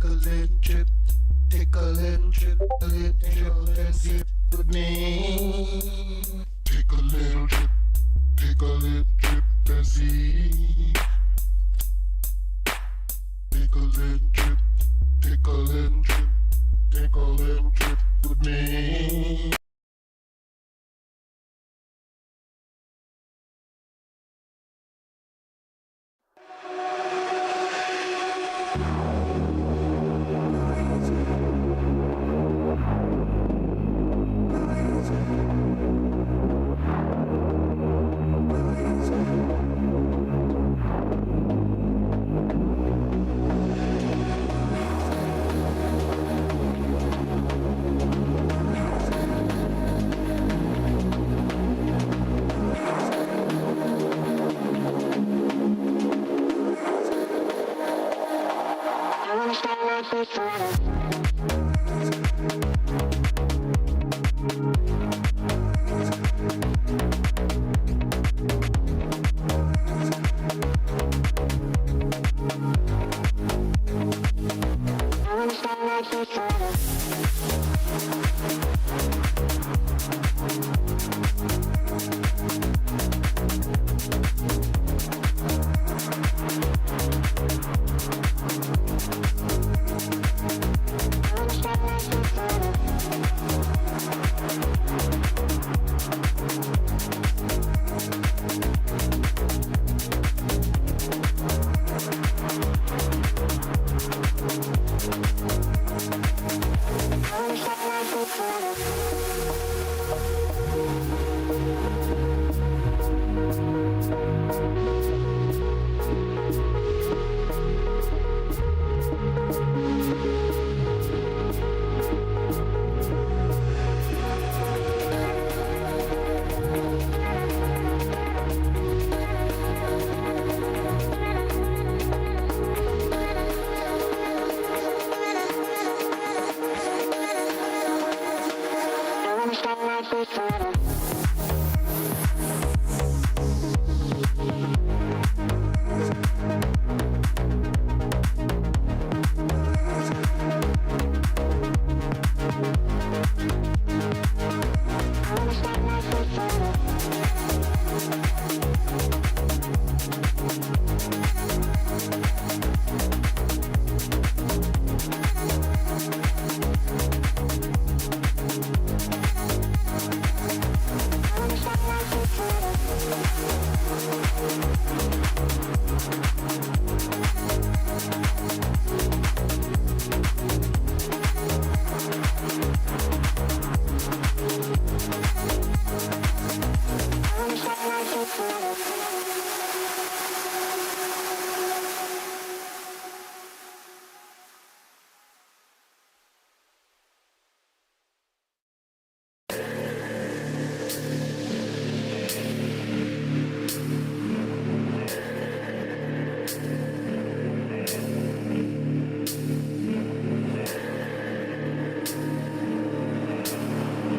a little trip, take a little trip, and zip with me. Take a little trip, take a little trip and see. Take a little trip, take a little trip, take a little trip with me.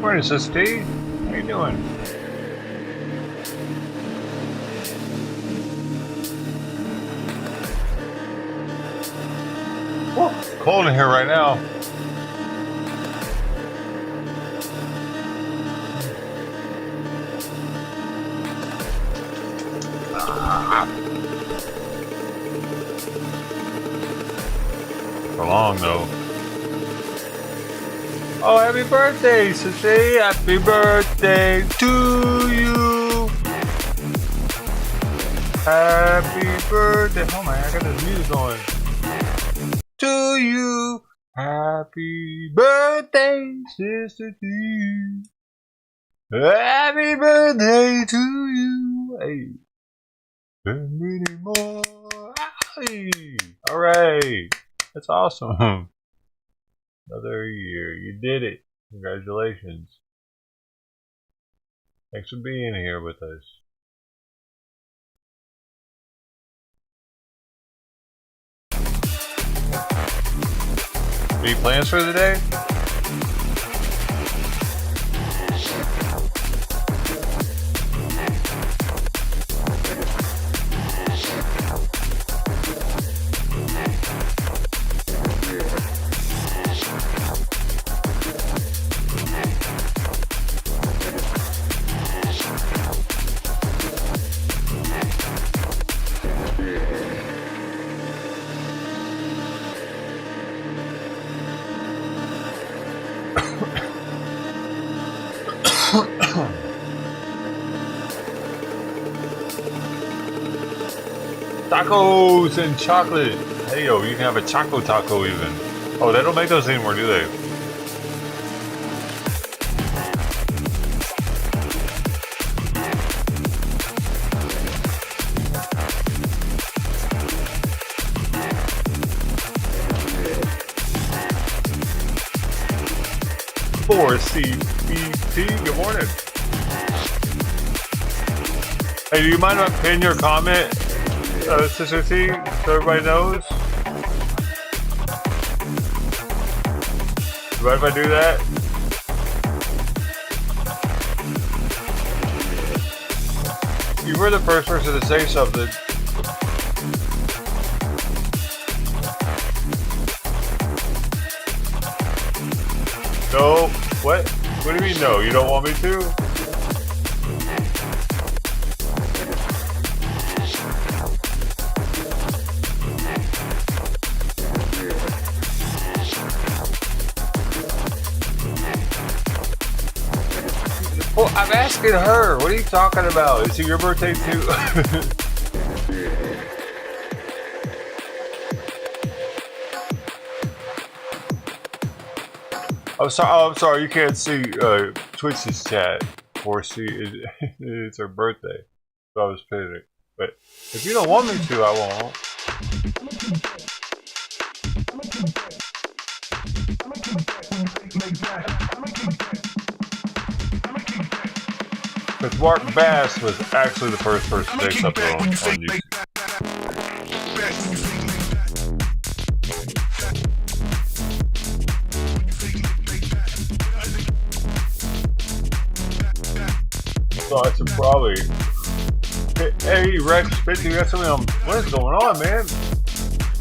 Morning, Sis T. How you doing? Whoa, it's cold in here right now. For long though. Oh, happy birthday, Sissy! Happy birthday to you! Happy birthday! Oh man, I got this music going. To you! Happy birthday, Sister T! Happy birthday to you! Hey! And many more! Hey! Alright! That's awesome! Another year. You did it. Congratulations. Thanks for being here with us. Any plans for the day? Tacos and chocolate. Hey yo, you can have a choco taco even. Oh, they don't make those anymore, do they? For CBT, good morning. Hey, do you mind if I pin your comment, Sister T, so everybody knows? Do I if I do that? You were the first person to say something. No, what? What do you mean no? You don't want me to? Well, I'm asking her. What are you talking about? Is it your birthday too? I'm sorry. You can't see Twitch's chat or see it's her birthday, so I was pinning it. But if you don't want me to, I won't. Because Mark Bass was actually the first person to say something on YouTube. So I should probably. Hey Rex, you got something on. What is going on, man?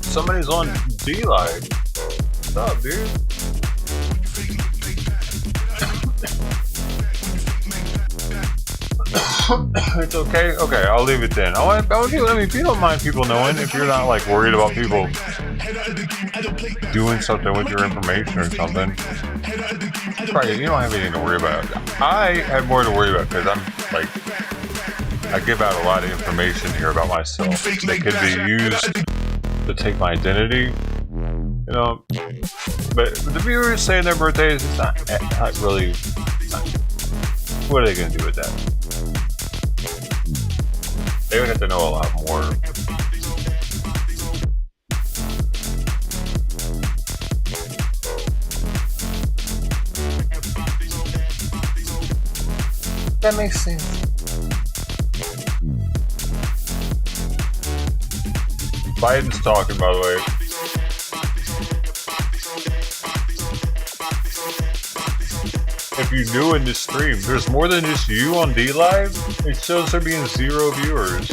Somebody's on D-Live. What's up, dude? It's okay? Okay, I'll leave it then. I mean, if you don't mind people knowing, if you're not like worried about people doing something with your information or something, right, you don't have anything to worry about. I have more to worry about because I'm like, I give out a lot of information here about myself that could be used to take my identity, you know. But the viewers saying their birthdays, it's not really. What are they going to do with that? They would have to know a lot more. That makes sense. Biden's talking, by the way. If you're new in this stream, there's more than just you on D-Live. It shows there being 0 viewers.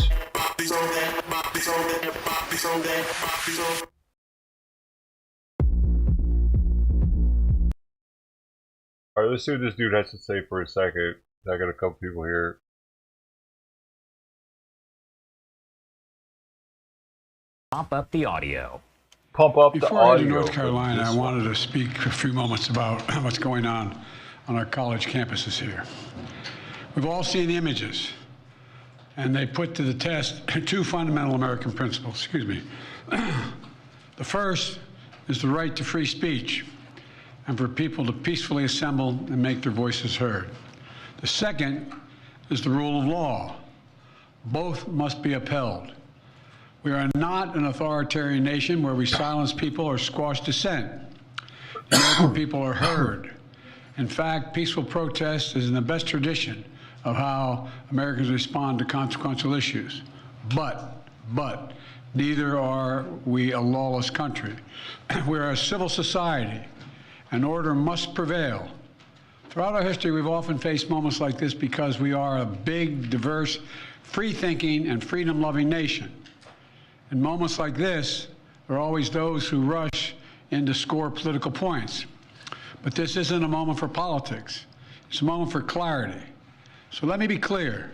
Alright, let's see what this dude has to say for a second. I got a couple people here. Pump up the audio. Pump up the Before I audio. head to North Carolina, I wanted to speak a few moments about what's going on our college campuses here. We've all seen the images, and they put to the test 2 fundamental American principles. Excuse me. The first is the right to free speech and for people to peacefully assemble and make their voices heard. The second is the rule of law. Both must be upheld. We are not an authoritarian nation where we silence people or squash dissent. The American people are heard. In fact, peaceful protest is in the best tradition of how Americans respond to consequential issues. But neither are we a lawless country. We are a civil society, and order must prevail. Throughout our history, we've often faced moments like this because we are a big, diverse, free-thinking, and freedom-loving nation. In moments like this, there are always those who rush in to score political points. But this isn't a moment for politics. It's a moment for clarity. So let me be clear.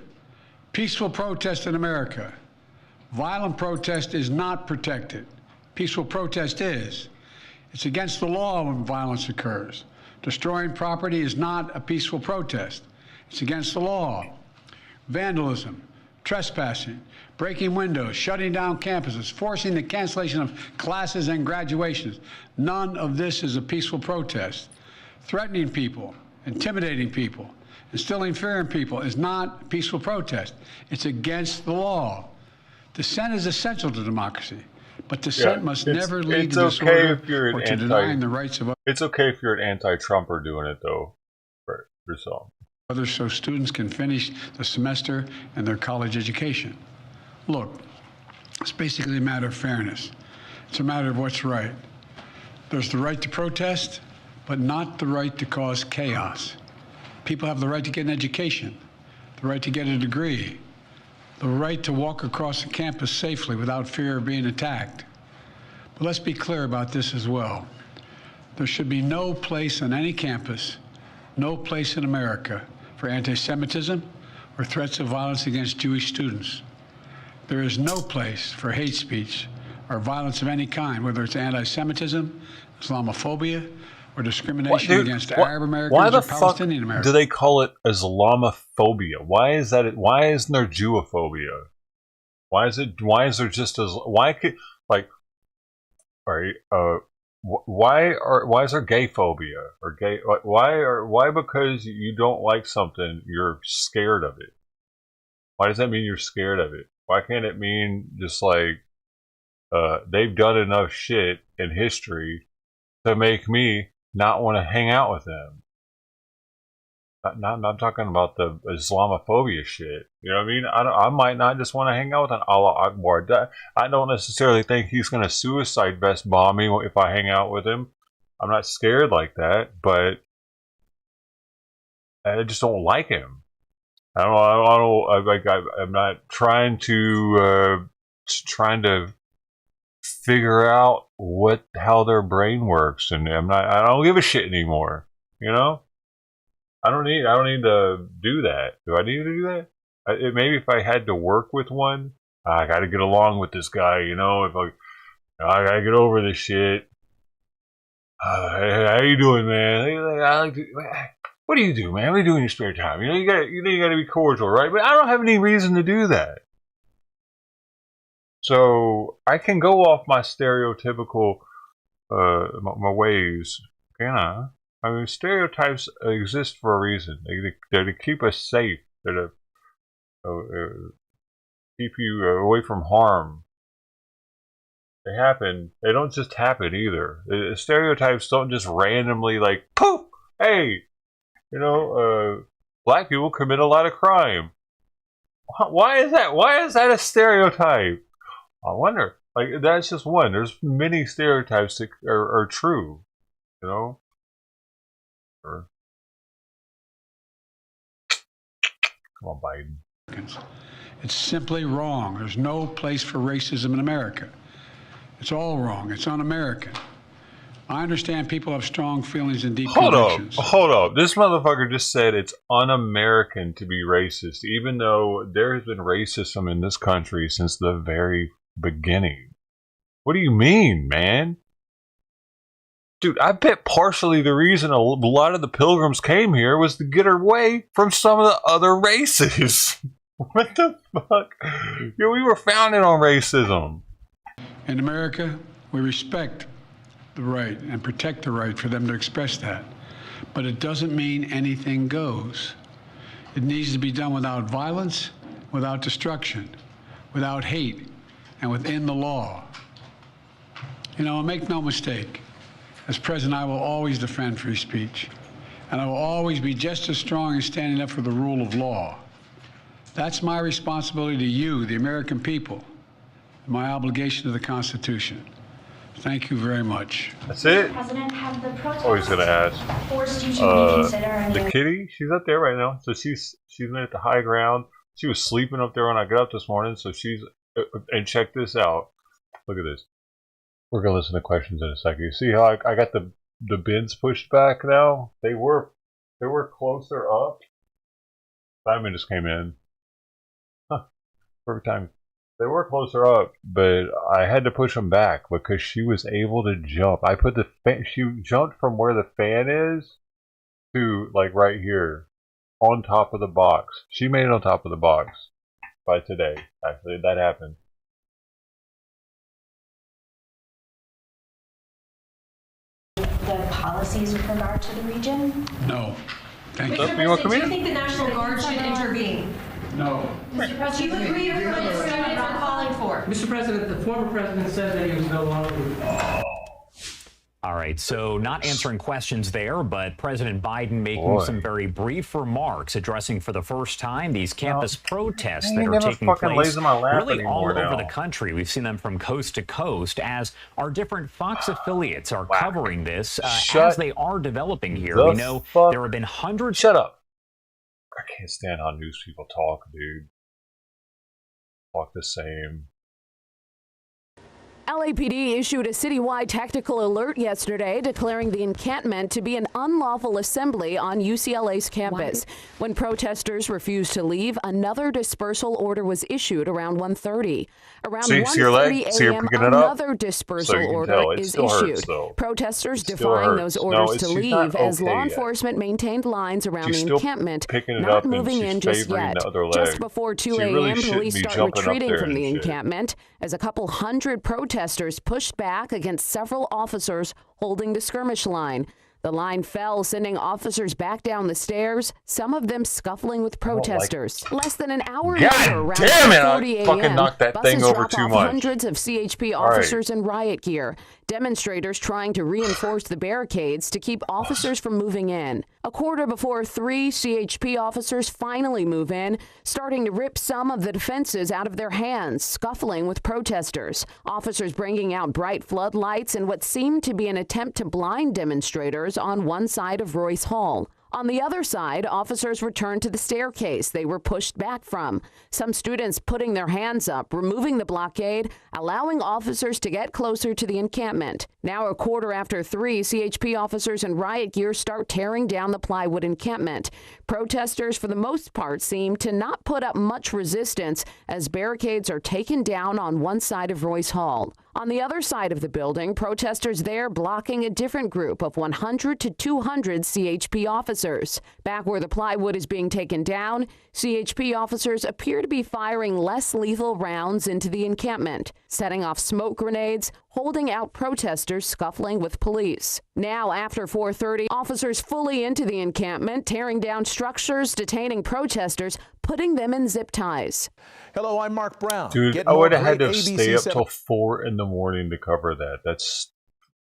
Peaceful protest in America. Violent protest is not protected. Peaceful protest is. It's against the law when violence occurs. Destroying property is not a peaceful protest. It's against the law. Vandalism, trespassing, breaking windows, shutting down campuses, forcing the cancellation of classes and graduations. None of this is a peaceful protest. Threatening people, intimidating people, instilling fear in people is not a peaceful protest. It's against the law. Dissent is essential to democracy, but dissent must never lead to disorder or to denying the rights of others. It's okay if you're an anti-Trumper doing it, though, for yourself. Others, so students can finish the semester and their college education. Look, it's basically a matter of fairness. It's a matter of what's right. There's the right to protest, but not the right to cause chaos. People have the right to get an education, the right to get a degree, the right to walk across the campus safely without fear of being attacked. But let's be clear about this as well. There should be no place on any campus, no place in America for anti-Semitism or threats of violence against Jewish students. There is no place for hate speech or violence of any kind, whether it's anti-Semitism, Islamophobia, or discrimination against Arab Americans or Palestinian Americans. Do they call it Islamophobia? Why is that? Why isn't there Jewophobia? Why is it? Why is there just as? Why could like? All right. Why is there gay phobia or gay? Why because you don't like something you're scared of it? Why does that mean you're scared of it? Why can't it mean just like they've done enough shit in history to make me not want to hang out with them? Not talking about the Islamophobia shit. You know what I mean? I might not just want to hang out with an Allah Akbar. I don't necessarily think he's going to suicide vest bomb me if I hang out with him. I'm not scared like that, but I just don't like him. I'm not trying to figure out how their brain works, and I don't give a shit anymore. You know? I don't need to do that. Do I need to do that? Maybe if I had to work with one, I got to get along with this guy. You know, if I got to get over this shit. Hey, how you doing, man? What do you do, man? What do you do in your spare time? You know, you got to be cordial, right? But I don't have any reason to do that. So I can go off my stereotypical my ways, can I? I mean, stereotypes exist for a reason. They're to keep us safe. They're to keep you away from harm. They happen. They don't just happen either. Stereotypes don't just randomly like, poof, hey, you know, black people commit a lot of crime. Why is that? Why is that a stereotype? I wonder. Like, that's just one. There's many stereotypes that are true, you know? Come on, Biden. It's simply wrong. There's no place for racism in America. It's all wrong. It's un-American. I understand people have strong feelings and deep convictions. Hold up. This motherfucker just said it's un-American to be racist, even though there has been racism in this country since the very beginning. What do you mean, man? Dude, I bet partially the reason a lot of the pilgrims came here was to get away from some of the other races. What the fuck? Yeah, we were founded on racism. In America, we respect the right and protect the right for them to express that. But it doesn't mean anything goes. It needs to be done without violence, without destruction, without hate, and within the law. You know, make no mistake. As president, I will always defend free speech, and I will always be just as strong in standing up for the rule of law. That's my responsibility to you, the American people, and my obligation to the Constitution. Thank you very much. That's it? President, have the protests Always gonna ask. forced you to reconsider any the kitty, she's up there right now. So she's been at the high ground. She was sleeping up there when I got up this morning, so she's and check this out. Look at this. We're gonna listen to questions in a second. You see how I got the bins pushed back now? They were closer up. Simon just came in. Huh. Perfect time. They were closer up, but I had to push them back because she was able to jump. I put the fan. She jumped from where the fan is to like right here. on top of the box. She made it on top of the box by today. Actually, that happened. The policies with regard to the region? No. Thank you. Mr. You want to President, come do in? you think the National Guard should intervene? No. Mr. President, do you agree with what the candidates are calling for? Mr. President, the former president said that he was no longer. All right, so not answering questions there, but President Biden making some very brief remarks, addressing for the first time these campus protests that are taking place really all over the country. We've seen them from coast to coast as our different Fox affiliates are covering this as they are developing here. We know there have been hundreds. Shut up. I can't stand how news people talk, dude. Talk the same. LAPD issued a citywide tactical alert yesterday declaring the encampment to be an unlawful assembly on UCLA's campus. When protesters refused to leave, another dispersal order was issued around 1:30. Around 1:30 a.m., another dispersal order is issued. Protesters defying those orders to leave as law enforcement maintained lines around the encampment, not moving in just yet. Just before 2 a.m., police start retreating from the encampment as a couple hundred protesters pushed back against several officers holding the skirmish line. The line fell, sending officers back down the stairs, some of them scuffling with protesters. Less than an hour later, around 4:40 a.m., buses drop off hundreds of CHP officers in riot gear. Demonstrators trying to reinforce the barricades to keep officers from moving in. A quarter before 3, CHP officers finally move in, starting to rip some of the defenses out of their hands, scuffling with protesters. Officers bringing out bright floodlights in what seemed to be an attempt to blind demonstrators on one side of Royce Hall. On the other side, officers returned to the staircase they were pushed back from. Some students putting their hands up, removing the blockade, allowing officers to get closer to the encampment. Now, a quarter after 3, CHP officers in riot gear start tearing down the plywood encampment. Protesters, for the most part, seem to not put up much resistance as barricades are taken down on one side of Royce Hall. On the other side of the building, protesters there blocking a different group of 100 to 200 CHP officers. Back where the plywood is being taken down, CHP officers appear to be firing less lethal rounds into the encampment, setting off smoke grenades, holding out protesters scuffling with police. Now, after 4:30, officers fully into the encampment, tearing down structures, detaining protesters, putting them in zip ties. Hello, I'm Mark Brown. Dude, I would have had to stay up till 4 in the morning to cover that. That's...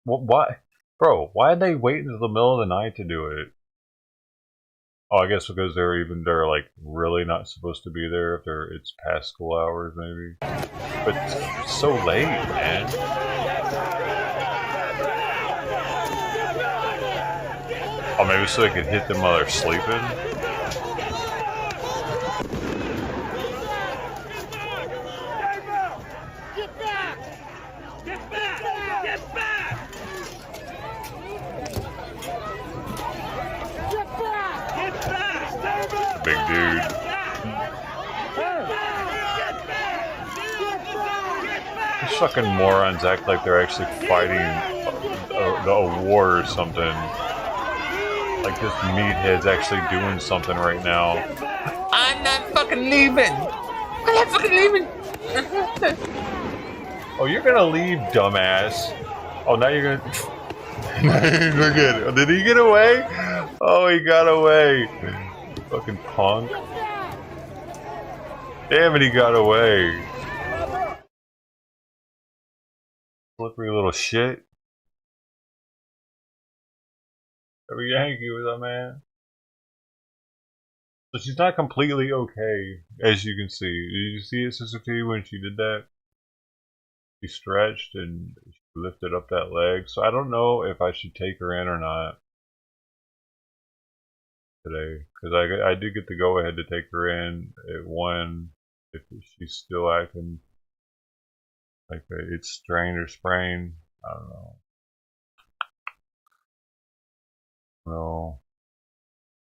Why? Bro, why did they wait until the middle of the night to do it? Oh, I guess because they're like really not supposed to be there if it's past school hours maybe. But it's so late, man. Oh, maybe so they could hit them while they're sleeping? Big dude. These fucking morons act like they're actually fighting a war or something. Like this meathead's actually doing something right now. I'm not fucking leaving! I'm not fucking leaving! Oh, you're gonna leave, dumbass. Oh, now you're gonna... Look at it. Did he get away? Oh, he got away. Fucking punk. Damn it, he got away. Slippery little shit. Every Yankee with that man. So she's not completely okay, as you can see. Did you see it, Sister T, when she did that? She stretched and she lifted up that leg. So I don't know if I should take her in or not today, because I did get the go ahead to take her in at 1 if she's still acting like it's strained or sprained. I don't know. No,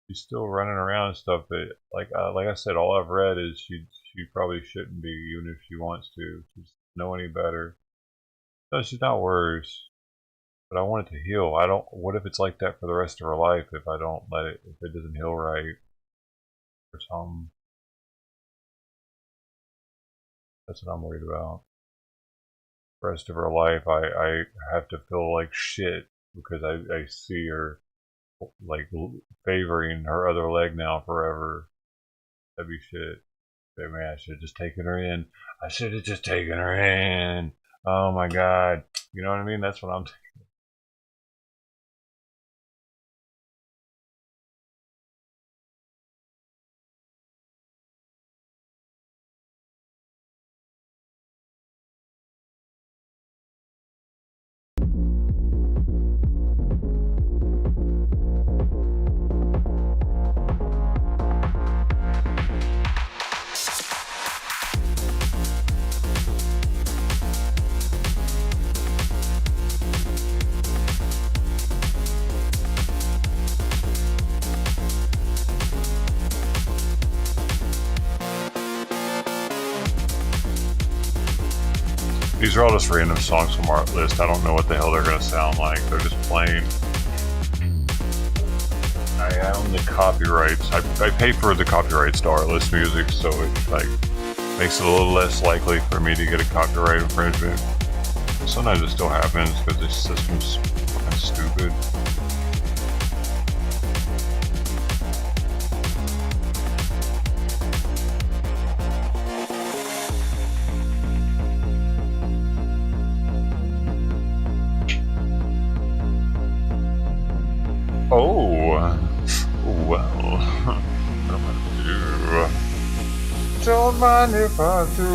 she's still running around and stuff, but like I said, all I've read is she probably shouldn't be, even if she wants to. She doesn't know any better. No, she's not worse. But I want it to heal. What if it's like that for the rest of her life if I don't let it, if it doesn't heal right? or something. That's what I'm worried about. The rest of her life, I have to feel like shit because I see her like favoring her other leg now forever. That'd be shit. But man, I should have just taken her in. I should have just taken her in. Oh my god. You know what I mean? That's what I'm thinking. These are all just random songs from our list. I don't know what the hell they're gonna sound like. They're just plain. I own the copyrights. I pay for the copyrights to our list music, so it like makes it a little less likely for me to get a copyright infringement. Sometimes it still happens because this system's fucking stupid. Oh, well, what am I do? Don't mind if I do.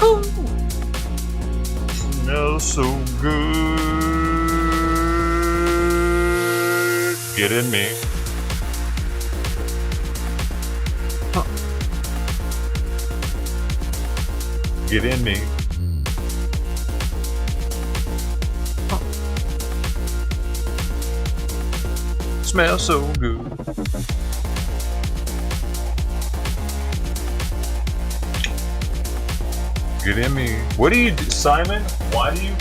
Ooh. Smells so good. Get in me. Huh. Get in me. Smells so good. Get in me. What do you do, Simon? Why do you...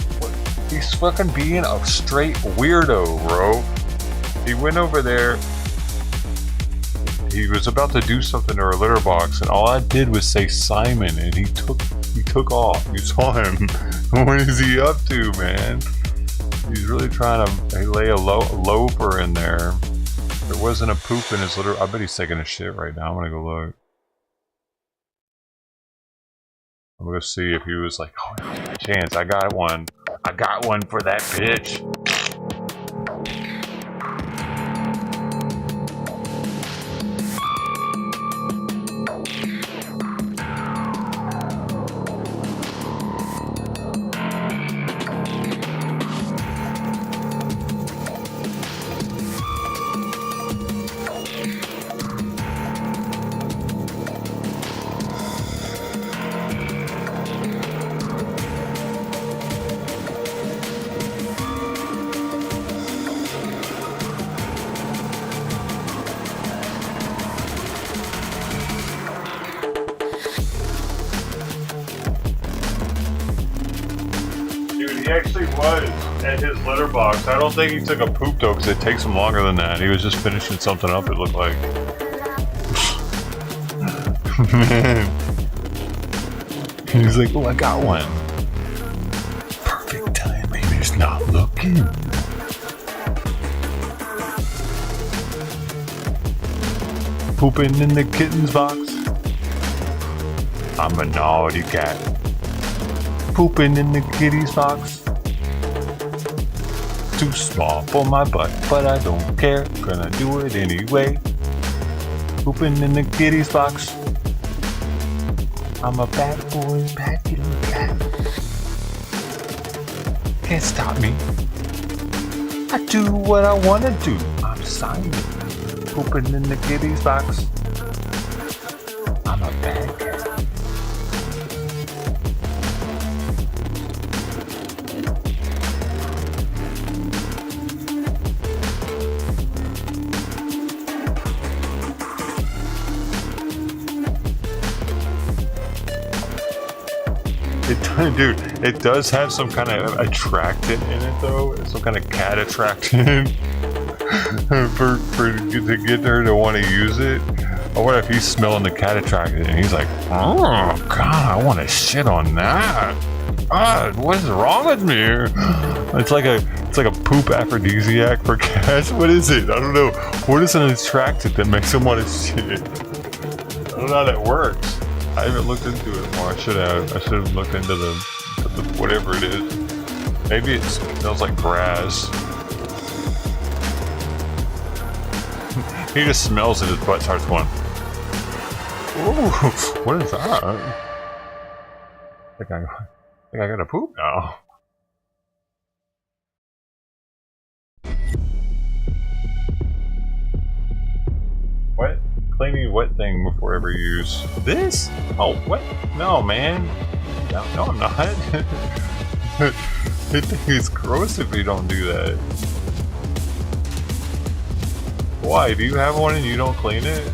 He's fucking being a straight weirdo, bro. He went over there. He was about to do something to her litter box, and all I did was say Simon, and he took off. You saw him. What is he up to, man? He's really trying to lay a loafer in there. There wasn't a poop in his litter. I bet he's taking a shit right now. I'm gonna go look. I'm gonna see if he was like, oh, chance, I got one. I got one for that bitch. He actually was at his litter box. I don't think he took a poop though, because it takes him longer than that. He was just finishing something up, it looked like. Man. He's like, oh, I got one. Perfect timing. He's not looking. Pooping in the kitten's box. I'm a naughty cat. Pooping in the kitty's box. Too small for my butt, but I don't care. Gonna do it anyway. Pooping in the kitty's box. I'm a bad boy, bad little cat. Can't stop me. I do what I wanna do. I'm Simon. Pooping in the kitty's box. I'm a bad cat. Dude, it does have some kind of attractant in it though. Some kind of cat attractant to get her to want to use it. I wonder if he's smelling the cat attractant and he's like, oh god, I want to shit on that. God, what is wrong with me? It's like a poop aphrodisiac for cats. What is it? I don't know. What is an attractant that makes them want to shit? I don't know how that works. I haven't looked into it more. I should have looked into the whatever it is. Maybe it smells like grass. He just smells it. His butt starts going. Ooh, what is that? I think I gotta poop now. What? Cleaning wet thing before every use. This? Oh, what? No, man. No, I'm not. It's gross if you don't do that. Why? Do you have one and you don't clean it?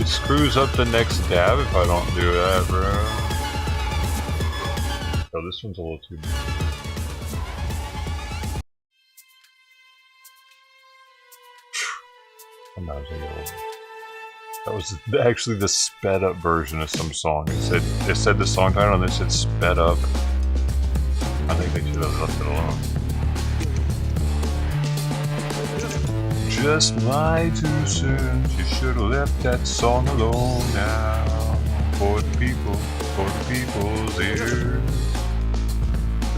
It screws up the next dab if I don't do that, bro. Oh, this one's a little too big. Sometimes I get old. That was actually the sped up version of some song. It said the song title and it said sped up. I think they should have left it alone. Just my 2 cents. You should have left that song alone now. For the people's ears.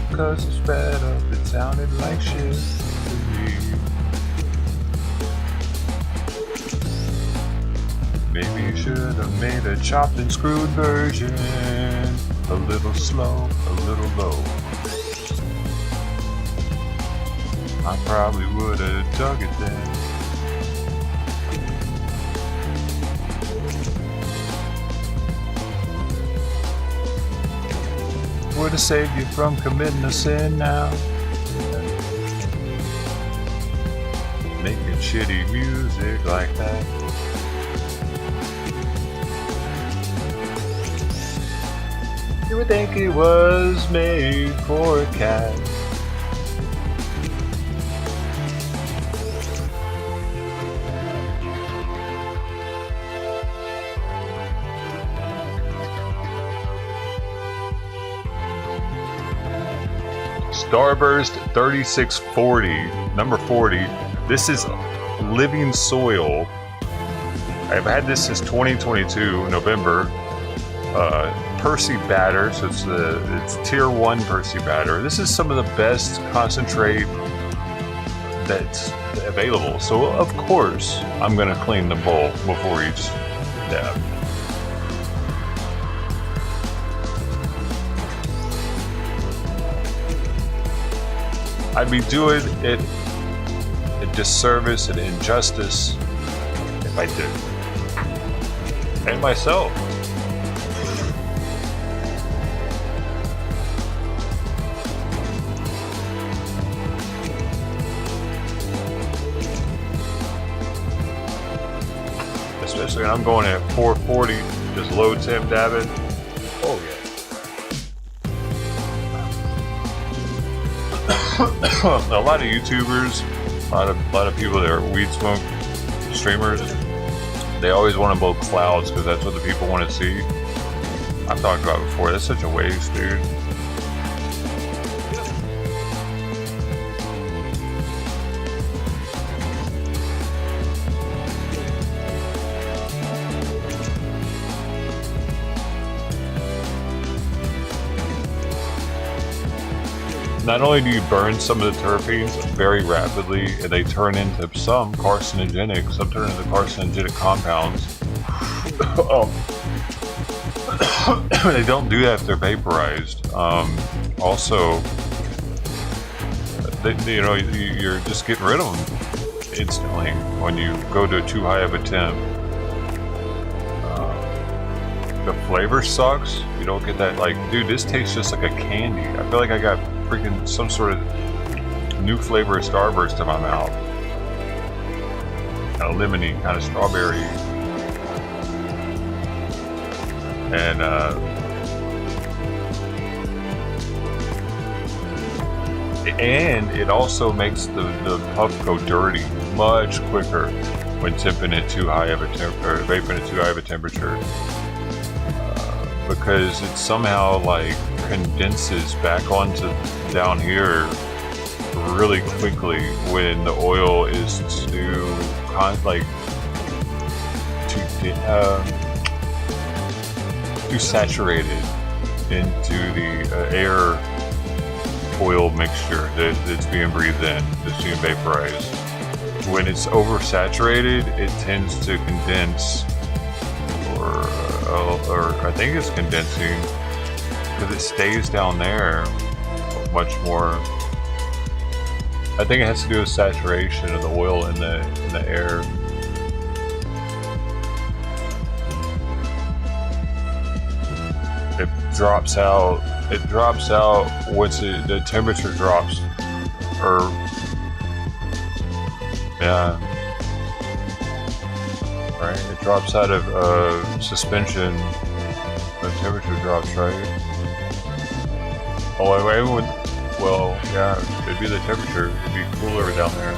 Because it sped up, it sounded like shit to me. Maybe you should have made a chopped and screwed version. A little slow, a little low. I probably would have dug it then. Would have saved you from committing a sin now. Making shitty music like that. You would think it was made for a cat. Starburst 3640, number 40. This is living soil. I've had this since 2022, November. Percy batter, so it's tier 1 Percy batter. This is some of the best concentrate that's available. So of course, I'm gonna clean the bowl before each dab. I'd be doing it a disservice and injustice if I did. And myself. Especially when I'm going at 440, just load Tim dabbing. Oh yeah. A lot of YouTubers, a lot of people that are weed smoke streamers, they always want to blow clouds because that's what the people want to see. I've talked about it before. That's such a waste, dude. Not only do you burn some of the terpenes very rapidly, and they turn into some carcinogenic compounds. They don't do that if they're vaporized. Also, you're just getting rid of them instantly when you go to too high of a temp. The flavor sucks. You don't get that, like, dude, this tastes just like a candy. I feel like I got freaking some sort of new flavor of Starburst in my mouth. kind of lemony, kind of strawberry, and it also makes the puff go dirty much quicker when vaping at too high of a temperature, because it somehow like condenses back onto down here really quickly when the oil is too saturated into the air oil mixture that's being breathed in, that's being vaporized. When it's oversaturated, it tends to condense, or I think it's condensing because it stays down there much more. I think it has to do with saturation of the oil in the air. It drops out. It drops out once the temperature drops, or yeah, right. It drops out of suspension. The temperature drops, right? Oh, wait, well, yeah, it'd be the temperature. It'd be cooler down there.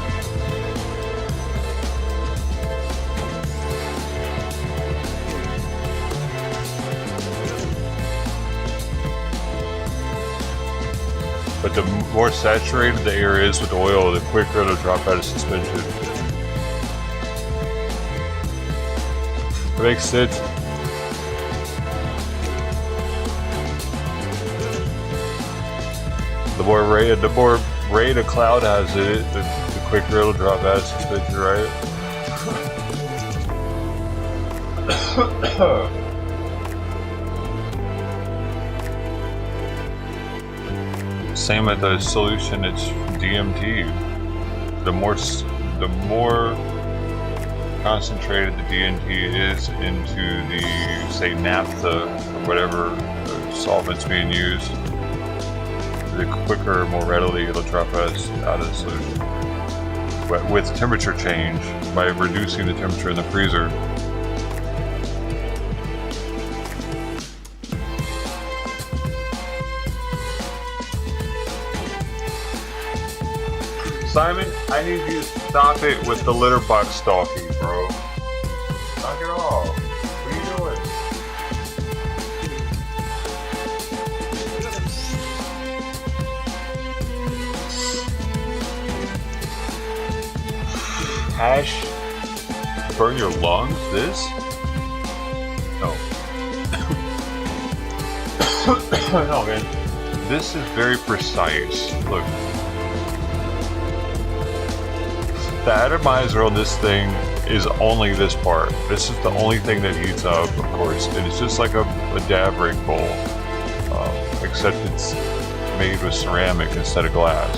But the more saturated the air is with oil, the quicker it'll drop out of suspension. It makes sense. The more rate a cloud has it, the quicker it'll drop out of suspension, right? Same with the solution, it's DMT. The more concentrated the DMT is into the, say, naphtha or whatever solvent's being used, the quicker, more readily it'll drop us out of the solution. But with temperature change, by reducing the temperature in the freezer, Simon, I need you to stop it with the litter box stalking, bro. Knock it off. What are you doing? Hash burn your lungs? This? No. No, man. This is very precise. Look. The atomizer on this thing is only this part. This is the only thing that heats up, of course, and it's just like a dab rig bowl, except it's made with ceramic instead of glass.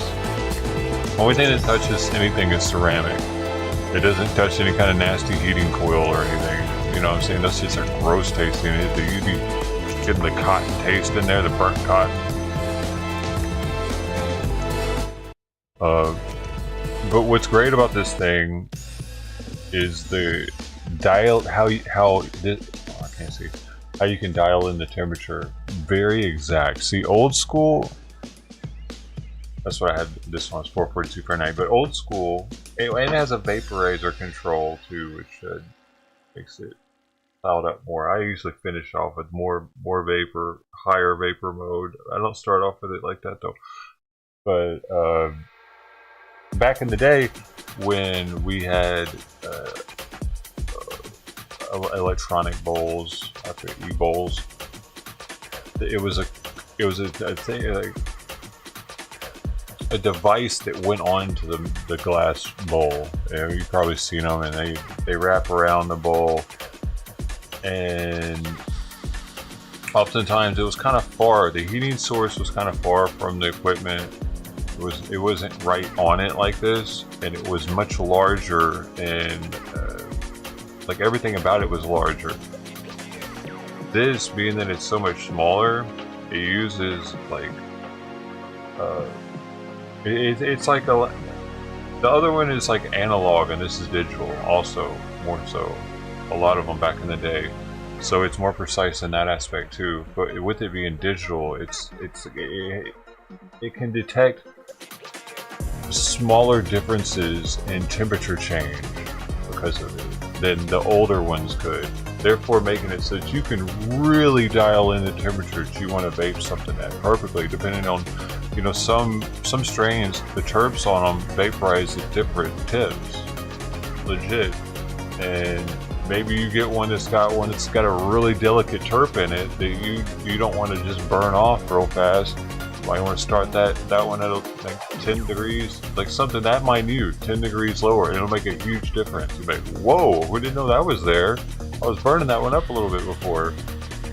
The only thing that touches anything is ceramic. It doesn't touch any kind of nasty heating coil or anything. You know what I'm saying? That's just a gross tasting. You'd be getting the cotton taste in there, the burnt cotton. But what's great about this thing is the dial, how you can dial in the temperature. Very exact. See, old school, that's what I had, this one's 442 Fahrenheit, but old school, it has a vaporizer control too, which makes it cloud up more. I usually finish off with more vapor, higher vapor mode. I don't start off with it like that though. But back in the day when we had electronic bowls, after e-bowls, it was a thing, like a device that went onto the glass bowl. You've probably seen them, and they wrap around the bowl, and oftentimes it was kind of far. The heating source was kind of far from the equipment. It wasn't right on it like this, and it was much larger, and like everything about it was larger. This, being that it's so much smaller, it uses like it's like The other one is like analog, and this is digital. Also, more so, a lot of them back in the day. So it's more precise in that aspect too. But with it being digital, it can detect smaller differences in temperature change because of it than the older ones could. Therefore, making it so that you can really dial in the temperatures you want to vape something at perfectly, depending on, you know, some strains, the terps on them vaporize at different temps, legit. And maybe you get one that's got a really delicate terp in it that you don't want to just burn off real fast. You might want to start that one at like 10 degrees, like something that minute, 10 degrees lower, and it'll make a huge difference. You're like, whoa, we didn't know that was there. I was burning that one up a little bit before.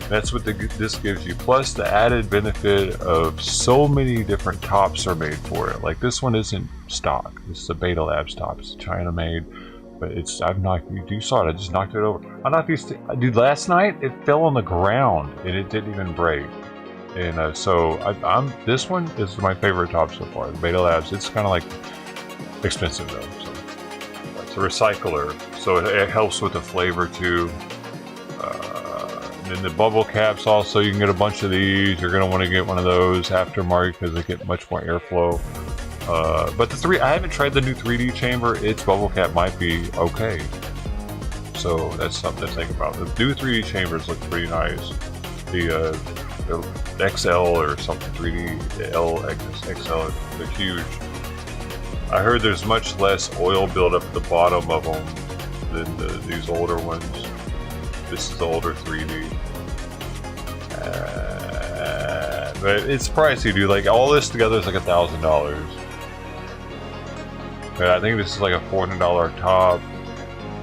That's what this gives you. Plus the added benefit of so many different tops are made for it. Like this one isn't stock. This is a Beta Labs top. It's China made. But you saw it, I just knocked it over. I knocked these, dude, last night it fell on the ground and it didn't even break. And so this one is my favorite top so far, the Beta Labs. It's kind of like expensive though, so it's a recycler, so it helps with the flavor too. And then the bubble caps also, you can get a bunch of these. You're gonna want to get one of those aftermarket because they get much more airflow. But I haven't tried the new 3D chamber. Its bubble cap might be okay, so that's something to think about. The new 3D chambers look pretty nice. The XL or something, 3D L XL, they're huge. I heard there's much less oil buildup at the bottom of them than these older ones. This is the older 3D. But it's pricey, dude. Like all this together is like $1,000. I think this is like a $400 top.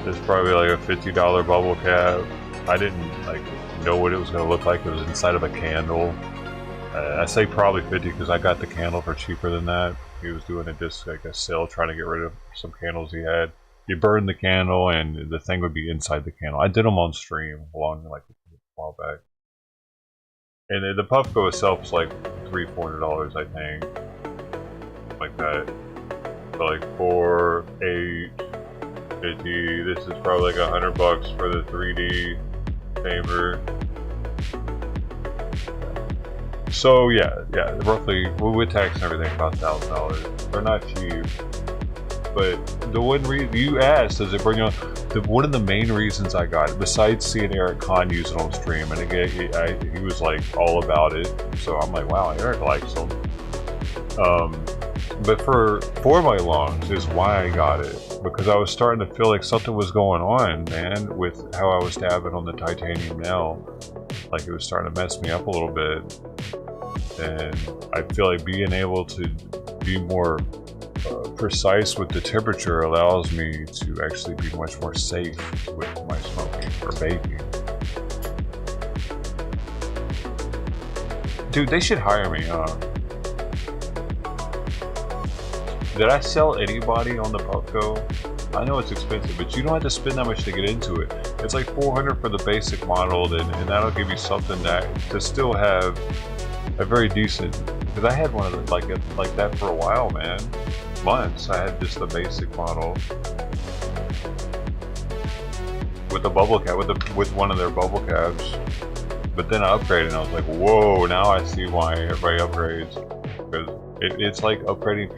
There's probably like a $50 bubble cap. I didn't like know what it was going to look like. It was inside of a candle. I say probably 50 because I got the candle for cheaper than that. He was doing just like a sale, trying to get rid of some candles he had. You burn the candle and the thing would be inside the candle. I did them on stream like a while back. And the Puffco itself is like $300-$400, I think, like that. So like 4, 8, 50. This is probably like $100 for the 3D chamber. So yeah, roughly with tax and everything, about $1,000. They're not cheap. But the one reason you asked, does it bring you on? One of the main reasons I got it, besides seeing Eric Kahn use it on stream, and again, he was like all about it. So I'm like, wow, Eric likes them. But for my lungs is why I got it, because I was starting to feel like something was going on, man, with how I was dabbing on the titanium nail. Like it was starting to mess me up a little bit, and I feel like being able to be more precise with the temperature allows me to actually be much more safe with my smoking or vaping. Dude, they should hire me, huh? Did I sell anybody on the Puffco? I know it's expensive, but you don't have to spend that much to get into it. It's like $400 for the basic model, and that'll give you something that to still have a very decent. Because I had one of them like that for a while, man. Months. I had just the basic model with the bubble cap, with one of their bubble caps. But then I upgraded, and I was like, whoa! Now I see why everybody upgrades, because it's like upgrading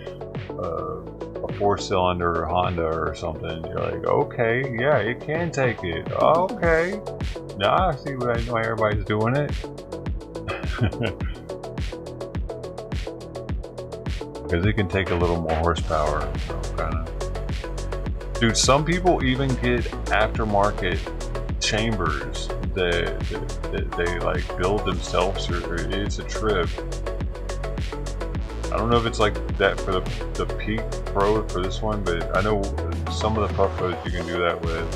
a 4-cylinder Honda or something. You're like, okay, yeah, it can take it. Okay, now I see why everybody's doing it. Because it can take a little more horsepower, you know, kinda. Dude, some people even get aftermarket chambers that they like build themselves, or it's a trip. I don't know if it's like that for the Peak Pro for this one, but I know some of the Puffcos you can do that with.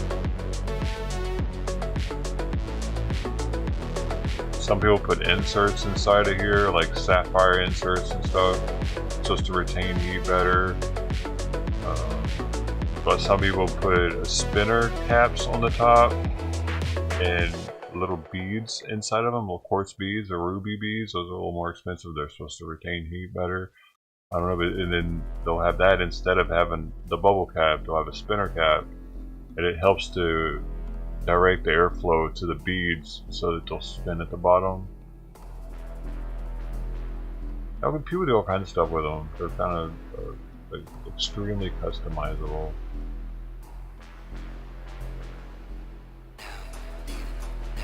Some people put inserts inside of here, like sapphire inserts and stuff, supposed to retain heat better. But some people put spinner caps on the top and little beads inside of them, little quartz beads or ruby beads. Those are a little more expensive. They're supposed to retain heat better. I don't know, but, and then they'll have that instead of having the bubble cap, they'll have a spinner cap, and it helps to direct the airflow to the beads so that they'll spin at the bottom. I mean, people do all kinds of stuff with them. They're kind of like extremely customizable.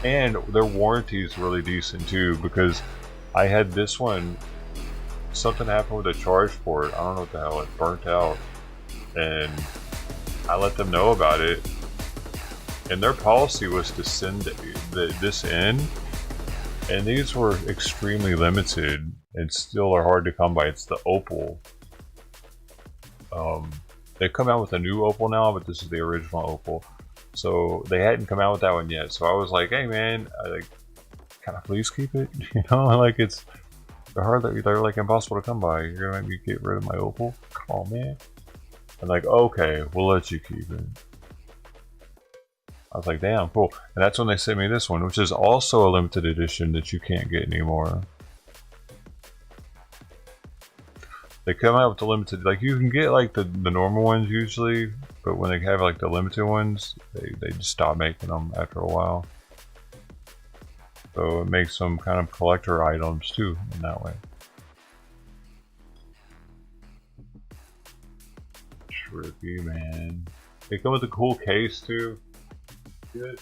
And their warranty is really decent too, because I had this one, something happened with the charge port. I don't know what the hell, it burnt out, and I let them know about it, and their policy was to send this in, and these were extremely limited and still are hard to come by. It's the Opal. They've come out with a new Opal now, but this is the original Opal. So they hadn't come out with that one yet. So I was like, hey man, can I please keep it? You know, like they're like impossible to come by. You're gonna make me get rid of my Opal? Come on, man. I'm like, okay, we'll let you keep it. I was like, damn, cool. And that's when they sent me this one, which is also a limited edition that you can't get anymore. They come out with the limited, like you can get like the normal ones usually, but when they have like the limited ones, they just stop making them after a while. So it makes them kind of collector items too in that way. Trippy, man. They come with a cool case too. Good.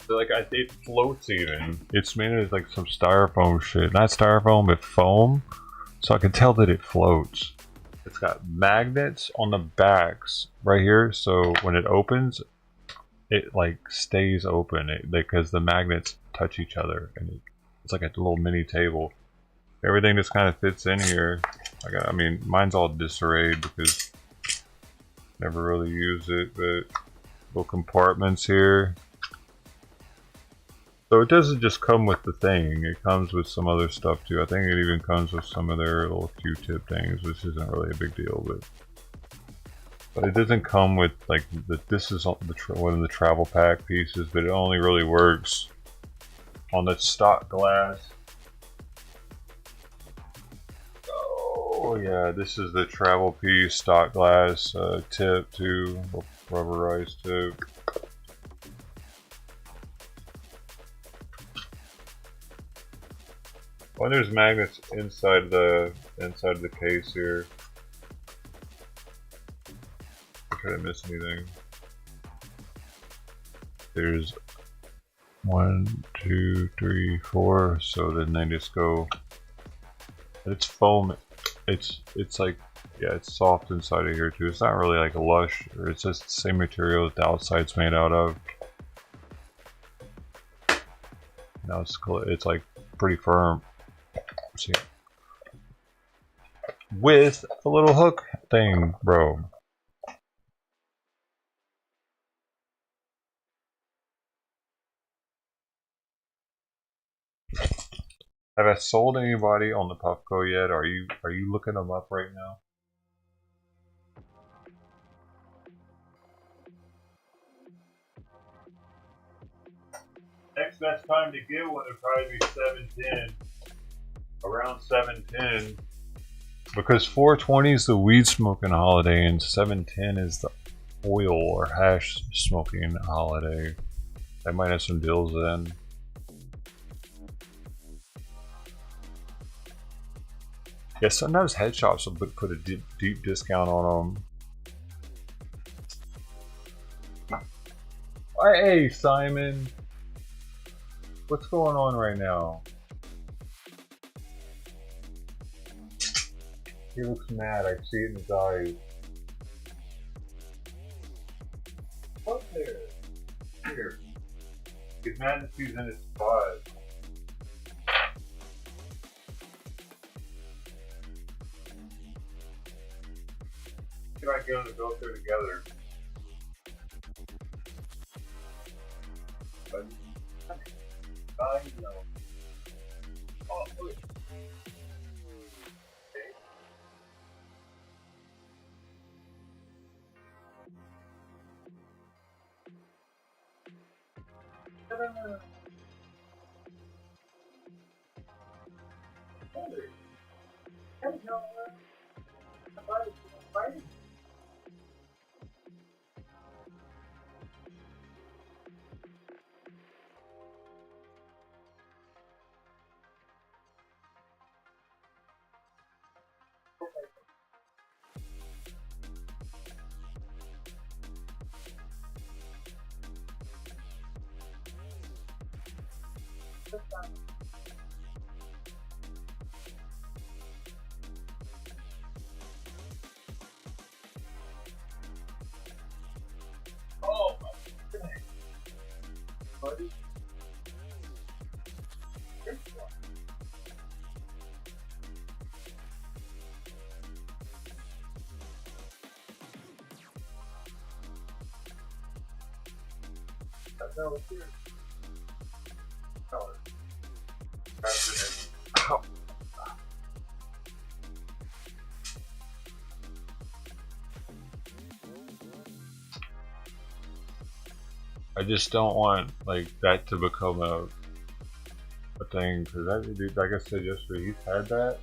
So like it floats even. It's made of like some styrofoam shit. Not styrofoam, but foam. So I can tell that it floats. It's got magnets on the backs right here. So when it opens, it like stays open because the magnets touch each other, and it's like a little mini table. Everything just kind of fits in here. I mean, mine's all disarrayed because never really used it, but little compartments here. So it doesn't just come with the thing, it comes with some other stuff too. I think it even comes with some of their little Q-tip things, which isn't really a big deal, but it doesn't come with like this is one of the travel pack pieces, but it only really works on the stock glass. Oh yeah, this is the travel piece, stock glass tip too, rubberized tip. Well, there's magnets inside the case here. Did I miss anything? There's 1, 2, 3, 4. So then they just go. It's foam. It's like, yeah, it's soft inside of here too. It's not really like a lush, or it's just the same material that the outside's made out of. Now it's like pretty firm. See, with a little hook thing, bro. Have I sold anybody on the Puffco yet? Are you looking them up right now? Next best time to get one would probably be 7:10. Around 7:10. Because 4:20 is the weed smoking holiday and 7:10 is the oil or hash smoking holiday. I might have some deals then. Yeah, sometimes head shops will put a deep discount on them. Hey, Simon. What's going on right now? He looks mad. I see it in his eyes. What's there? Here. He's mad that he's in his spot. See if I can get them to go through together. But I know. Oh, look. Oh my goodness, buddy. That's how it's here. Oh. I just don't want like that to become a thing, because that dude, like I said yesterday, he's had that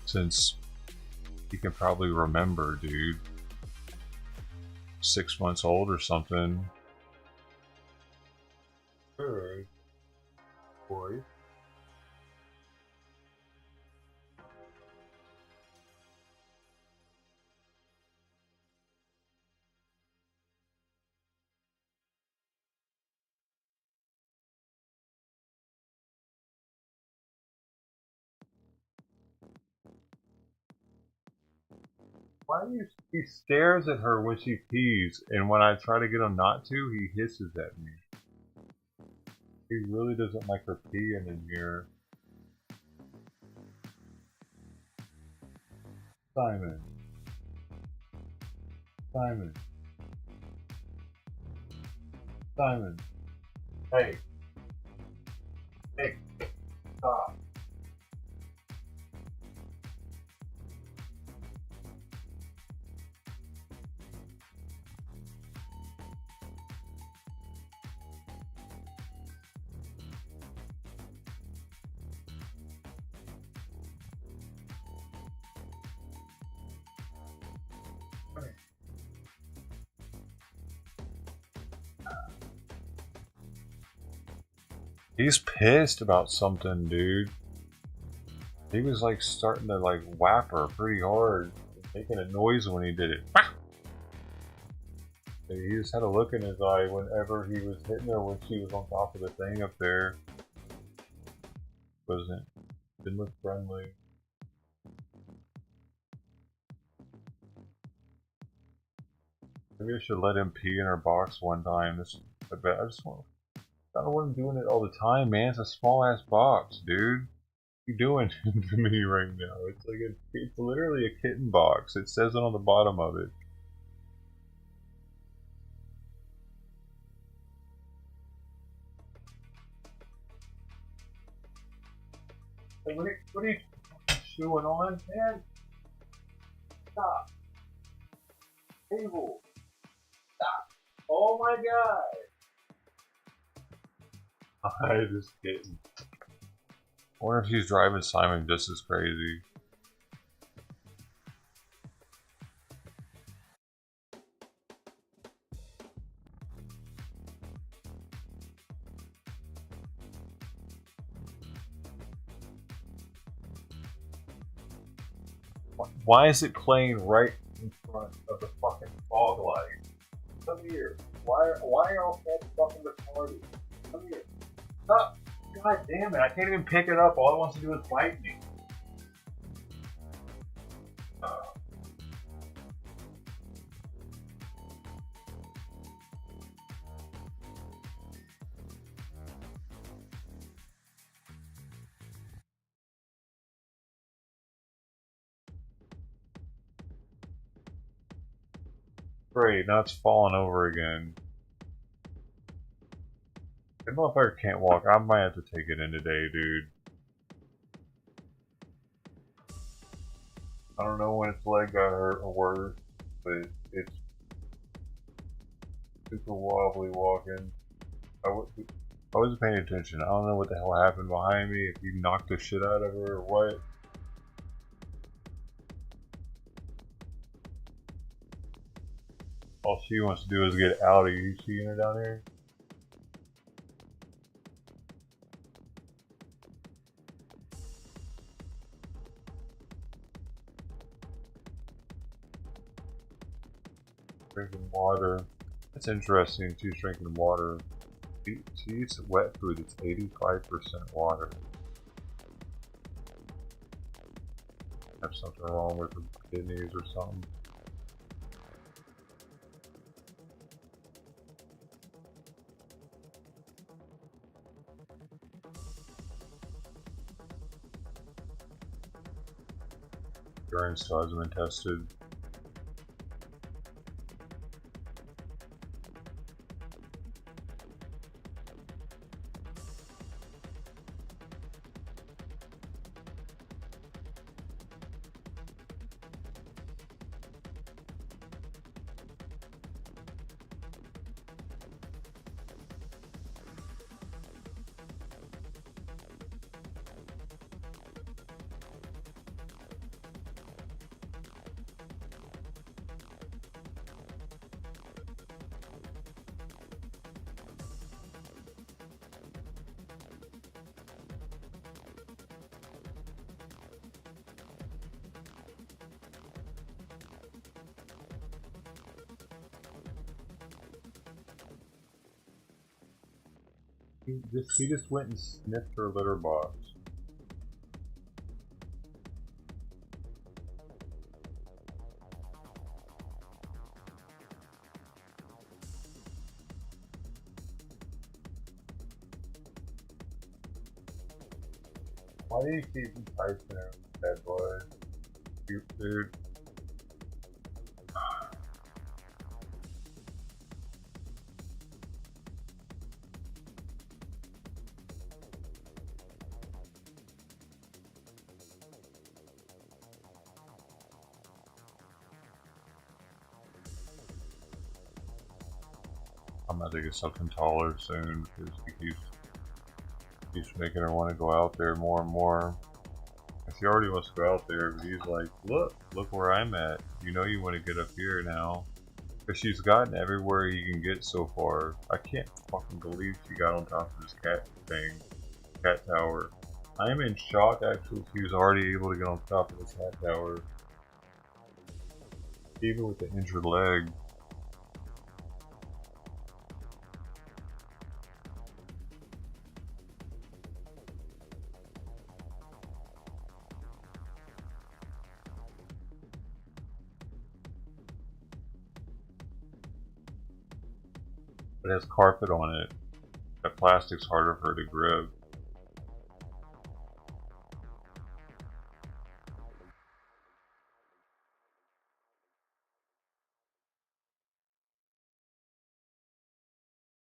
since he can probably remember, dude. 6 months old or something. Good boy. Why do you? He stares at her when she pees, and when I try to get him not to, he hisses at me. He really doesn't like her peeing in here. Simon. Simon. Simon. Hey. Hey. Stop. He's pissed about something, dude. He was like starting to like whap her pretty hard, making a noise when he did it. He just had a look in his eye whenever he was hitting her when she was on top of the thing up there. Didn't look friendly. Maybe I should let him pee in her box one time. I don't want him doing it all the time, man. It's a small ass box, dude. What are you doing to me right now? It's literally a kitten box. It says it on the bottom of it. Hey, what are you chewing on, man? Stop. Table. Stop. Oh my god. I just kidding. I wonder if he's driving Simon just as crazy. Why is it playing right in front of the fucking fog light? Come here. Why are all cats fucking retarded? Come here. Stop! God damn it, I can't even pick it up. All it wants to do is bite me. Great, now it's falling over again. That motherfucker can't walk. I might have to take it in today, dude. I don't know when its leg got hurt or worse, but it's super wobbly walking. I wasn't paying attention. I don't know what the hell happened behind me, if he knocked the shit out of her or what. All she wants to do is get out. Are you seeing her down there? Drinking water. That's interesting. She's drinking water. She eats wet food. It's 85% water. Have something wrong with her kidneys or something. Urine still hasn't been tested. He just went and sniffed her litter box. Why do you keep enticing her, bad boy? Dude. I'm about to get something taller soon because he keeps making her want to go out there more and more. She already wants to go out there, but he's like, look where I'm at. You know you want to get up here now. Because she's gotten everywhere you can get so far. I can't fucking believe she got on top of this cat tower. I am in shock actually she was already able to get on top of this cat tower. Even with the injured leg. It has carpet on it. That plastic's harder for her to grip.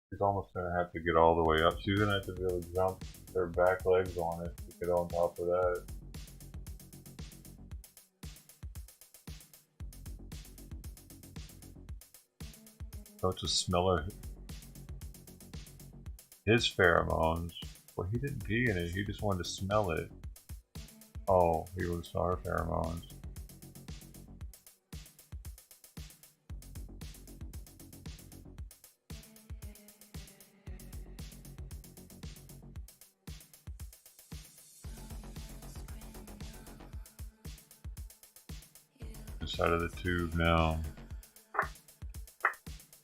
She's almost gonna have to get all the way up. She's gonna have to be able to jump her back legs on it to get on top of that. Don't just smell her. His pheromones. Well, he didn't pee in it. He just wanted to smell it. Oh, he would smell her pheromones. Inside of the tube now.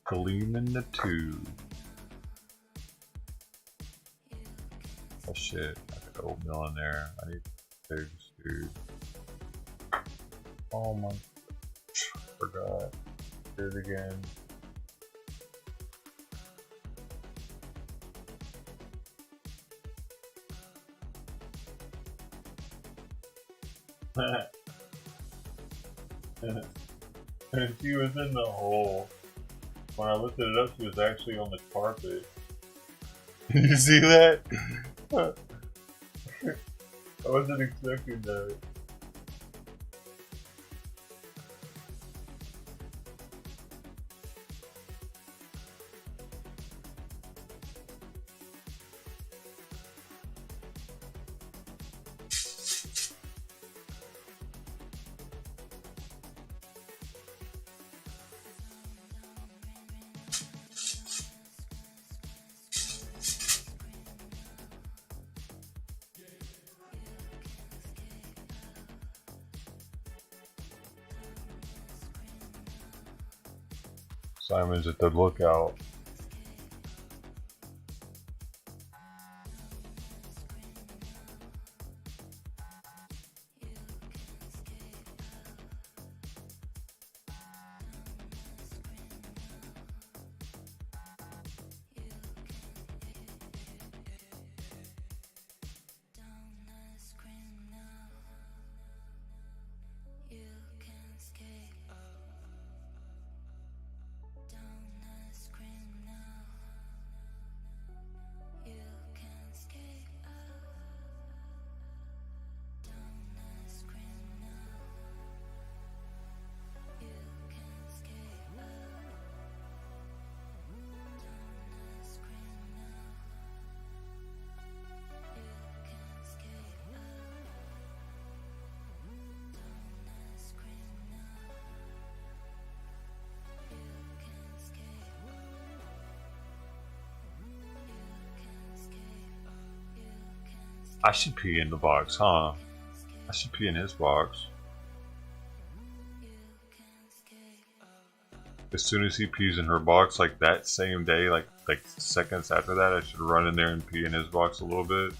Gleam in the tube. Oh shit, I got oatmeal in there. I need to save this dude. Oh my, forgot. Did it again. And she was in the hole. When I lifted it up, she was actually on the carpet. Did you see that? I wasn't expecting that. Simon's at the lookout. I should pee in the box, huh? I should pee in his box. As soon as he pees in her box, like that same day, like seconds after that, I should run in there and pee in his box a little bit.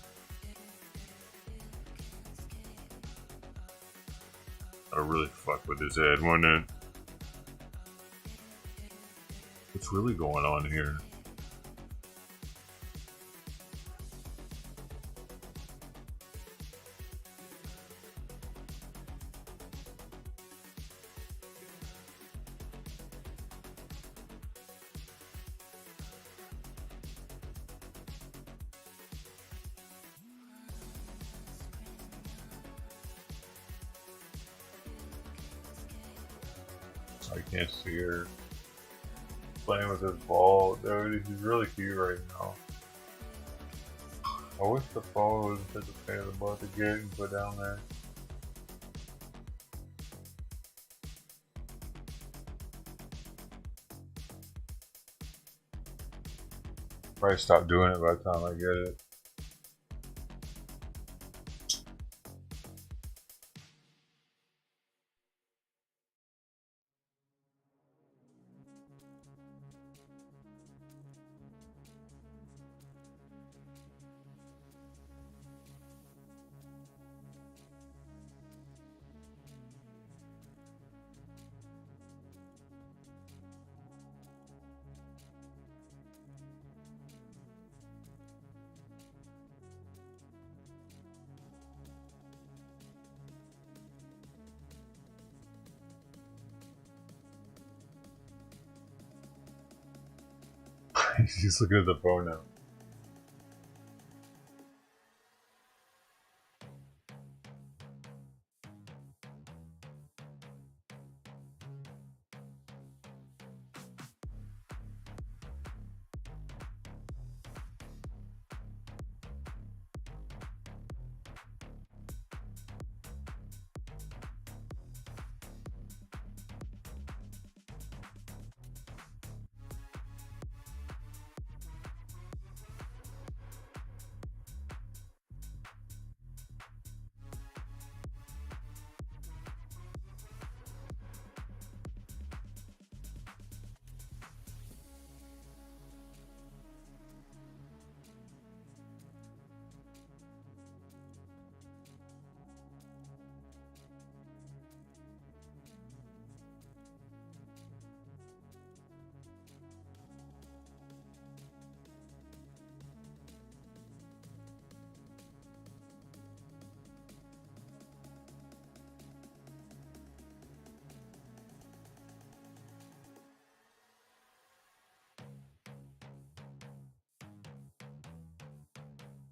That'll really fuck with his head, wouldn't it? What's really going on here? I can't see her. Playing with his ball, dude. He's really cute right now. I wish the phone wasn't such a pain in the butt to get and put down there. Probably stop doing it by the time I get it. He's looking at the phone now.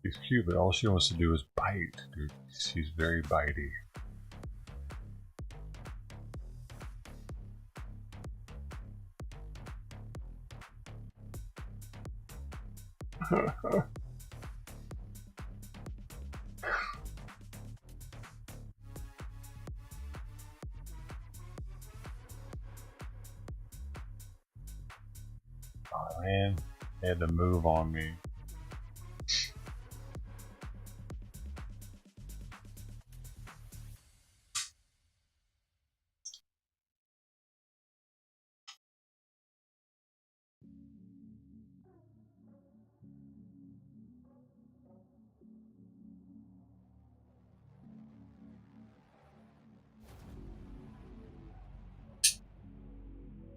She's cute, but all she wants to do is bite, dude. She's very bitey. Oh man, they had to move on me.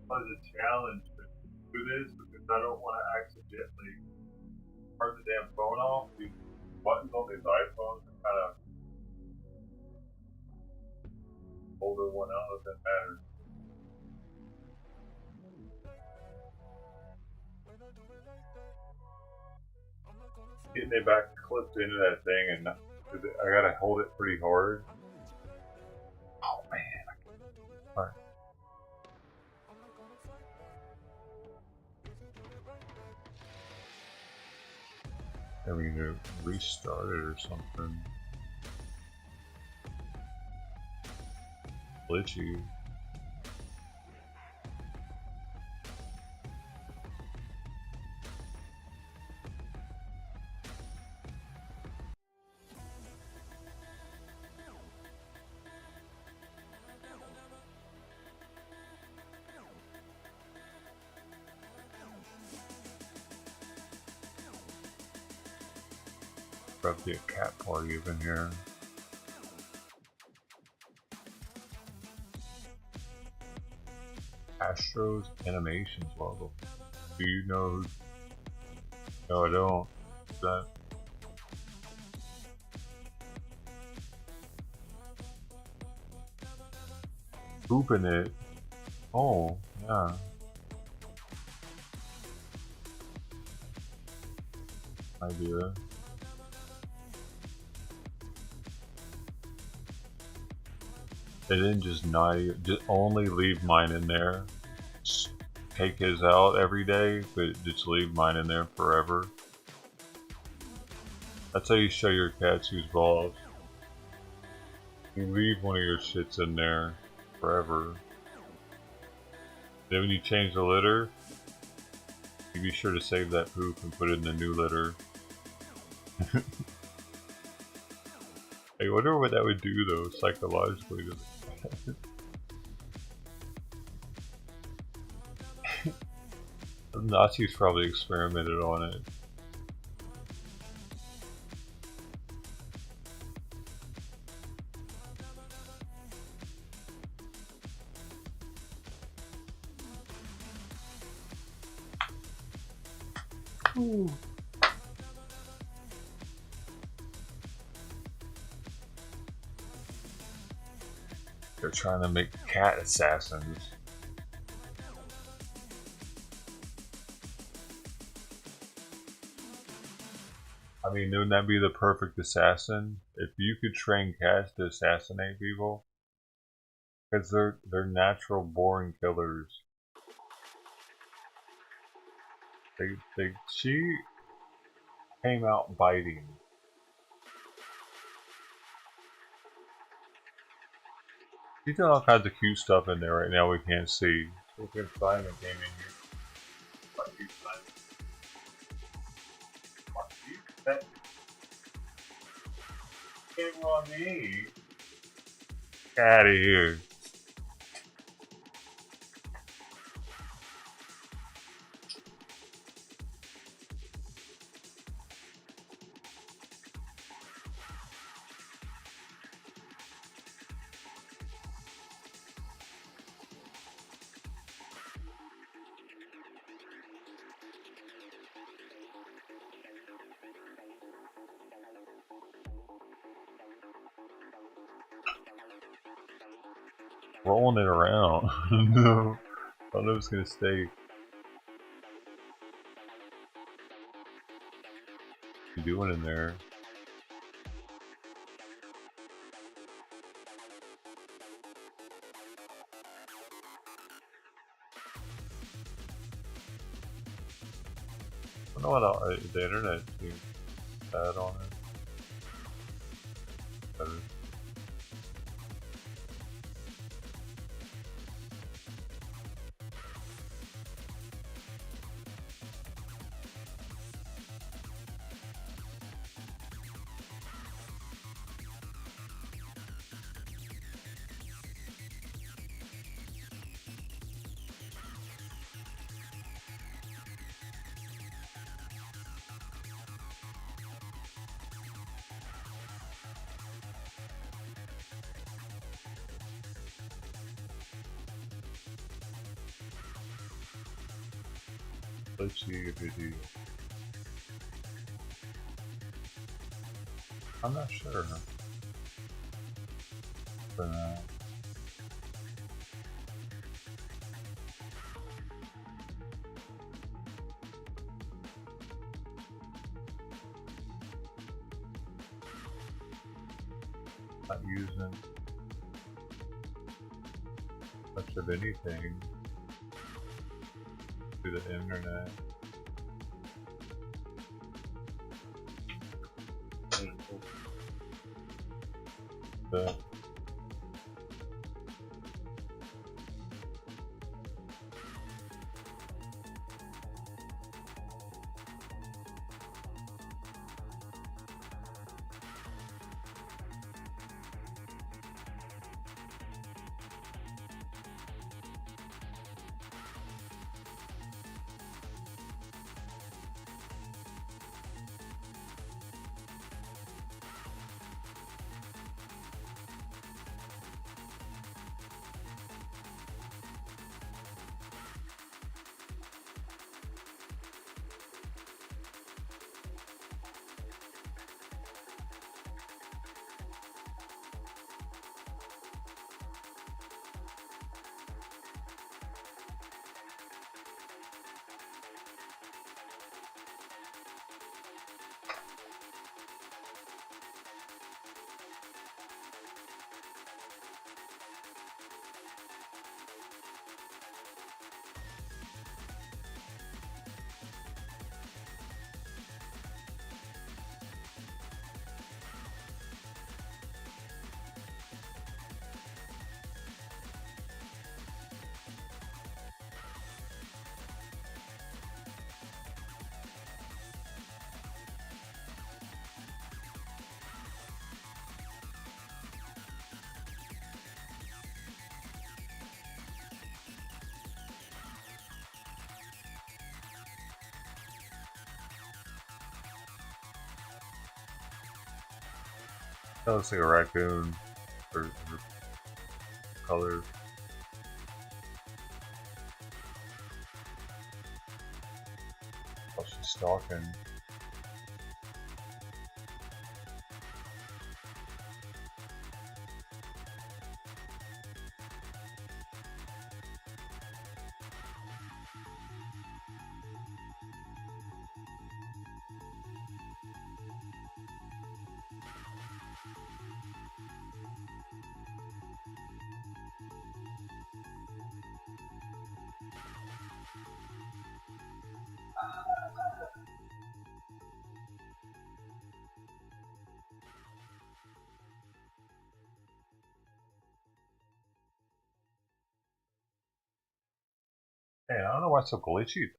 was a challenge to do this because I don't want to accidentally turn the damn phone off. These buttons on these iPhones are kind of older one. I don't know if that matters. Getting it back clipped into that thing, and I gotta hold it pretty hard. Oh man. Alright. I mean, to restart it or something. Glitchy. Probably a cat party up in here. Astro's Animations logo. Do you know who? No, I don't. Is that? Pooping it. Oh, yeah. Idea. They didn't just only leave mine in there. Just take his out every day, but just leave mine in there forever. That's how you show your cats who's boss. You leave one of your shits in there forever. Then when you change the litter, you be sure to save that poop and put it in the new litter. I wonder what that would do though, psychologically to the cat. The Nazis probably experimented on it. Ooh. They're trying to make cat assassins. I mean, wouldn't that be the perfect assassin? If you could train cats to assassinate people? Because they're natural born killers. She came out biting. She's got all kinds of cute stuff in there right now we can't see. Look at Simon came in here. Fuck you, Simon. Fuck you. That came on me. Get out of here. Rolling it around. No. I don't know if it's gonna stay. What are you doing in there? I don't know what the internet seems bad on it. Better. Let's see a video. I'm not sure. But, not using much of anything through the internet. But that looks like a raccoon or color. Oh, she's stalking. Hey, I don't know why it's so glitchy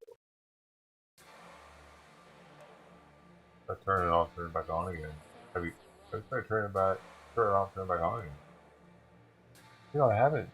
though. I turn it off, turn it back on again. Have you tried turn it off, turn it back on again? You know, I haven't.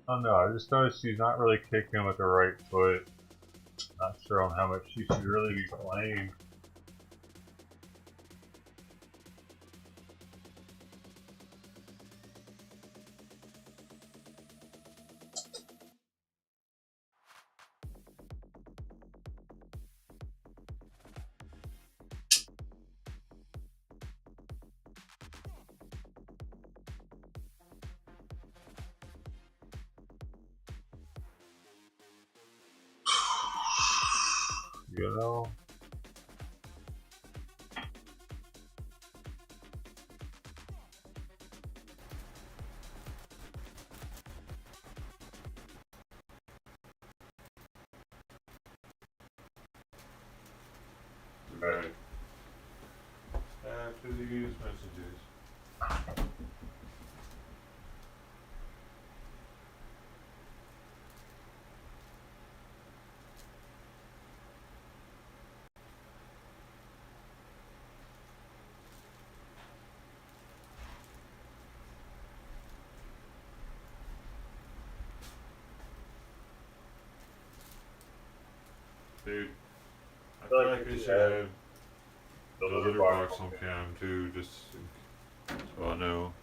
Oh no, I just noticed she's not really kicking with the right foot. Not sure on how much she should really be playing. You know? Right. After these messages. Dude, I feel like we should have the litter box on cam too, just so I know.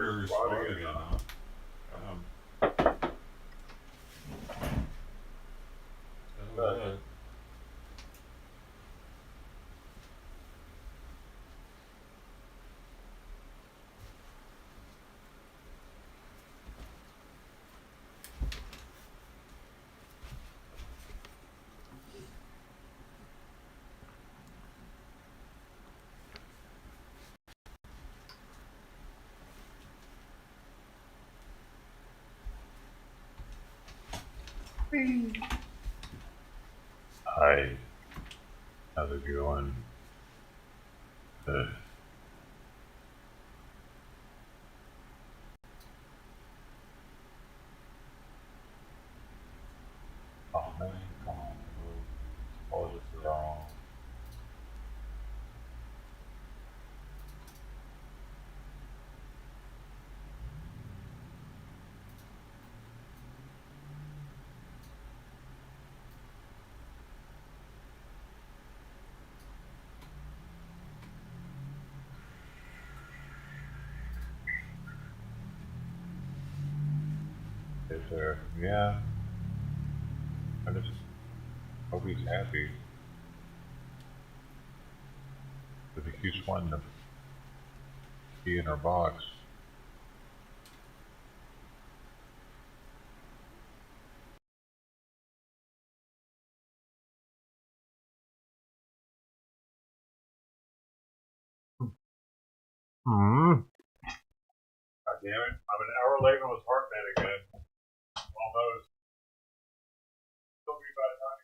murderers spot again, huh? That. Hi. How's it going? Oh man, come on. All this is wrong. Is there? Yeah. I just hope he's happy. But he keeps wanting to be in our box. Hmm. God damn it. I'm an hour late on his heartbeat again. Almost. Still be by the time.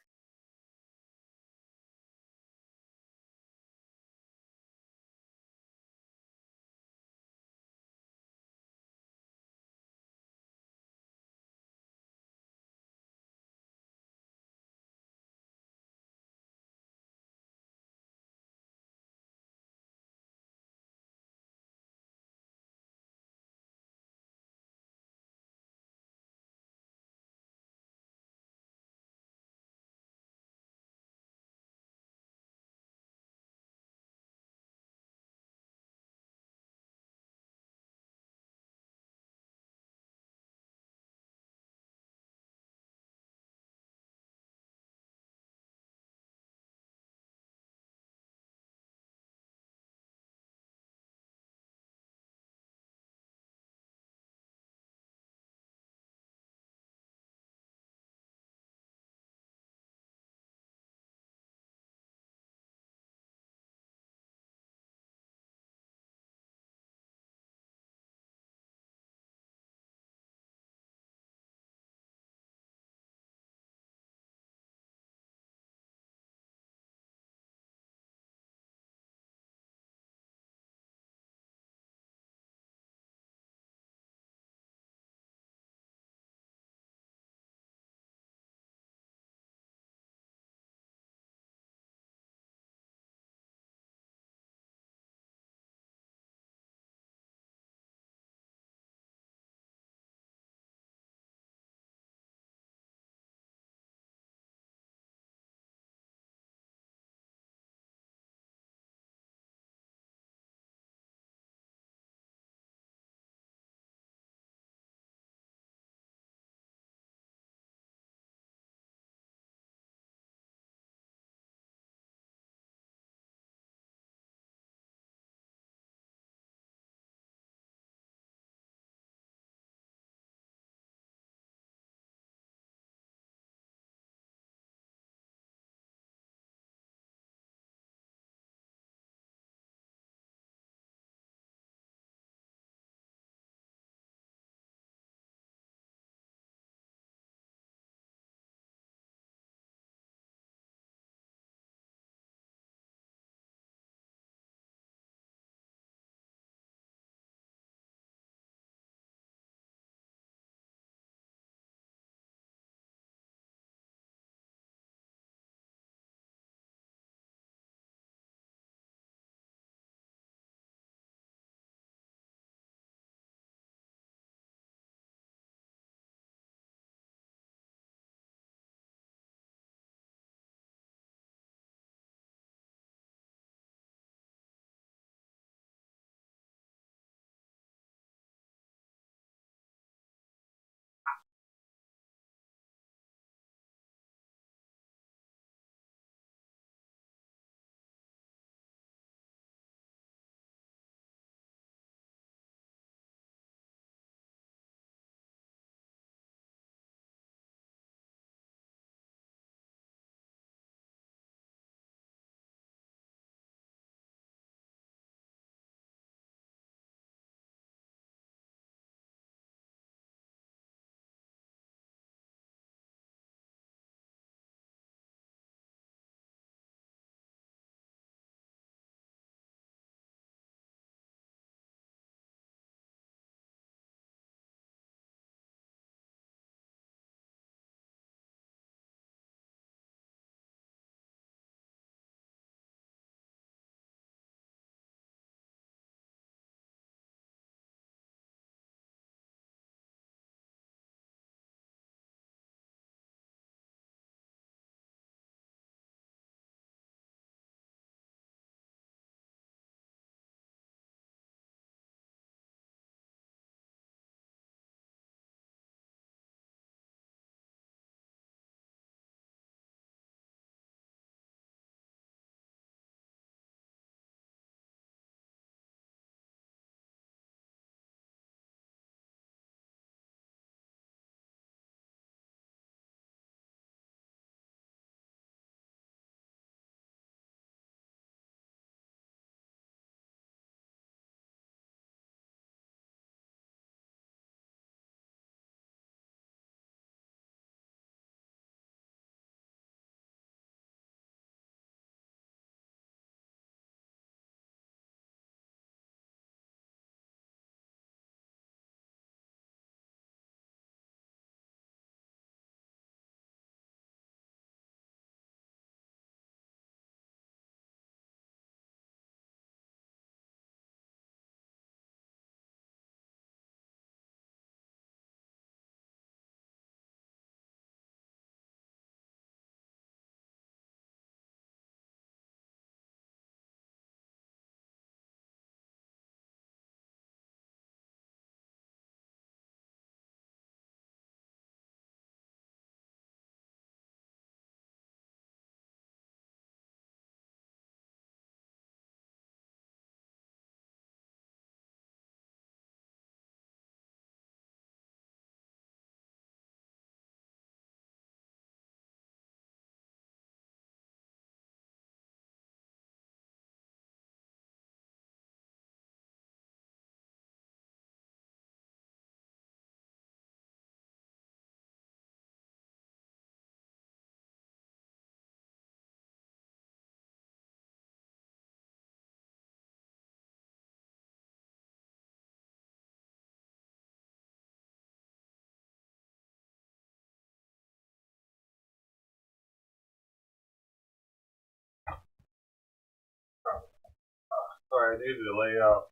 Sorry, I needed to lay out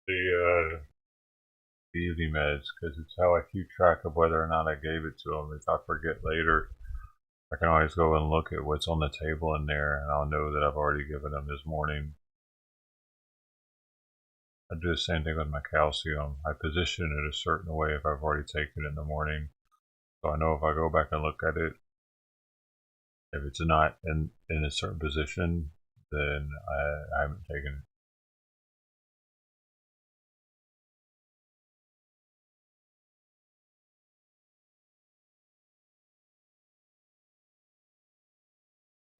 the evening meds because it's how I keep track of whether or not I gave it to them. If I forget later, I can always go and look at what's on the table in there, and I'll know that I've already given them this morning. I do the same thing with my calcium. I position it a certain way if I've already taken it in the morning, so I know if I go back and look at it, if it's not in a certain position, then I haven't taken it.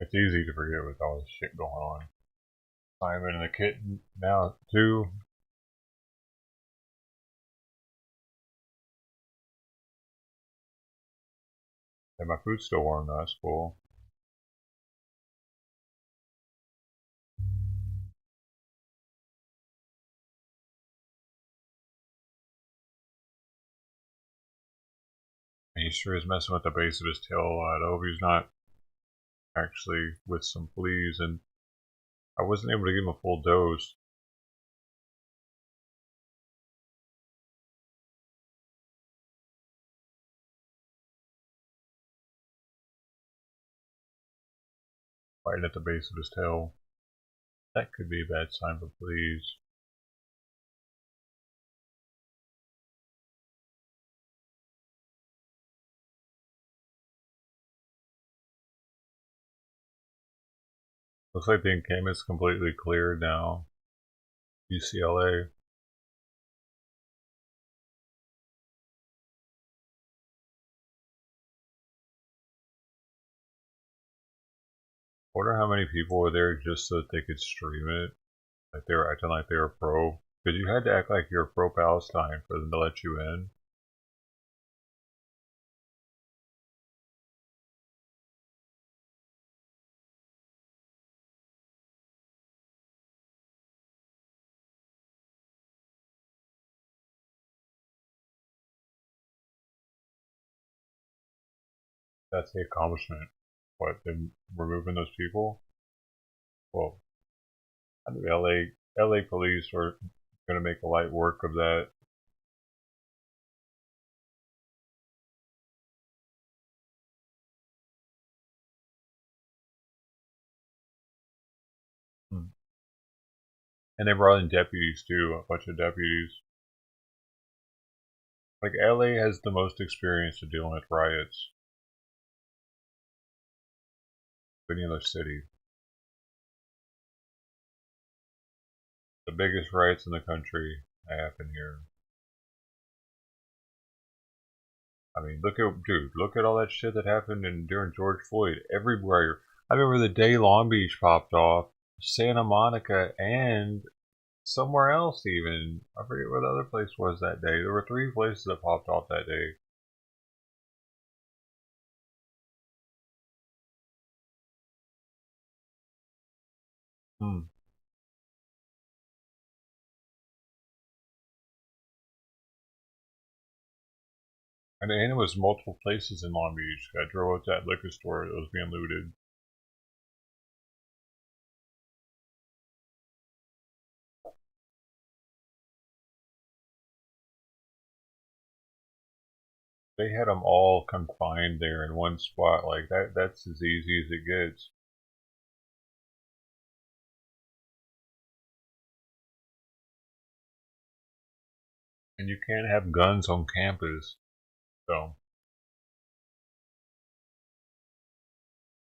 It's easy to forget with all this shit going on. Simon and the kitten now too. And my food's still warm though, that's cool. And he sure is messing with the base of his tail a lot. I hope he's not actually with some fleas, and I wasn't able to give him a full dose. Biting at the base of his tail. That could be a bad sign for fleas. Looks like the encampment's completely cleared now. UCLA. Wonder how many people were there just so that they could stream it. Like they were acting like they were pro. Because you had to act like you're pro Palestine for them to let you in. That's the accomplishment. What, them removing those people? Well, I knew LA police were going to make a light work of that. And they brought in deputies too, a bunch of deputies. Like LA has the most experience of dealing with riots of any other city. The biggest riots in the country happen here. I mean, look at all that shit that happened during George Floyd. Everywhere. I remember the day Long Beach popped off, Santa Monica, and somewhere else even. I forget where the other place was that day. There were 3 places that popped off that day. And it was multiple places in Long Beach. I drove up to that liquor store that was being looted. They had them all confined there in one spot. Like that's as easy as it gets. And you can't have guns on campus. So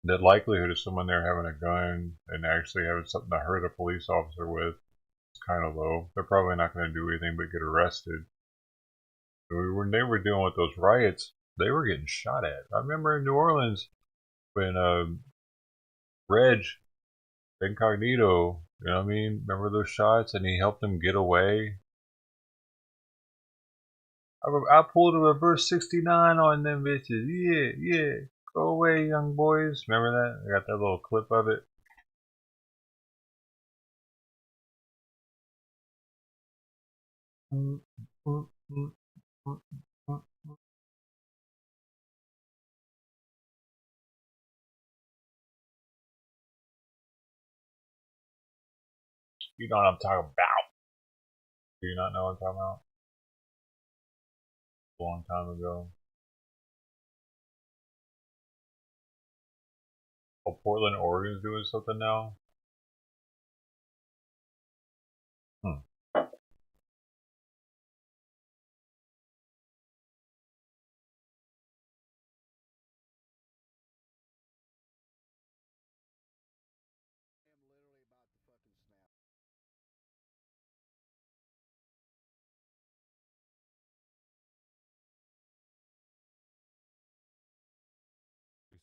the likelihood of someone there having a gun and actually having something to hurt a police officer with is kind of low. They're probably not going to do anything but get arrested. When they were dealing with those riots, they were getting shot at. I remember in New Orleans when Reg Incognito, you know what I mean? Remember those shots? And he helped them get away. I pulled a reverse 69 on them bitches. Yeah, yeah. Go away, young boys. Remember that? I got that little clip of it. You know what I'm talking about. Do you not know what I'm talking about? A long time ago. Oh, Portland, Oregon's doing something now?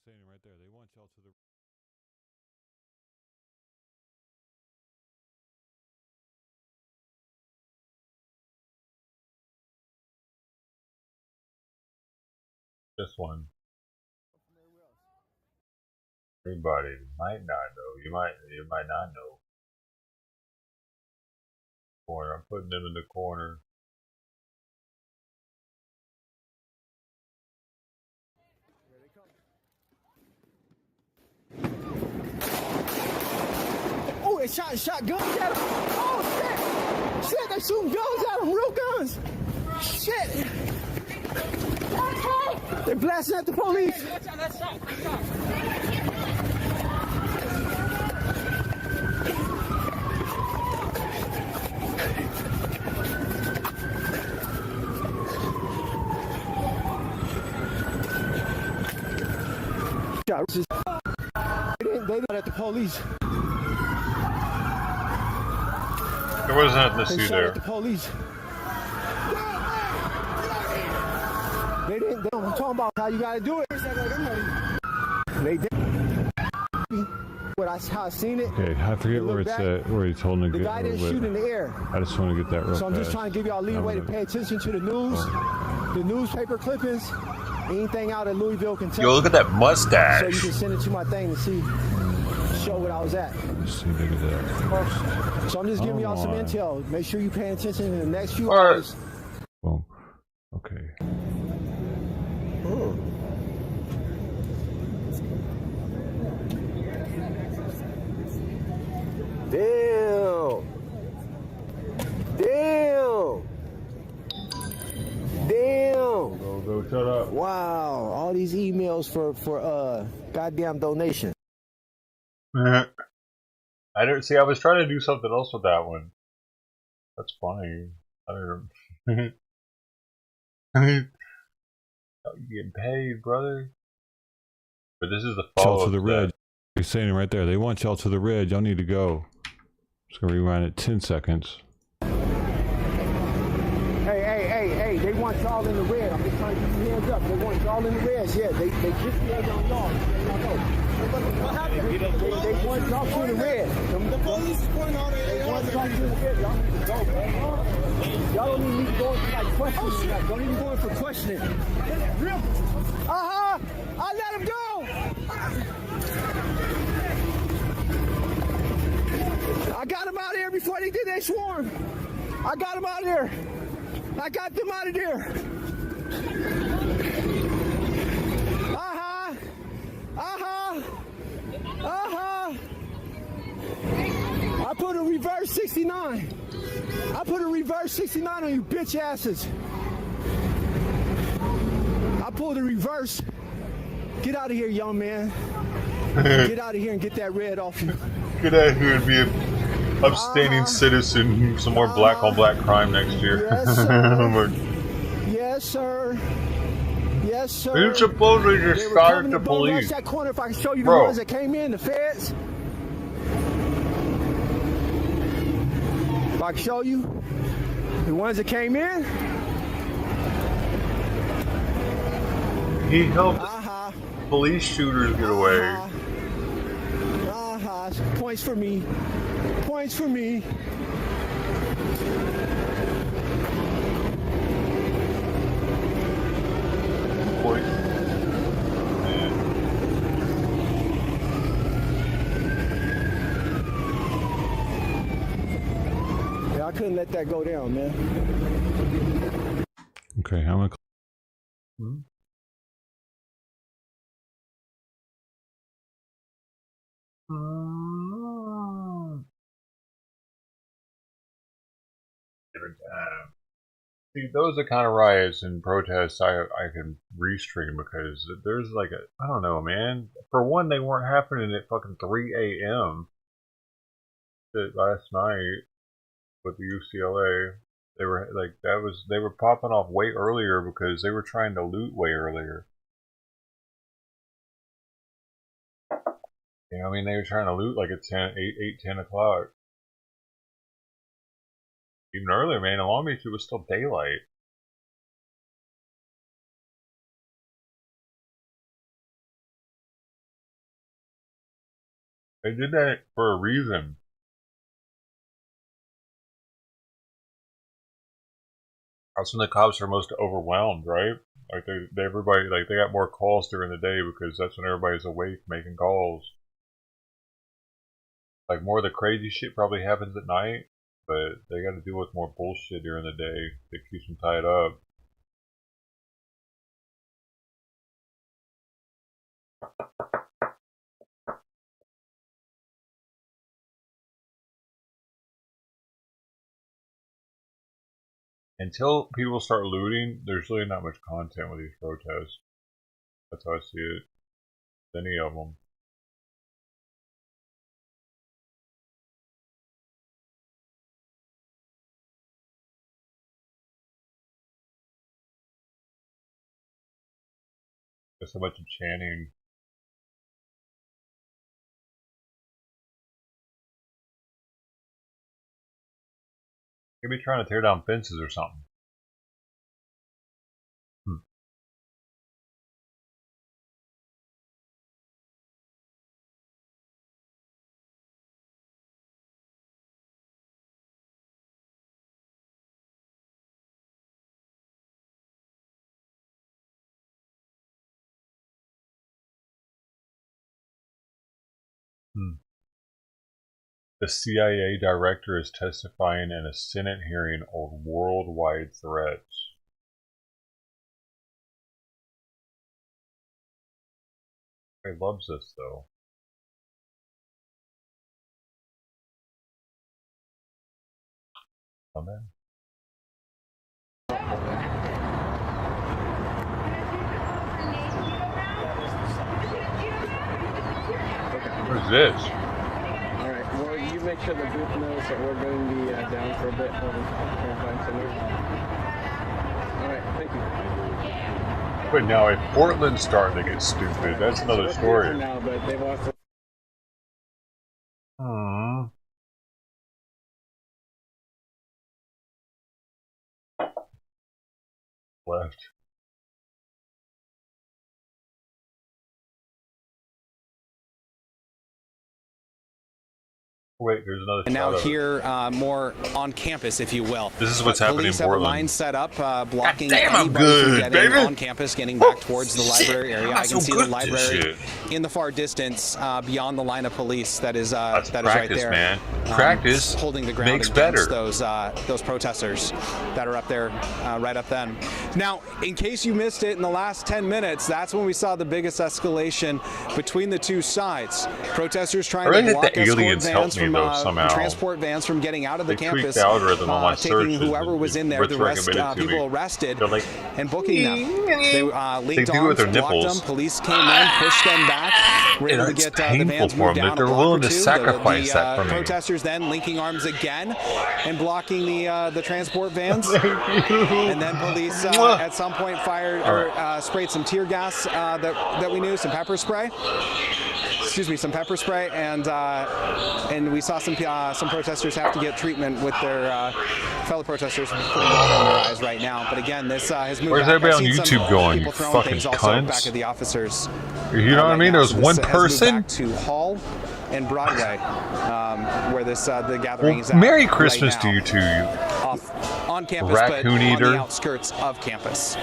Saying right there, they want y'all to the. This one. Everybody might not know. You might not know. Corner. I'm putting them in the corner. Oh, they shot guns at him. Oh, shit. Shit, they shooting guns at him. Real guns. Shit. They blasting at the police. They at the police. There wasn't nothing to see They shot there. at the police. They didn't. I'm talking about how you gotta do it. They did. How I seen it. Okay, I forget where it's at. Where he's holding the guy didn't shoot in the air. I just want to get that real So I'm just fast. trying to give y'all leeway to pay attention to the news, the newspaper clippings, anything out of Louisville, Kentucky. Yo, look at that mustache. So you can send it to my thing to see, show what I was at. Let's see, look at that. So I'm just giving y'all some intel. Make sure you pay attention in the next few All right. hours. Boom. Okay. Oh. Damn. Go, shut up. Wow, all these emails for goddamn donation. I don't see. I was trying to do something else with that one. That's funny. I don't know. I mean, you getting paid, brother. But this is the follow-up to the red. He's saying it right there. They want y'all to the red. Y'all need to go. Just gonna rewind it 10 seconds. Hey, they want y'all in the red. I'm just trying to keep your hands up. They want y'all in the red. Yeah, they just stand on y'all. What happened? They want y'all to the red. The police is pointing out they want y'all to the red. Y'all need to go, man. Y'all don't even need to go into like questioning. Like, don't even go in for questioning. I let him go. I got him out of here before they did their swarm. I got him out of there. I got them out of there. I put a reverse 69. I put a reverse 69 on you bitch asses. I pulled a reverse. Get out of here, young man. Get out of here and get that red off you. Get out here and be an upstanding citizen. Some more black on black crime next year. Yes, sir. Yes, sir. Yes, sir. You supposedly just started the police. That corner, if I can show you the ones that came in, the feds. If I can show you the ones that came in. He helped police shooters get away. Points for me. Points for me. Yeah, I couldn't let that go down, man. Okay, how am I? See, those are the kind of riots and protests I can restream because there's like I don't know, man. For one, they weren't happening at fucking 3 a.m. last night with the UCLA. They were like they were popping off way earlier because they were trying to loot way earlier. You know, I mean, they were trying to loot like at 10 o'clock. Even earlier, man, in Long Beach, it was still daylight. They did that for a reason. That's when the cops are most overwhelmed, right? Like everybody, like they got more calls during the day because that's when everybody's awake making calls. Like more of the crazy shit probably happens at night, but they got to deal with more bullshit during the day that keeps them tied up. Until people start looting, there's really not much content with these protests. That's how I see it. Any of them. Just a bunch of chanting. Could be trying to tear down fences or something. The CIA director is testifying in a Senate hearing on worldwide threats. He loves this, though. Oh, man. What is this? Alright, well, you make sure the booth knows that we're going to be down for a bit while we find somewhere. Alright, thank you. But now, if Portland's starting to get stupid, that's another story. Now, but they want to... Left. Wait, there's another. And now here, more on campus, if you will. This is what's happening in Police have Portland. a line set up, blocking damn, I'm anybody good, from getting baby. on campus, getting back towards the library area. I can see the library shit. in the far distance, beyond the line of police. That is That's that practice, is right there. Man. Practice holding the ground makes against better. those protesters that are up there, right up then. Now, in case you missed it, in the last 10 minutes, that's when we saw the biggest escalation between the two sides. Protesters trying to block escort vans from transport vans from getting out of the campus, the algorithm on my taking whoever was in there, the rest people arrested, like, and booking them. They linked do it with arms, their blocked nipples. them. Police came in, pushed them back. Were able to get the vans moved down. They're willing to sacrifice that for me. Protesters then linking arms again and blocking the transport vans. And then police at some point fired or sprayed some tear gas that we knew, some pepper spray. Excuse me, some pepper spray, and we saw some protesters have to get treatment with their fellow protesters putting water in their eyes right now. But again, this has moved. Where's back. everybody on I've seen YouTube going? People You throwing fucking things also cunts. back at the officers. You know what I mean? There's one person. Back to Hall and Broadway, where this the gathering is at. Merry Christmas right to you two. On campus, Raccoon but eater. on the outskirts of campus.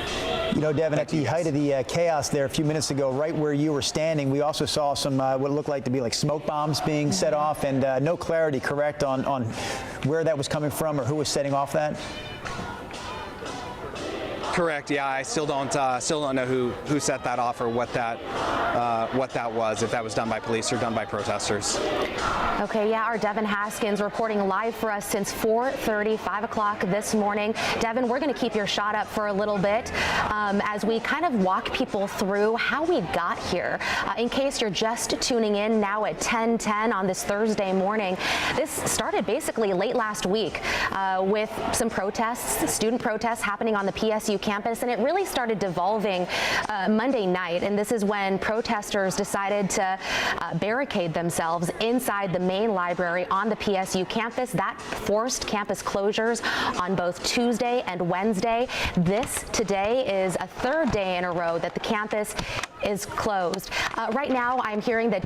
You know, Devin, at the height of the chaos there a few minutes ago, right where you were standing, we also saw some what looked like to be like smoke bombs being set off, and no clarity, correct, on where that was coming from or who was setting off that? Correct. Yeah, I still don't know who set that off or what that was, if that was done by police or done by protesters. Okay, yeah, our Devin Haskins reporting live for us since 4:30, 5 o'clock this morning. Devin, we're going to keep your shot up for a little bit as we kind of walk people through how we got here. In case you're just tuning in now at 10:10 on this Thursday morning, this started basically late last week with some protests, student protests happening on the PSU campus, and it really started devolving Monday night. And this is when protesters decided to barricade themselves inside the main library on the PSU campus. That forced campus closures on both Tuesday and Wednesday. This today is a third day in a row that the campus is closed. Right now, I'm hearing that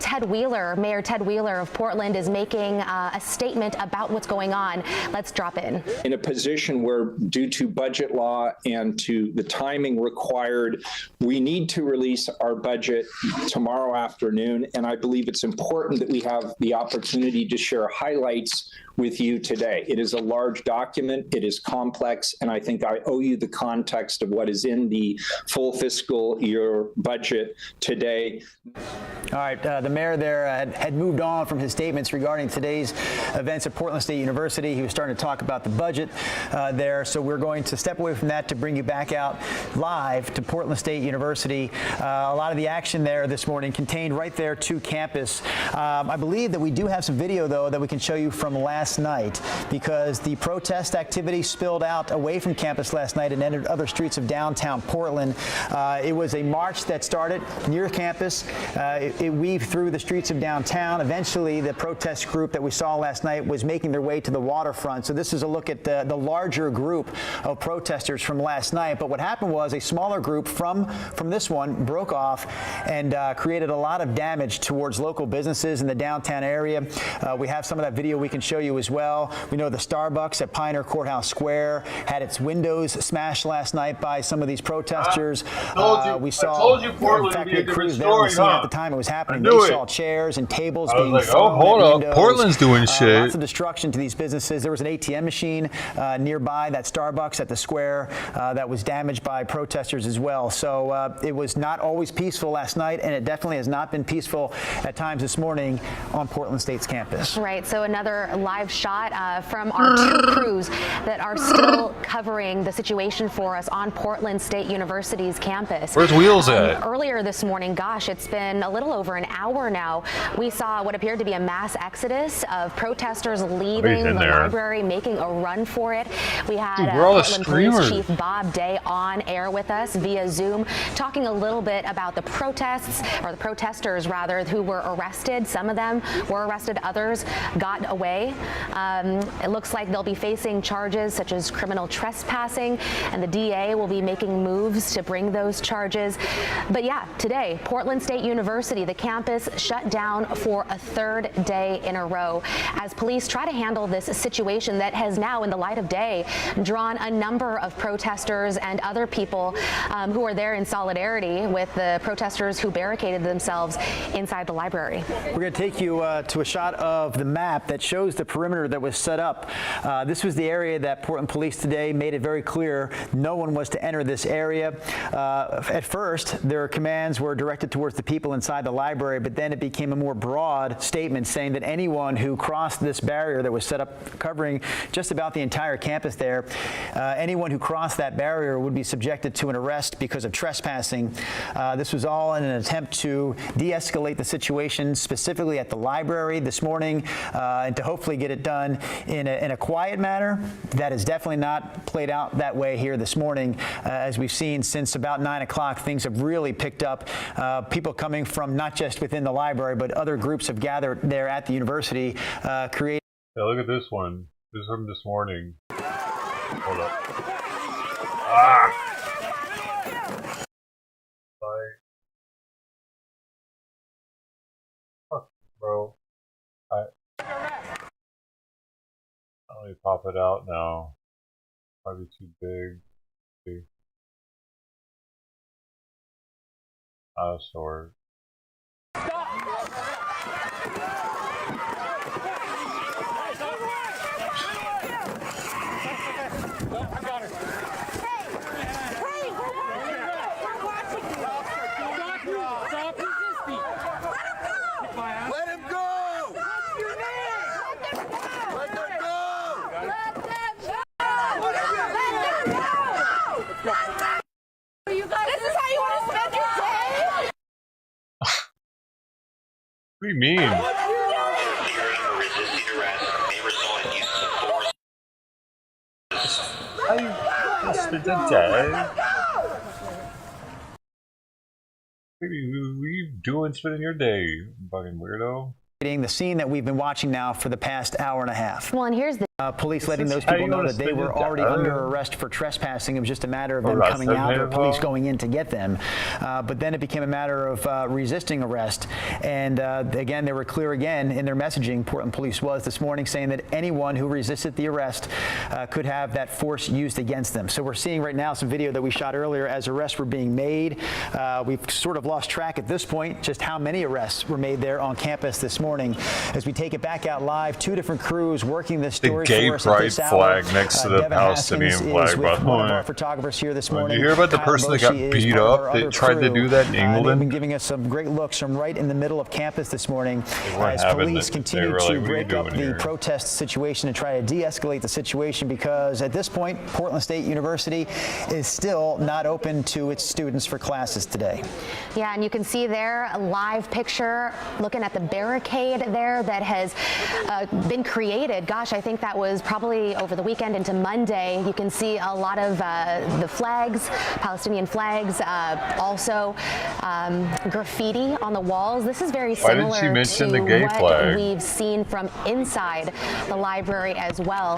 Mayor Ted Wheeler of Portland is making a statement about what's going on. Let's drop in. In a position where, due to budget law and to the timing required, we need to release our budget tomorrow afternoon. And I believe it's important that we have the opportunity to share highlights with you today. It is a large document, it is complex, and I think I owe you the context of what is in the full fiscal year budget today. All right, the mayor there had moved on from his statements regarding today's events at Portland State University. He was starting to talk about the budget there, so we're going to step away from that to bring you back out live to Portland State University. A lot of the action there this morning contained right there to campus. I believe that we do have some video, though, that we can show you from last night, because the protest activity spilled out away from campus last night and entered other streets of downtown Portland. It was a march that started near campus. It weaved through the streets of downtown. Eventually, the protest group that we saw last night was making their way to the waterfront. So this is a look at the larger group of protesters from last night. But what happened was a smaller group from this one broke off and created a lot of damage towards local businesses in the downtown area. We have some of that video we can show you as well. We know the Starbucks at Pioneer Courthouse Square had its windows smashed last night by some of these protesters. We saw, in fact, we had crews there on the scene at the time it was happening. They saw chairs and tables being thrown oh, hold up. windows. Portland's doing shit. Lots of destruction to these businesses. There was an ATM machine nearby that Starbucks at the square that was damaged by protesters as well. So it was not always peaceful last night, and it definitely has not been peaceful at times this morning on Portland State's campus. Right, so another live shot from our two crews that are still covering the situation for us on Portland State University's campus. Where's Wheels at? Earlier this morning, gosh, it's been a little over an hour now, we saw what appeared to be a mass exodus of protesters leaving the library, making a run for it. We had Portland Police Chief Bob Day on air with us via Zoom, talking a little bit about the protests, or the protesters rather, who were arrested. Some of them were arrested, others got away. It looks like they'll be facing charges such as criminal trespassing, and the DA will be making moves to bring those charges. But yeah, today, Portland State University, the campus shut down for a third day in a row as police try to handle this situation that has now, in the light of day, drawn a number of protesters and other people who are there in solidarity with the protesters who barricaded themselves inside the library. We're going to take you to a shot of the map that shows the perimeter that was set up. This was the area that Portland Police today made it very clear no one was to enter this area. At first, their commands were directed towards the people inside the library, but then it became a more broad statement saying that anyone who crossed this barrier that was set up covering just about the entire campus there, anyone who crossed that barrier would be subjected to an arrest because of trespassing. This was all in an attempt to de-escalate the situation, specifically at the library this morning, and to hopefully get it done in a quiet manner. That has definitely not played out that way here this morning. As we've seen since about 9 o'clock, things have really picked up. People coming from not just within the library, but other groups have gathered there at the university, creating. Yeah, look at this one. This is from this morning. Hold up. Sorry. Fuck, bro. Let me pop it out now. Probably too big. See. Out of storage. I got her. Hey! What do you mean? What are you doing spending your day, fucking weirdo? The scene that we've been watching now for the past hour and a half. Well, and here's the police letting those people know that they were already under arrest for trespassing. It was just a matter of them coming out or police going in to get them. But then it became a matter of resisting arrest. And again, they were clear again in their messaging, Portland Police was this morning, saying that anyone who resisted the arrest could have that force used against them. So we're seeing right now some video that we shot earlier as arrests were being made. We've sort of lost track at this point just how many arrests were made there on campus this morning. As we take it back out live, 2 different crews working this story. Gay pride flag next to the Palestinian flag, by the way. Our photographers here this morning. Did you hear about the person that got beat up that tried to do that in England? They've been giving us some great looks from right in the middle of campus this morning as police continue to break up the protest situation and try to de-escalate the situation, because at this point, Portland State University is still not open to its students for classes today. Yeah, and you can see there a live picture looking at the barricade there that has been created. Gosh, I think that was probably over the weekend into Monday. You can see a lot of the flags, Palestinian flags, also graffiti on the walls. This is very similar to what we've seen from inside the library as well.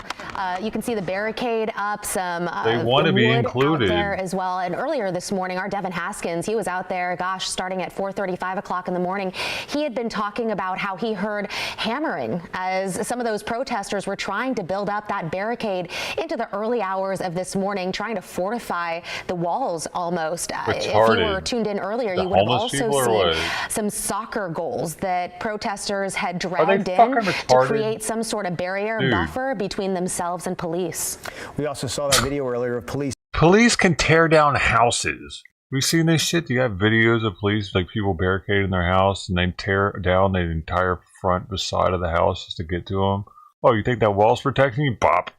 You can see the barricade up, some they want to be included out there as well. And earlier this morning, our Devin Haskins, he was out there, gosh, starting at 4:30, 5 o'clock in the morning. He had been talking about how he heard hammering as some of those protesters were trying to build up that barricade into the early hours of this morning, trying to fortify the walls almost. If you were tuned in earlier, you would have also seen some soccer goals that protesters had dragged in to create some sort of barrier buffer between themselves and police. We also saw that video earlier of police. Police can tear down houses. We've seen this shit. You have videos of police, like people barricading their house and they tear down the entire front, the side of the house just to get to them. Oh, you think that wall's protecting you? Bop.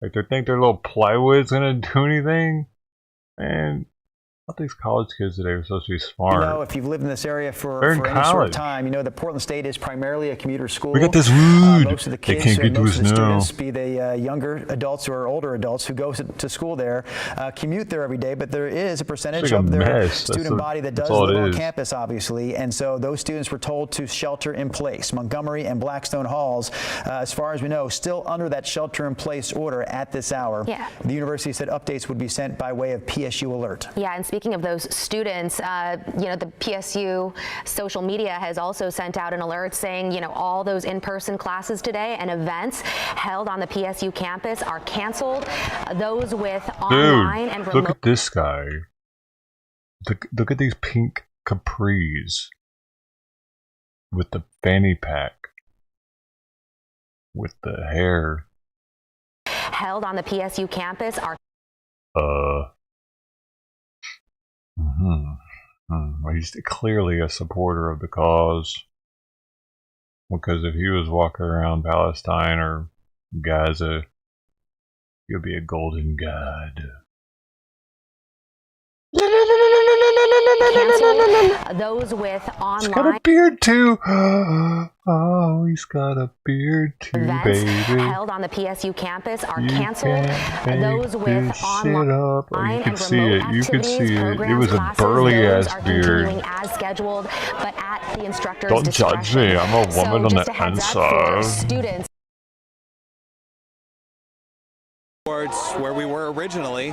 Like they think their little plywood's gonna do anything? Man, I thought these college kids today were supposed to be smart. You know, if you've lived in this area for any sort of time, you know that Portland State is primarily a commuter school. We got this wood. Most of the kids they can't get to us now. Students, be they younger adults or older adults who go to school there, commute there every day. But there is a percentage of their student body that does live on campus, obviously. And so those students were told to shelter in place. Montgomery and Blackstone Halls, as far as we know, still under that shelter in place order at this hour. Yeah. The university said updates would be sent by way of PSU alert. Yeah, and speaking of those students, you know, the PSU social media has also sent out an alert saying, you know, all those in-person classes today and events held on the PSU campus are canceled. Those with online and remote. Look at this guy. Look at these pink capris with the fanny pack, with the hair. Held on the PSU campus are. He's clearly a supporter of the cause, because if he was walking around Palestine or Gaza, he'll be a golden god. Those with online. He's got a beard too. Oh, he's got a beard too, baby. Held on the PSU campus are canceled. Those with online you can see it. You can see it. It was a burly ass beard. As scheduled, but at the instructor's Don't judge me. I'm a woman on the inside. Students. Where we were originally,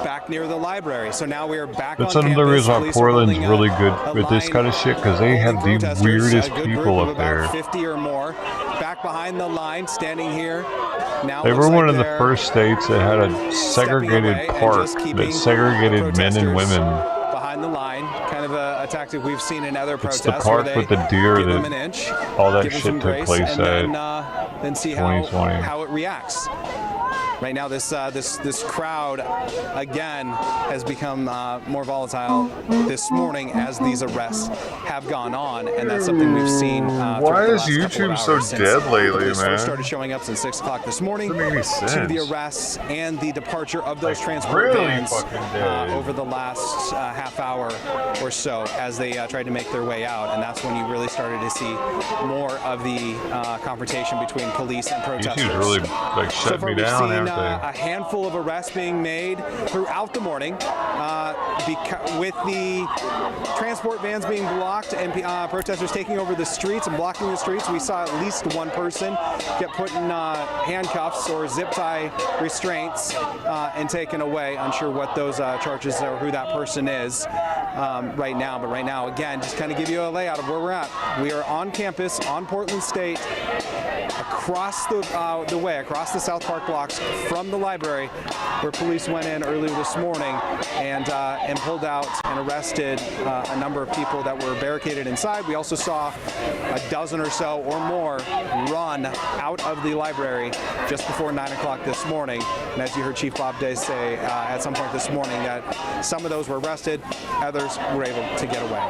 back near the library. So now we are back on campus. That's another reason why Portland's really good with this kind of shit, because they have the weirdest people up there. 50 or more, back behind the line, standing here. Now they were one of the first states that had a segregated park that segregated men and women. Behind the line, kind of a tactic we've seen in other protests. It's the park with the deer that all that shit took place at then see 2020. how it reacts. right now this crowd again has become more volatile this morning as these arrests have gone on, and that's something we've seen. Why is YouTube so dead lately, man? First started showing up since 6 o'clock this morning to the arrests and the departure of those transport vans over the last half hour or so as they tried to make their way out, and that's when you really started to see more of the confrontation between police and protesters. YouTube's really like shut me down and everything. A handful of arrests being made throughout the morning with the transport vans being blocked and protesters taking over the streets and blocking the streets. We saw at least one person get put in handcuffs or zip tie restraints and taken away. Unsure what those charges are, who that person is right now. But right now, again, just kind of give you a layout of where we're at. We are on campus on Portland State, across the way, across the South Park blocks from the library, where police went in earlier this morning and pulled out and arrested a number of people that were barricaded inside. We also saw a dozen or so or more run out of the library just before 9 o'clock this morning. And as you heard Chief Bob Day say at some point this morning, that some of those were arrested, others were able to get away.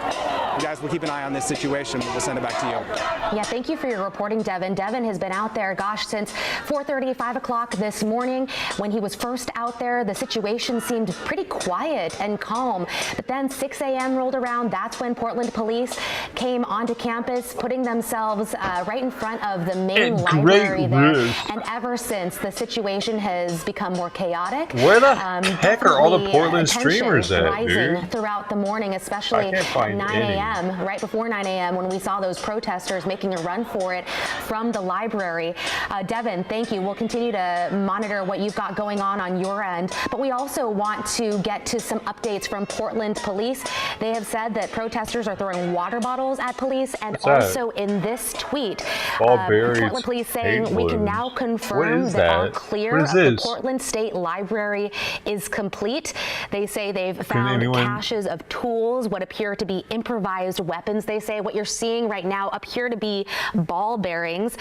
You guys will keep an eye on this situation. We'll send it back to you. Yeah, thank you for your reporting, Devin. Devin has been out there, gosh, since 4:30, 5 o'clock this morning. When he was first out there, the situation seemed pretty quiet and calm. But then 6 a.m. rolled around. That's when Portland police came onto campus, putting themselves right in front of the main library there. And ever since, the situation has become more chaotic. Where the heck are all the Portland streamers at, rising dude? Throughout the morning, especially at 9 a.m., right before 9 a.m., when we saw those protesters making a run for it from the library. Devin, thank you. We'll continue to monitor what you've got going on your end, but we also want to get to some updates from Portland police. They have said that protesters are throwing water bottles at police, and also in this tweet, Portland police saying we can now confirm that our clear of the Portland State Library is complete. They say they've found caches of tools, what appear to be improvised weapons. They say what you're seeing right now appear to be ball bearings.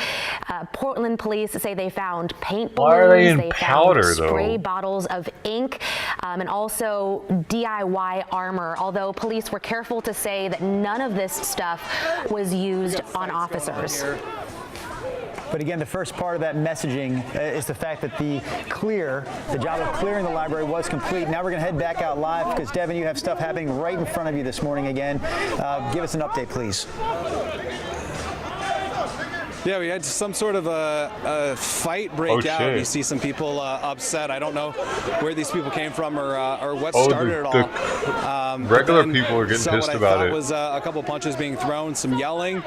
Portland police say they found paint balloons. Why are they in they powder, found spray bottles of ink, and also DIY armor, although police were careful to say that none of this stuff was used on officers. But again, the first part of that messaging is the fact that the job of clearing the library was complete. Now we're going to head back out live because, Devin, you have stuff happening right in front of you this morning again. Give us an update, please. Yeah, we had some sort of a fight break out. You see some people upset. I don't know where these people came from or what started it all. Regular people are getting pissed about it. Was a couple punches being thrown, some yelling,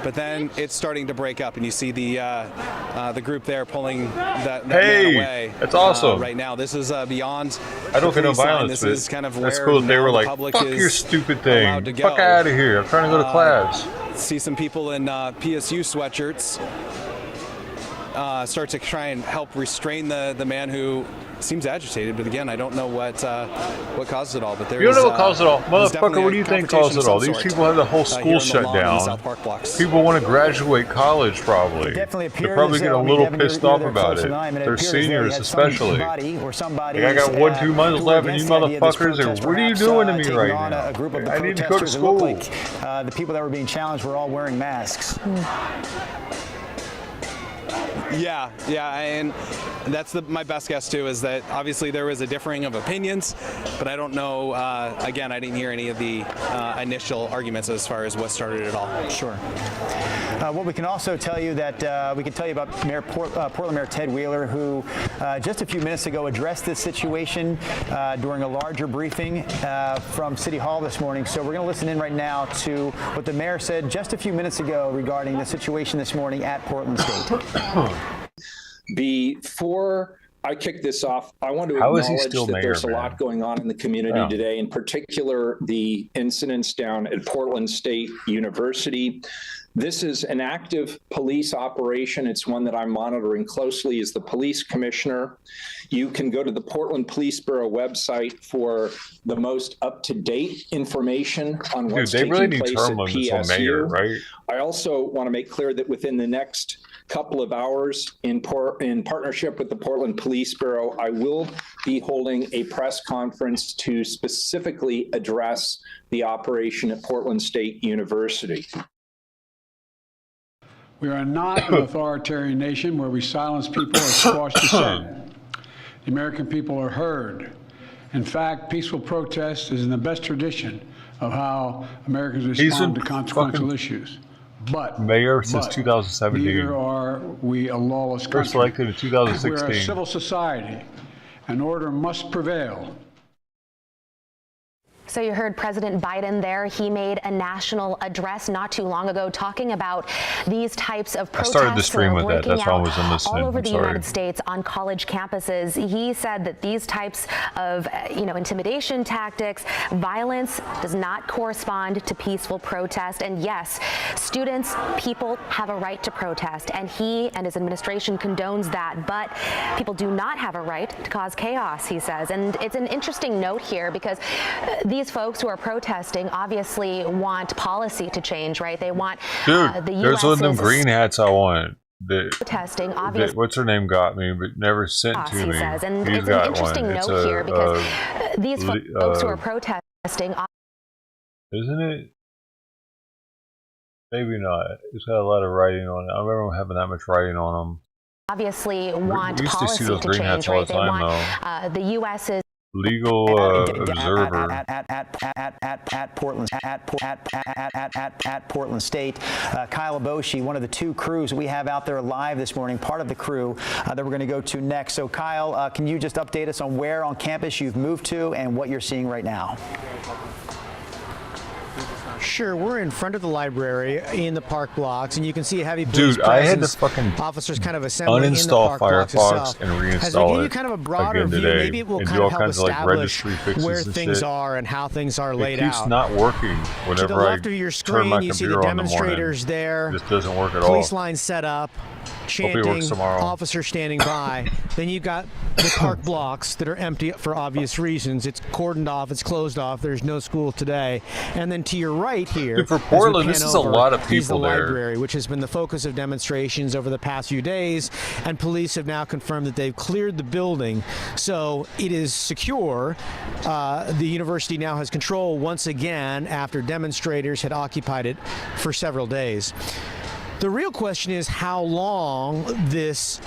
but then it's starting to break up, and you see the group there pulling that man away. That's awesome. Right now, this is beyond. I don't get no violence. This is kind of that's where cool. They were like, "Fuck your stupid thing. Fuck out of here. I'm trying to go to class." See some people in PSU sweatshirts start to try and help restrain the man who seems agitated, but again, I don't know what caused it all. But there you don't know what caused it all, motherfucker. What do you think caused it all? These people have the whole school shut down. People want to graduate college, probably. They're probably getting a little pissed off about it. They're seniors, especially. Like, I got 1-2 months left, and you motherfuckers are. What are you doing to me right now? I need to go to school. The people that were being challenged were all wearing masks. Yeah, and that's my best guess too, is that obviously there was a differing of opinions, but I don't know, again, I didn't hear any of the initial arguments as far as what started it all. Sure. What we can also tell you that we can tell you about Portland Mayor Ted Wheeler, who just a few minutes ago addressed this situation during a larger briefing from City Hall this morning. So we're going to listen in right now to what the mayor said just a few minutes ago regarding the situation this morning at Portland State. Before I kick this off, I want to acknowledge that there's a lot going on in the community today, in particular the incidents down at Portland State University. This is an active police operation. It's one that I'm monitoring closely as the police commissioner. You can go to the Portland Police Bureau website for the most up-to-date information on what's taking place at PSU. Mayor, right? I also want to make clear that within the next couple of hours, in partnership with the Portland Police Bureau, I will be holding a press conference to specifically address the operation at Portland State University. We are not an authoritarian nation where we silence people or squash dissent. The American people are heard. In fact, peaceful protest is in the best tradition of how Americans respond to consequential issues. But mayor since 2017. Neither are we a lawless country. First elected in 2016. We're a civil society, and order must prevail. So you heard President Biden there. He made a national address not too long ago talking about these types of protests. I started the stream with that. That's why I wasn't listening. All over the United States on college campuses. He said that these types of, intimidation tactics, violence does not correspond to peaceful protest. And yes, students, people have a right to protest, and he and his administration condones that. But people do not have a right to cause chaos, he says. And it's an interesting note here because these folks who are protesting obviously want policy to change, right? They want the there's one of them green hats I want. Protesting, obviously. What's her name got me, but never sent to me. Says. And it's an interesting note here because these folks who are protesting, isn't it? Maybe not. It's got a lot of writing on it. I remember having that much writing on them. Obviously, want we used policy to see those green hats all the time, though. The U.S. is legal observer at Portland State. Kyle Aboshi, one of the two crews we have out there live this morning, part of the crew that we're going to go to next. So Kyle, can you just update us on where on campus you've moved to and what you're seeing right now? Sure, we're in front of the library in the park blocks, and you can see heavy police presence. I had to fucking officers kind of assembling uninstall in the park Firefox and reinstall As we give it you kind of a broader again view, today, maybe it will and kind do of all help kinds of like establish registry fixes where and things shit. are and how things are laid It keeps out. not working whenever to the left of your turn my screen, you see the computer on the demonstrators morning. there. It just doesn't work at Police all. lines set up. Hope he works Chanting, tomorrow. officers standing by. Then you've got the park blocks that are empty for obvious reasons. It's cordoned off, it's closed off, there's no school today. And then to your right here, Dude, for Portland, this is a lot of is people the there. library, which has been the focus of demonstrations over the past few days, and police have now confirmed that they've cleared the building, so it is secure. The university now has control once again after demonstrators had occupied it for several days. The real question is how long this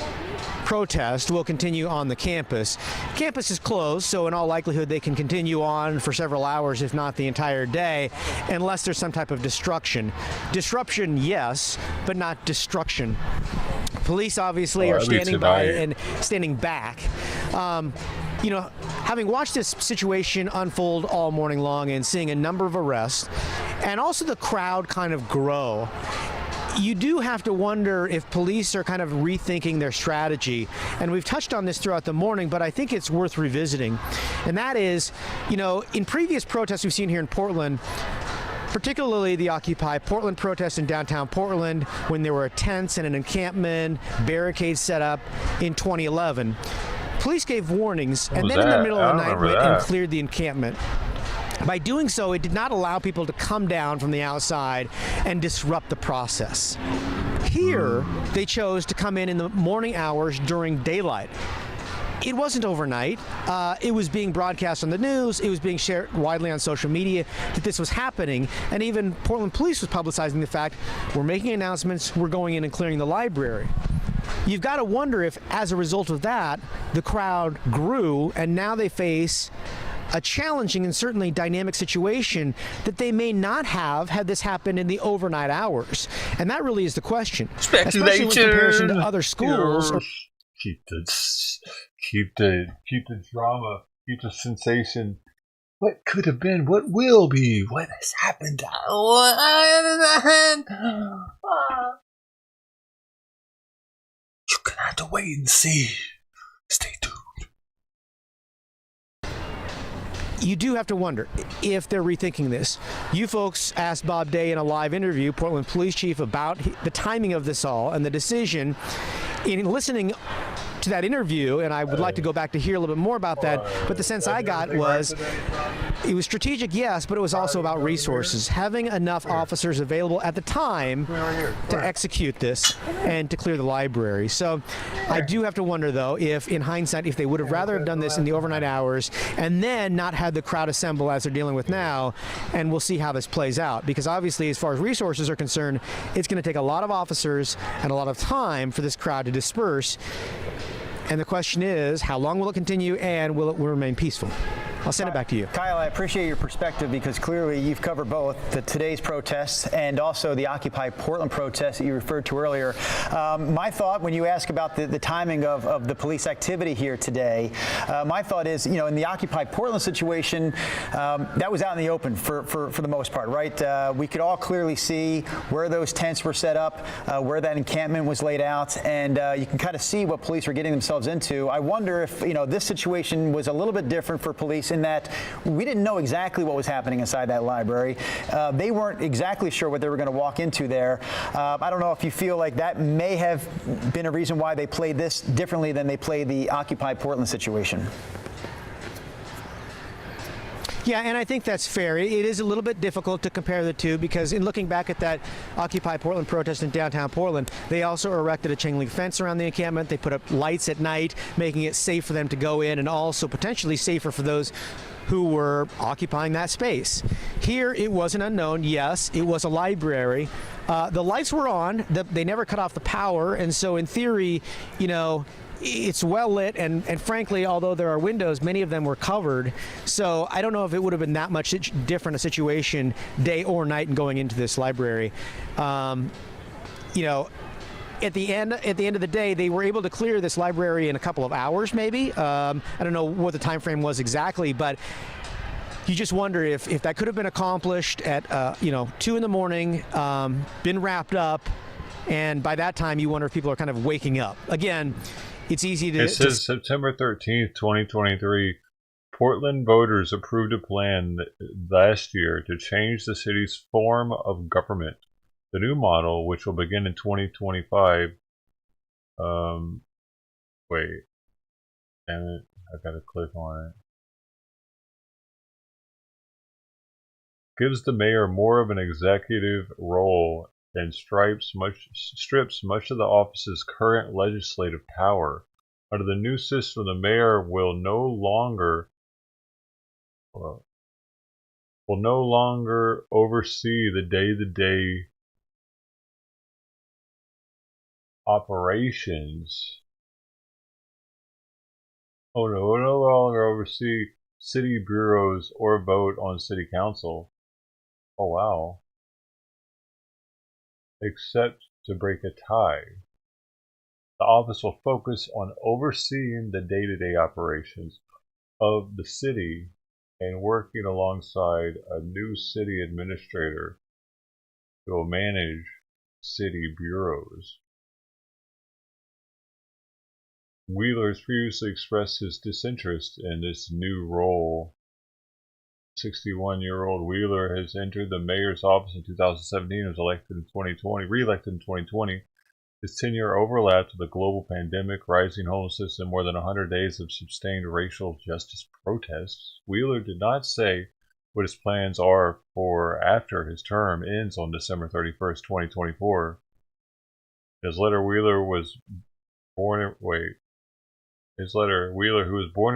protest will continue on the campus. Campus is closed, so in all likelihood they can continue on for several hours, if not the entire day, unless there's some type of destruction. Disruption, yes, but not destruction. Police obviously are standing by and standing back. Having watched this situation unfold all morning long and seeing a number of arrests, and also the crowd kind of grow, you do have to wonder if police are kind of rethinking their strategy. And we've touched on this throughout the morning, but I think it's worth revisiting. And that is, in previous protests we've seen here in Portland, particularly the Occupy Portland protests in downtown Portland, when there were tents and an encampment, barricades set up in 2011, police gave warnings, and then in the middle of the night went and cleared the encampment. By doing so, it did not allow people to come down from the outside and disrupt the process. Here, they chose to come in the morning hours during daylight. It wasn't overnight. It was being broadcast on the news. It was being shared widely on social media that this was happening. And even Portland Police was publicizing the fact, we're making announcements, we're going in and clearing the library. You've got to wonder if, as a result of that, the crowd grew, and now they face a challenging and certainly dynamic situation that they may not have had this happened in the overnight hours. And that really is the question. Especially in comparison to other schools. Keep the drama, keep the sensation. What could have been? What will be? What has happened? You're gonna have to wait and see. Stay tuned. you do have to wonder if they're rethinking this. You folks asked Bob Day in a live interview, Portland Police Chief, about the timing of this all and the decision. In listening to that interview, and I would like to go back to hear a little bit more about that, but the sense I got was it was strategic, yes, but it was also about resources. Having enough officers available at the time to execute this and to clear the library. So I do have to wonder, though, if in hindsight, if they would have rather have done this in the overnight hours and then not had the crowd assemble as they're dealing with now, and we'll see how this plays out. Because obviously, as far as resources are concerned, it's going to take a lot of officers and a lot of time for this crowd to disperse. And the question is, how long will it continue, and will it remain peaceful? I'll send it back to you. Kyle, I appreciate your perspective because clearly you've covered both today's protests and also the Occupy Portland protests that you referred to earlier. My thought when you ask about the timing of the police activity here today, my thought is, in the Occupy Portland situation, that was out in the open for the most part, right? We could all clearly see where those tents were set up, where that encampment was laid out, and you can kind of see what police were getting themselves into. I wonder if, this situation was a little bit different for police in that we didn't know exactly what was happening inside that library. They weren't exactly sure what they were going to walk into there. I don't know if you feel like that may have been a reason why they played this differently than they played the Occupy Portland situation. Yeah, and I think that's fair. It is a little bit difficult to compare the two because in looking back at that Occupy Portland protest in downtown Portland, they also erected a chain link fence around the encampment. They put up lights at night, making it safe for them to go in and also potentially safer for those who were occupying that space. Here, it was an unknown. Yes, it was a library. The lights were on. They never cut off the power, and so in theory, it's well lit, and frankly, although there are windows, many of them were covered. So I don't know if it would have been that much different a situation day or night in going into this library. At the end of the day, they were able to clear this library in a couple of hours, maybe. I don't know what the time frame was exactly, but you just wonder if that could have been accomplished at 2 in the morning, been wrapped up, and by that time you wonder if people are kind of waking up. Again, it's easy to... It says September 13th, 2023, Portland voters approved a plan last year to change the city's form of government. The new model, which will begin in 2025... wait. Damn it. I gotta click on it. Gives the mayor more of an executive role and strips much of the office's current legislative power. Under the new system, the mayor will no longer oversee the day-to-day operations. Oh no, will no longer oversee city bureaus or vote on city council. Oh wow. Except to break a tie. The office will focus on overseeing the day-to-day operations of the city and working alongside a new city administrator who will manage city bureaus. Wheeler has previously expressed his disinterest in this new role. 61-year-old Wheeler has entered the mayor's office in 2017 and was re-elected in 2020. His tenure overlapped with a global pandemic, rising homelessness, and more than 100 days of sustained racial justice protests. Wheeler did not say what his plans are for after his term ends on December 31st, 2024. His letter, Wheeler, who was born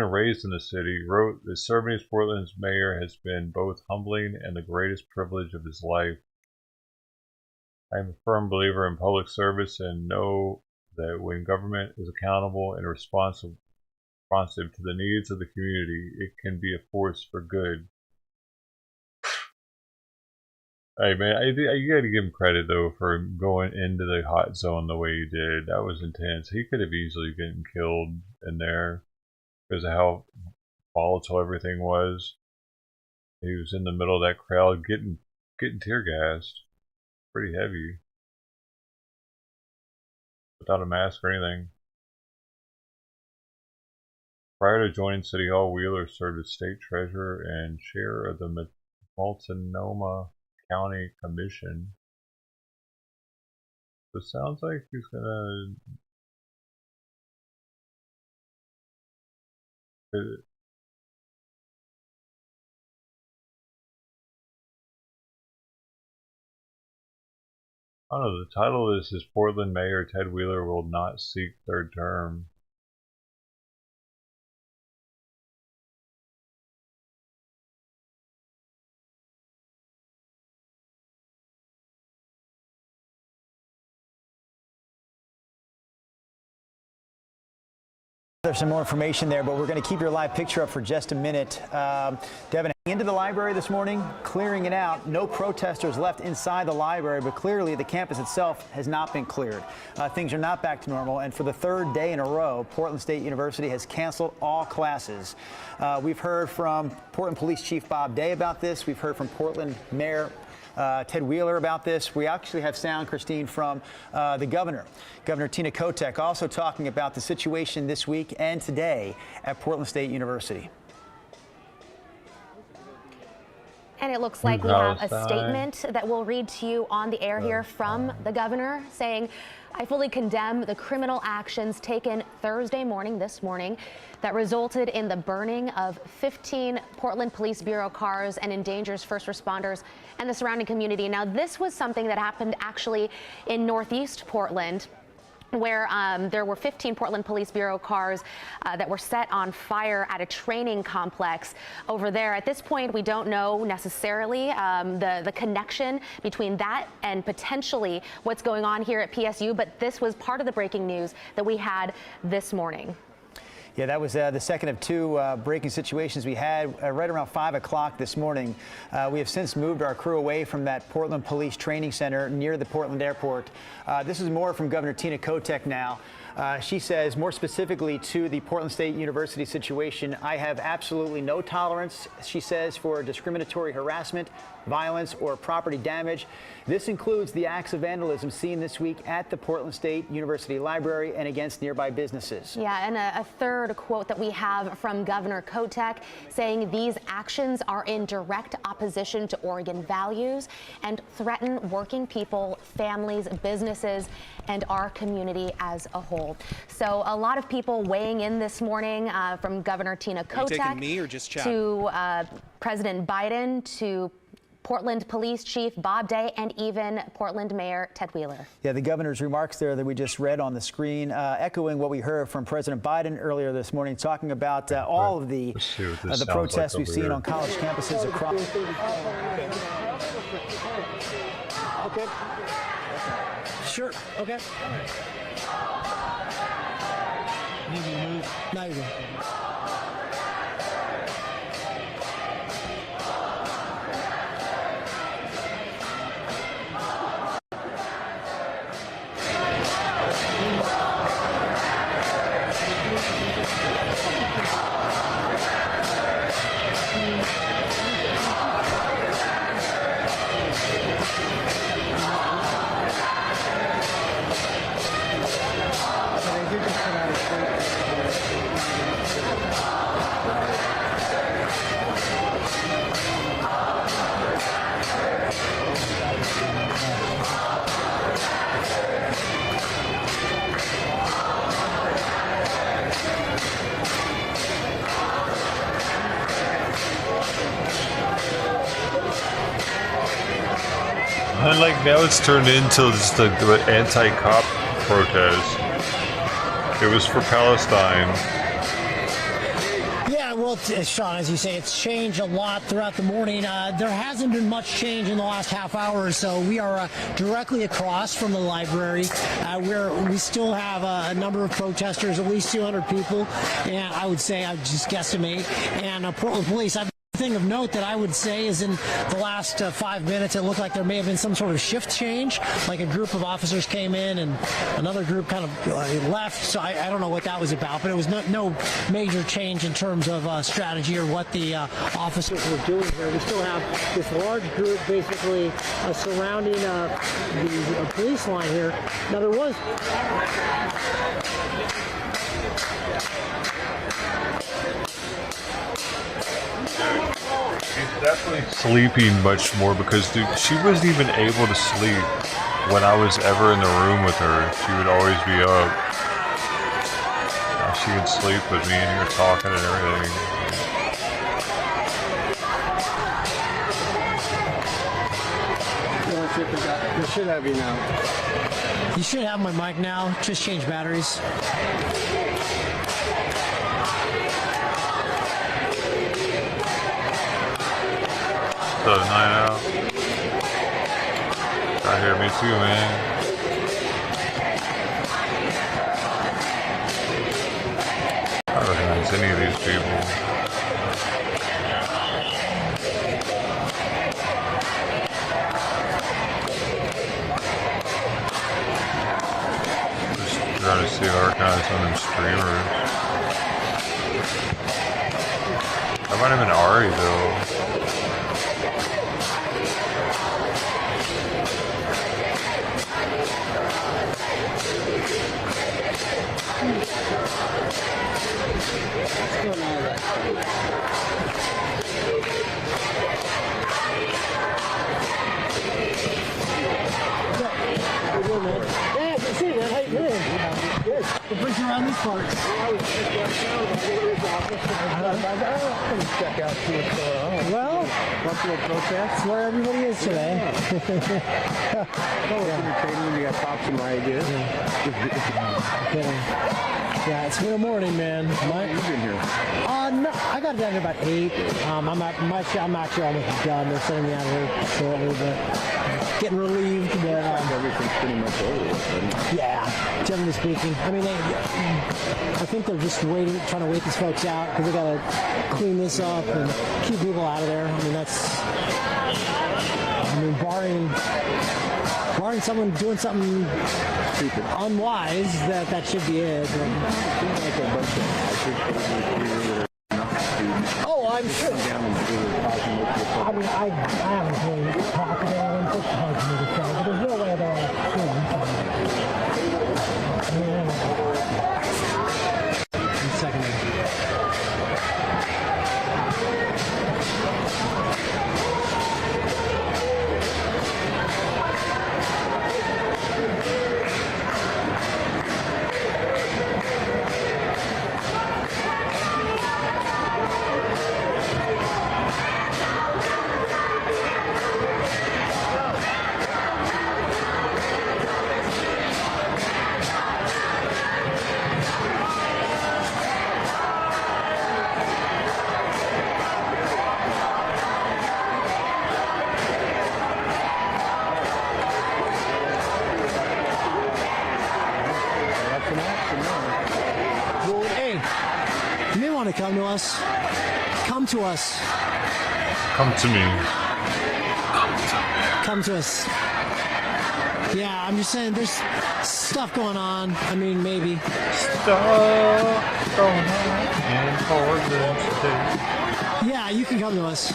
and raised in the city, wrote that serving as Portland's mayor has been both humbling and the greatest privilege of his life. I am a firm believer in public service and know that when government is accountable and responsive to the needs of the community, it can be a force for good. Hey man, you gotta give him credit though for going into the hot zone the way he did. That was intense. He could have easily gotten killed in there because of how volatile everything was. He was in the middle of that crowd getting tear gassed. Pretty heavy. Without a mask or anything. Prior to joining City Hall, Wheeler served as state treasurer and chair of the Multnomah County Commission. So it sounds like he's gonna. I don't know, the title of this is Portland Mayor Ted Wheeler will not seek third term. There's some more information there, but we're going to keep your live picture up for just a minute. Devin, into the library this morning, clearing it out. No protesters left inside the library, but clearly the campus itself has not been cleared. Things are not back to normal, and for the third day in a row, Portland State University has canceled all classes. We've heard from Portland Police Chief Bob Day about this. We've heard from Portland Mayor Ted Wheeler about this. We actually have sound, Christine, from the governor, Governor Tina Kotek, also talking about the situation this week and today at Portland State University. And it looks like we have a statement that we'll read to you on the air here from the governor saying, I fully condemn the criminal actions taken Thursday morning, this morning, that resulted in the burning of 15 Portland Police Bureau cars and endangers first responders and the surrounding community. Now, this was something that happened actually in Northeast Portland, where there were 15 Portland Police Bureau cars that were set on fire at a training complex over there. At this point, we don't know necessarily the connection between that and potentially what's going on here at PSU, but this was part of the breaking news that we had this morning. Yeah, that was the second of two breaking situations we had right around 5 o'clock this morning. We have since moved our crew away from that Portland Police Training Center near the Portland Airport. This is more from Governor Tina Kotek now. She says, more specifically to the Portland State University situation, I have absolutely no tolerance, she says, for discriminatory harassment, violence, or property damage. This includes the acts of vandalism seen this week at the Portland State University Library and against nearby businesses. Yeah, and a third quote that we have from Governor Kotek saying these actions are in direct opposition to Oregon values and threaten working people, families, businesses, and our community as a whole. So a lot of people weighing in this morning from Governor Tina Kotek to President Biden to Portland Police Chief Bob Day and even Portland Mayor Ted Wheeler. Yeah, the governor's remarks there that we just read on the screen, echoing what we heard from President Biden earlier this morning, talking about all of the protests we've seen on college campuses across. Okay. Sure. Okay. Need me to move? No, you're good. And like now it's turned into just an anti-cop protest. It was for Palestine. Yeah, well, Sean, as you say, it's changed a lot throughout the morning. There hasn't been much change in the last half hour or so. We are directly across from the library, where we still have a number of protesters, at least 200 people, and I would say, I would just guesstimate, and Portland Police. Thing of note that I would say is in the last 5 minutes, it looked like there may have been some sort of shift change, like a group of officers came in and another group kind of left. So I don't know what that was about, but it was no major change in terms of strategy or what the officers were doing here. We still have this large group basically surrounding the police line here. Now there was... She's definitely sleeping much more because, dude, she wasn't even able to sleep when I was ever in the room with her. She would always be up. Now she can sleep with me and you're talking and everything. I should have you now. You should have my mic now. Just change batteries. So 9 out. Right here, me too, man. I don't recognize any of these people. Just trying to see if I recognize some of them streamers. That might have been Ari though. What brings you around these parts? Check out see what's going on. Well, Cultural protests. where everybody is today. Entertaining. You got pops and ideas. Yeah, it's been a morning, man. You've been here. No, I got down here about 8. I'm actually almost done. They're sending me out of here shortly, but getting relieved. But everything's pretty much over. yeah, generally speaking. I mean, I think they're just trying to wait these folks out because they got to clean this up and keep people out of there. I mean, barring someone doing something stupid, unwise, that should be it. Oh, I'm sure. I mean, I haven't really talked to them. It's hard for me to say, but there's no way they're all students. One second. Come to us. Come to us. Come to me. Come to us. Yeah, I'm just saying there's stuff going on. I mean, maybe. Stuff going on in Portland State. Yeah, you can come to us.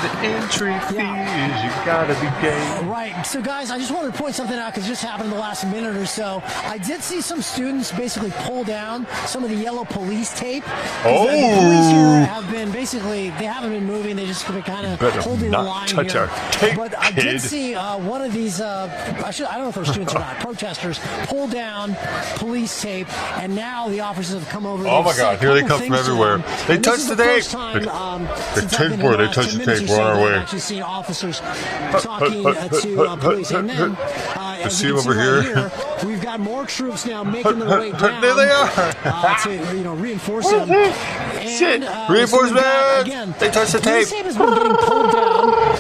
The entry fee is you gotta be gay. Right. So, guys, I just wanted to point something out because it just happened in the last minute or so. I did see some students basically pull down some of the yellow police tape. Oh! The police here have been basically, they haven't been moving. They just been kind of holding the line touch here. our tape, but I kid. did see one of these, I don't know if they're students or not, protesters pull down police tape, and now the officers have come over. Oh my God, here they come from everywhere. They touch the tape. The 10 4, they touch the tape. We're on our way. I've actually seen officers talking to police. And then, as you can see right here, we've got more troops now making their way down. There they are. To reinforce them. Shit. And, Reinforcements. They touch the tape. Police tape has been getting pulled down.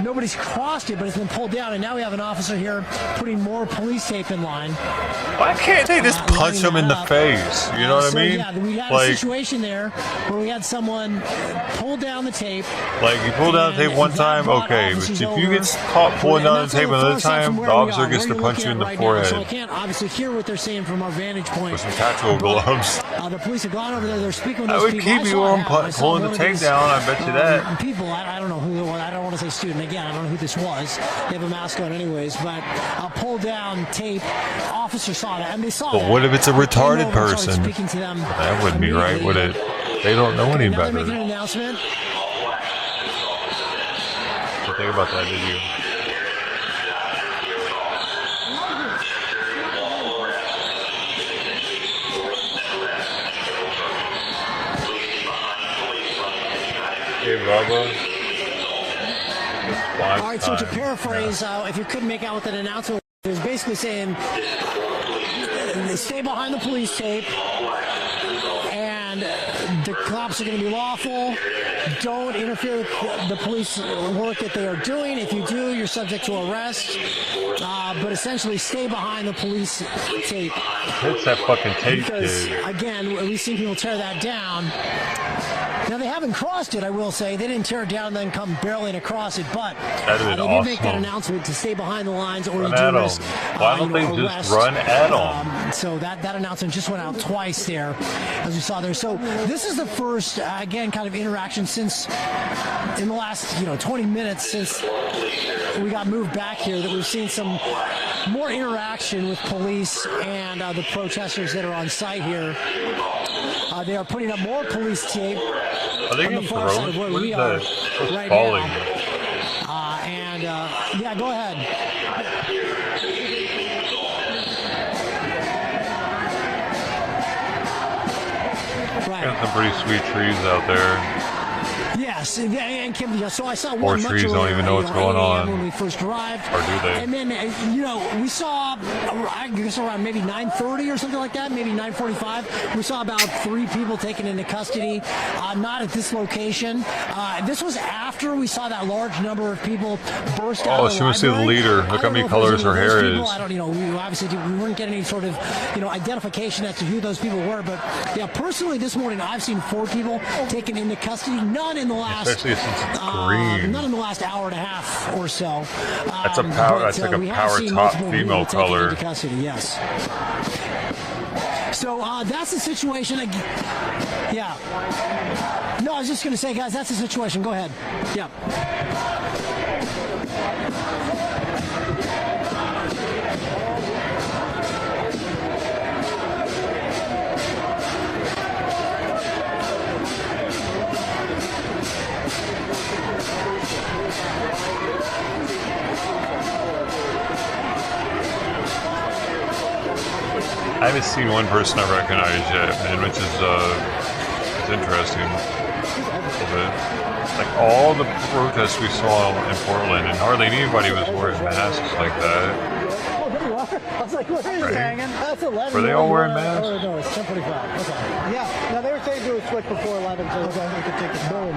Nobody's crossed it, but it's been pulled down, and now we have an officer here putting more police tape in line. Why can't they just punch them in the face? You know what I mean? Yeah, we had a situation there where we had someone pull down the tape. Like, you pull down the tape one time, okay, but if you get caught pulling down the tape another time, the officer gets to punch you in the forehead. So I can't obviously hear what they're saying from our vantage point. With some tactical gloves. The police have gone over there. They're speaking with I those would people. keep you on pulling the tape down. I bet you that. People, I don't know who. I don't want to say student. Again, I don't know who this was. They have a mask on anyways, but pulled down tape. Officer saw that, and they saw But that. what if it's a retarded person? Speaking to them That wouldn't be right, would it? They don't know any now better. they're making an announcement. What think about that video? Hey, Bubba. All right, so to paraphrase, if you couldn't make out what that announcement was, it was basically saying, stay behind the police tape, and the cops are going to be lawful. Don't interfere with the police work that they are doing. If you do, you're subject to arrest. But essentially, stay behind the police tape. Hits that fucking tape, because, dude. again, we've seen people tear that down. Now, they haven't crossed it, I will say. They didn't tear it down and then come barreling across it, but That'd they been did make that awesome. announcement to stay behind the lines or Run you do at 'em. risk, Why don't they just arrest. run at 'em? So that announcement just went out twice there, as we saw there. So this is the first, again, kind of interaction since in the last 20 minutes since we got moved back here that we've seen some more interaction with police and the protesters that are on site here. They are putting up more police tape Are they on the getting far side of thrown? where we are What's right falling? now. Yeah, go ahead. Got some pretty sweet trees out there. Yes, and Kim, so I saw Poor one much trees don't earlier, even know what's going 8 a.m. on. when we first arrived. Or do they? And then, we saw, I guess around maybe 9:30 or something like that, maybe 9:45. We saw about 3 people taken into custody, not at this location. This was after we saw that large number of people burst out of the she wants to see the library. leader. I Look how don't many know if it was colors any her of those hair people. is. I don't, we obviously we weren't getting any sort of, identification as to who those people were. But yeah, personally, this morning I've seen 4 people taken into custody. None in the last, Especially since it's green. none in the last hour and a half or so. That's a power. That's like a we have power seen top multiple female people taken color. into custody, yes. So that's the situation. Yeah. No, I was just going to say, guys, that's the situation. Go ahead. Yeah. I haven't seen one person I recognize yet, man, which is interesting. A little bit. Like all the protests we saw in Portland, and hardly anybody was wearing masks like that. Oh, there you are. I was like, where is Right. hanging? That's 11. Were they all wearing masks? Oh, no, it's 10:45. Okay. Yeah. No, they were saying do a switch before 11, so we could take it boom.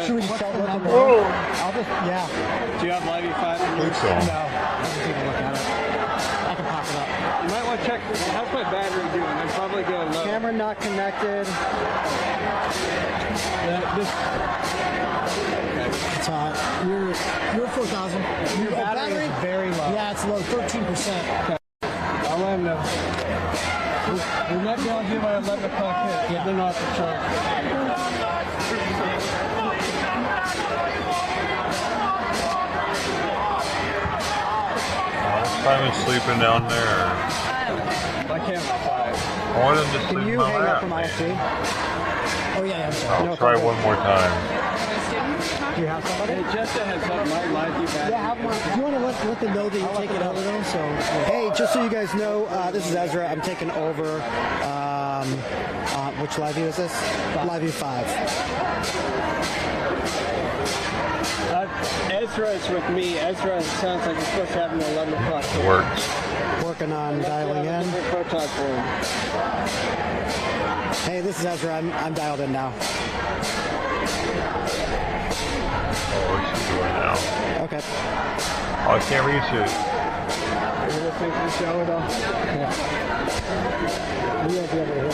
Should we just start with them? Oh. I'll just, yeah. Do you have Live E5? I think so. No. I'll just take a look at it. I can pop it up. You might want to check. How's my battery doing? I'm probably going low. Camera not connected. It's you're 4,000. Your battery is very low. Yeah, it's low, 13%. Okay. I'll let him know. We might be able to do my 11 o'clock hit. Yeah, they're not for sure. Simon's sleeping down there. My camera's 5. I want him to sleep Can in you my hang up lap, from man. IFC? Oh, yeah, I'm sorry. I'll try one more time. Do you have somebody? Hey, Jessica has got my Live E battery. Yeah, have one. Do you want to let them know that you take it over though? So, Hey, just so you guys know, this is Ezra. I'm taking over. Which live view is this? Live view 5. Ezra is with me. Ezra sounds like he's supposed to have an 11 o'clock. It works. Working on dialing in. Hey, this is Ezra. I'm dialed in now. Oh, what's she doing now? Okay. Oh, I can't reach it. Are you listening to the show at all? we won't be able to hit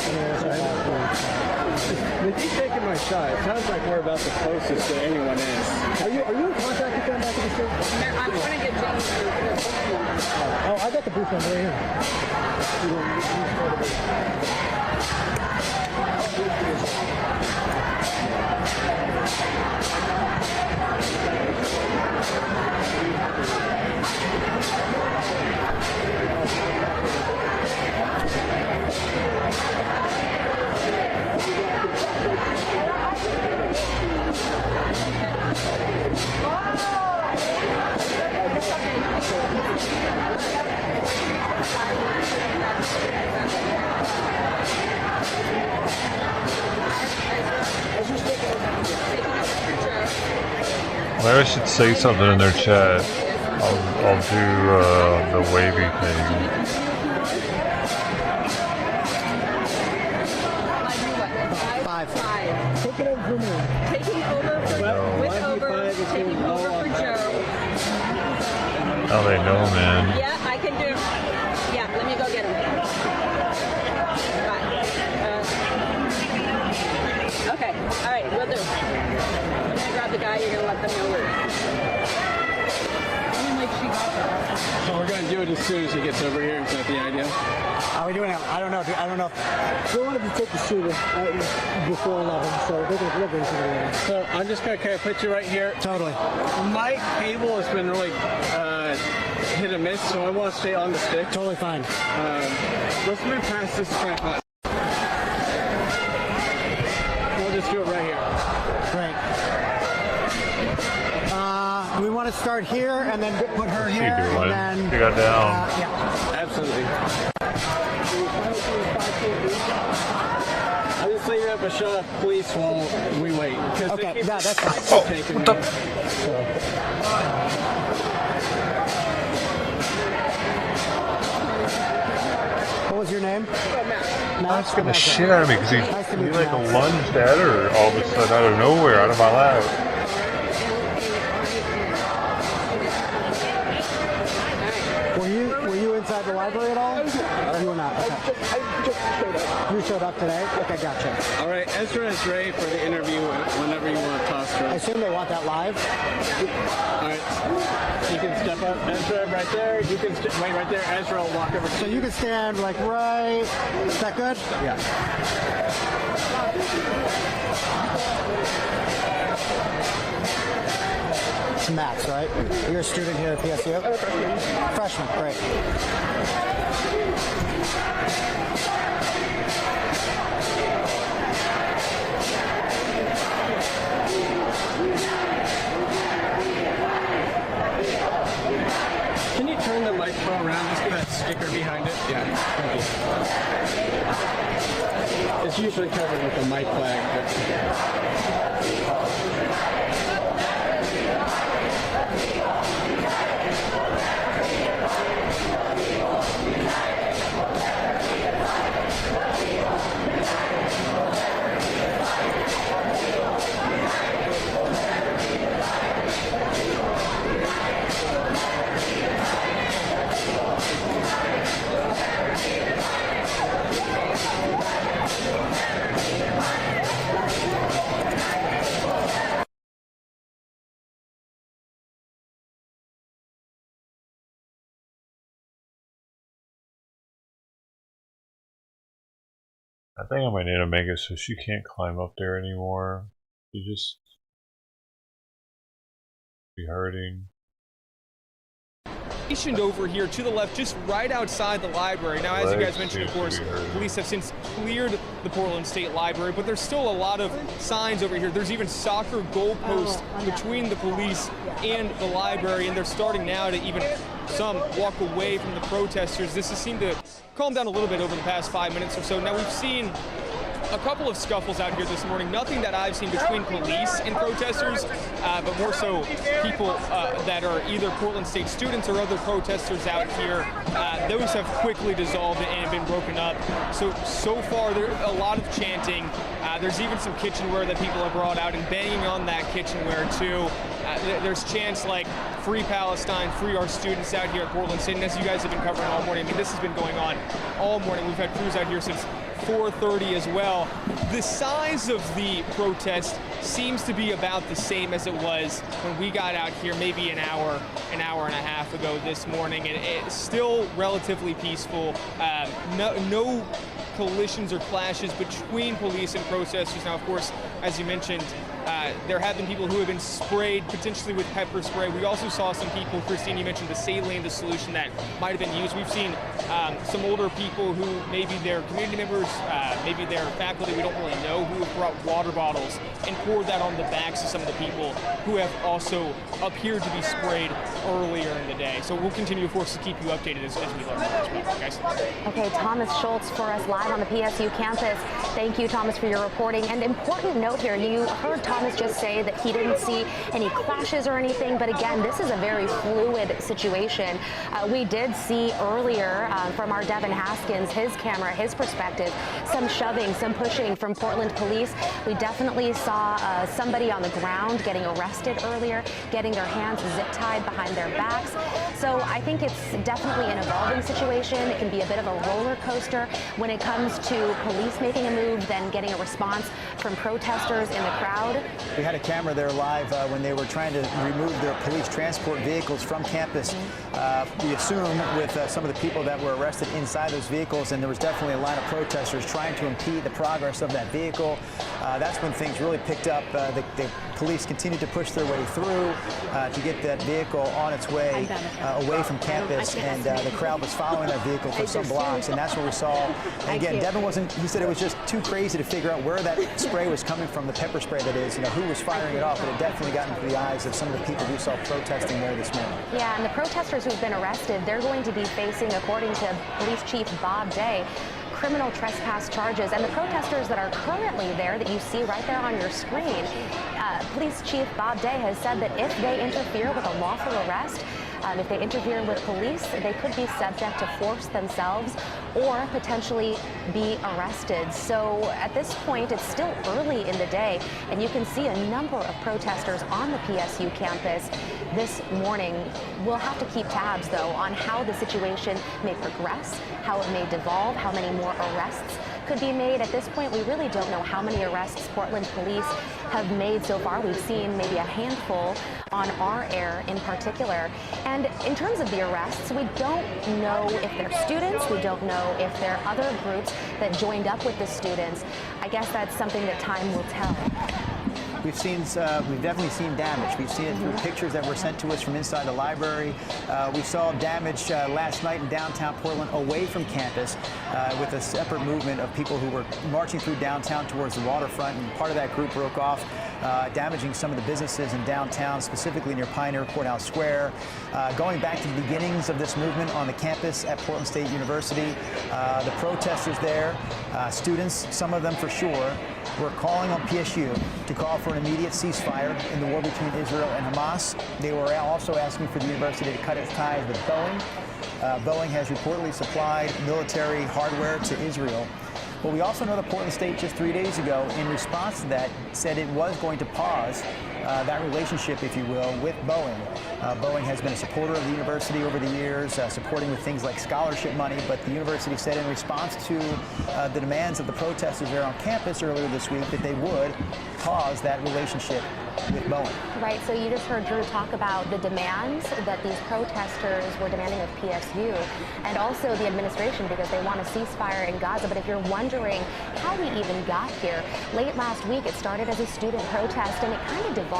With you taking my shot, it sounds like we're about the closest that anyone is. Are you in contact with them back at the station? I'm trying to get James. Oh, I got the booth number right here. Maybe I should say something in their chat. I'll do the wavy thing. Take it over for me. Taking over taking over for Joe. How they know, man. Yeah, I can do. Yeah, let me go get him. Okay, all right, we'll do. I'm gonna grab the guy. You're gonna let them know where. So we're gonna do it as soon as he gets over here. Is that the idea? Are we doing it? I don't know. We wanted to take the shooter before 11, so they're going to deliver into the 11. So I'm just gonna kind of put you right here. Totally. My cable has been really hit and miss, so I want to stay on the stick. Totally fine. Let's move past this tripod. We'll just do it right here. Great. We want to start here and then put her here. And then, you got down. Yeah. Absolutely. I just leave it up a shot of police while we wait. Okay, that's fine. What was your name? Matt. That scared the shit out of me because he like lunged at her all of a sudden out of nowhere, out of my lap. Were you inside the library at all? Or you were not? Okay. I just showed up. You showed up today? Okay, gotcha. All right, Ezra is ready for the interview whenever you want to toss her. I assume they want that live? All right. You can step up. Ezra, right there. You can wait right there. Ezra will walk over. So you can stand like right. Is that good? Yeah. It's Max, right? You're a student here at PSU? I'm a freshman. Freshman, great. Can you turn the microphone around? Just put that sticker behind it. Yeah. Thank you. It's usually covered with a mic flag. I think I might need to make it so she can't climb up there anymore. She just be hurting. Stationed over here to the left, just right outside the library. Now, as you guys mentioned, of course, police have since cleared the Portland State Library, but there's still a lot of signs over here. There's even soccer goalposts between the police and the library, and they're starting now to even some walk away from the protesters. This has seemed to calm down a little bit over the past 5 minutes or so. Now, we've seen a couple of scuffles out here this morning. Nothing that I've seen between police and protesters, but more so people that are either Portland State students or other protesters out here. Those have quickly dissolved and have been broken up. So far, there's a lot of chanting. There's even some kitchenware that people have brought out and banging on that kitchenware too. There's chants like "Free Palestine, free our students" out here at Portland State. And as you guys have been covering all morning, I mean, this has been going on all morning. We've had crews out here since 4:30 as well. The size of the protest seems to be about the same as it was when we got out here maybe an hour and a half ago this morning, and it's still relatively peaceful. No collisions or clashes between police and protesters. Now, of course, as you mentioned, there have been people who have been sprayed, potentially with pepper spray. We also saw some people, Christine, you mentioned the saline, the solution that might have been used. We've seen some older people who maybe they're community members, maybe they're faculty, we don't really know, who have brought water bottles and poured that on the backs of some of the people who have also appeared to be sprayed earlier in the day. So we'll continue, of course, to keep you updated as we learn more, guys. Okay, Thomas Schultz for us live on the PSU campus. Thank you, Thomas, for your reporting. And important note here, you heard Thomas Thomas just say that he didn't see any clashes or anything, but again, this is a very fluid situation. We did see earlier from our Devin Haskins, his camera, his perspective, some shoving, some pushing from Portland police. We definitely saw somebody on the ground getting arrested earlier, getting their hands zip tied behind their backs. So I think it's definitely an evolving situation. It can be a bit of a roller coaster when it comes to police making a move, then getting a response from protesters in the crowd. We had a camera there live when they were trying to remove their police transport vehicles from campus. We assume with some of the people that were arrested inside those vehicles, and there was definitely a line of protesters trying to impede the progress of that vehicle. That's when things really picked up. The police continued to push their way through to get that vehicle on its way away from campus, and the crowd was following that vehicle for some blocks, and that's what we saw. And again, Devin wasn't, he said it was just too crazy to figure out where that spray was coming from, the pepper spray that is, who was firing it off, but it definitely got into the eyes of some of the people who saw protesting there this morning. Yeah, and the protesters who've been arrested, they're going to be facing, according to Police Chief Bob Day, criminal trespass charges. And the protesters that are currently there that you see right there on your screen, Police Chief Bob Day has said that if they interfere with a lawful arrest, if they interfere with police, they could be subject to force themselves or potentially be arrested. So at this point, it's still early in the day, and you can see a number of protesters on the PSU campus this morning. We'll have to keep tabs, though, on how the situation may progress, how it may devolve, how many more arrests could be made. At this point, we really don't know how many arrests Portland police have made so far. We've seen maybe a handful on our air in particular. And in terms of the arrests, we don't know if they're students. We don't know if there are other groups that joined up with the students. I guess that's something that time will tell. We've definitely seen damage. We've seen it through pictures that were sent to us from inside the library. We saw damage last night in downtown Portland away from campus with a separate movement of people who were marching through downtown towards the waterfront, and part of that group broke off, damaging some of the businesses in downtown, specifically near Pioneer Courthouse Square. Going back to the beginnings of this movement on the campus at Portland State University, the protesters there, students, some of them for sure, were calling on PSU to call for an immediate ceasefire in the war between Israel and Hamas. They were also asking for the university to cut its ties with Boeing. Boeing has reportedly supplied military hardware to Israel. But we also know that Portland State just 3 days ago, in response to that, said it was going to pause that relationship, if you will, with Boeing. Boeing has been a supporter of the university over the years, supporting with things like scholarship money, but the university said in response to the demands of the protesters there on campus earlier this week that they would pause that relationship with Boeing. Right, so you just heard Drew talk about the demands that these protesters were demanding of PSU and also the administration, because they want a ceasefire in Gaza. But if you're wondering how we even got here, late last week it started as a student protest, and it kind of devolved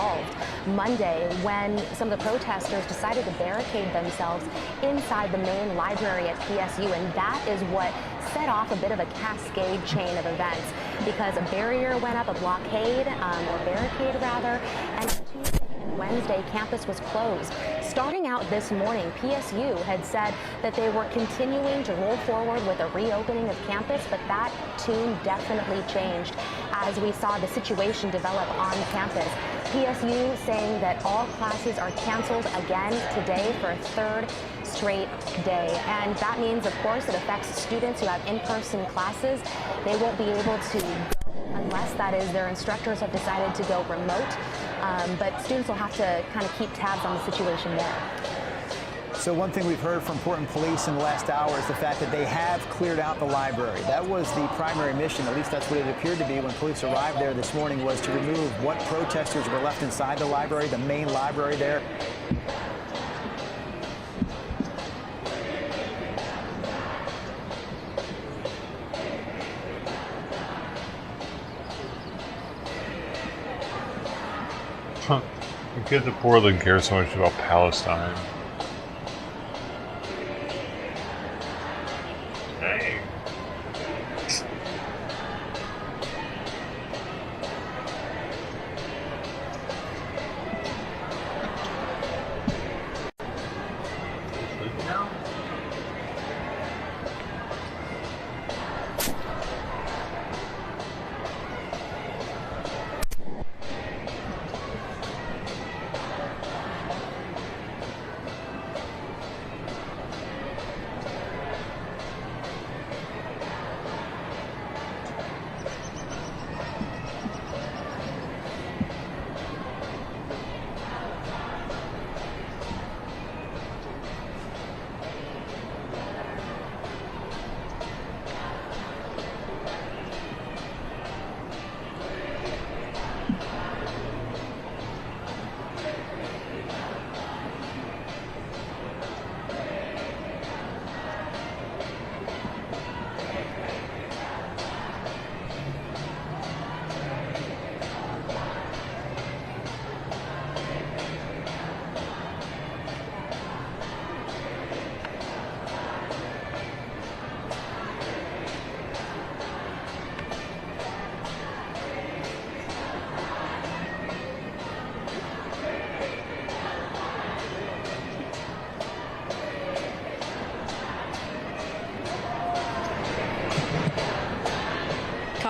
Monday when some of the protesters decided to barricade themselves inside the main library at PSU, and that is what set off a bit of a cascade chain of events, because a barrier went up, a blockade, or barricade rather, and Tuesday and Wednesday campus was closed. Starting out this morning, PSU had said that they were continuing to roll forward with a reopening of campus, but that tune definitely changed as we saw the situation develop on campus. PSU saying that all classes are canceled again today for a third straight day. And that means, of course, it affects students who have in-person classes. They won't be able to go unless, that is, their instructors have decided to go remote. But students will have to kind of keep tabs on the situation there. So one thing we've heard from Portland police in the last hour is the fact that they have cleared out the library. That was the primary mission, at least that's what it appeared to be when police arrived there this morning, was to remove what protesters were left inside the library, the main library there. The kids of Portland care so much about Palestine. Dang.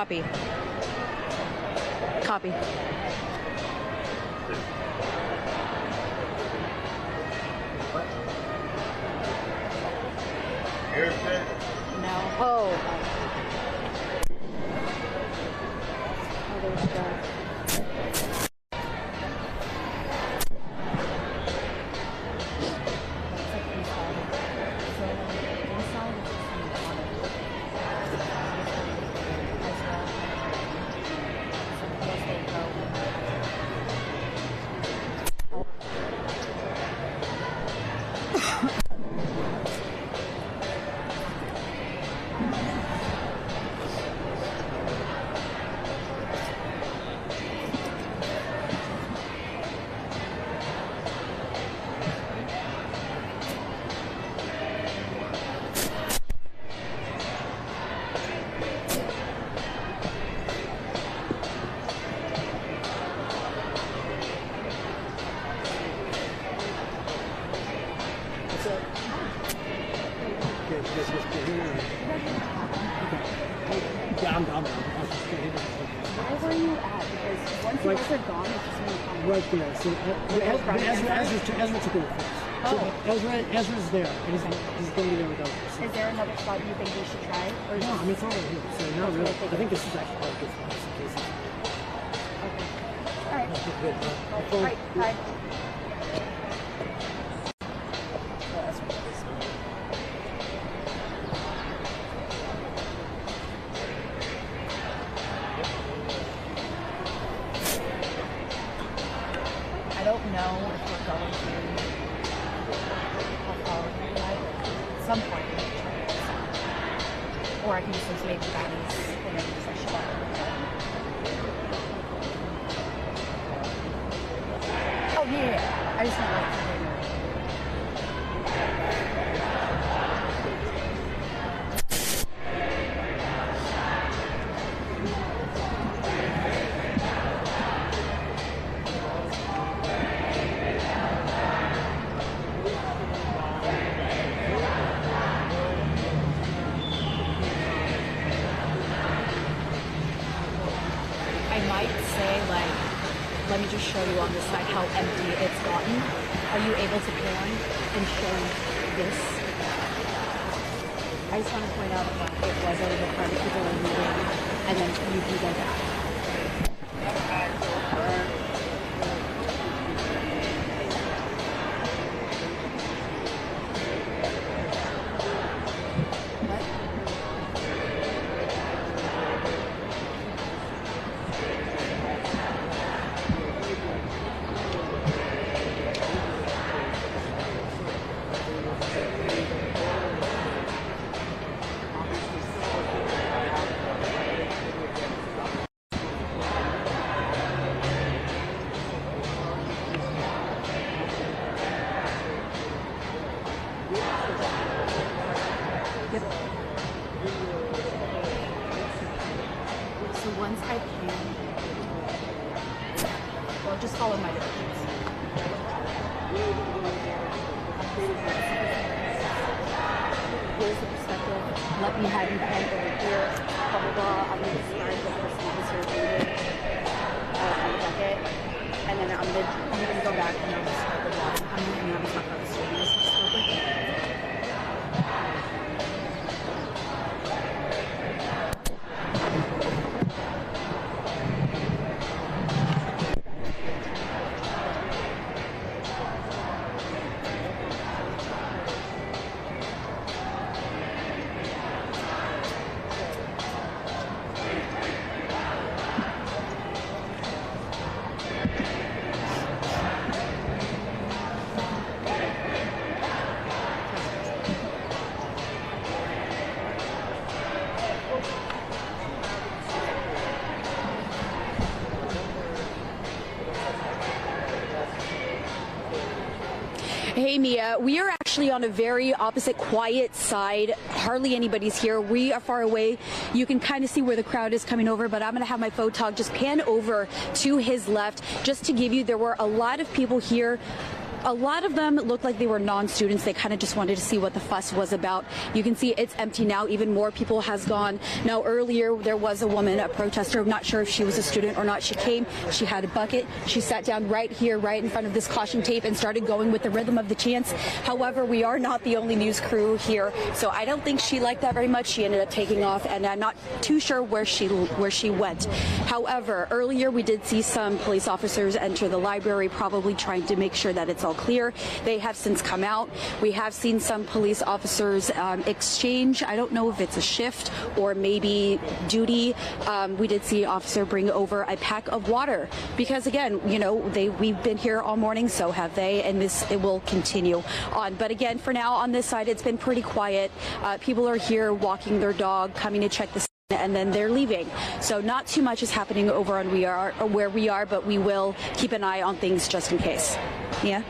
Copy. Copy. No. Oh. Oh, there's the... Where were you at? Because once you guys are gone, it's just going to come right there. So Ezra took over first. So Ezra's there. And he's going to be there with us. Is there another spot you think we should try? Or no, I mean, it's all right here. So now really, I think this is actually all good for us in case. Okay. All right. All right. Bye. I don't know if we're going to at some point, or I can just use maybe baddies and then just like shut up. Oh yeah, I just don't like to do let me just show you on this side how empty it's gotten. Are you able to pan and show this? I just want to point out that it was a little part of people are moving, and then you can go back. Once I can, well, just follow my directions. Here's the perspective. Let me have you pan over here. Blah, blah, blah. I'm going to start the person who's here on the bucket. And then I'm going to go back and I'll just start the line. I'm going to have to talk about the students. Hey, Mia, we are actually on a very opposite quiet side. Hardly anybody's here. We are far away. You can kind of see where the crowd is coming over, but I'm going to have my photog just pan over to his left just to give you, there were a lot of people here A lot of them looked like they were non-students. They kind of just wanted to see what the fuss was about. You can see it's empty now. Even more people has gone. Now, earlier there was a woman, a protester. I'm not sure if she was a student or not. She came. She had a bucket. She sat down right here, right in front of this caution tape, and started going with the rhythm of the chants. However, we are not the only news crew here, so I don't think she liked that very much. She ended up taking off, and I'm not too sure where she went. However, earlier we did see some police officers enter the library, probably trying to make sure that it's all clear. They have since come out. We have seen some police officers exchange. I don't know if it's a shift or maybe duty. We did see an officer bring over a pack of water because, again, you know, we've been here all morning, so have they, and it will continue on. But again, for now on this side, it's been pretty quiet. People are here walking their dog, coming to check the and then they're leaving. So not too much is happening over on where we are, but we will keep an eye on things just in case. Yeah.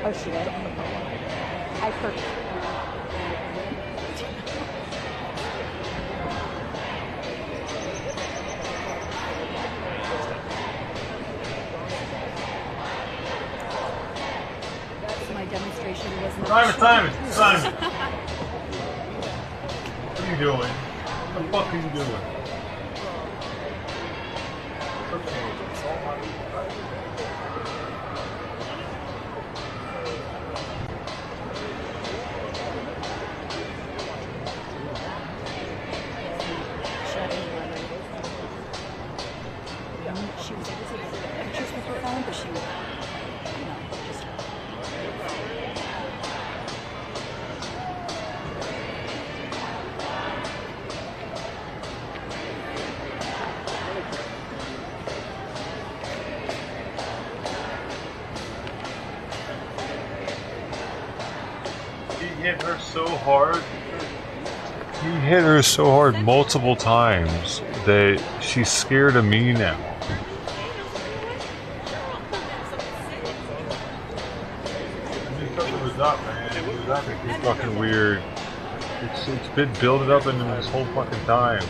Oh, she did. I heard. Demonstration was Simon. What are you doing? What the fuck are you doing? She was able to take pictures with her phone, but she was, just. He hit her so hard. He hit her so hard multiple times that she's scared of me now. It was up, man. It was up. It's fucking weird. It's been building up into this whole fucking time.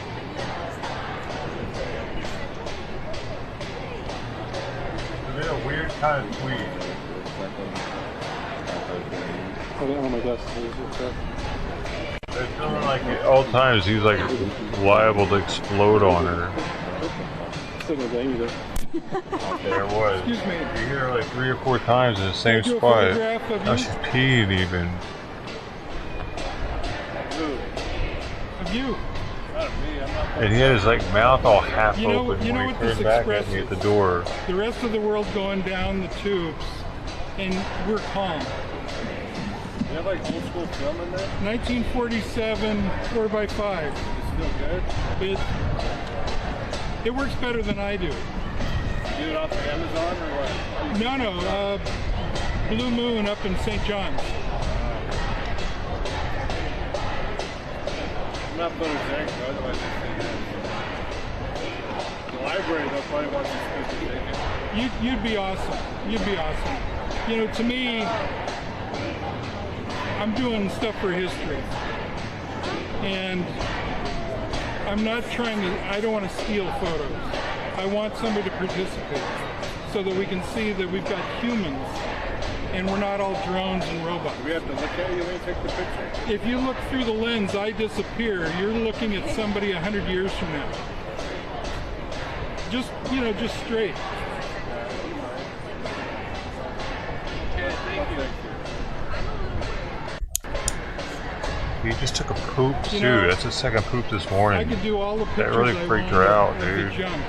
It's been a weird kind of tweet. Oh my gosh. It's feeling like at all times he's like liable to explode on her. There it was. Excuse me. You hear her like 3 or 4 times in the same spot. Now she's peeing even. Of you. And he had his like mouth all half open when he turned back at me at the door. The rest of the world going down the tubes, and we're calm. You have like old school film in there? 1947 4x5. It's still good? It works better than I do. You do it off of Amazon or what? No, Blue Moon up in St. John's. I'm not photogenic, though, otherwise I'd say yes. The library, they'll probably want some pictures taken. You'd be awesome. You'd be awesome. You know, to me, I'm doing stuff for history. And I'm not trying to, I don't want to steal photos. I want somebody to participate so that we can see that we've got humans and we're not all drones and robots. We have to look at you when you take the picture? If you look through the lens, I disappear. You're looking at somebody 100 years from now. Just, you know, just straight. Okay, thank you. He just took a poop too. That's his second poop this morning. I could do all the pictures that really freaked her out, dude. Jump,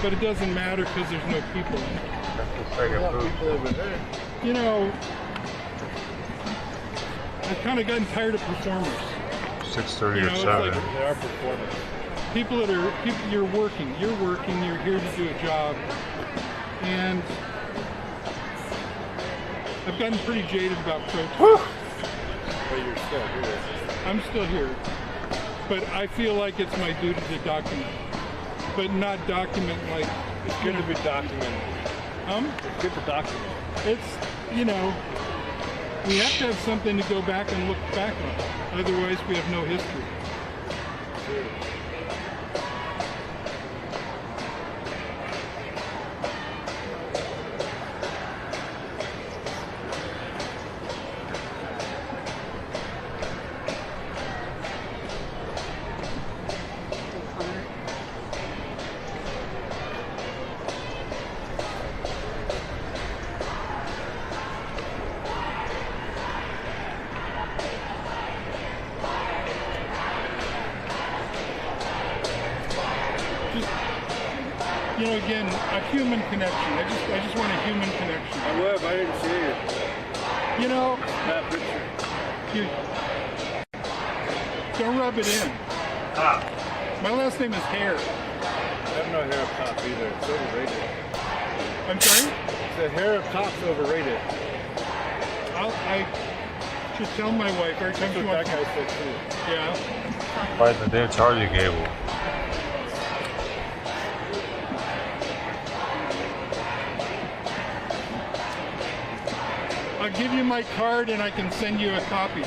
but it doesn't matter because there's no people in it. That's the second poop. You know, I've kind of gotten tired of performers. 6:30 or 7. Like, they are performers. People that are, you're working, you're here to do a job, and I've gotten pretty jaded about protest. But you're still here. I'm still here. But I feel like it's my duty to document. But not document like... It's good to be documented. It's good to document. It's, you know... We have to have something to go back and look back on. Otherwise, we have no history. You know, again, a human connection. I just want a human connection. I would, but I didn't see it. You know, That picture. you don't rub it in. My last name is Hare. I have no hair up top either. It's overrated. I'm sorry? The hair up top's overrated. I should tell my wife every time she wants. That guy said too. Yeah. Why the damn charging cable? I'll give you my card and I can send you a copy.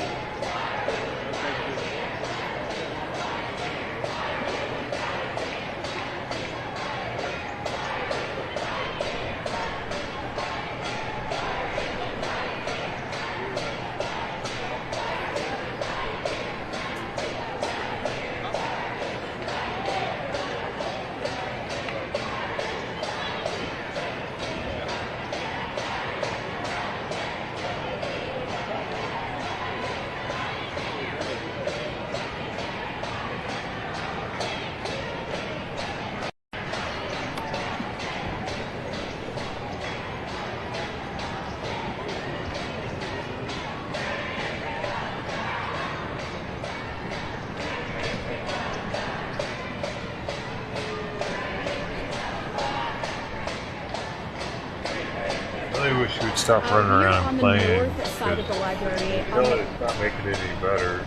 I really wish you would stop running around and playing. On the north side of the library. Really, it's not making it any better.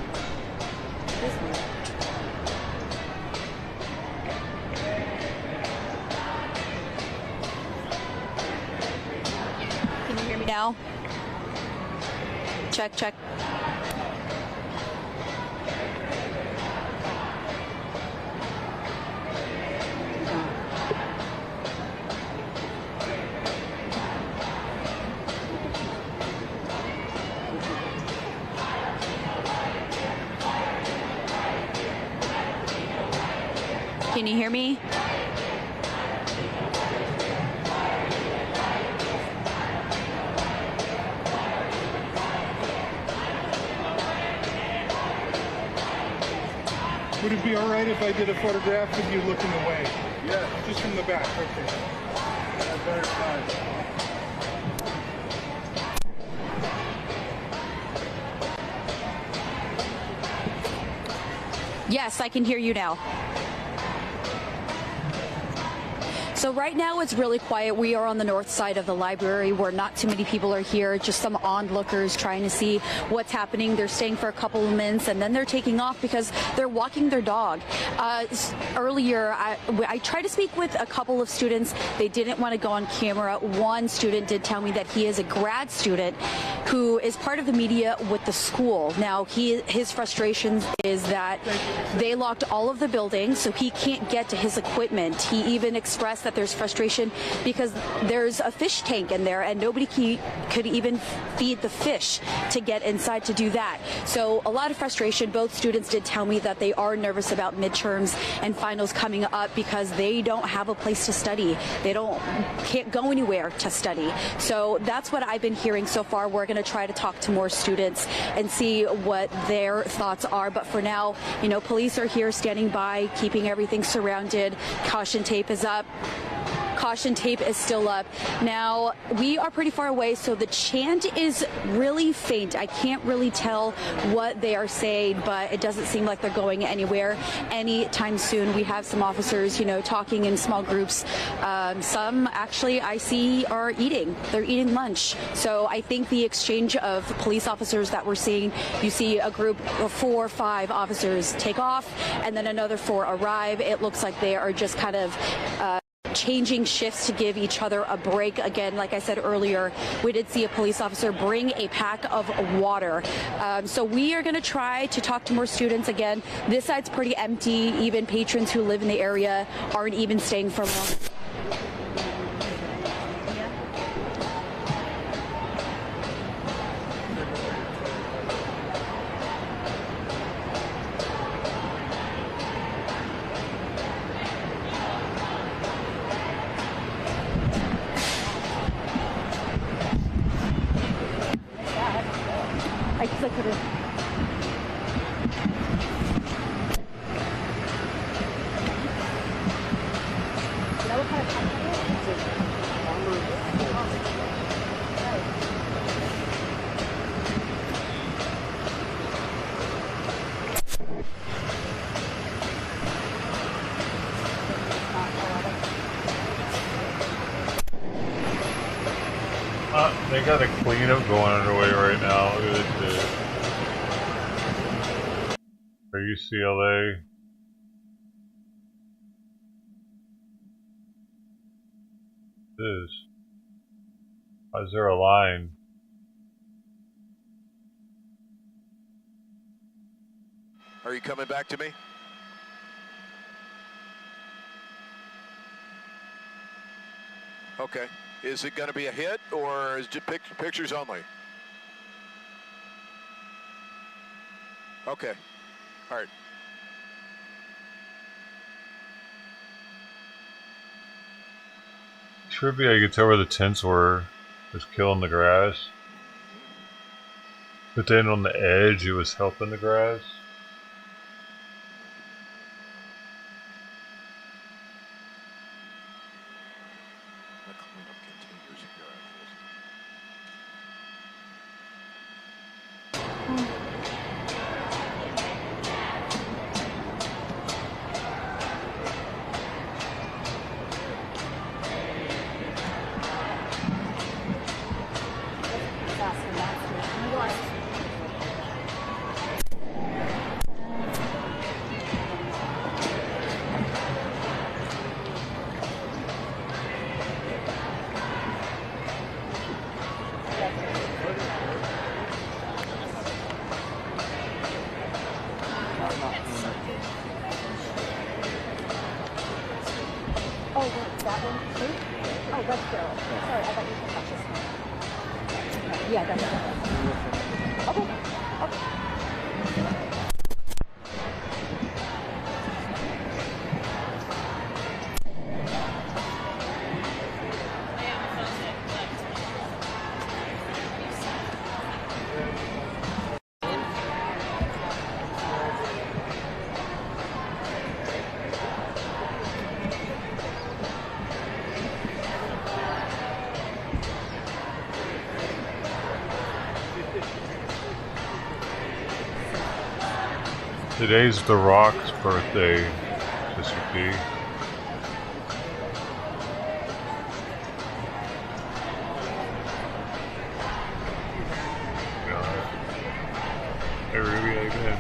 Can you hear me now? Check, check. Can you hear me? Would it be all right if I did a photograph of you looking away? Yeah. Just from the back, okay. That's very fine. Yes, I can hear you now. So right now it's really quiet. We are on the north side of the library where not too many people are here, just some onlookers trying to see what's happening. They're staying for a couple of minutes and then they're taking off because they're walking their dog. Earlier, I tried to speak with a couple of students. They didn't want to go on camera. One student did tell me that he is a grad student who is part of the media with the school. Now, his frustration is that they locked all of the buildings, so he can't get to his equipment. He even expressed that there's frustration because there's a fish tank in there and nobody could even feed the fish to get inside to do that. So a lot of frustration. Both students did tell me that they are nervous about midterms and finals coming up because they don't have a place to study. They can't go anywhere to study. So that's what I've been hearing so far. We're going to try to talk to more students and see what their thoughts are. But for now, you know, police are here standing by, keeping everything surrounded. Caution tape is up. Caution tape is still up. Now, we are pretty far away, so the chant is really faint. I can't really tell what they are saying, but it doesn't seem like they're going anywhere anytime soon. We have some officers, you know, talking in small groups. Some actually I see are eating. They're eating lunch. So I think the exchange of police officers that we're seeing, you see a group of 4 or 5 officers take off, and then another 4 arrive. It looks like they are just kind of changing shifts to give each other a break. Again, like I said earlier, we did see a police officer bring a pack of water. So we are going to try to talk to more students. Again, this side's pretty empty. Even patrons who live in the area aren't even staying for long. I could have. They got a cleanup going underway right now. Look at this shit. For UCLA. This. Why is there a line? Are you coming back to me? Okay. Is it going to be a hit, or is it just pictures only? Okay. All right. Should be I could tell where the tents were. Was killing the grass. But then on the edge, it was helping the grass. Today's The Rock's birthday, Sister P. Hey, Ruby, how you been?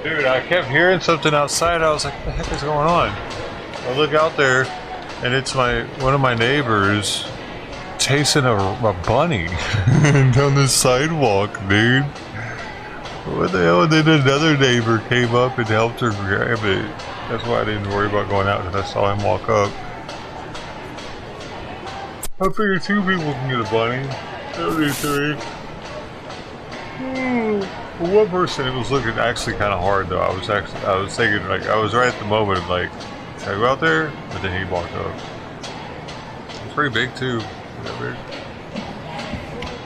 Dude, I kept hearing something outside. I was like, what the heck is going on? I look out there, and it's one of my neighbors chasing a bunny down the sidewalk, dude. What the hell? And then another neighbor came up and helped her grab it. That's why I didn't worry about going out, because I saw him walk up. I figured 2 people can get a bunny. Don't do 3. For one person, it was looking actually kind of hard though. I was thinking, like, I was right at the moment of like, should I go out there? But then he walked up. It's pretty big too.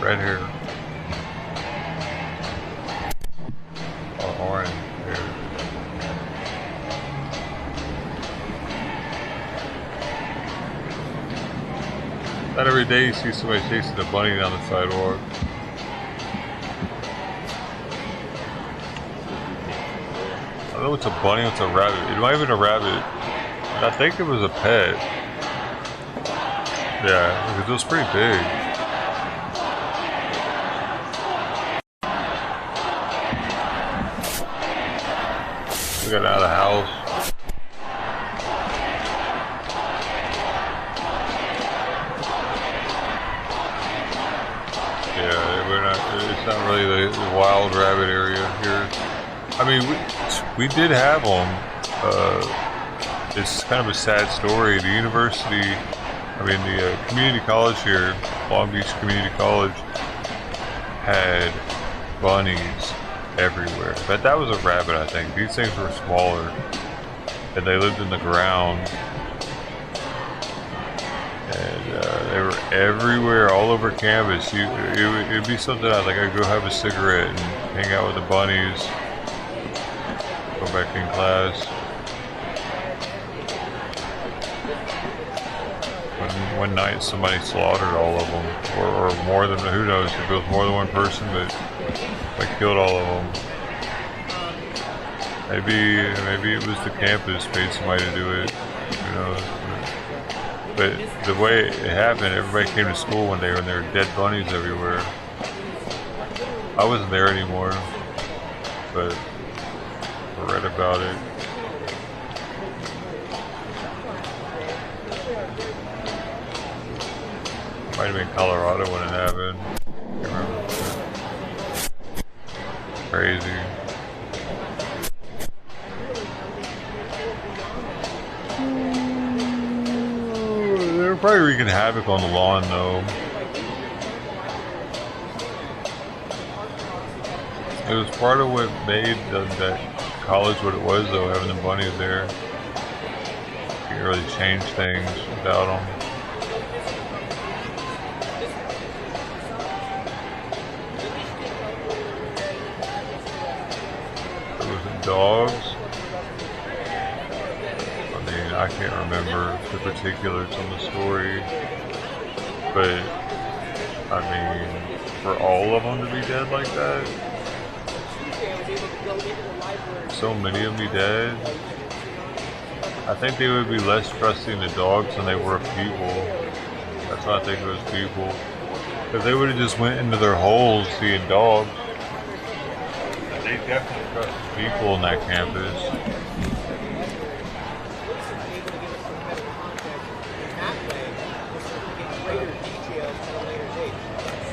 Red hair. Oh, orange hair. Not every day you see somebody chasing a bunny down the sidewalk. I don't know if it's a bunny or it's a rabbit. It might have been a rabbit. I think it was a pet. Yeah, because it was pretty big. We got out of the house. Yeah, it's not really the wild rabbit area here. I mean, we did have them. It's kind of a sad story. The university, the community college here, Long Beach Community College, had bunnies everywhere. But that was a rabbit, I think. These things were smaller, and they lived in the ground. And they were everywhere, all over campus. It'd be something I'd go have a cigarette and hang out with the bunnies. Go back in class. One night somebody slaughtered all of them, or more than, who knows if it was more than one person, but they killed all of them. Maybe it was the campus paid somebody to do it, who knows. But the way it happened, everybody came to school one day when there were dead bunnies everywhere. I wasn't there anymore, but I read about it. Might have been Colorado when it happened. I can't remember. Crazy. They were probably wreaking havoc on the lawn though. It was part of what made that college what it was though, having the bunnies there. You can't really change things without them. Dogs. I can't remember the particulars on the story, but for all of them to be dead like that, so many of them be dead, I think they would be less trusting the dogs than they were of people. That's what I think it was people. If they would have just went into their holes seeing dogs, they definitely trusted people on that campus.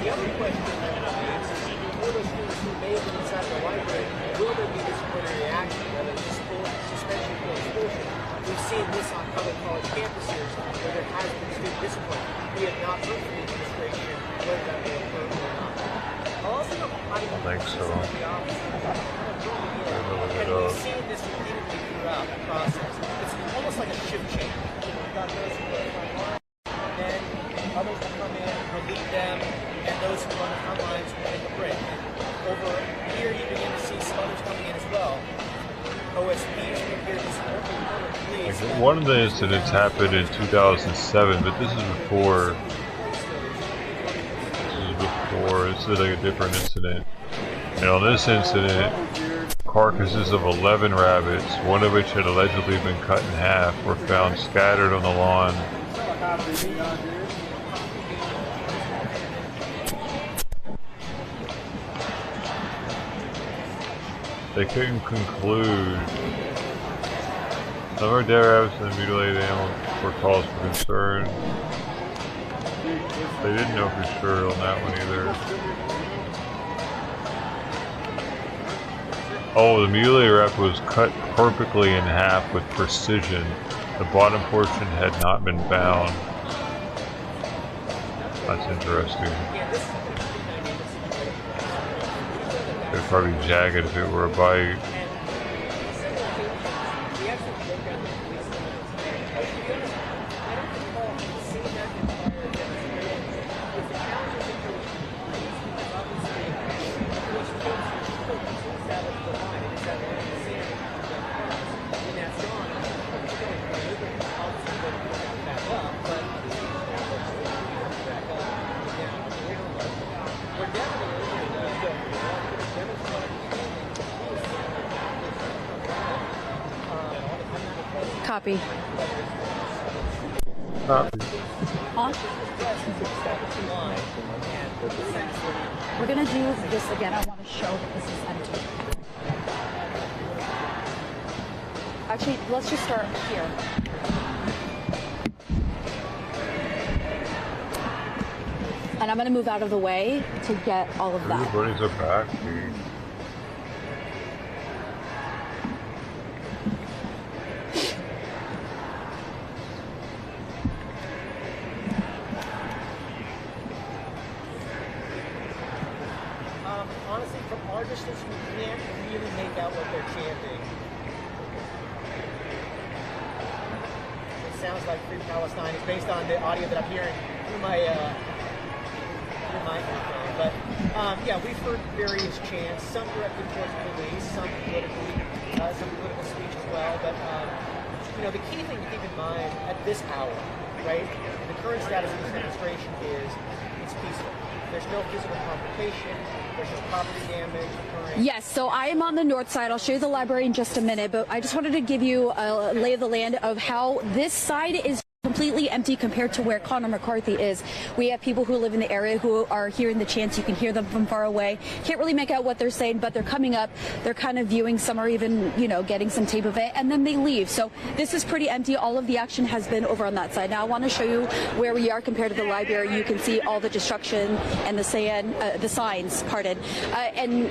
The other question that is, for those students who may have been inside the library, will there be disciplinary action, whether it's suspension or expulsion? We've seen this on other college campuses where there has been student discipline. We have not heard from the administration whether that will occur or not. I think so. And we've seen this repeatedly throughout the process. It's almost like a shift change. We've got those who are front line, then others will come in, relieve them, and those who are on the front lines will take a break. Over here, you begin to see some others coming in as well. OSPs will appear to support the police. One of the incidents happened in 2007, but this is before. This is like a different incident. And on this incident, carcasses of 11 rabbits, one of which had allegedly been cut in half, were found scattered on the lawn. They couldn't conclude. Some are dead rabbits and mutilated animals were cause for concern. They didn't know for sure on that one either. Oh, the mutilated rabbit was cut perfectly in half with precision. The bottom portion had not been bound. That's interesting. It would probably be jagged if it were a bite. Copy. Copy. Huh? We're gonna do this again. I want to show that this is empty. Actually, let's just start here. And I'm gonna move out of the way to get all of that. Everybody's a back, dude. Honestly, from our distance, we can't really make out what they're chanting. It sounds like Free Palestine. It's based on the audio that I'm hearing through my microphone. But yeah, we've heard various chants, some directed towards police, some political speech as well. But you know, the key thing to keep in mind at this hour, right? The current status of this demonstration is it's peaceful. There's no physical confrontation. There's no property damage occurring. Yes, so I am on the north side. I'll show you the library in just a minute, but I just wanted to give you a lay of the land of how this side is completely empty compared to where Conor McCarthy is. We have people who live in the area who are hearing the chants. You can hear them from far away. Can't really make out what they're saying, but they're coming up. They're kind of viewing. Some are even, you know, getting some tape of it, and then they leave. So this is pretty empty. All of the action has been over on that side. Now I want to show you where we are compared to the library. You can see all the destruction and the signs, pardon. And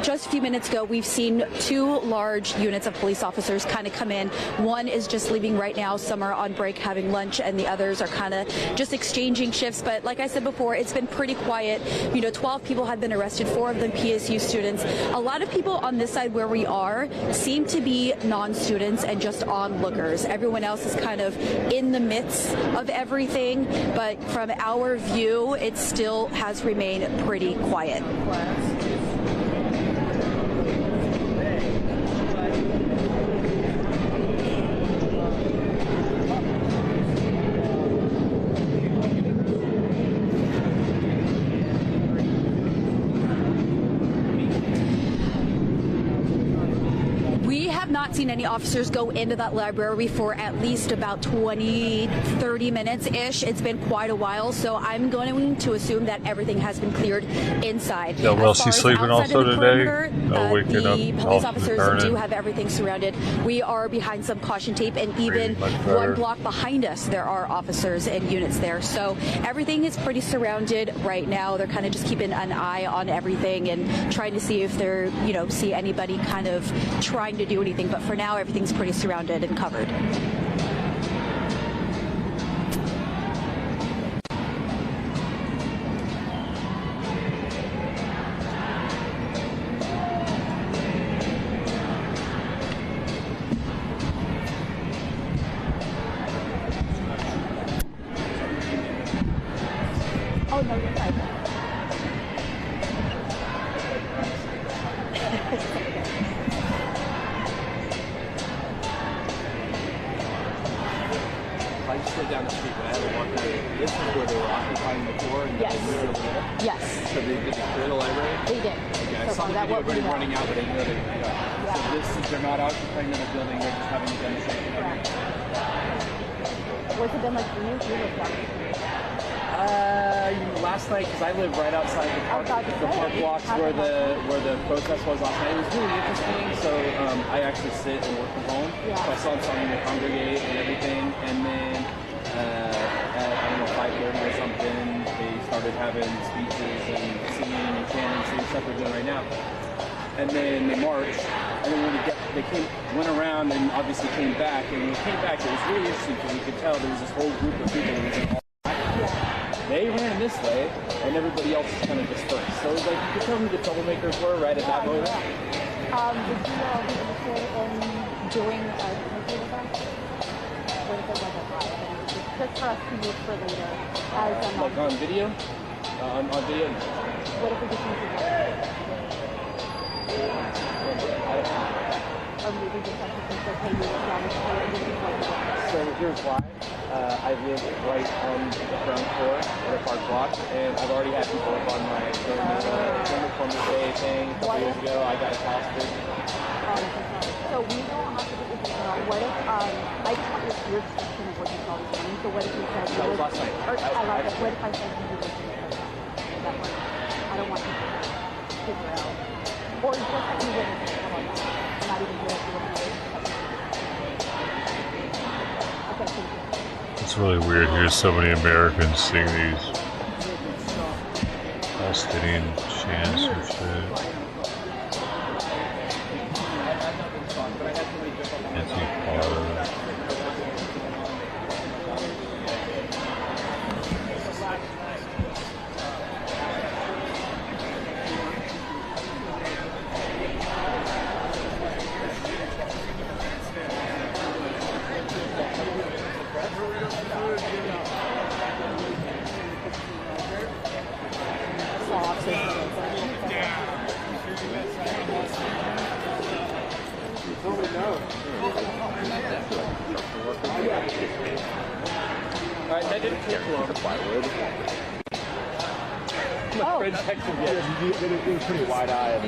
just a few minutes ago, we've seen 2 large units of police officers kind of come in. One is just leaving right now. Some are on break having lunch, and the others are kind of just exchanging shifts. But like I said before, it's been pretty quiet. You know, 12 people have been arrested, 4 of them PSU students. A lot of people on this side where we are seem to be non-students and just onlookers. Everyone else is kind of in the midst of everything, but from our view, it still has remained pretty quiet. Not seen any officers go into that library for at least about 20-30 minutes-ish. It's been quite a while, so I'm going to assume that everything has been cleared inside. Yeah, well, she's sleeping also today. The police officers do have everything surrounded. We are behind some caution tape, and even 1 block behind us, there are officers and units there. So everything is pretty surrounded right now. They're kind of just keeping an eye on everything and trying to see if they're, you know, see anybody kind of trying to do anything. But for now, everything's pretty surrounded and covered. Oh, no, you're fine. I just went down the street, but I haven't walked through. This is where they were occupying before, and Yes. they moved over there? Yes. So they did clear the library? They did. Okay, I So saw far, the that video, what we everybody know. running out, but I didn't know they were Yeah. So this is, they're not occupying the building, they're just having a demonstration. What's it been like for you? You look young. Last night, because I live right outside the park blocks where the protest was last night. It was really interesting. So I actually sit and work from home. Yeah. So I saw them starting to congregate and everything. And then at, I don't know, 5:30 or something, they started having speeches and singing and chanting, same stuff we're doing right now. And then they marched. And then when went around and obviously came back. And when we came back, it was really interesting because you could tell there was this whole group of people that was in all they ran this way, and everybody else kind of dispersed. So it was like, you could tell who the troublemakers were right at that moment. Did you be interested in doing a movie with us? What if it was a live? Just for us to use for later. As Like on video? On video? What if we just use it? Or maybe just have to think that, hey, you're down the floor and this is what you want. So here's why. I live right on the ground floor of the park block, and I've already had people up on my during the Columbus Day thing a couple years ago. I got accosted. So we don't have to do this now. What if, I caught your description of what you saw this morning, so what if you said... That was last night. Or, I love it. What if I said you were that one? I don't want people to figure out. Or just that you wouldn't come on that. Not even good if you wouldn't know. Okay, thank you. It's really weird. Here's so many Americans seeing these Palestinian chants and shit. Antifa. I didn't care for the plywood. My friend texted me. Yeah, it was pretty wide-eyed.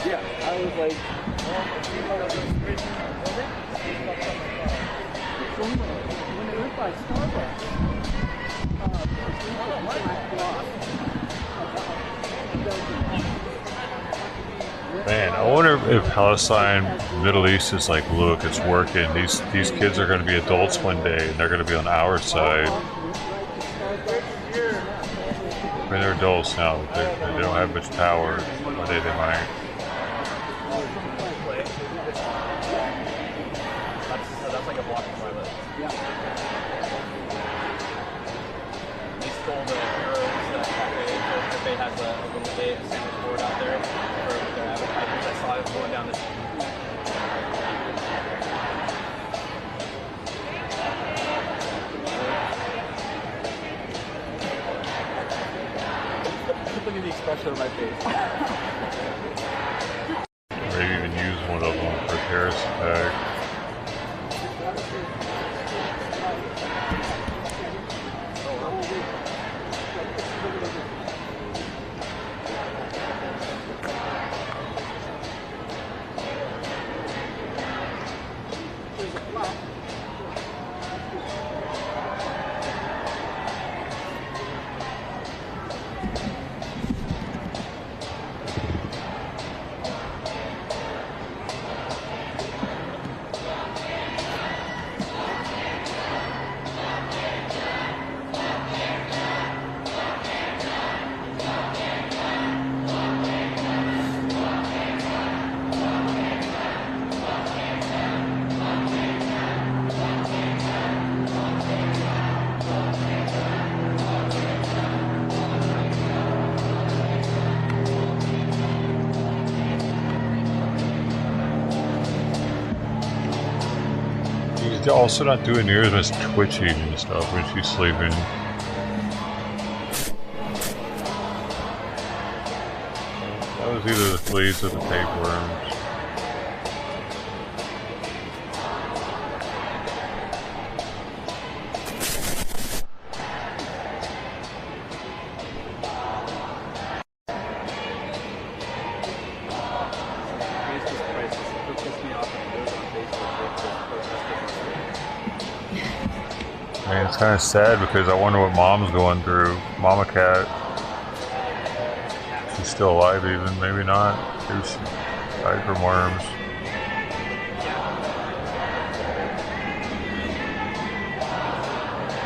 Yeah, I was like, when they went by Starbucks, Man, I wonder if Palestine, Middle East is like, look, it's working. These kids are going to be adults one day, and they're going to be on our side. I mean, they're adults now, but they don't have much power. One day they might. That's like a block from my list. They stole the Heroes cafe. They had a little bit sandwich board out there for their advertisers. I saw it going down the street. Look at the expression on my face. Maybe even use one of them for a terrorist attack. She's also not doing near as much twitching and stuff when she's sleeping. That was either the fleas or the tapeworms. I mean, it's kind of sad because I wonder what mom's going through. Mama cat. She's still alive even, maybe not. Maybe she died from worms.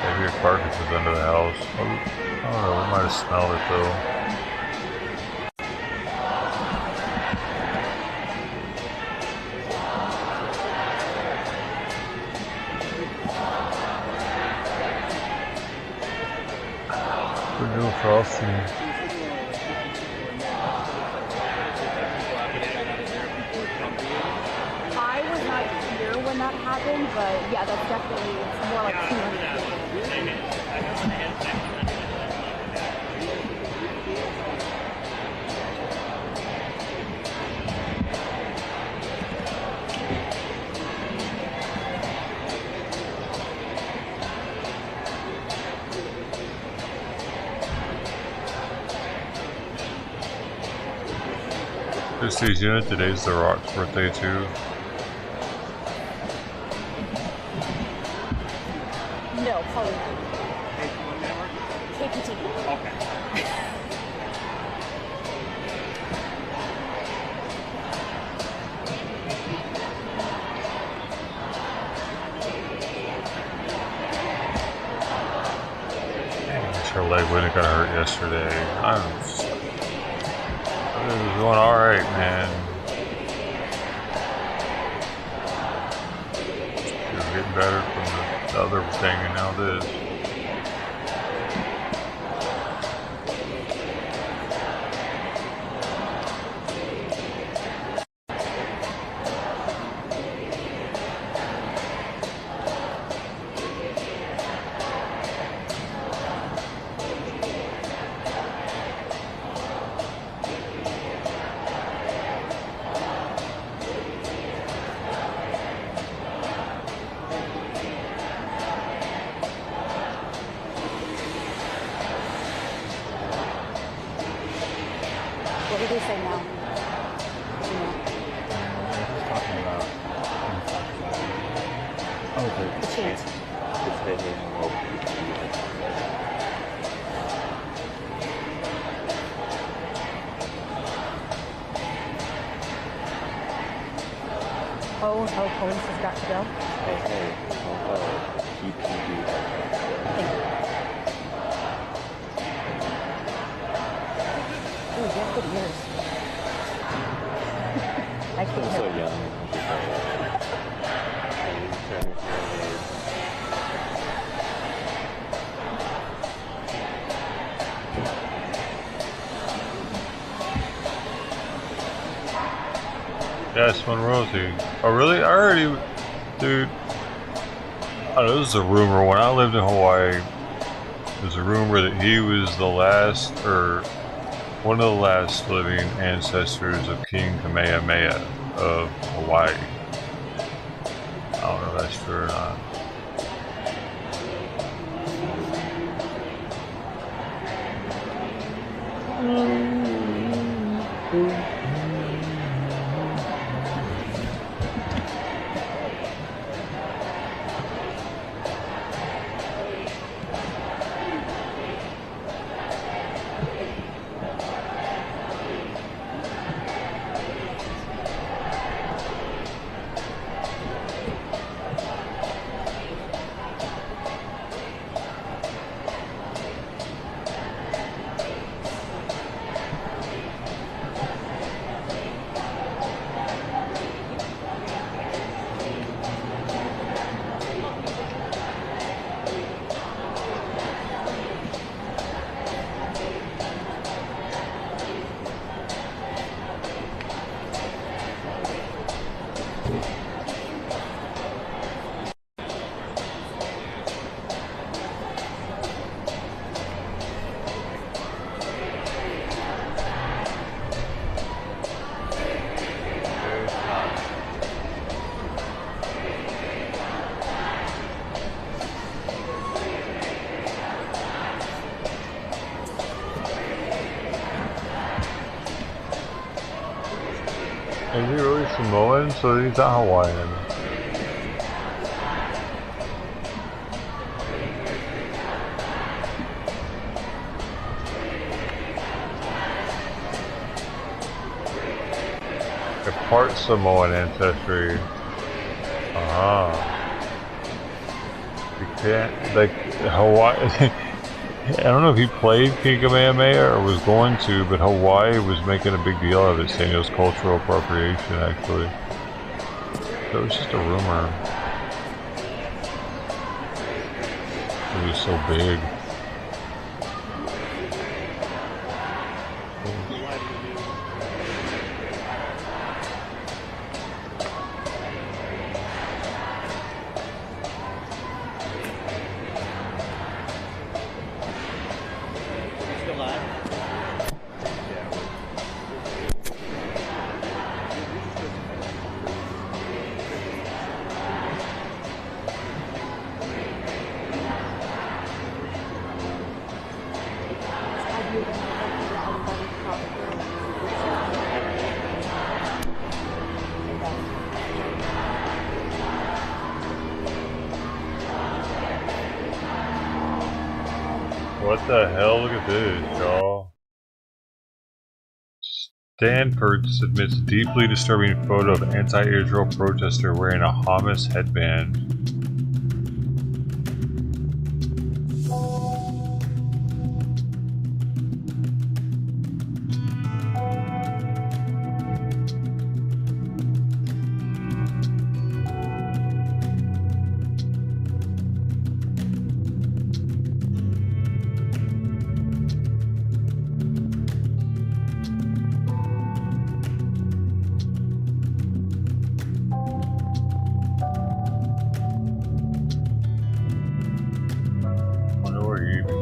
Maybe a carcass is under the house. I don't know, we might have smelled it though. We're doing frosting. I was not here when that happened, but yeah, that's definitely, it's more like 200 people. Christie's unit, today's The Rock's birthday too. No, probably not. KPT. Okay. Her leg wouldn't have got hurt yesterday. It was going alright, man. She was getting better from the other thing, and now this. What did they say now? The chant. Oh, police has got to go. Ooh, you have good ears. I can't hear. So young. Yes, Monroe. Oh, really? I already, dude. I know this is a rumor. When I lived in Hawaii, there's a rumor that he was the last, or one of the last living ancestors of King Kamehameha of Hawaii. I don't know if that's true or not. Is he really Samoan? So he's not Hawaiian. a part Samoan ancestry. You can't, like, Hawaii. I don't know if he played King Kamehameha or was going to, but Hawaii was making a big deal of it, saying it was cultural appropriation, actually. So it was just a rumor. It was so big. What the hell? Look at this, y'all. Stanford submits deeply disturbing photo of anti-Israel protester wearing a Hamas headband.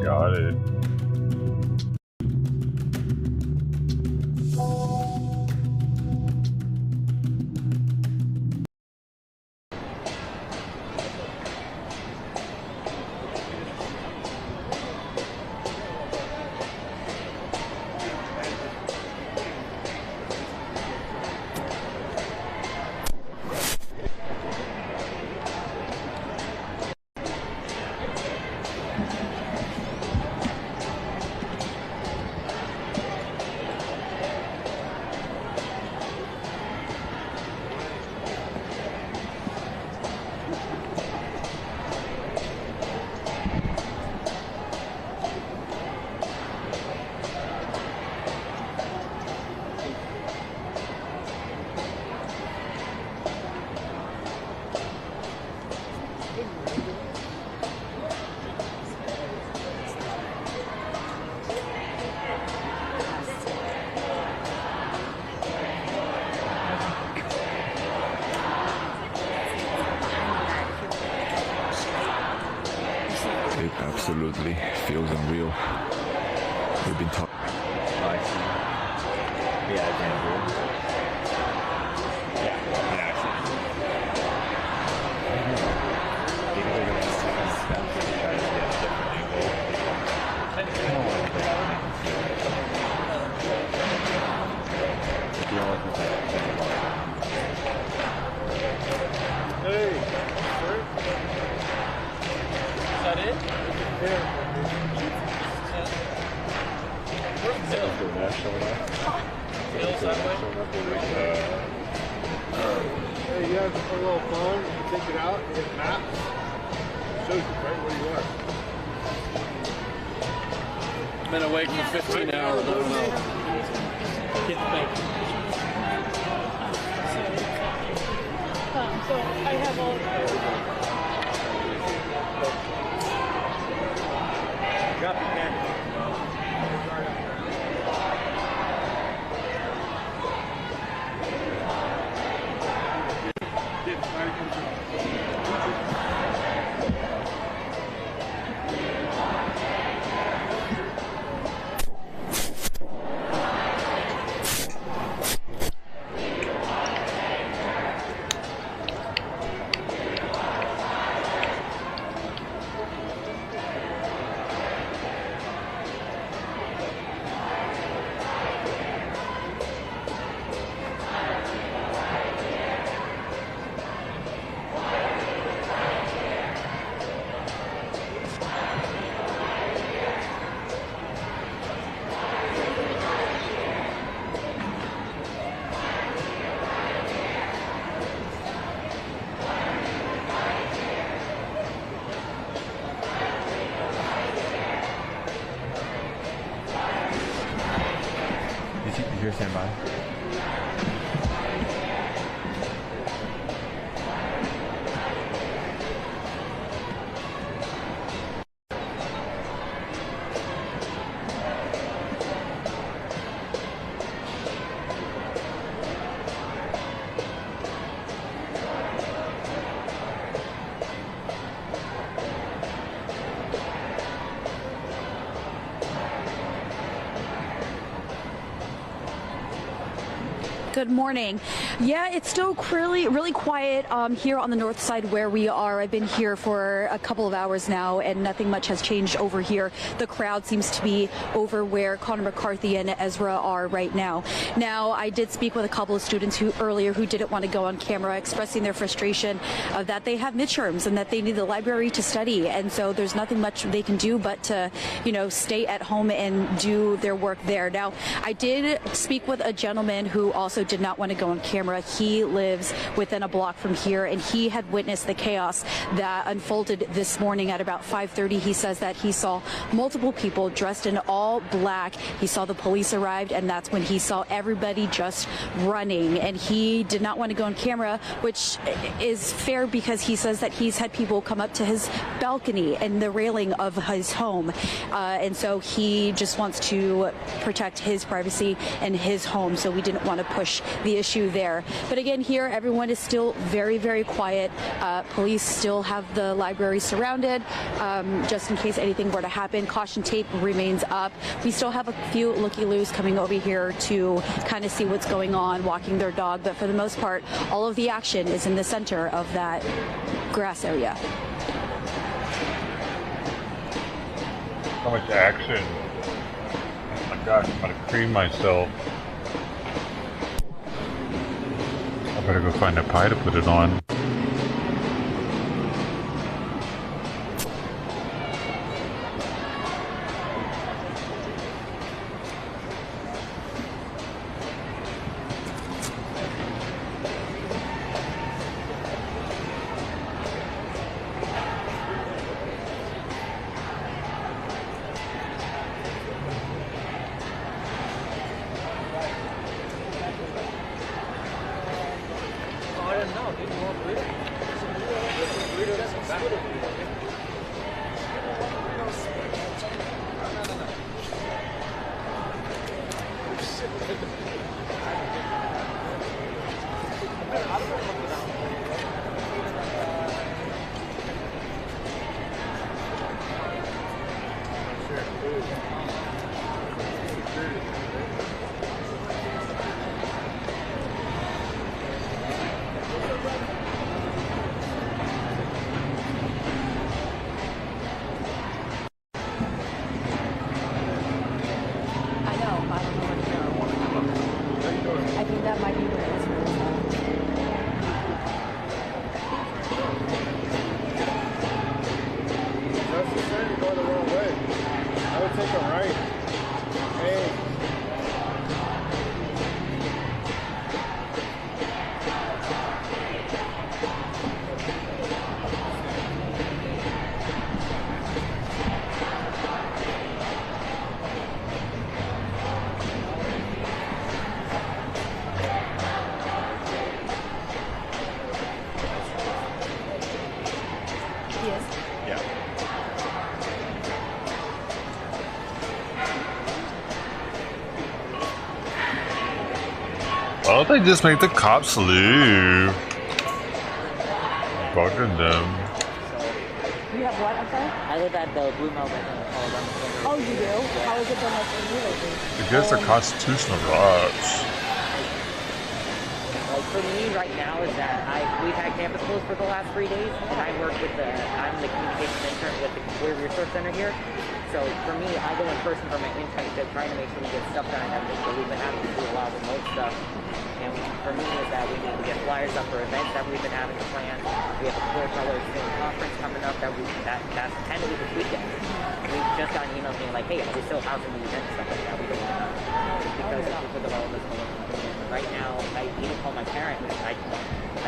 Got it. It absolutely feels unreal. We've been talking. I see. Yeah, I can do. Yeah, maybe they're going to have second steps to try to get a different angle. I don't want to play Hey, sir? Is that it? Yeah. Bill's that way? Hey, you have a little phone, you can take it out and get a map. Shows you right where you are. Been awake for 15 hours, I don't know. Can't think. So I have all Got the pen. fine. Good morning. Yeah, it's still really quiet here on the north side where we are. I've been here for a couple of hours now, and nothing much has changed over here. The crowd seems to be over where Connor McCarthy and Ezra are right now. Now, I did speak with a couple of students earlier who didn't want to go on camera, expressing their frustration that they have midterms and that they need the library to study, and so there's nothing much they can do but to, stay at home and do their work there. Now, I did speak with a gentleman who also did not want to go on camera. He lives within a block from here, and he had witnessed the chaos that unfolded this morning at about 5:30. He says that he saw multiple people dressed in all black. He saw the police arrived, and that's when he saw everybody just running, and he did not want to go on camera, which is fair because he says that he's had people come up to his balcony and the railing of his home, and so he just wants to protect his privacy and his home, so we didn't want to push the issue there. But again, here everyone is still very quiet. Police still have the library surrounded just in case anything were to happen. Caution tape remains up. We still have a few looky-loos coming over here to kind of see what's going on, walking their dog, but for the most part, all of the action is in the center of that grass area. So much action. Oh my gosh, I'm gonna cream myself. I better go find a pie to put it on. Why don't they just make the cops leave? Bugging them. You have what, I'm sorry? I live at the Blue Mountain. Oh, you do? How has it been like for you lately? I guess the constitutional rights. Like for me right now is that we've had campus closed for the last 3 days, and I'm the communications intern with the Career Resource Center here. So for me, I go in person for my internship, trying to make sure we get stuff done and everything. So we've been having to do a lot of remote stuff. And for me is that we need to get flyers up for events that we've been having to plan. We have a Clear Colors conference coming up that's tentatively this weekend. We've just got an email saying like, hey, are we still housing the event and stuff like that? We don't know. Because of the developments going on. Right now, I even called my parents. I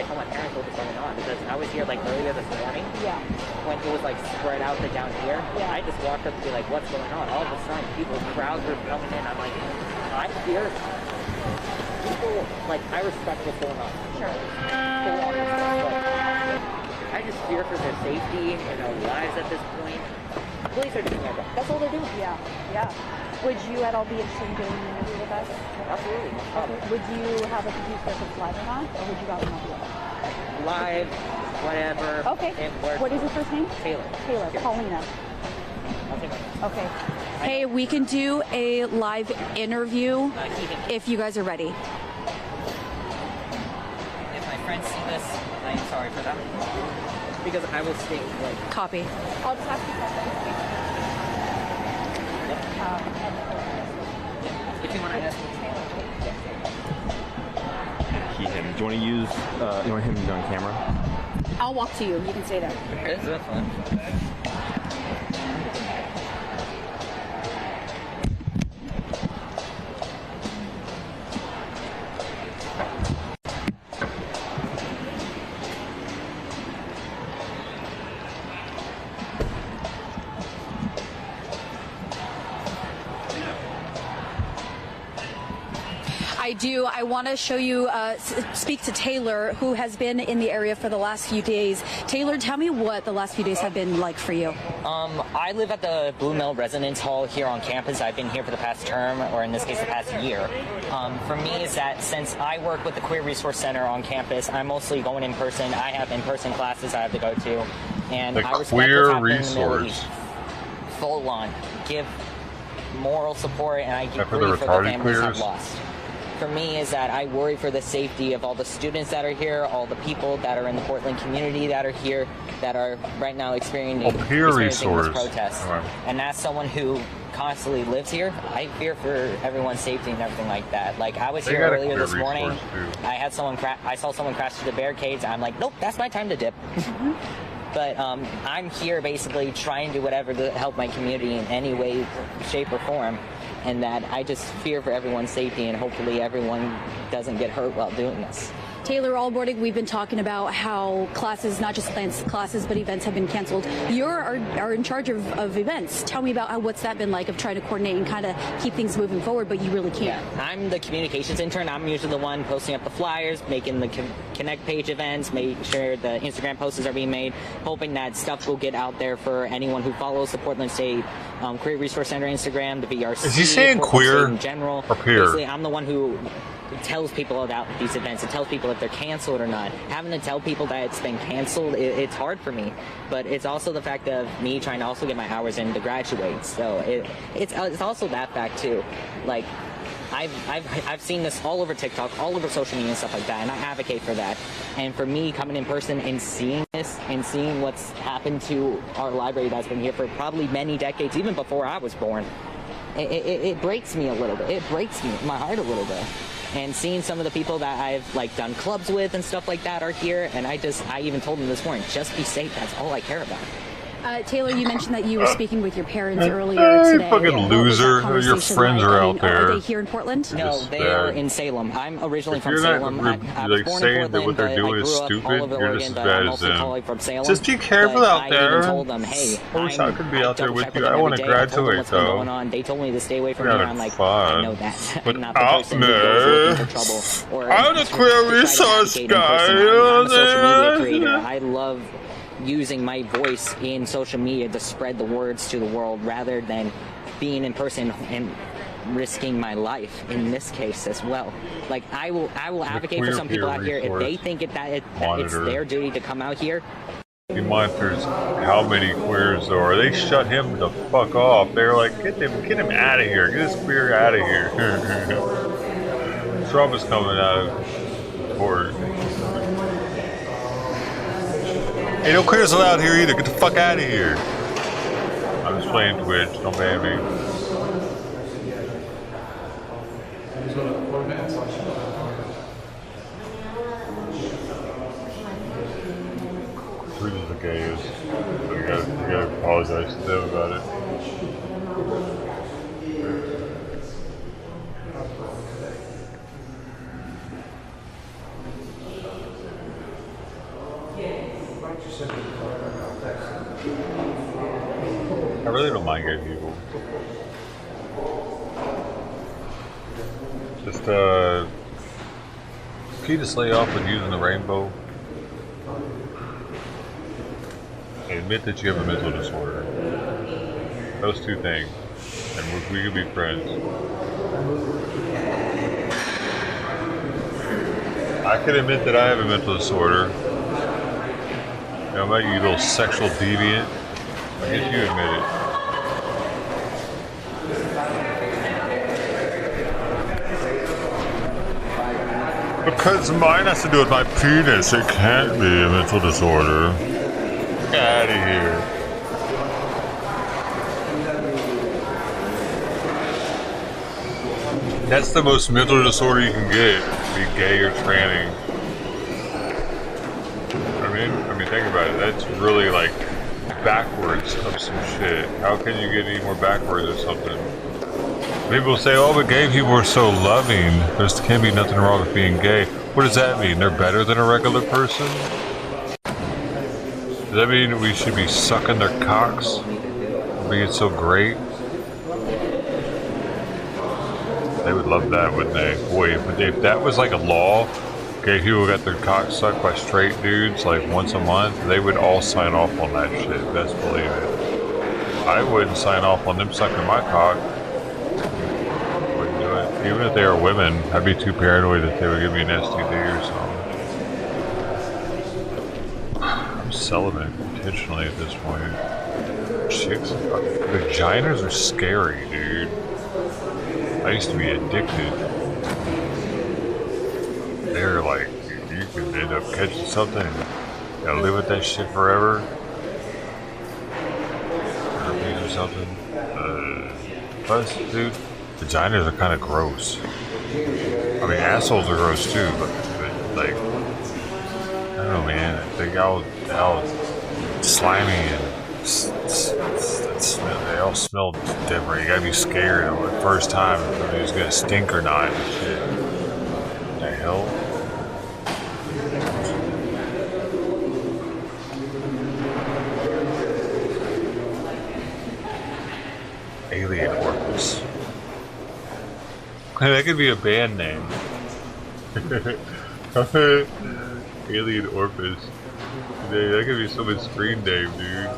told my parents what was going on because I was here like earlier this morning. Yeah. When it was like spread out down here. Yeah. I just walked up to be like, what's going on? All of a sudden, crowds were coming in. I'm like, I fear people, like, I respect what's going on. Sure. I just fear for their safety and their lives at this point. Police are doing their job. That's all they're doing. Yeah, yeah. Would you at all be interested in doing an interview with us? Absolutely. No problem. Okay. Would you have a computer if it's live or not, or would you rather not do it? Live, whatever. Okay. What is your first name? Taylor. Taylor. Yeah. Paulina. Okay. Hey, we can do a live interview if you guys are ready. If my friends see this, I am sorry for them. Because I will stay like Copy. I'll just ask you questions. If you want to ask me. Him. Do you want to use? You want him to be on camera? I'll walk to you. You can stay there. That's fine. I do. I want to show you, speak to Taylor, who has been in the area for the last few days. Taylor, tell me what the last few days have been like for you. I live at the Blue Mill Residence Hall here on campus. I've been here for the past term, or in this case, the past year. For me, is that since I work with the Queer Resource Center on campus, I'm mostly going in person. I have in-person classes I have to go to, and The I respect Queer what's happening in the Middle Resource. East. Full on, give moral support, and I That for the grieve for the retarded families I've queers? lost. For me is that I worry for the safety of all the students that are here, all the people that are in the Portland community that are here, that are right now experiencing Peer experiencing this Resource. protest. Right. And as someone who constantly lives here, I fear for everyone's safety and everything like that. Like I was They here got a earlier Queer this morning. Resource, too. I had someone I saw someone crash through the barricades. I'm like, nope, that's my time to dip. But I'm here basically trying to do whatever to help my community in any way, shape, or form. And that I just fear for everyone's safety, and hopefully everyone doesn't get hurt while doing this. Taylor, all morning we've been talking about how classes, not just classes, but events have been canceled. You are in charge of events. Tell me about what's that been like of trying to coordinate and kind of keep things moving forward, but you really can't. Yeah, I'm the communications intern. I'm usually the one posting up the flyers, making the Connect page events, make sure the Instagram posts are being made, hoping that stuff will get out there for anyone who follows the Portland State Queer Resource Center Instagram, the VRC. Is he saying Portland queer State in general. or peer? Basically, I'm the one who tells people about these events. It tells people if they're canceled or not. Having to tell people that it's been canceled, it's hard for me. But it's also the fact of me trying to also get my hours in to graduate. So it's also that fact too. Like I've seen this all over TikTok, all over social media and stuff like that, and I advocate for that. And for me, coming in person and seeing this and seeing what's happened to our library that's been here for probably many decades, even before I was born, it breaks me a little bit. It breaks my heart a little bit. And seeing some of the people that I've like done clubs with and stuff like that are here, and I even told them this morning, just be safe. That's all I care about. Taylor, you mentioned that you were speaking with your parents earlier today. fucking What was loser. that Your conversation friends like? are I out mean, there. Are they here in Portland? No, Just they are in Salem. I'm originally If from you're not Salem. I was like born saying in that what Portland, they're but doing I is grew up stupid, all over you're Oregon, just as but bad I'm as also them. calling from Salem. Just be careful But out I there. even told them, hey, I wish I could be out there with double-check you. them I want to every day. I told them graduate what's been though. going on. They told me to stay away from We're me. having I'm like, fun. I know that. But I'm not the out person who goes looking for trouble. Or I'm the to Queer try to Resource advocate in guy. person. You know I'm a what social I'm media saying? creator. I love using my voice in social media to spread the words to the world rather than being in person and risking my life in this case as well. Like I will advocate for some people out here if they think that it's their duty to come out here. He monitors how many queers there are. They shut him the fuck off. They're like, get him out of here. Get this queer out of here. Trump is coming out of court. Ain't no queers allowed here either. Get the fuck out of here. I'm just playing Twitch. Don't ban me. Twitch is the gayest. So you gotta apologize to them about it. I really don't mind gay people. Just can you just lay off with using the rainbow? And admit that you have a mental disorder. Those two things. And we could be friends. I can admit that I have a mental disorder. You know, about you little sexual deviant. I guess you admit it. Because mine has to do with my penis. It can't be a mental disorder. Get out of here. That's the most mental disorder you can get. Be gay or tranny. I mean, think about it. That's really like backwards of some shit. How can you get any more backwards or something? People say, oh, but gay people are so loving. There can't be nothing wrong with being gay. What does that mean? They're better than a regular person? Does that mean we should be sucking their cocks? Being so great? They would love that, wouldn't they? Boy, if that was like a law, gay people got their cocks sucked by straight dudes like once a month, they would all sign off on that shit. Best believe it. I wouldn't sign off on them sucking my cock. Wouldn't do it. Even if they are women, I'd be too paranoid that they would give me an STD or something. I'm celibate intentionally at this point. Chicks, vaginas are scary, dude. I used to be addicted. They're like, you could end up catching something and you gotta live with that shit forever. Herpes or something. Plus, dude, vaginas are kind of gross. I mean, assholes are gross too, but like, I don't know, man. They all slimy and they all smell different. You gotta be scared the first time if it's gonna stink or not and shit. What the hell? Alien Orpus. That could be a band name. Alien Orpus. That could be someone's screen name, dude.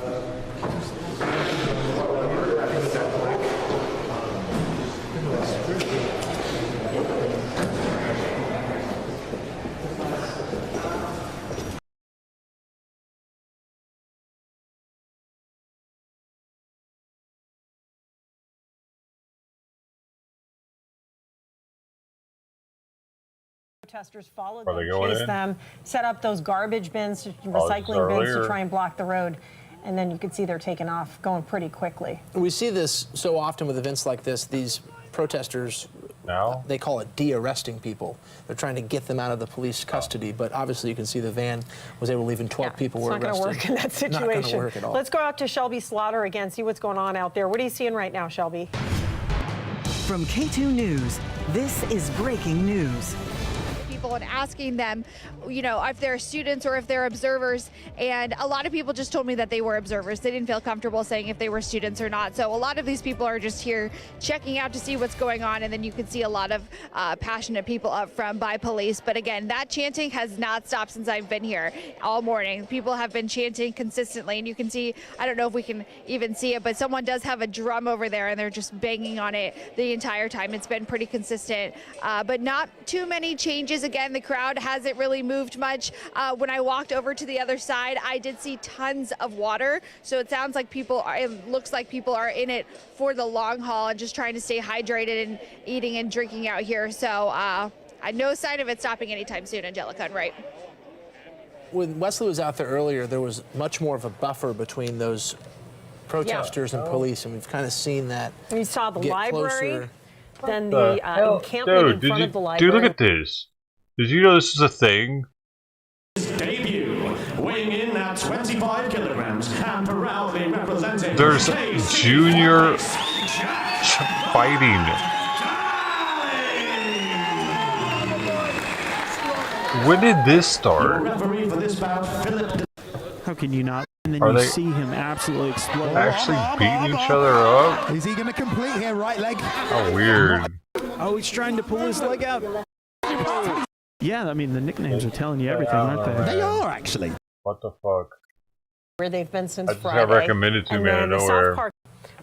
Protesters followed them, chased them, set up those garbage bins, recycling bins to try and block the road. And then you can see they're taking off, going pretty quickly. We see this so often with events like this. These protesters, they call it de-arresting people. They're trying to get them out of the police custody. But obviously you can see the van was able to leave and 12 people were arrested. It's not going to work in that situation. Not going to work at all. Let's go out to Shelby Slaughter again, see what's going on out there. What are you seeing right now, Shelby? From K2 News, this is breaking news. And asking them, you know, if they're students or if they're observers, and a lot of people just told me that they were observers. They didn't feel comfortable saying if they were students or not. So a lot of these people are just here checking out to see what's going on, and then you can see a lot of passionate people up front by police. But again, that chanting has not stopped since I've been here all morning. People have been chanting consistently, and you can see, I don't know if we can even see it, but someone does have a drum over there and they're just banging on it the entire time. It's been pretty consistent, but not too many changes. Again, the crowd hasn't really moved much. When I walked over to the other side, I did see tons of water. So it sounds like it looks like people are in it for the long haul and just trying to stay hydrated and eating and drinking out here. So no sign of it stopping anytime soon, Angelica, right? When Wesley was out there earlier, there was much more of a buffer between those protesters and police, and we've kind of seen that. And you saw the library, closer. then the encampment in front of the library. Dude, look at this. Did you know this is a thing? Debut, weighing in at 25 kilograms and proudly representing. There's junior fighting. When did this start? How can you not? And then Are you they see him absolutely explode. actually beating each other up? Is he going to complete here, right leg? How weird. Oh, he's trying to pull his leg out. Yeah, I mean, the nicknames are telling you everything, aren't they? They are, actually. What the fuck? Where they've been since I just Friday. got recommended to me out of nowhere.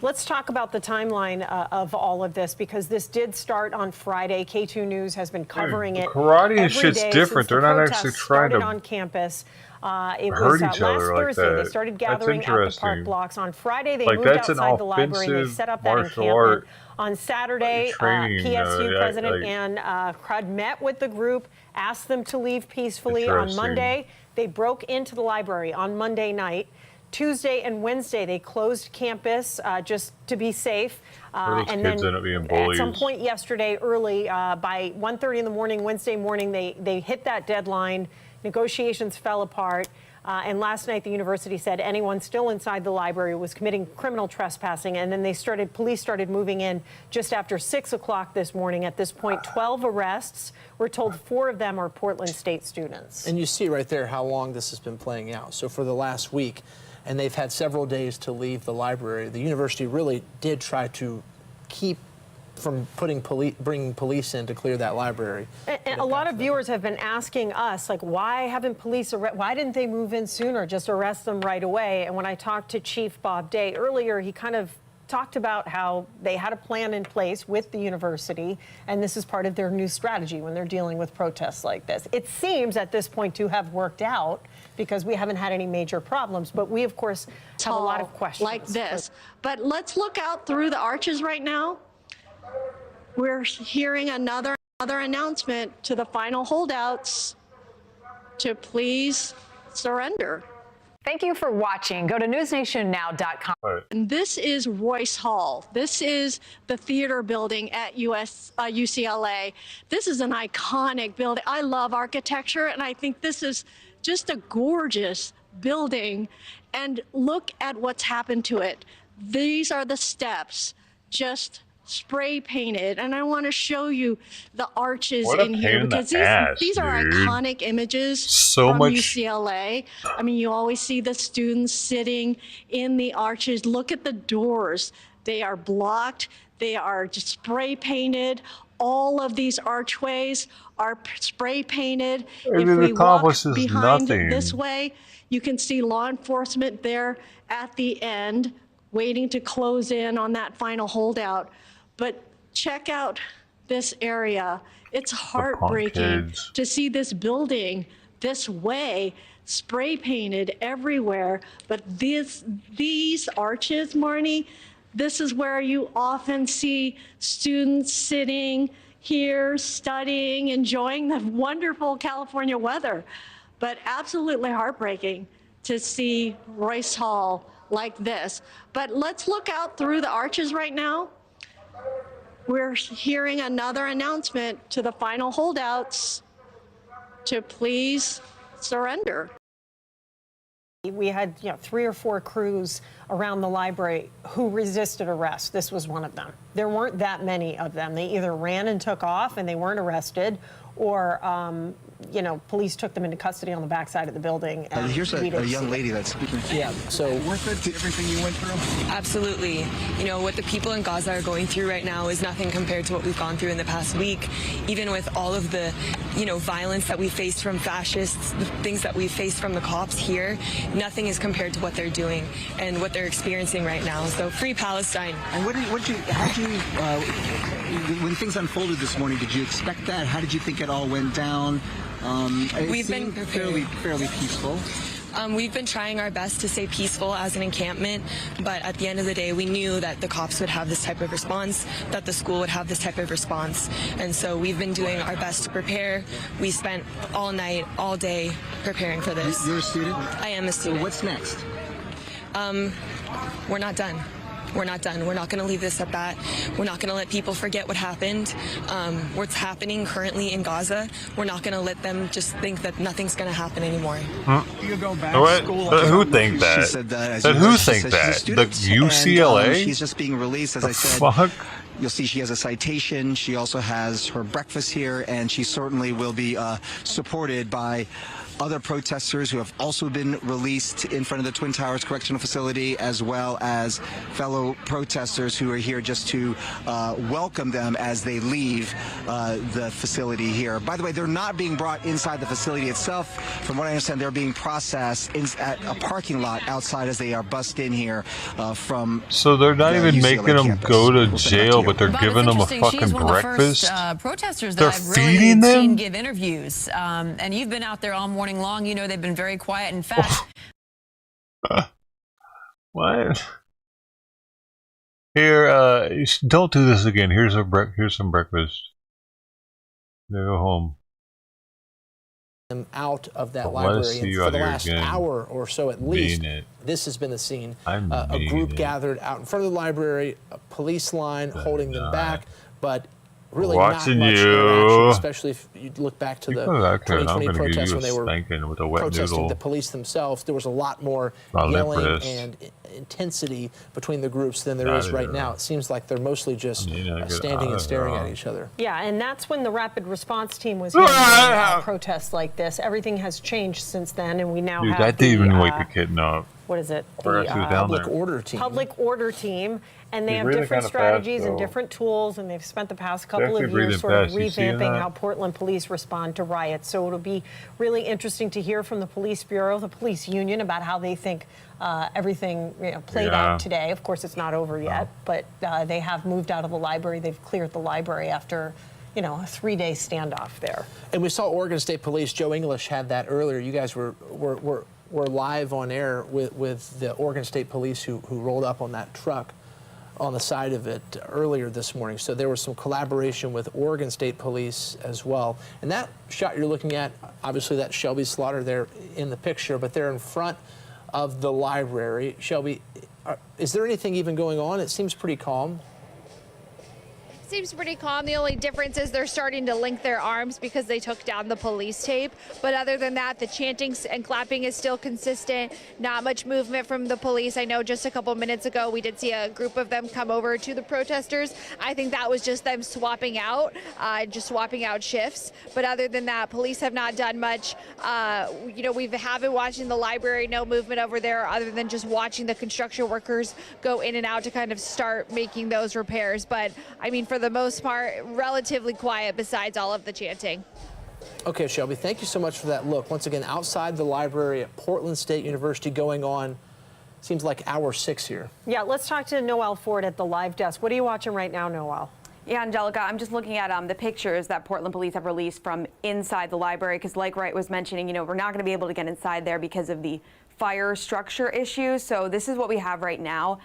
Let's talk about the timeline of all of this, because this did start on Friday. K2 News has been covering it. Karate and every shit's day different. since the They're not protests actually trying started to on campus. It hurt was each last other like Thursday. that. They started That's gathering at the interesting. park blocks. On Friday, they Like, moved that's an outside the library and they offensive set up that martial encampment. art On Saturday, training, PSU President like- Ann Crud met with the group, asked them to leave peacefully. On Interesting. Monday, they broke into the library on Monday night. Tuesday and Wednesday, they closed campus just to be safe. Where those And kids then end up being at some bullies. point yesterday, early, by 1:30 in the morning, Wednesday morning, they hit that deadline. Negotiations fell apart. And last night, the university said anyone still inside the library was committing criminal trespassing. And then police started moving in just after 6 o'clock this morning. At this point, 12 arrests. We're told 4 of them are Portland State students. And you see right there how long this has been playing out. So for the last week, and they've had several days to leave the library, the university really did try to keep from bringing police in to clear that library. And a lot of viewers have been asking us, like, why didn't they move in sooner? Just arrest them right away. And when I talked to Chief Bob Day earlier, he kind of talked about how they had a plan in place with the university, and this is part of their new strategy when they're dealing with protests like this. It seems at this point to have worked out because we haven't had any major problems, but we, of course, have a lot of questions. Like this. But let's look out through the arches right now. We're hearing another announcement to the final holdouts to please surrender. Thank you for watching. Go to newsnationnow.com. And this is Royce Hall. This is the theater building at UCLA. This is an iconic building. I love architecture, and I think this is just a gorgeous building. And look at what's happened to it. These are the steps, just spray painted, and I want to show you the arches in here because these are iconic images from UCLA. I mean, you always see the students sitting in the arches. Look at the doors. They are blocked. They are just spray painted. All of these archways are spray painted. If we walk behind this way, you can see law enforcement there at the end waiting to close in on that final holdout. But check out this area. It's heartbreaking to see this building this way, spray painted everywhere. But these arches, Marnie, this is where you often see students sitting here, studying, enjoying the wonderful California weather. But absolutely heartbreaking to see Royce Hall like this. But let's look out through the arches right now. We're hearing another announcement to the final holdouts to please surrender. We had 3 or 4 crews around the library who resisted arrest. This was one of them. There weren't that many of them. They either ran and took off and they weren't arrested, or police took them into custody on the backside of the building. Here's a young lady that's speaking. Yeah, so worth it to everything you went through? Absolutely. What the people in Gaza are going through right now is nothing compared to what we've gone through in the past week. Even with all of the, violence that we faced from fascists, the things that we faced from the cops here, nothing is compared to what they're doing and what they're experiencing right now. So free Palestine. And when things unfolded this morning, did you expect that? How did you think it all went down? We've been fairly peaceful. We've been trying our best to stay peaceful as an encampment, but at the end of the day, we knew that the cops would have this type of response, that the school would have this type of response. And so we've been doing our best to prepare. We spent all night, all day preparing for this. You're a student? I am a student. So what's next? We're not done. We're not done. We're not going to leave this at that. We're not going to let people forget what happened. What's happening currently in Gaza, we're not going to let them just think that nothing's going to happen anymore. You go back What? to school. Who think that? She said that. Who think that? The UCLA? And, she's just being released, as I said. Fuck? You'll see she has a citation. She also has her breakfast here, and she certainly will be supported by other protesters who have also been released in front of the Twin Towers Correctional Facility, as well as fellow protesters who are here just to welcome them as they leave the facility here. By the way, they're not being brought inside the facility itself. From what I understand, they're being processed at a parking lot outside as they are bussed in here from. So they're not even UCLA making them campus. go to We'll send that jail, you. but they're Bob, giving it's them a interesting. fucking She's one of the breakfast. first, protesters They're that I've feeding really them? seen give interviews. And you've been out there all morning long. You know they've been very quiet. In fact, What? Here, don't do this again. Here's some breakfast. Go home. Them out of that But let us library, see and you for out the here last again. hour or so at least, Mean it. this has been the scene. A mean group it. gathered out in front of the library, a police line holding them back, but really Watching not much you. interaction, especially if you look back to the Go back there and I'm 2020 gonna give protests you when a they were spanking with a wet protesting noodle. the police themselves. There was a lot more Not yelling impressed. and intensity between the groups than there Not is right either. now. It seems like they're mostly just get standing out and of staring here. at each other. Yeah, and that's when the rapid response team was handling protests like this. Everything has changed since then, and we now Dude, have that the, didn't even wake the kitten up. what is it? Or The actually was down there. Public order team, and they He's have breathing different kinda fast, strategies and though. different tools, and they've spent the past couple actually of breathing years sort of fast. You seeing revamping that? how Portland police respond to riots. So it'll be really interesting to hear from the police bureau, the police union, about how they think everything played Yeah. out today. Of course, it's not over yet, but they have moved out of the library. They've cleared the library after a 3-day standoff there. And we saw Oregon State Police. Joe English had that earlier. You guys were live on air with the Oregon State Police who rolled up on that truck on the side of it earlier this morning. So there was some collaboration with Oregon State Police as well. And that shot you're looking at, obviously that's Shelby Slaughter there in the picture, but they're in front of the library. Shelby, is there anything even going on? It seems pretty calm. Seems pretty calm. The only difference is they're starting to link their arms because they took down the police tape. But other than that, the chanting and clapping is still consistent. Not much movement from the police. I know just a couple minutes ago we did see a group of them come over to the protesters. I think that was just them swapping out shifts. But other than that, police have not done much. We have been watching the library. No movement over there other than just watching the construction workers go in and out to kind of start making those repairs. But I mean, for the most part, relatively quiet besides all of the chanting. Okay, Shelby, thank you so much for that look. Once again, outside the library at Portland State University, going on, seems like hour 6 here. Yeah, let's talk to Noelle Ford at the live desk. What are you watching right now, Noelle? Yeah, Angelica, I'm just looking at the pictures that Portland police have released from inside the library, because like Wright was mentioning, we're not going to be able to get inside there because of the fire structure issues. So this is what we have right now.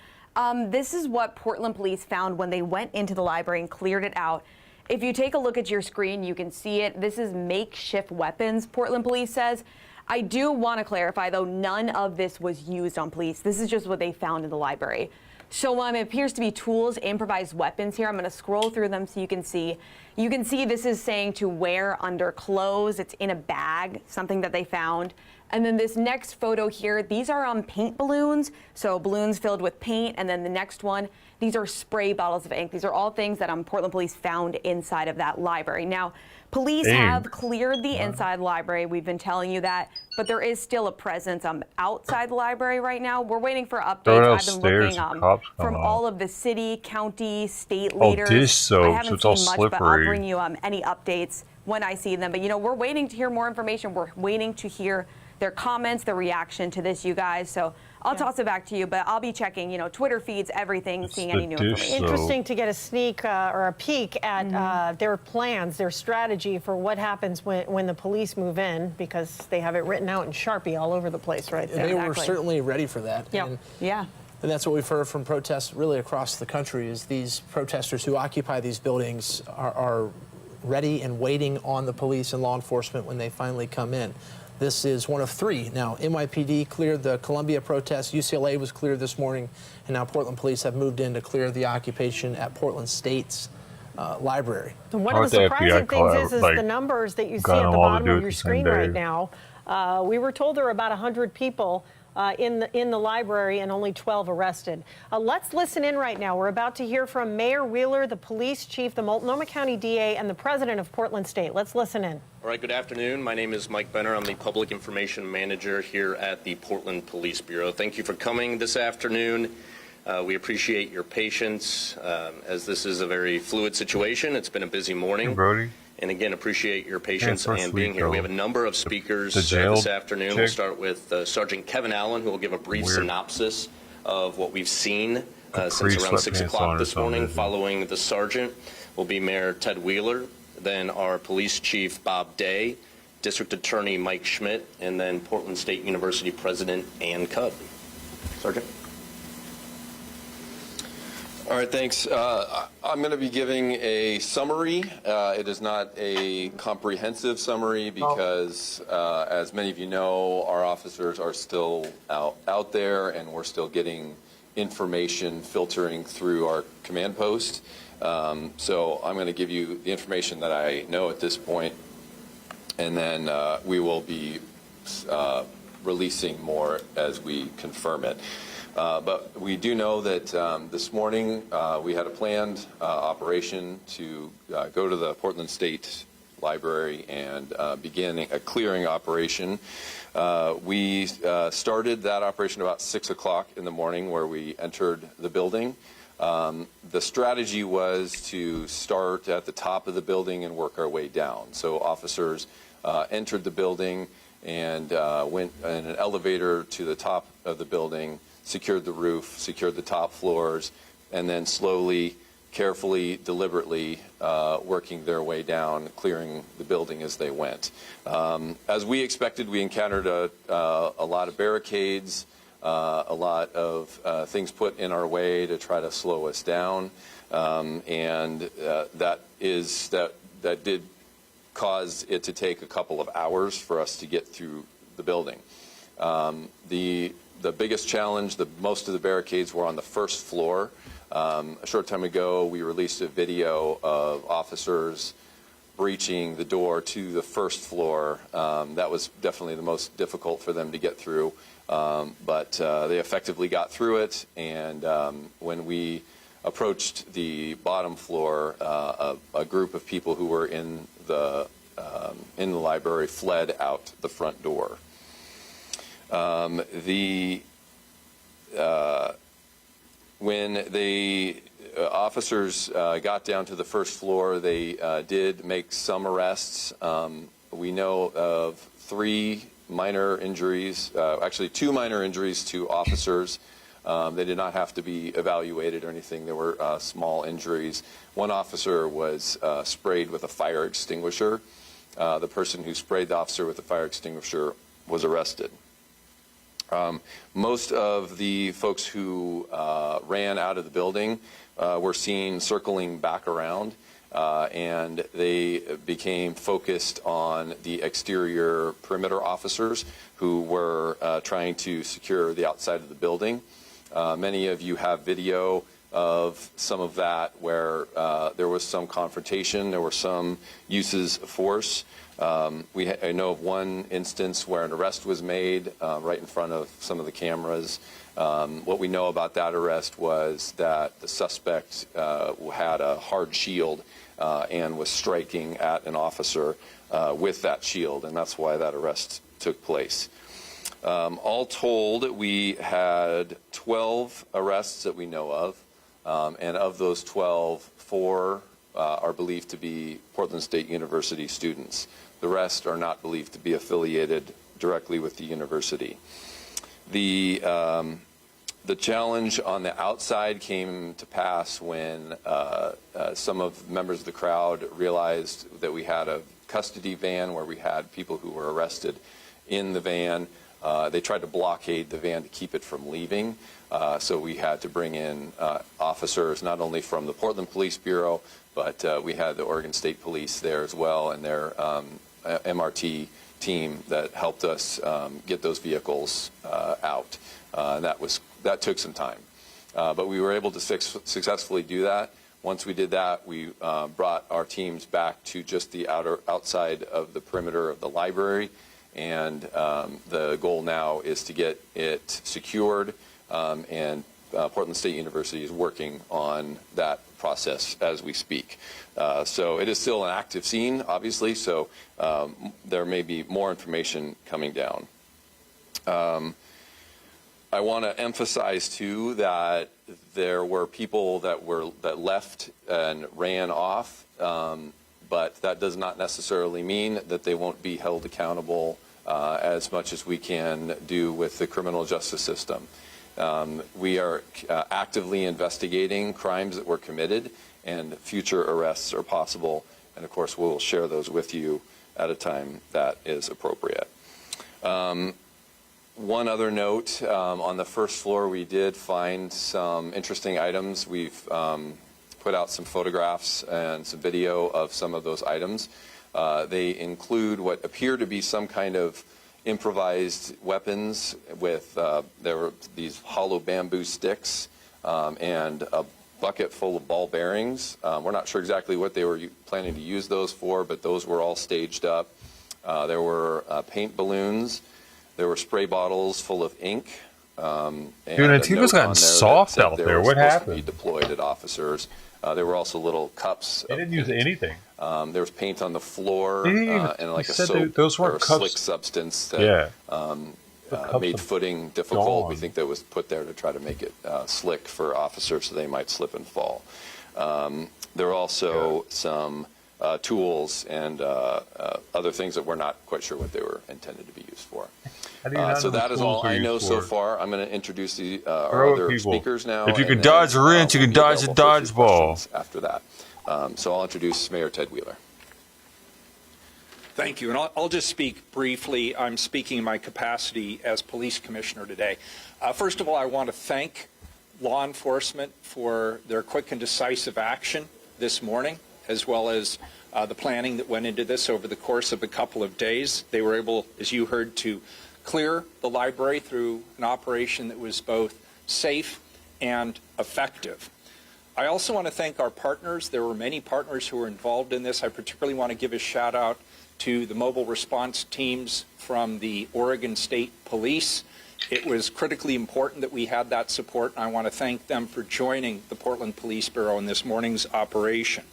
This is what Portland police found when they went into the library and cleared it out. If you take a look at your screen, you can see it. This is makeshift weapons, Portland police says. I do want to clarify, though, none of this was used on police. This is just what they found in the library. So it appears to be tools, improvised weapons here. I'm going to scroll through them so you can see. You can see this is saying to wear under clothes. It's in a bag, something that they found. And then this next photo here, these are paint balloons, so balloons filled with paint. And then the next one, these are spray bottles of ink. These are all things that Portland police found inside of that library. Now, police have cleared the inside library. We've been telling you that, but there is still a presence outside the library right now. We're waiting for updates. I've been looking from all of the city, county, state leaders. Dish soap, I haven't so it's seen all much, but I'll slippery. bring you any updates when I see them. But we're waiting to hear more information. We're waiting to hear their comments, their reaction to this, you guys. So I'll toss it back to you, but I'll be checking, Twitter feeds, everything, seeing any new information. Interesting to get a sneak or a peek at their plans, their strategy for what happens when the police move in, because they have it written out in Sharpie all over the place right there. They were certainly ready for that. Yep. Yeah. And that's what we've heard from protests really across the country, is these protesters who occupy these buildings are ready and waiting on the police and law enforcement when they finally come in. This is one of 3. Now, NYPD cleared the Columbia protest, UCLA was cleared this morning, and now Portland police have moved in to clear the occupation at Portland State's library. And one of the surprising things is the numbers that you see at the bottom of your screen right now. We were told there are about 100 people in the library and only 12 arrested. Let's listen in right now. We're about to hear from Mayor Wheeler, the police chief, the Multnomah County DA, and the president of Portland State. Let's listen in. All right, good afternoon. My name is Mike Benner. I'm the Public Information Manager here at the Portland Police Bureau. Thank you for coming this afternoon. We appreciate your patience as this is a very fluid situation. It's been a busy morning. Hey, Brody. And again, appreciate your patience Yeah, and being here. We have a number of speakers this afternoon. chick. We'll start with Sergeant Kevin Allen, who will give a brief synopsis of what we've seen since around 6 o'clock this morning. Following the sergeant will be Mayor Ted Wheeler, then our police chief Bob Day, District Attorney Mike Schmidt, and then Portland State University President Ann Cudd. Sergeant. All right, thanks. I'm going to be giving a summary. It is not a comprehensive summary because, as many of you know, our officers are still out there and we're still getting information filtering through our command post. So I'm going to give you the information that I know at this point, and then we will be releasing more as we confirm it. But we do know that this morning we had a planned operation to go to the Portland State Library and begin a clearing operation. We started that operation about 6 o'clock in the morning, where we entered the building. The strategy was to start at the top of the building and work our way down. So officers entered the building and went in an elevator to the top of the building, secured the roof, secured the top floors, and then slowly, carefully, deliberately working their way down, clearing the building as they went. As we expected, we encountered a lot of barricades, a lot of things put in our way to try to slow us down, and that did cause it to take a couple of hours for us to get through the building. The biggest challenge, most of the barricades were on the first floor. A short time ago, we released a video of officers breaching the door to the first floor. That was definitely the most difficult for them to get through, but they effectively got through it, and when we approached the bottom floor, a group of people who were in the library fled out the front door. When the officers got down to the first floor, they did make some arrests. We know of 3 minor injuries, actually 2 minor injuries to officers. They did not have to be evaluated or anything. There were small injuries. One officer was sprayed with a fire extinguisher. The person who sprayed the officer with the fire extinguisher was arrested. Most of the folks who ran out of the building were seen circling back around, and they became focused on the exterior perimeter officers who were trying to secure the outside of the building. Many of you have video of some of that where there was some confrontation, there were some uses of force. I know of one instance where an arrest was made right in front of some of the cameras. What we know about that arrest was that the suspect had a hard shield and was striking at an officer with that shield, and that's why that arrest took place. All told, we had 12 arrests that we know of, and of those 12, 4 are believed to be Portland State University students. The rest are not believed to be affiliated directly with the university. The challenge on the outside came to pass when some of the members of the crowd realized that we had a custody van where we had people who were arrested in the van. They tried to blockade the van to keep it from leaving, so we had to bring in officers not only from the Portland Police Bureau, but we had the Oregon State Police there as well, and their MRT team that helped us get those vehicles out. That took some time, but we were able to successfully do that. Once we did that, we brought our teams back to just the outside of the perimeter of the library, and the goal now is to get it secured, and Portland State University is working on that process as we speak. So it is still an active scene, obviously, so there may be more information coming down. I want to emphasize, too, that there were people that left and ran off, but that does not necessarily mean that they won't be held accountable as much as we can do with the criminal justice system. We are actively investigating crimes that were committed, and future arrests are possible. And, of course, we'll share those with you at a time that is appropriate. One other note, on the first floor, we did find some interesting items. We've put out some photographs and some video of some of those items. They include what appear to be some kind of improvised weapons with, there were these hollow bamboo sticks and a bucket full of ball bearings. We're not sure exactly what they were planning to use those for, but those were all staged up. There were paint balloons. There were spray bottles full of ink. And dude, Antifa's gotten soft out there. What happened? To be deployed at officers. There were also little cups. They didn't use anything. There was paint on the floor and like a soap those or a cups. slick substance that made footing difficult. gone. We think that was put there to try to make it slick for officers so they might slip and fall. There were also some tools and other things that we're not quite sure what they were intended to be used for. So that is all I know so far. I'm going to introduce our other speakers now. If you could dodge a wrench, you can dodge a dodgeball. After that. So I'll introduce Mayor Ted Wheeler. Thank you. And I'll just speak briefly. I'm speaking in my capacity as police commissioner today. First of all, I want to thank law enforcement for their quick and decisive action this morning, as well as the planning that went into this over the course of a couple of days. They were able, as you heard, to clear the library through an operation that was both safe and effective. I also want to thank our partners. There were many partners who were involved in this. I particularly want to give a shout out to the mobile response teams from the Oregon State Police. It was critically important that we had that support, and I want to thank them for joining the Portland Police Bureau in this morning's operation.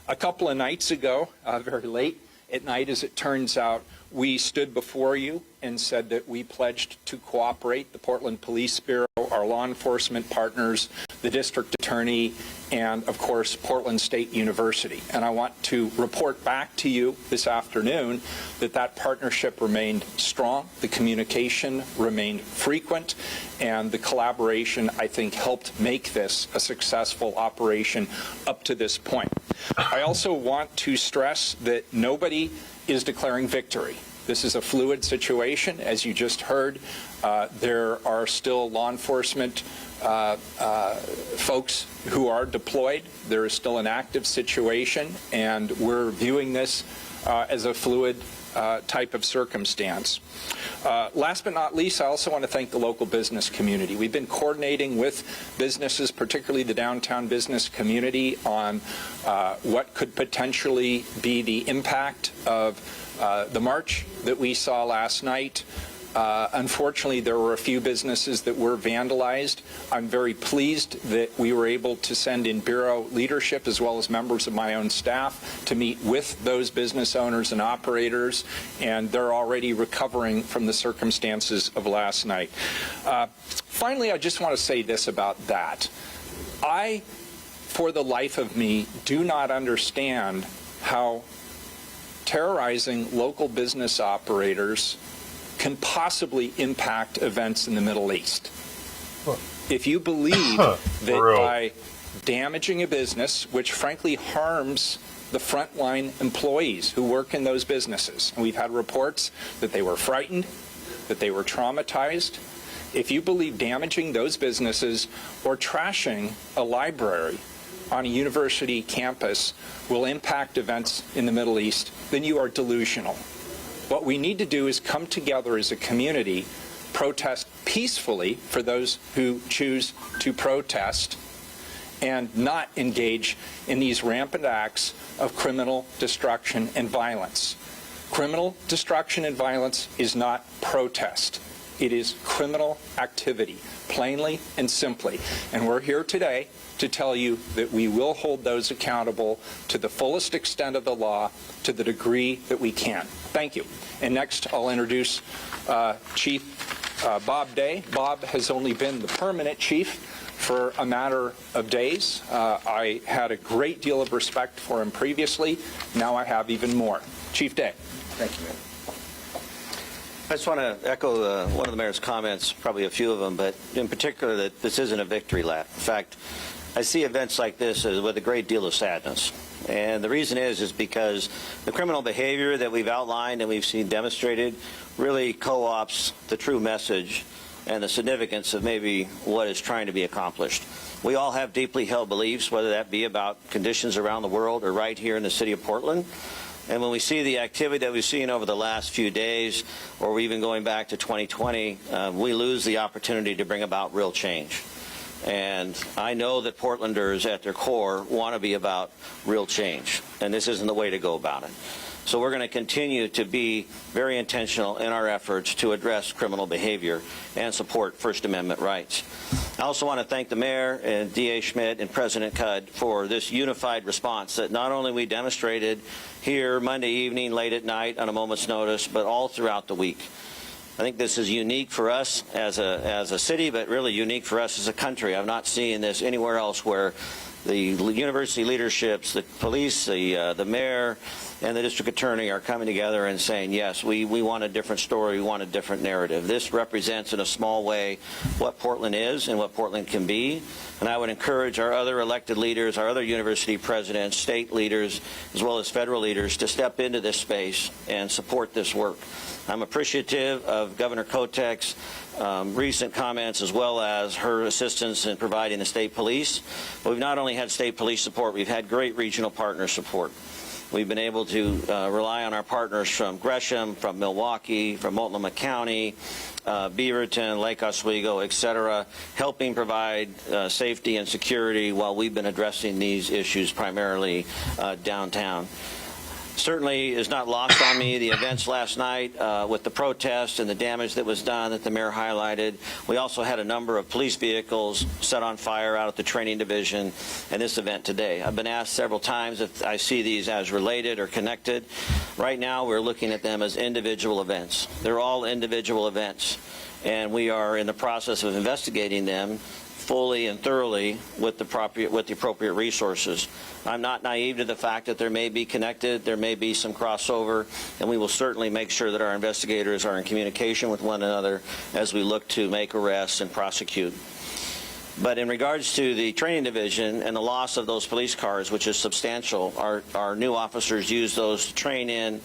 A couple of nights ago, very late at night as it turns out, we stood before you and said that we pledged to cooperate, the Portland Police Bureau, our law enforcement partners, the district attorney, and of course Portland State University. And I want to report back to you this afternoon that that partnership remained strong, the communication remained frequent, and the collaboration, I think, helped make this a successful operation up to this point. I also want to stress that nobody is declaring victory. This is a fluid situation. As you just heard, there are still law enforcement folks who are deployed. There is still an active situation, and we're viewing this as a fluid type of circumstance. Last but not least, I also want to thank the local business community. We've been coordinating with businesses, particularly the downtown business community, on what could potentially be the impact of the march that we saw last night. Unfortunately, there were a few businesses that were vandalized. I'm very pleased that we were able to send in Bureau leadership as well as members of my own staff to meet with those business owners and operators, and they're already recovering from the circumstances of last night. Finally, I just want to say this about that. I, for the life of me, do not understand how terrorizing local business operators can possibly impact events in the Middle East. If you believe that by damaging a business, which frankly harms the frontline employees who work in those businesses, and we've had reports that they were frightened, that they were traumatized, if you believe damaging those businesses or trashing a library on a university campus will impact events in the Middle East, then you are delusional. What we need to do is come together as a community, protest peacefully for those who choose to protest, and not engage in these rampant acts of criminal destruction and violence. Criminal destruction and violence is not protest. It is criminal activity, plainly and simply. And we're here today to tell you that we will hold those accountable to the fullest extent of the law, to the degree that we can. Thank you. And next, I'll introduce Chief Bob Day. Bob has only been the permanent chief for a matter of days. I had a great deal of respect for him previously. Now I have even more. Chief Day. Thank you, Mayor. I just want to echo one of the mayor's comments, probably a few of them, but in particular that this isn't a victory lap. In fact, I see events like this with a great deal of sadness. And the reason is because the criminal behavior that we've outlined and we've seen demonstrated really co-opts the true message and the significance of maybe what is trying to be accomplished. We all have deeply held beliefs, whether that be about conditions around the world or right here in the city of Portland. And when we see the activity that we've seen over the last few days, or even going back to 2020, we lose the opportunity to bring about real change. And I know that Portlanders at their core want to be about real change, and this isn't the way to go about it. So we're going to continue to be very intentional in our efforts to address criminal behavior and support First Amendment rights. I also want to thank the mayor and D.A. Schmidt and President Cudd for this unified response that not only we demonstrated here Monday evening, late at night on a moment's notice, but all throughout the week. I think this is unique for us as a city, but really unique for us as a country. I've not seen this anywhere else where the university leaderships, the police, the mayor, and the district attorney are coming together and saying, yes, we want a different story, we want a different narrative. This represents in a small way what Portland is and what Portland can be. And I would encourage our other elected leaders, our other university presidents, state leaders, as well as federal leaders to step into this space and support this work. I'm appreciative of Governor Kotek's recent comments as well as her assistance in providing the state police. But we've not only had state police support, we've had great regional partner support. We've been able to rely on our partners from Gresham, from Milwaukee, from Multnomah County, Beaverton, Lake Oswego, et cetera, helping provide safety and security while we've been addressing these issues primarily downtown. Certainly is not lost on me the events last night with the protest and the damage that was done that the mayor highlighted. We also had a number of police vehicles set on fire out at the training division and this event today. I've been asked several times if I see these as related or connected. Right now we're looking at them as individual events. They're all individual events, and we are in the process of investigating them fully and thoroughly with the appropriate resources. I'm not naive to the fact that there may be connected, there may be some crossover, and we will certainly make sure that our investigators are in communication with one another as we look to make arrests and prosecute. But in regards to the training division and the loss of those police cars, which is substantial, our new officers use those to train in.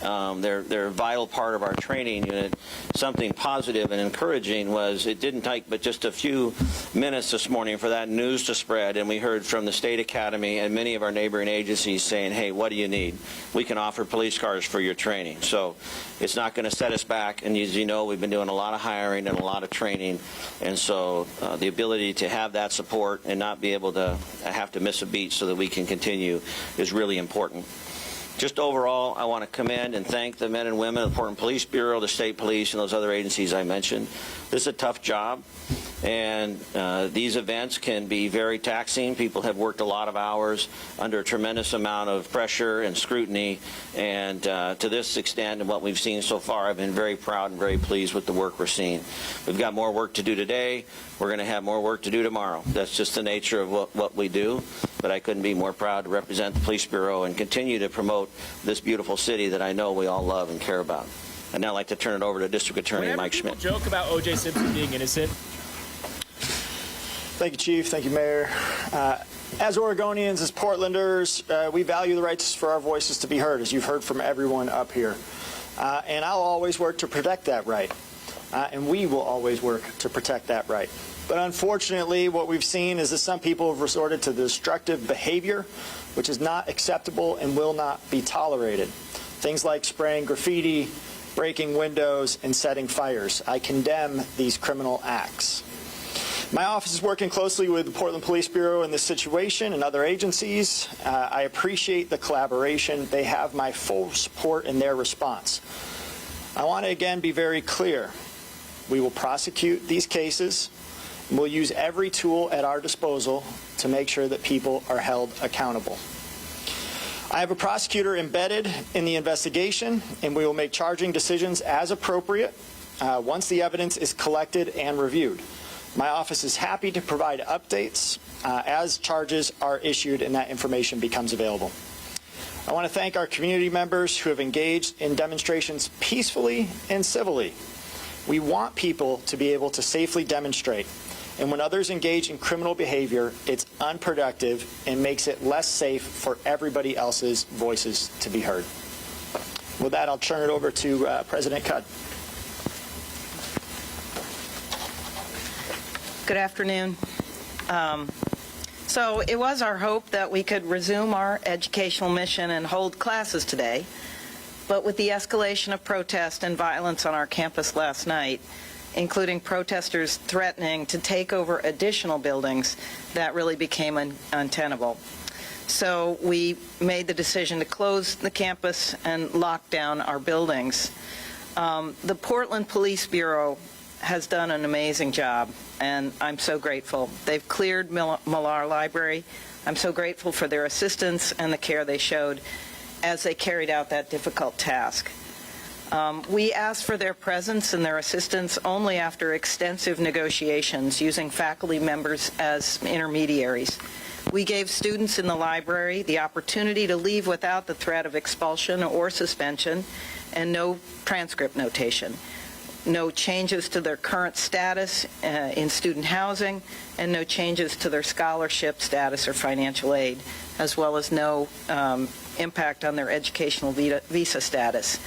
They're a vital part of our training unit. Something positive and encouraging was it didn't take but just a few minutes this morning for that news to spread, and we heard from the State Academy and many of our neighboring agencies saying, hey, what do you need? We can offer police cars for your training. So it's not going to set us back, and as you know, we've been doing a lot of hiring and a lot of training, and so the ability to have that support and not be able to have to miss a beat so that we can continue is really important. Just overall, I want to commend and thank the men and women of the Portland Police Bureau, the state police, and those other agencies I mentioned. This is a tough job, and these events can be very taxing. People have worked a lot of hours under a tremendous amount of pressure and scrutiny, and to this extent and what we've seen so far, I've been very proud and very pleased with the work we're seeing. We've got more work to do today. We're going to have more work to do tomorrow. That's just the nature of what we do, but I couldn't be more proud to represent the Police Bureau and continue to promote this beautiful city that I know we all love and care about. I'd now like to turn it over to District Attorney Mike Schmidt. Joke about O.J. Simpson being innocent. Thank you, Chief. Thank you, Mayor. As Oregonians, as Portlanders, we value the rights for our voices to be heard, as you've heard from everyone up here. And I'll always work to protect that right. And we will always work to protect that right. But unfortunately, what we've seen is that some people have resorted to destructive behavior, which is not acceptable and will not be tolerated. Things like spraying graffiti, breaking windows, and setting fires. I condemn these criminal acts. My office is working closely with the Portland Police Bureau in this situation and other agencies. I appreciate the collaboration. They have my full support in their response. I want to again be very clear. We will prosecute these cases, and we'll use every tool at our disposal to make sure that people are held accountable. I have a prosecutor embedded in the investigation, and we will make charging decisions as appropriate once the evidence is collected and reviewed. My office is happy to provide updates as charges are issued and that information becomes available. I want to thank our community members who have engaged in demonstrations peacefully and civilly. We want people to be able to safely demonstrate, and when others engage in criminal behavior, it's unproductive and makes it less safe for everybody else's voices to be heard. With that, I'll turn it over to President Ktten. Good afternoon. So it was our hope that we could resume our educational mission and hold classes today, but with the escalation of protest and violence on our campus last night, including protesters threatening to take over additional buildings, that really became untenable. So we made the decision to close the campus and lock down our buildings. The Portland Police Bureau has done an amazing job, and I'm so grateful. They've cleared Millar Library. I'm so grateful for their assistance and the care they showed as they carried out that difficult task. We asked for their presence and their assistance only after extensive negotiations using faculty members as intermediaries. We gave students in the library the opportunity to leave without the threat of expulsion or suspension and no transcript notation, no changes to their current status in student housing, and no changes to their scholarship status or financial aid, as well as no impact on their educational visa status.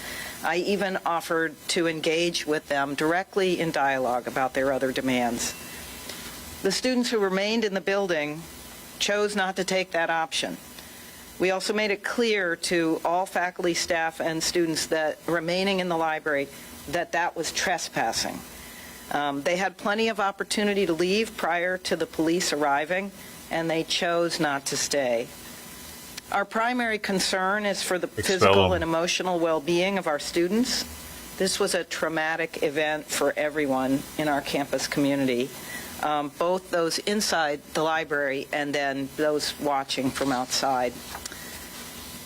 I even offered to engage with them directly in dialogue about their other demands. The students who remained in the building chose not to take that option. We also made it clear to all faculty, staff, and students that remaining in the library that was trespassing. They had plenty of opportunity to leave prior to the police arriving, and they chose not to stay. Our primary concern is for the physical and emotional well-being of our students. This was a traumatic event for everyone in our campus community, both those inside the library and then those watching from outside.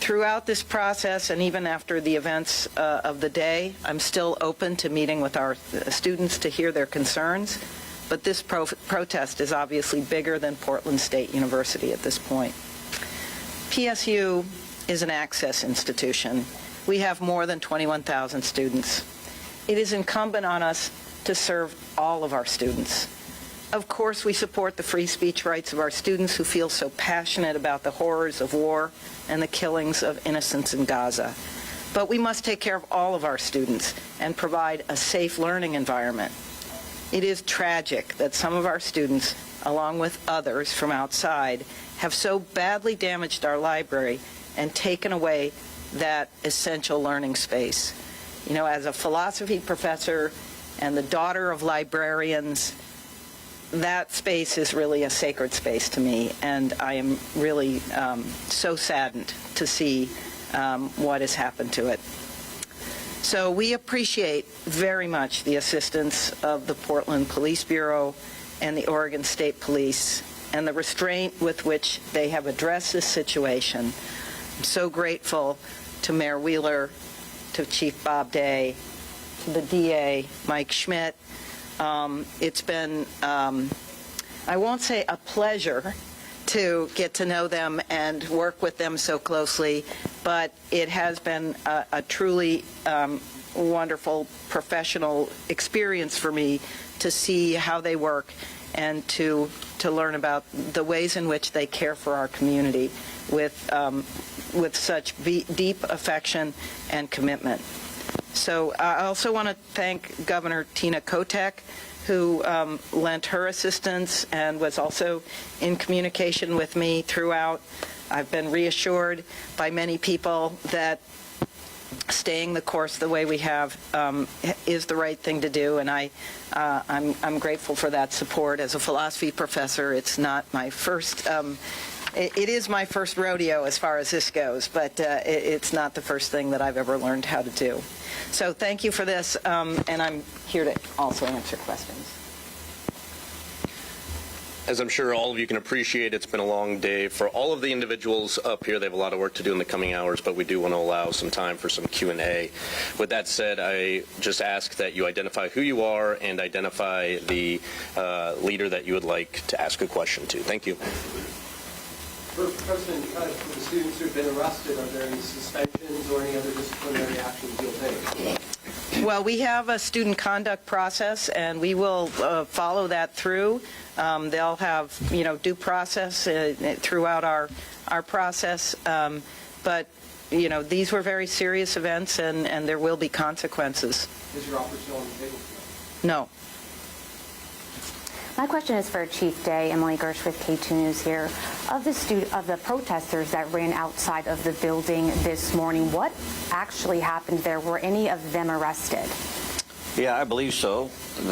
Throughout this process, and even after the events of the day, I'm still open to meeting with our students to hear their concerns, but this protest is obviously bigger than Portland State University at this point. PSU is an access institution. We have more than 21,000 students. It is incumbent on us to serve all of our students. Of course, we support the free speech rights of our students who feel so passionate about the horrors of war and the killings of innocents in Gaza. But we must take care of all of our students and provide a safe learning environment. It is tragic that some of our students, along with others from outside, have so badly damaged our library and taken away that essential learning space. You know, as a philosophy professor and the daughter of librarians, that space is really a sacred space to me, and I am really so saddened to see what has happened to it. So we appreciate very much the assistance of the Portland Police Bureau and the Oregon State Police and the restraint with which they have addressed this situation. I'm so grateful to Mayor Wheeler, to Chief Bob Day, to the DA, Mike Schmidt. It's been, I won't say a pleasure to get to know them and work with them so closely, but it has been a truly wonderful professional experience for me to see how they work and to learn about the ways in which they care for our community with such deep affection and commitment. So I also want to thank Governor Tina Kotek, who lent her assistance and was also in communication with me throughout. I've been reassured by many people that staying the course the way we have is the right thing to do, and I'm grateful for that support. As a philosophy professor, it's not my first. It is my first rodeo as far as this goes, but it's not the first thing that I've ever learned how to do. So thank you for this, and I'm here to also answer questions. As I'm sure all of you can appreciate, it's been a long day for all of the individuals up here. They have a lot of work to do in the coming hours, but we do want to allow some time for some Q&A. With that said, I just ask that you identify who you are and identify the leader that you would like to ask a question to. Thank you. For President Kitten, for the students who have been arrested, are there any suspensions or any other disciplinary actions you'll take? Well, we have a student conduct process, and we will follow that through. They'll have, due process throughout our process. But, these were very serious events, and there will be consequences. Is your offer still on the table? No. My question is for Chief Day. Emily Gersh with K2 News here. Of the protesters that ran outside of the building this morning, what actually happened there? Were any of them arrested? Yeah, I believe so.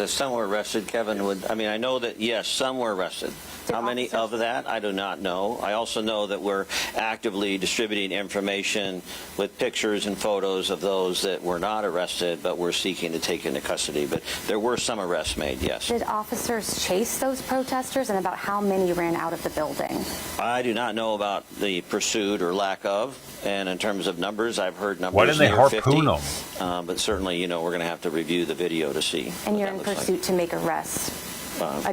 Some were arrested. Kevin would, I know that, yes, some were arrested. How many of that, I do not know. I also know that we're actively distributing information with pictures and photos of those that were not arrested, but we're seeking to take into custody. But there were some arrests made, yes. Did officers chase those protesters, and about how many ran out of the building? I do not know about the pursuit or lack of. And in terms of numbers, I've heard numbers Why didn't they near 50. harpoon them? But certainly, we're going to have to review the video to see. And you're in pursuit to make arrests?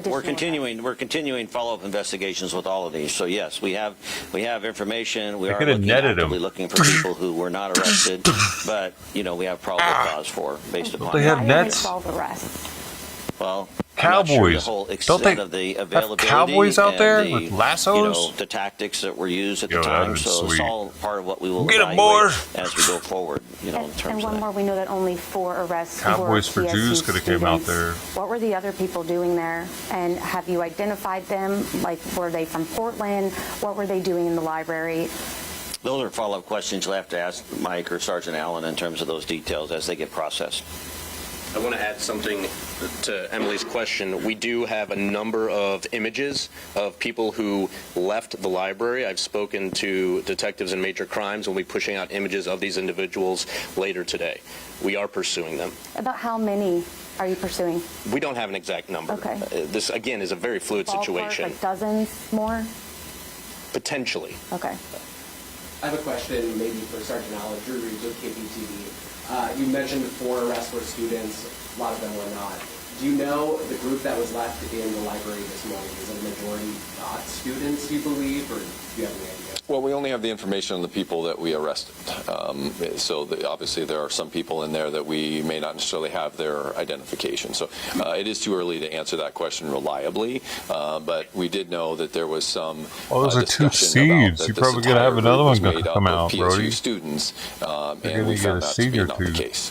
We're continuing follow-up investigations with all of these. So yes, we have information. We are actively looking for people who were not arrested, but we have probable cause for based upon. They have nets. Well, Cowboys. Don't they have cowboys out there with lassos? The tactics that were used at the time. So it's all part of what we will Get evaluate as we go forward. In terms and one more, we know that only 4 arrests Cowboys were for PSU Jews could have came out students. there. What were the other people doing there? And have you identified them? Like, were they from Portland? What were they doing in the library? Those are follow-up questions you'll have to ask Mike or Sergeant Allen in terms of those details as they get processed. I want to add something to Emily's question. We do have a number of images of people who left the library. I've spoken to detectives in major crimes. We'll be pushing out images of these individuals later today. We are pursuing them. About how many are you pursuing? We don't have an exact number. Okay. This, again, is a very fluid Ballpark, situation. like dozens more? Potentially. Okay. I have a question maybe for Sergeant Allen, Drew Reeves with KPTV. You mentioned 4 arrests were students, a lot of them were not. Do you know the group that was left in the library this morning? Is it a majority not students, you believe, or do you have any idea? Well, we only have the information on the people that we arrested. Obviously there are some people in there that we may not necessarily have their identification. So it is too early to answer that question reliably, but we did know that there was some those are 2 seeds. You're probably going to have another one come out, Brody. Students, and we found that to be not the case.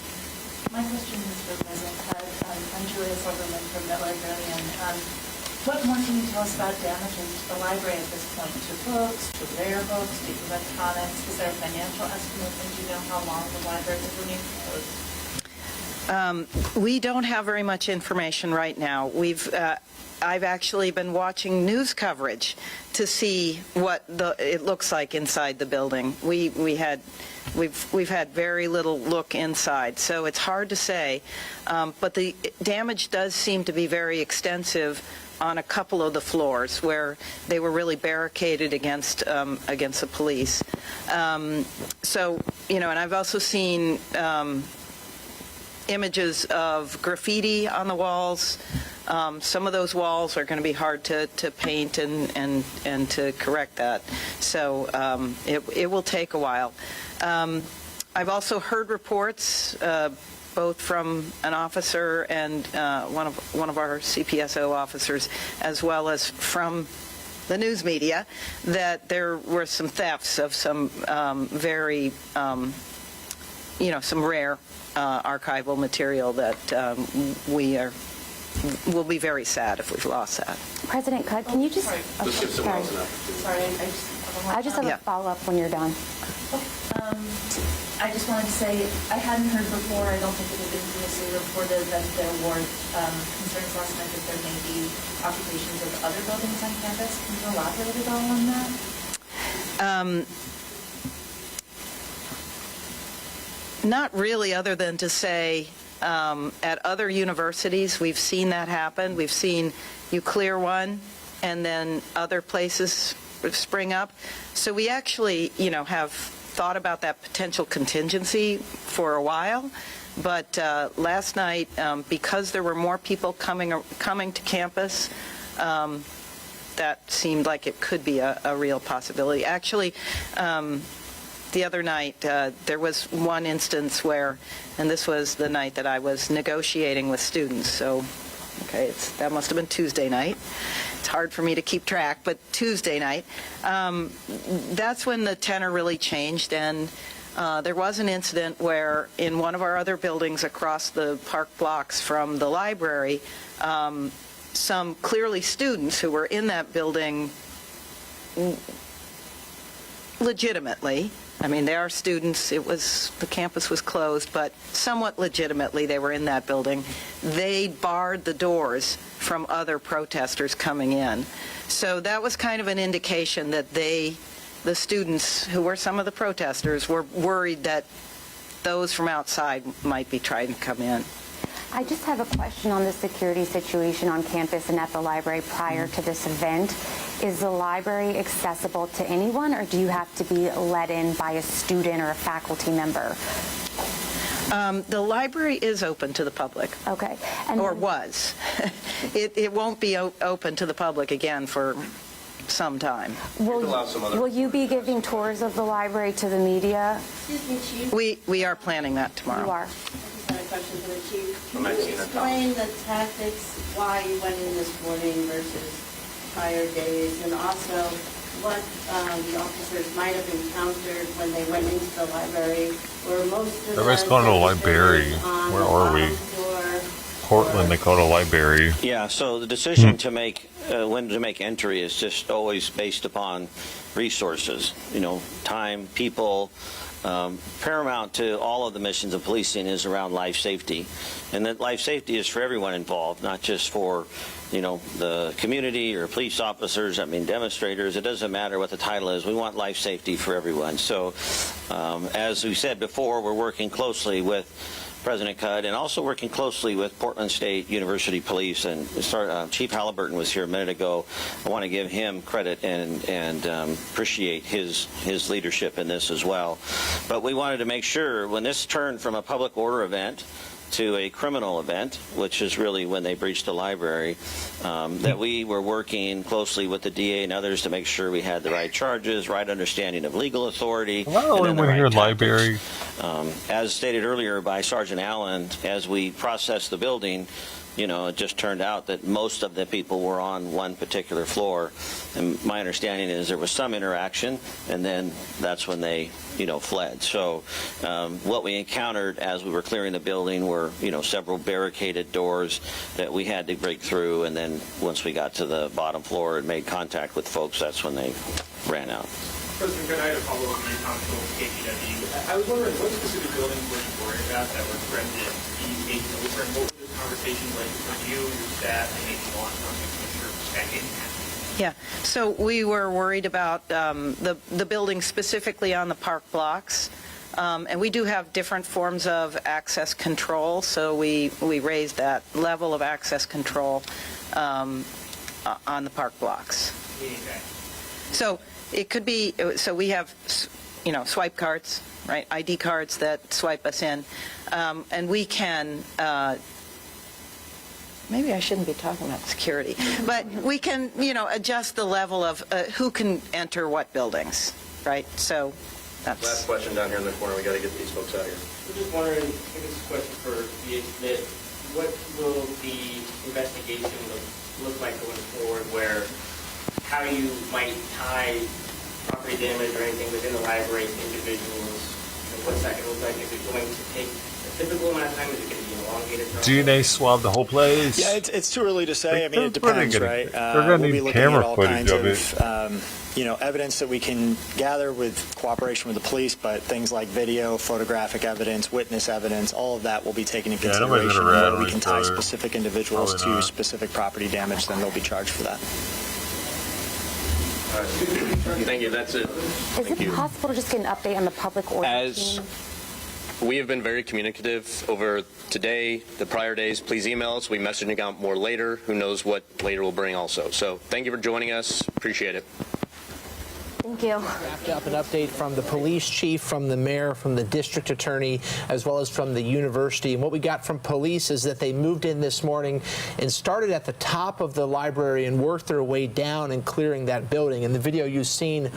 My question is for President Kitten. I'm Julia Silverman from the Librarian. What more can you tell us about damages to the library at this point? To books, to rare books, to electronics? Is there a financial estimate? And do you know how long the library is remaining closed? We don't have very much information right now. I've actually been watching news coverage to see what it looks like inside the building. We've had very little look inside, so it's hard to say. But the damage does seem to be very extensive on a couple of the floors where they were really barricaded against the police. And I've also seen images of graffiti on the walls. Some of those walls are going to be hard to paint and to correct that. So it will take a while. I've also heard reports, both from an officer and one of our CPSO officers, as well as from the news media, that there were some thefts of some very, some rare archival material that we'll be very sad if we've lost that. President Kitten, can you just... Let's give someone else an opportunity. Sorry, I just have a follow-up when you're done. I just wanted to say, I hadn't heard before, I don't think it had been previously reported that there were concerns last night that there may be occupations of other buildings on campus. Can you elaborate at all on that? Not really, other than to say, at other universities, we've seen that happen. We've seen you clear one, and then other places spring up. So we actually, have thought about that potential contingency for a while. But last night, because there were more people coming to campus, that seemed like it could be a real possibility. Actually, the other night, there was one instance where, and this was the night that I was negotiating with students, so, okay, that must have been Tuesday night. It's hard for me to keep track, but Tuesday night, that's when the tenor really changed, and there was an incident where in one of our other buildings across the park blocks from the library, some clearly students who were in that building legitimately, I mean, they are students, the campus was closed, but somewhat legitimately they were in that building. They barred the doors from other protesters coming in. So that was kind of an indication that the students who were some of the protesters were worried that those from outside might be trying to come in. I just have a question on the security situation on campus and at the library prior to this event. Is the library accessible to anyone, or do you have to be let in by a student or a faculty member? The library is open to the public. Okay. Or was. It won't be open to the public again for some time. Will you be giving tours of the library to the media? Excuse me, Chief. We are planning that tomorrow. You are. I just had a question for the Chief. Can you explain the tactics, why you went in this morning versus prior days, and also what the officers might have encountered when they went into the library? Were most of Everybody's going to the library. Where are we? Portland, they call it a library. Yeah, so the decision to make when to make entry is just always based upon resources, time, people. Paramount to all of the missions of policing is around life safety, and that life safety is for everyone involved, not just for the community or police officers, demonstrators. It doesn't matter what the title is. We want life safety for everyone. So as we said before, we're working closely with President Ktten and also working closely with Portland State University Police. And Chief Halliburton was here a minute ago. I want to give him credit and appreciate his leadership in this as well. But we wanted to make sure when this turned from a public order event to a criminal event, which is really when they breached the library, that we were working closely with the DA and others to make sure we had the right charges, right understanding of legal authority. Well, and when you're in library. As stated earlier by Sergeant Allen, as we processed the building, it just turned out that most of the people were on one particular floor. And my understanding is there was some interaction, and then that's when they, fled. So what we encountered as we were clearing the building were, several barricaded doors that we had to break through. And then once we got to the bottom floor and made contact with folks, that's when they ran out. President, good night. A follow-up on your comment with KPW. I was wondering, what specific buildings were you worried about that were threatened to be taken over, and what were the conversations like with you, your staff, and maybe law enforcement to make sure that didn't happen? Yeah, so we were worried about the building specifically on the park blocks. And we do have different forms of access control, so we raised that level of access control on the park blocks. So it could be, so we have, swipe cards, right, ID cards that swipe us in, and we can, maybe I shouldn't be talking about security, but we can, adjust the level of who can enter what buildings, right? So that's... Last question down here in the corner. We got to get these folks out of here. I'm just wondering, I think this is a question for DA Smith, what will the investigation look like going forward, where how you might tie property damage or anything within the library to individuals? What's that going to look like? Is it going to take a typical amount of time? Is it going to be an elongated DNA swab the whole place. Yeah, it's too early to say. I mean, it They're depends, gonna- right? they're gonna We'll be need looking camera at all footage kinds of of evidence that we can gather with cooperation with the police, but things like video, photographic evidence, witness evidence, all of that will be taken into nobody's consideration. gonna rat Where on we can each tie other. specific individuals Probably to not. specific property damage, then they'll be charged for that. Thank you. That's it. Is it possible to just get an update on the public order team? We have been very communicative over today, the prior days. Please email us. We'll be messaging out more later. Who knows what later will bring also. So thank you for joining us. Appreciate it. Thank you. Wrapped up an update from the police chief, from the mayor, from the district attorney, as well as from the university. And what we got from police is that they moved in this morning and started at the top of the library and worked their way down and clearing that building. In the video you've seen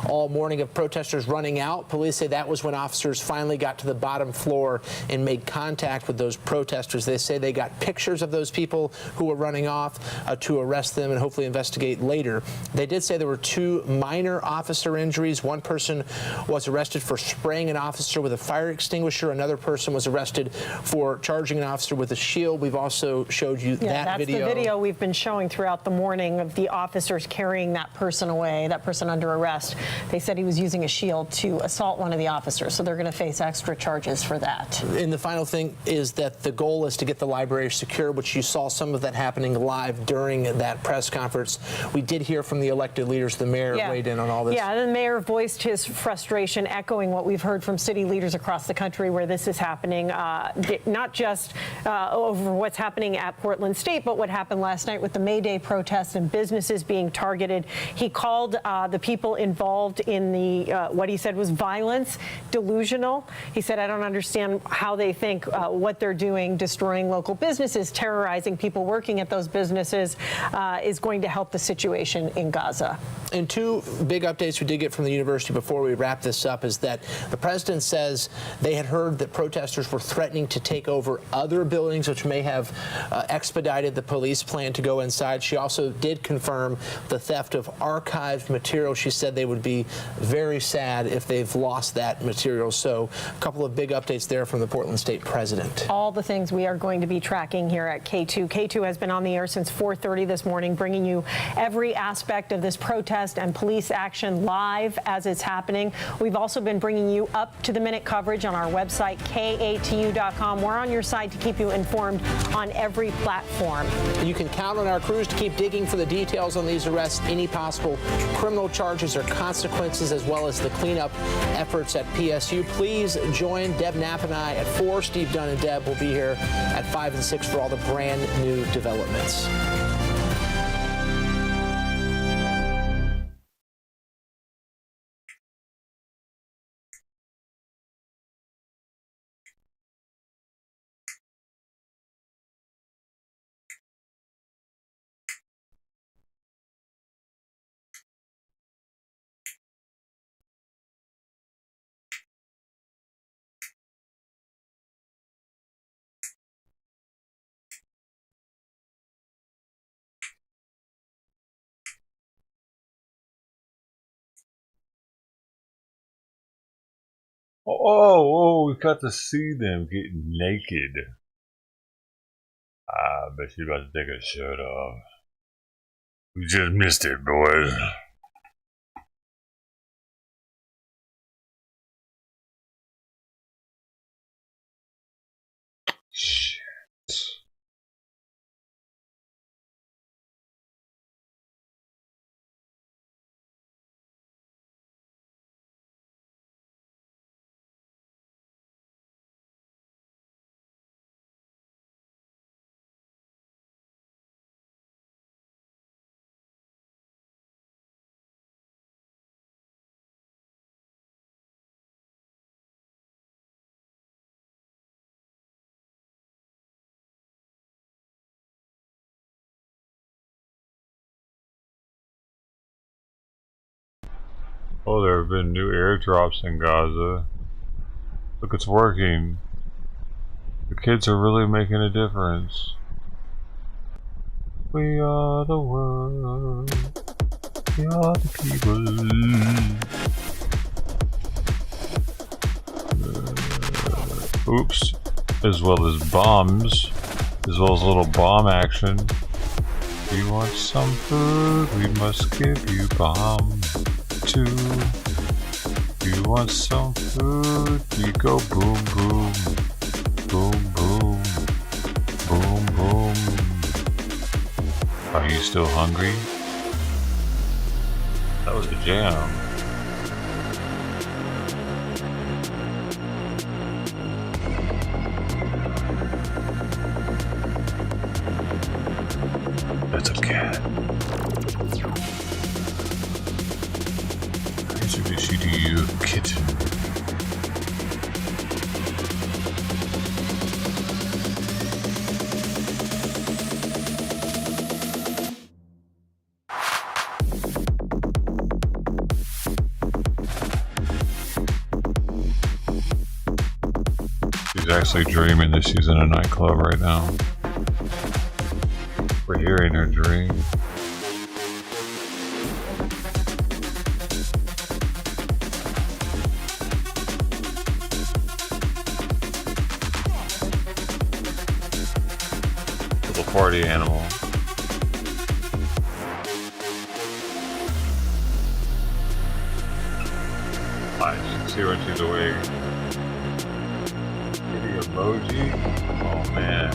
all morning of protesters running out, police say that was when officers finally got to the bottom floor and made contact with those protesters. They say they got pictures of those people who were running off to arrest them and hopefully investigate later. They did say there were 2 minor officer injuries. One person was arrested for spraying an officer with a fire extinguisher. Another person was arrested for charging an officer with a shield. We've also showed you that video. That's the video we've been showing throughout the morning of the officers carrying that person away, that person under arrest. They said he was using a shield to assault one of the officers, so they're going to face extra charges for that. And the final thing is that the goal is to get the library secure, which you saw some of that happening live during that press conference. We did hear from the elected leaders. The mayor weighed in on all this. Yeah, the mayor voiced his frustration, echoing what we've heard from city leaders across the country where this is happening, not just over what's happening at Portland State, but what happened last night with the May Day protests and businesses being targeted. He called the people involved in the, what he said was violence, delusional. He said, I don't understand how they think what they're doing, destroying local businesses, terrorizing people working at those businesses, is going to help the situation in Gaza. And 2 big updates we did get from the university before we wrap this up is that the president says they had heard that protesters were threatening to take over other buildings, which may have expedited the police plan to go inside. She also did confirm the theft of archived material. She said they would be very sad if they've lost that material. So a couple of big updates there from the Portland State president. All the things we are going to be tracking here at K2. K2 has been on the air since 4:30 this morning, bringing you every aspect of this protest and police action live as it's happening. We've also been bringing you up-to-the-minute coverage on our website, KATU.com. We're on your side to keep you informed on every platform. You can count on our crews to keep digging for the details on these arrests, any possible criminal charges or consequences, as well as the cleanup efforts at PSU. Please join Deb Knapp and I at 4. Steve Dunn and Deb will be here at 5 and 6 for all the brand new developments. Oh, we got to see them getting naked. I bet she's about to take her shirt off. We just missed it, boys. Shit. Oh, there have been new airdrops in Gaza. Look, it's working. The kids are really making a difference. We are the world. We are the people. Oops. as well as bombs, as well as a little bomb action. Do you want some food? We must give you bomb too. Do you want some food? You go boom boom, boom boom, boom boom. Are you still hungry? That was the jam. That's a cat. I introduce you to your kitten. She's actually dreaming that she's in a nightclub right now. We're hearing her dream. Little party animal. I can see when she's awake. Kitty emoji? Oh man.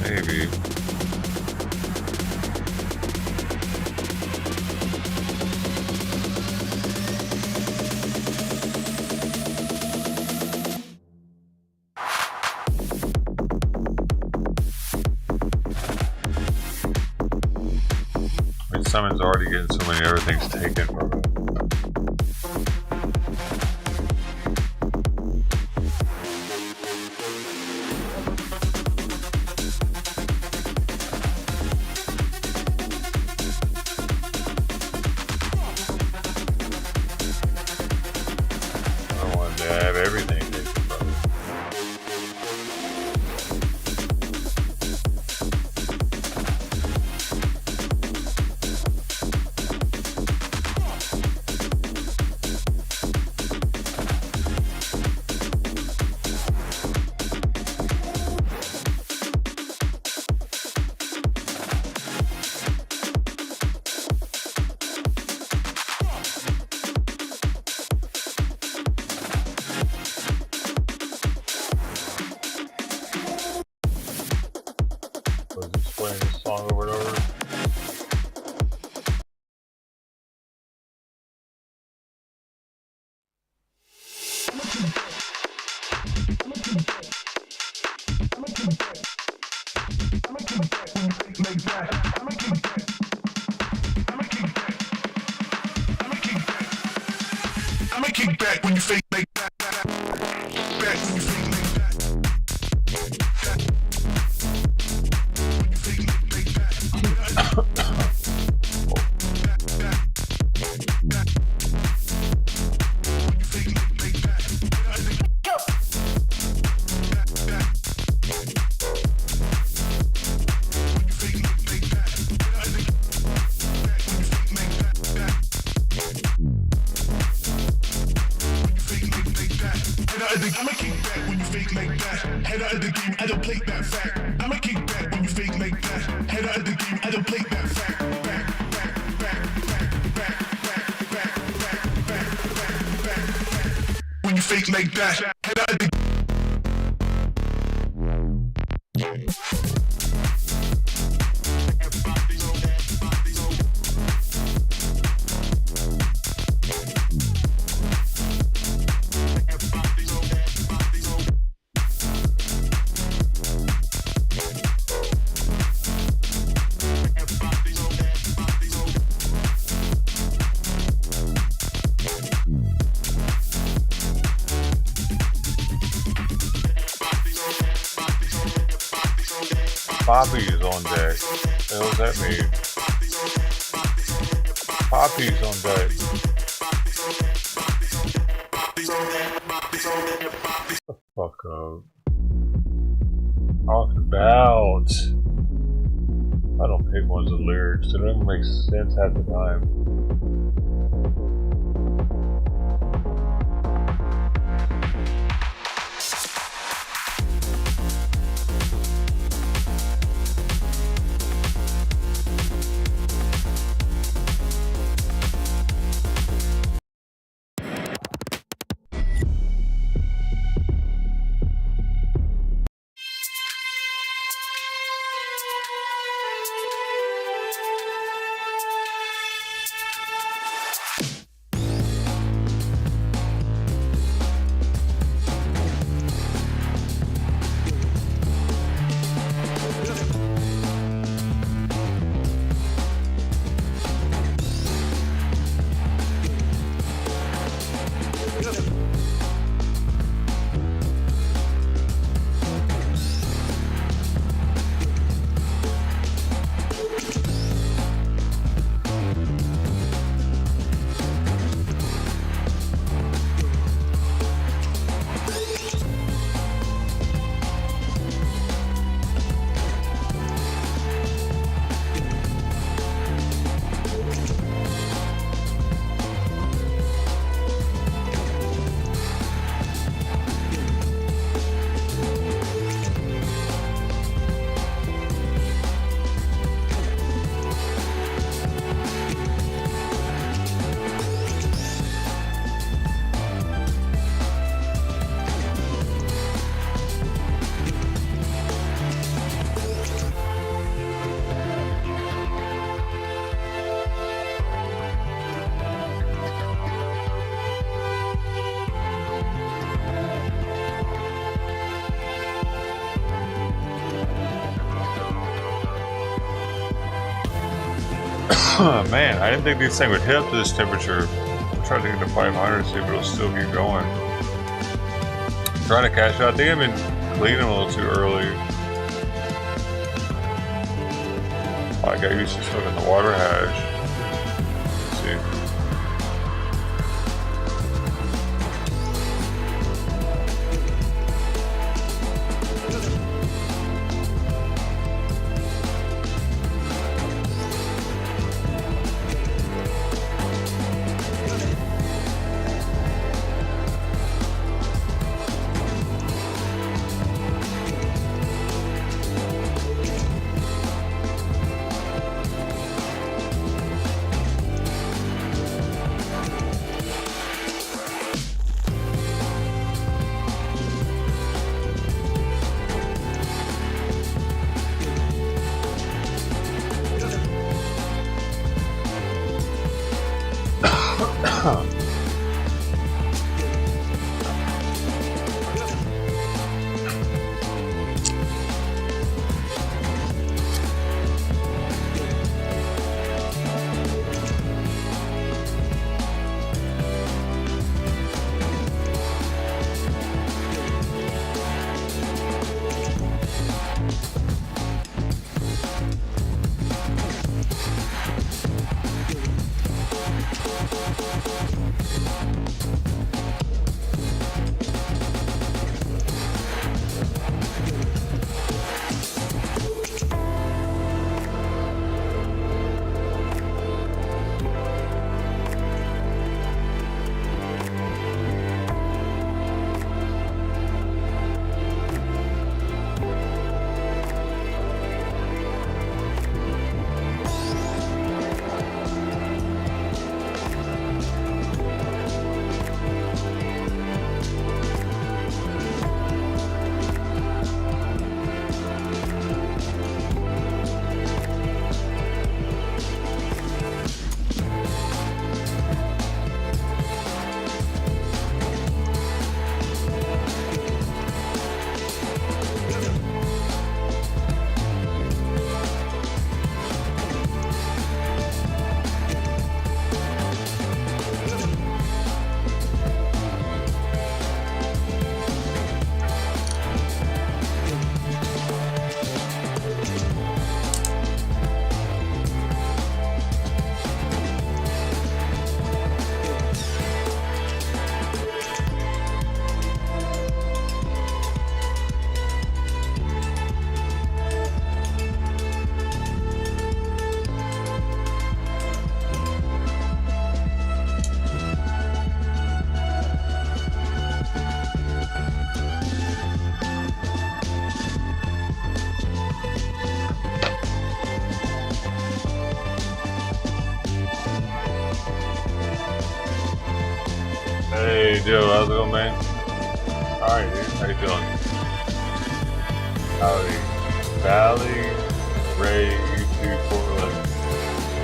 Maybe. I mean, Simon's already getting so many other things taken from it. Playing this song over and over. I'ma kick back when you fake like that. Back when you fake like that. I'ma kick back when you fake like that. Head out of the game, I don't play that fact. I'ma kick back when you fake like that. Head out of the game, I don't play that fact. When you fake like that, head out of the Poppy is on deck. What the hell does that mean? Poppy's on deck. Shut the fuck up. Talk about. I don't pay same ones with lyrics. It doesn't make sense half the time. Man, I didn't think this thing would hit up to this temperature. I tried to get to 500 to see if it'll still keep going. Trying to catch up. I think I've been cleaning a little too early. I got used to swimming the water hash. Let's see. Hey Joe, how's it going, man? Alright, dude. How you feeling? Howdy. Valley, Ray, YouTube, Portland.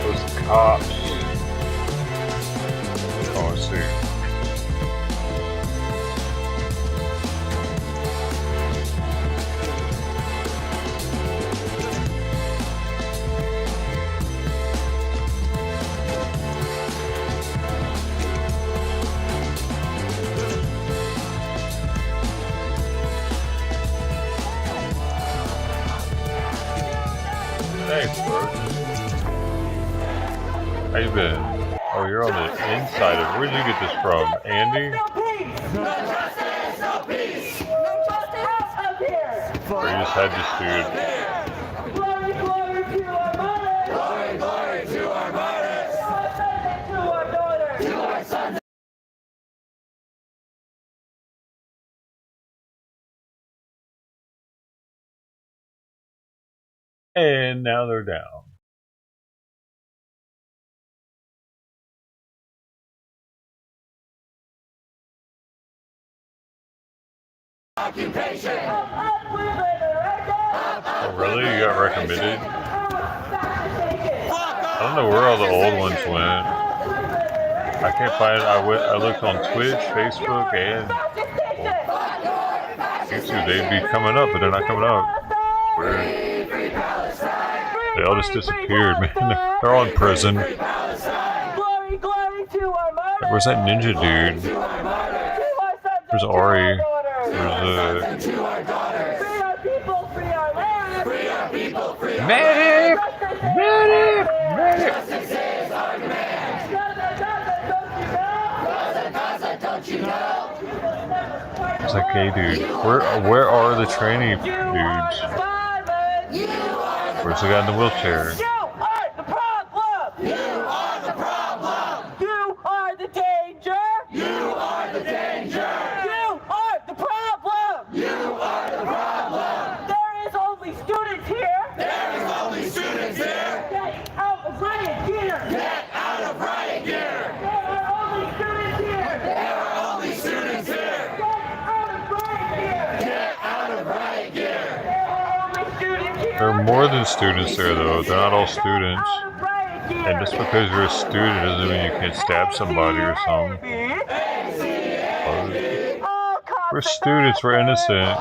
Those cops. Oh, let's see. Thanks, bro. How you been? Oh, you're on the inside of. Where'd you get this from, Andy? Or you just had this dude? And now they're down. Occupation. Oh, really? You got recommended? I don't know where all the old ones went. I can't find it. I looked on Twitch, Facebook, and YouTube. They'd be coming up, but they're not coming up. Weird. They all just disappeared, man. They're all in prison. Where's that ninja dude? There's Ari. There's Medic! Medic! Medic! It's like, hey dude, where are the trainee dudes? Where's the guy in the wheelchair? You are the problem. You are the problem. You are the danger. You are the danger. You are the problem. You are the problem. There is only students here. There is only students here. Get out of riot gear. Get out of riot gear. There are only students here. There are only students here. Get out of riot gear. Get out of riot gear. There are only students here. There are more than students there, though. They're not all students. And just because you're a student doesn't mean you can't stab somebody or something. We're students, we're innocent.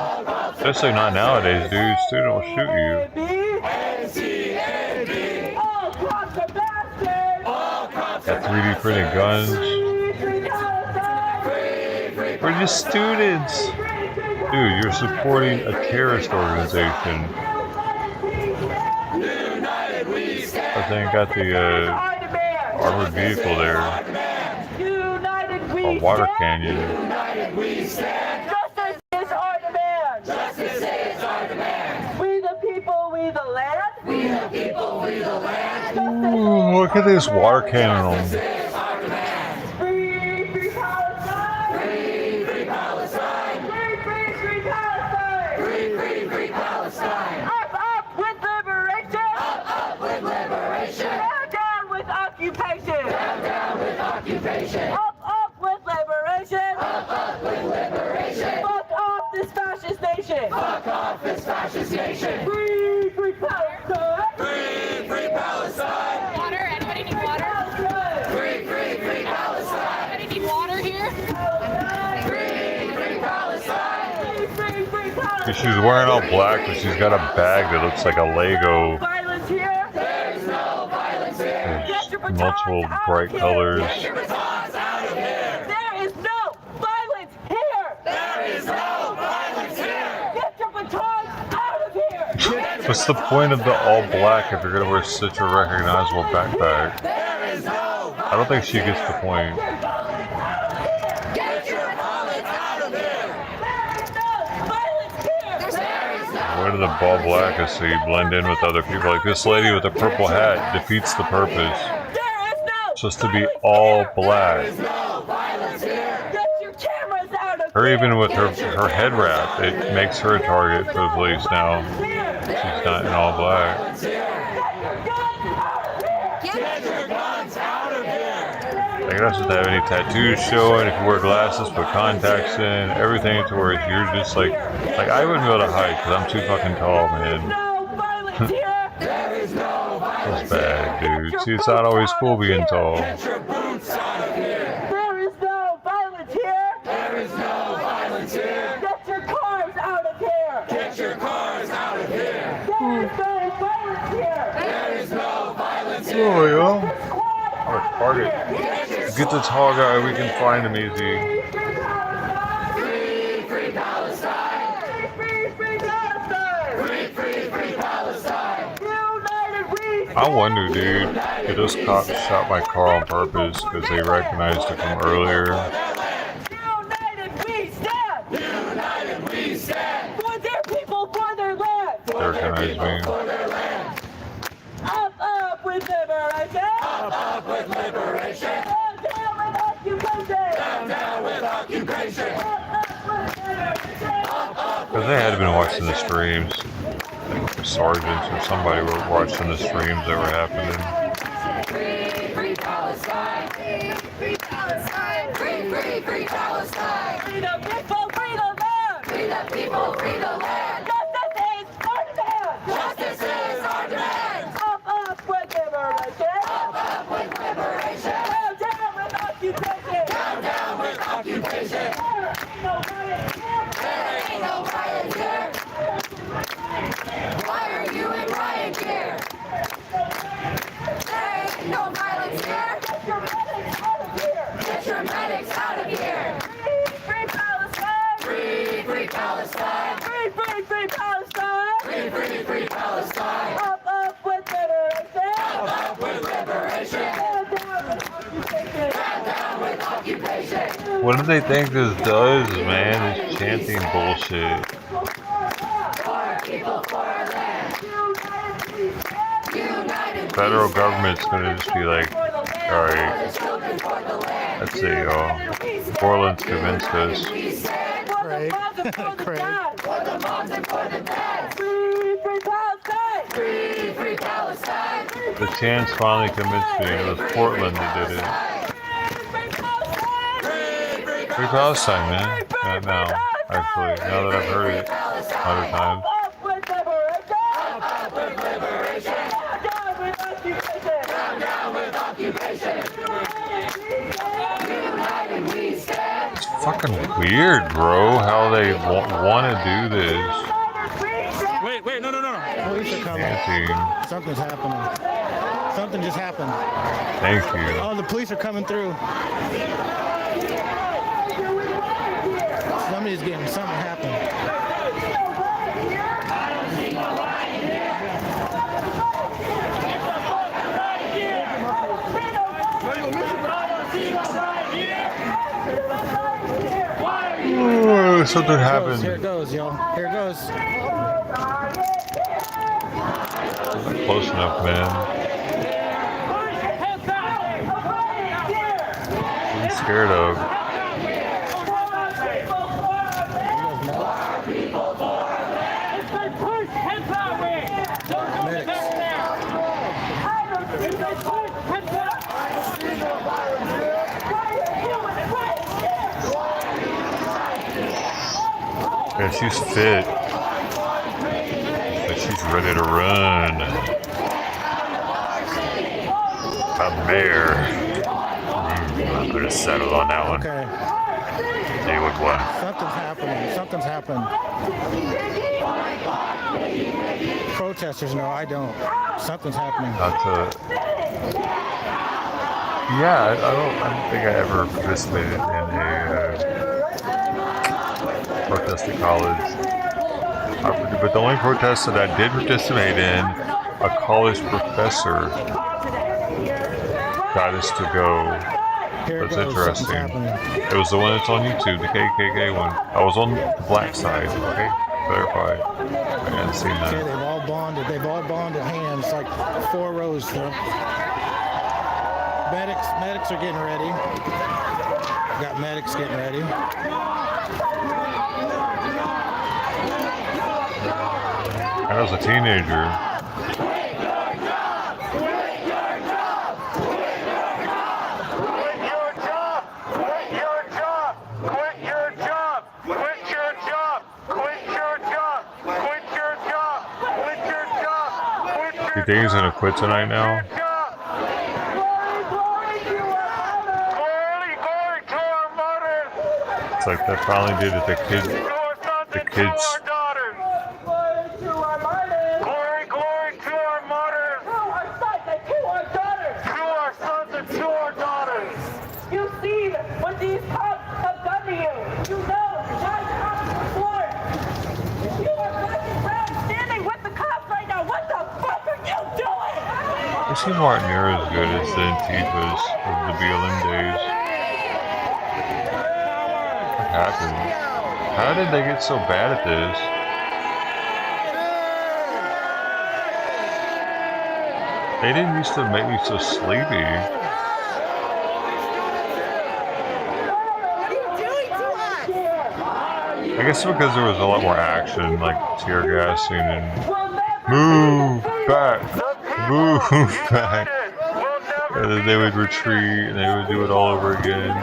Especially not nowadays, dude. Student will shoot you. Got 3D printed guns. We're just students. Dude, you're supporting a terrorist organization. I think got the armored vehicle there. A water canyon. Justice is our demand. Justice is our demand. We the people, we the land. We the people, we the land. Ooh, look at this water cannon. Free, free Palestine. Free, free Palestine. Free, free, free Palestine. Free, free, free Palestine. Up with liberation. Up with liberation. Down with occupation. Down with occupation. Up with liberation. Up with liberation. Fuck off this fascist nation. Fuck off this fascist nation. Free, free Palestine. Free, free Palestine. Water? Anybody need water? Free, free, free Palestine. Anybody need water here? Free, free Palestine. Free, free, free Palestine. She's wearing all black, but she's got a bag that looks like a Lego. Violence here. There's no violence here. There's multiple bright colors. Get your batons out of here. There is no violence here. There is no violence here. Get your batons out of here. What's the point of the all black if you're gonna wear such a recognizable backpack? There is no I don't think she gets the point. Get your violence out of here. There is no violence here. There is no Where did the ball black is so you blend in with other people? Like this lady with the purple hat defeats the purpose. It's supposed to be all black. Her even with her head wrap, it makes her a target for the police now. She's not in all black. Like, you're not supposed to have any tattoos showing. If you wear glasses, put contacts in, everything to where you're just like I wouldn't be able to hide because I'm too fucking tall, man. That's bad, dude. See, it's not always cool being tall. There is no violence here. There is no violence here. Get your cars out of here. Get your cars out of here. There is no violence here. There is no violence here. Oh, yo. I'm retarded. Get the tall guy. We can find him easy. Free, free Palestine. Free, free, free Palestine. Free, free, free Palestine. United we stand. I wonder, dude, if those cops shot my car on purpose because they recognized it from earlier. United we stand. United we stand. For their people, for their land. They recognized me. Up with liberation. Up with liberation. Down with occupation. Down with occupation. Up with liberation. Because they had been watching the streams. Like sergeants or somebody were watching the streams that were happening. Free, free Palestine. Free Palestine. Free, free, free Palestine. Free the people, free the land. Free the people, free the land. Justice is our demand. Justice is our demand. Up with liberation. Up with liberation. Down with occupation. Down with occupation. There ain't no riot here. Why are you in riot gear? There ain't no violence here. Get your medics out of here. Free, free Palestine. Free, free Palestine. Free, free, free Palestine. Free, free, free Palestine. Up with liberation. Up with liberation. Down with occupation. What do they think this does, man? This chanting bullshit. Federal government's gonna just be like, alright, let's see, y'all. Portland's convinced us. Craig. Free, free Palestine. Free, free Palestine. The chants finally convinced me. It was Portland that did it. Free Palestine, man. Not now, actually. Now that I've heard it 100 times. It's fucking weird, bro, how they want to do this. Wait, no. Police are coming. Chanting. Something's happening. Something just happened. Thank you. Oh, the police are coming through. Somebody's getting something happened. Ooh, something happened. Here it goes, y'all. Here it goes. Not close enough, man. I'm scared of. Yeah, she's fit. But she's ready to run. A mare. I'm gonna settle on that one. Okay. Hey, what? Something's happening. Something's happened. Protesters know, I don't. Something's happening. Yeah, I don't think I ever participated in a protest at college. But the only protest that I did participate in, a college professor got us to go. That's interesting. It was the one that's on YouTube, the KKK one. I was on the black side, okay? Clarify. I hadn't seen that. Okay, they've all bonded hands, like 4 rows though. Medics are getting ready. Got medics getting ready. I was a teenager. Quit your You think he's gonna quit tonight now? It's like that finally did it. The kids. Glory, glory to our martyrs. To our sons and to our daughters. To our sons and to our daughters. You see what these cops have done to you. You know why cops were sworn. You are walking around standing with the cops right now. What the fuck are you doing? You see Martin near as good as the Antifas of the BLM days. What happened? How did they get so bad at this? They didn't used to make me so sleepy. I guess because there was a lot more action, like tear gassing and move back, move back. And then they would retreat and they would do it all over again.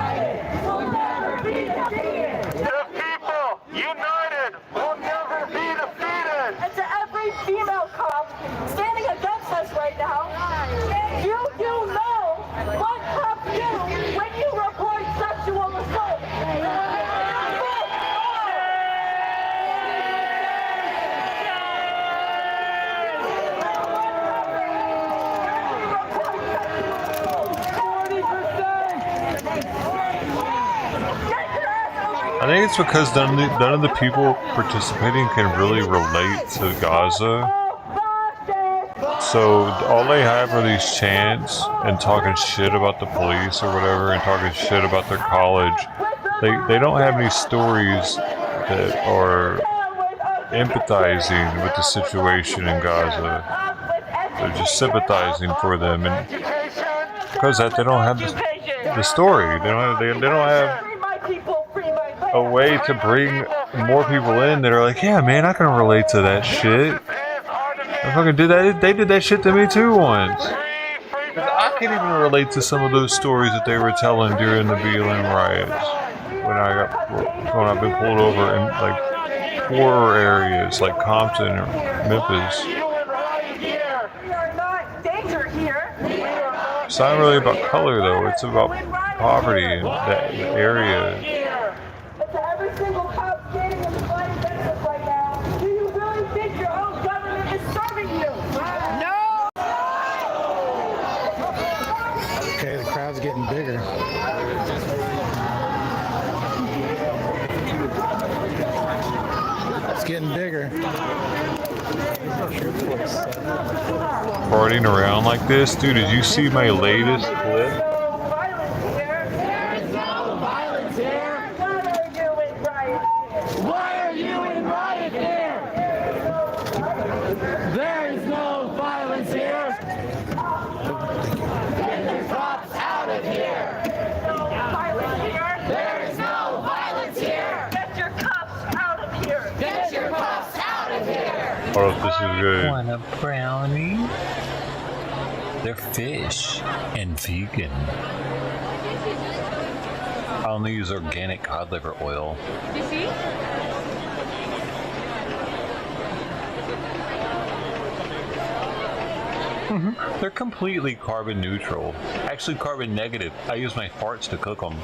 The people united will never be defeated. And to every female cop standing against us right now, you do know what cops do when you report sexual assault. I think it's because none of the people participating can really relate to Gaza. So all they have are these chants and talking shit about the police or whatever and talking shit about their college. They don't have any stories that are empathizing with the situation in Gaza. They're just sympathizing for them, and because of that, they don't have the story. They don't have a way to bring more people in that are like, yeah, man, I can relate to that shit. I fucking did that. They did that shit to me too once. I can't even relate to some of those stories that they were telling during the BLM riots when I've been pulled over in like poorer areas like Compton or Memphis. It's not really about color though. It's about poverty in that area. Every single cop standing in the fight against us right now, do you really think your own government is serving you? No! Okay, the crowd's getting bigger. It's getting bigger. Partying around like this, dude. Did you see my latest clip? Why are you in riot here? There is no violence here. Get the cops out of here. There is no violence here. Get your cops out of here. Get your cops out of here. Oh, this is good. Want a brownie? They're fish and vegan. I only use organic cod liver oil. You see? They're completely carbon neutral. Actually carbon negative. I use my farts to cook them.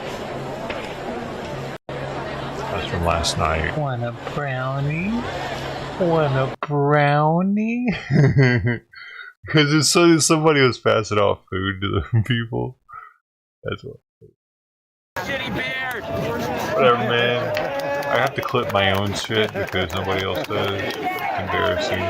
That's from last night. Want a brownie? Want a brownie? Because somebody was passing off food to the people. That's what. Shitty beard. Whatever, man. I have to clip my own shit because nobody else does. Embarrassing.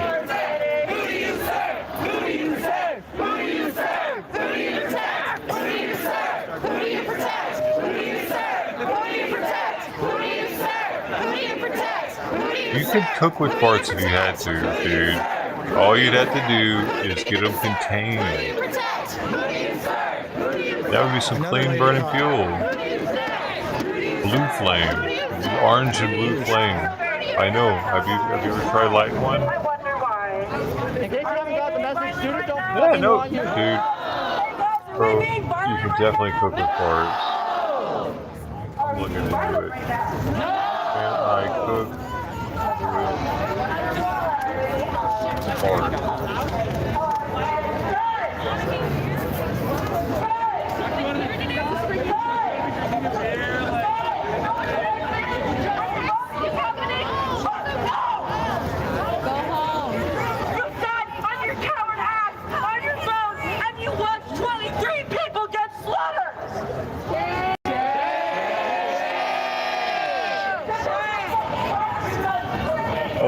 Who do you serve? Who do you serve? Who do you serve? Who do you protect? Who do you serve? Who do you protect? Who do you serve? Who do you protect? Who do you serve? Who do you protect? Who do you You could cook with farts if you had to, dude. All you'd have to do is get them contained. That would be some clean burning fuel. Blue flame. Orange and blue flame. I know. Have you ever tried lighting one? Yeah, no, dude. Bro, you can definitely cook with farts. I'm looking into it. Can I cook with farts?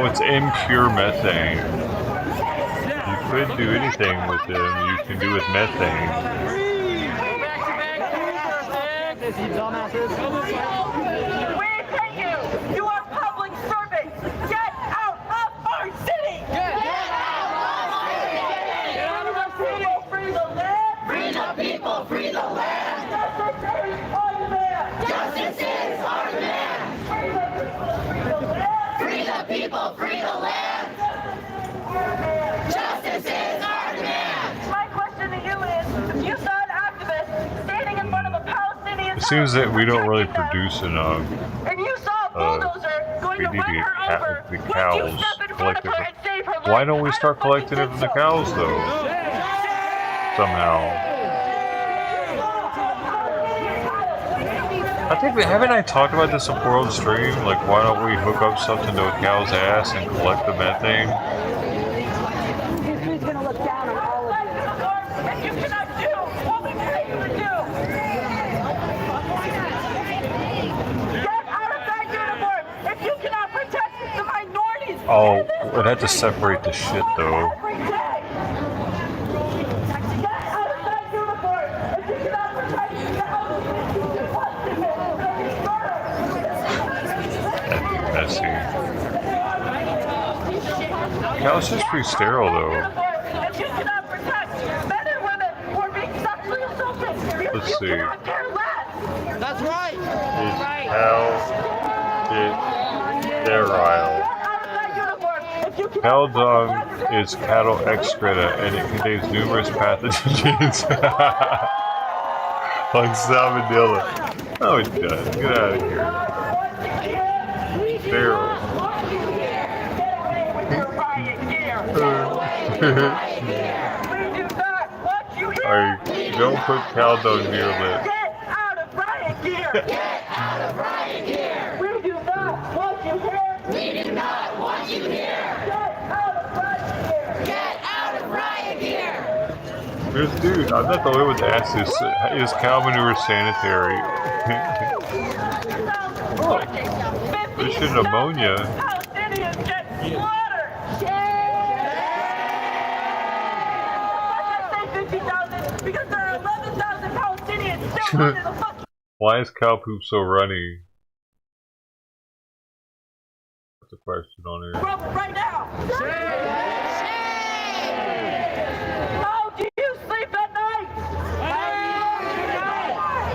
it's impure methane. You could do anything with them you can do with methane. We thank you. You are public servants. Get out of our city. Get out of our city. Free the land. Free the people. Free the land. Justice is our demand. Free the people. Free the land. Justice is our demand. My question to you is, if you saw an activist standing in front of a Palestinian It seems that we don't really produce enough. and you saw a bulldozer going to run her over, The would you cows step in front of collected. her and save her life? Why don't we start collecting it from the cows though? Somehow. I think haven't I talked about this on World Stream? Like, why don't we hook up something to a cow's ass and collect the methane? History's gonna look down on all of you. And you cannot do what we pay you to do. Get out of that uniform if you cannot protect the minorities. Oh, we'd have to separate the shit though. Every day. Get out of that uniform if you cannot protect the Messy. Cow's just pretty sterile though. if you cannot protect men and women who are being sexually assaulted. Let's see. Cannot care less. That's right. Is cow sterile? Cow dung is cattle excreta and it contains numerous pathogens like salmonella. No, it doesn't. Get out of here. Sterile. Alright, don't put cow dung near your lips. Get out of riot gear! Get out of riot gear! We do not want you here! We do not want you here! Get out of riot gear! Get out of riot gear! This dude, I'm not the only one to ask this. Is cow manure sanitary? Oh, there's shit ammonia. Palestinians get slaughtered! I say 50,000 because there are 11,000 Palestinians still under the fucking... Why is cow poop so runny? That's a question on here. right now! How do you sleep at night?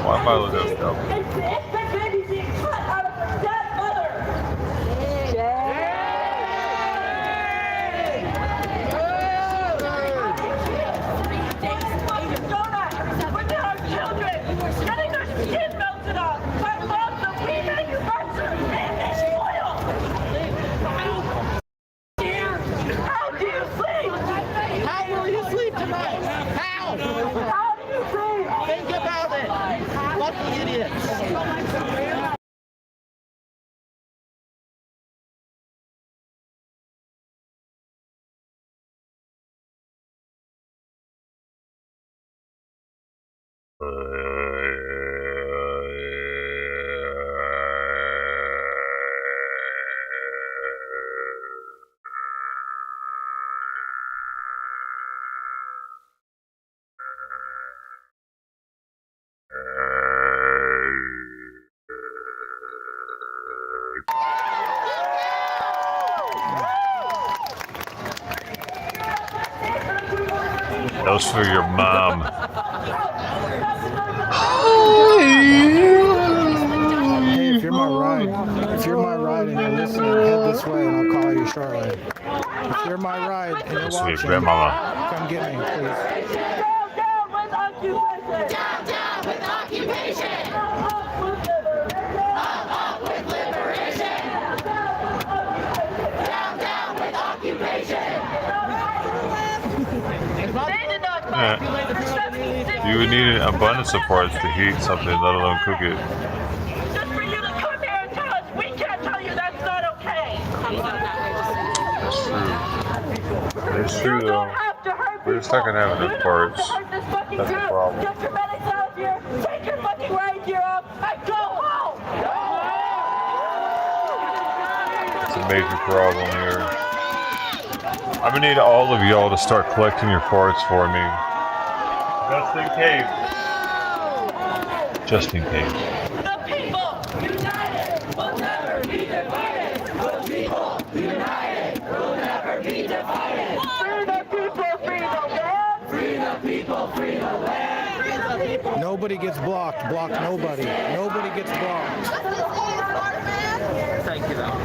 Why am I looking at cow poop? It's the baby being cut out of her dead mother! With our children, getting their skin melted off by laws that we manufacture in this oil! How do you sleep? How will you sleep tonight? How? How do you sleep? Think about it. Fucking idiots. That was for your mom. Hey, if you're my ride and you're listening, head this way and I'll call you shortly. If you're my ride and you're That's for your watching, grandmama. come get me, please. Down with occupation! Down with occupation! Up with liberation! Down with occupation! They did not manipulate the You would need an abundance of parts to heat something, let alone cook it. Just for you to come here and tell us we can't tell you that's not okay. That's true though. We're just not gonna have enough parts. That's the problem. Get your medics out here, take your fucking riot gear off, and go home! It's a major problem here. I'm gonna need all of y'all to start collecting your farts for me. Just in case. Just in case. The people united will never be divided. The people united will never be divided. Free the people, free the land. Free the people, free the land. Free the people. Nobody gets blocked. Block nobody. Nobody gets blocked. Thank you, though.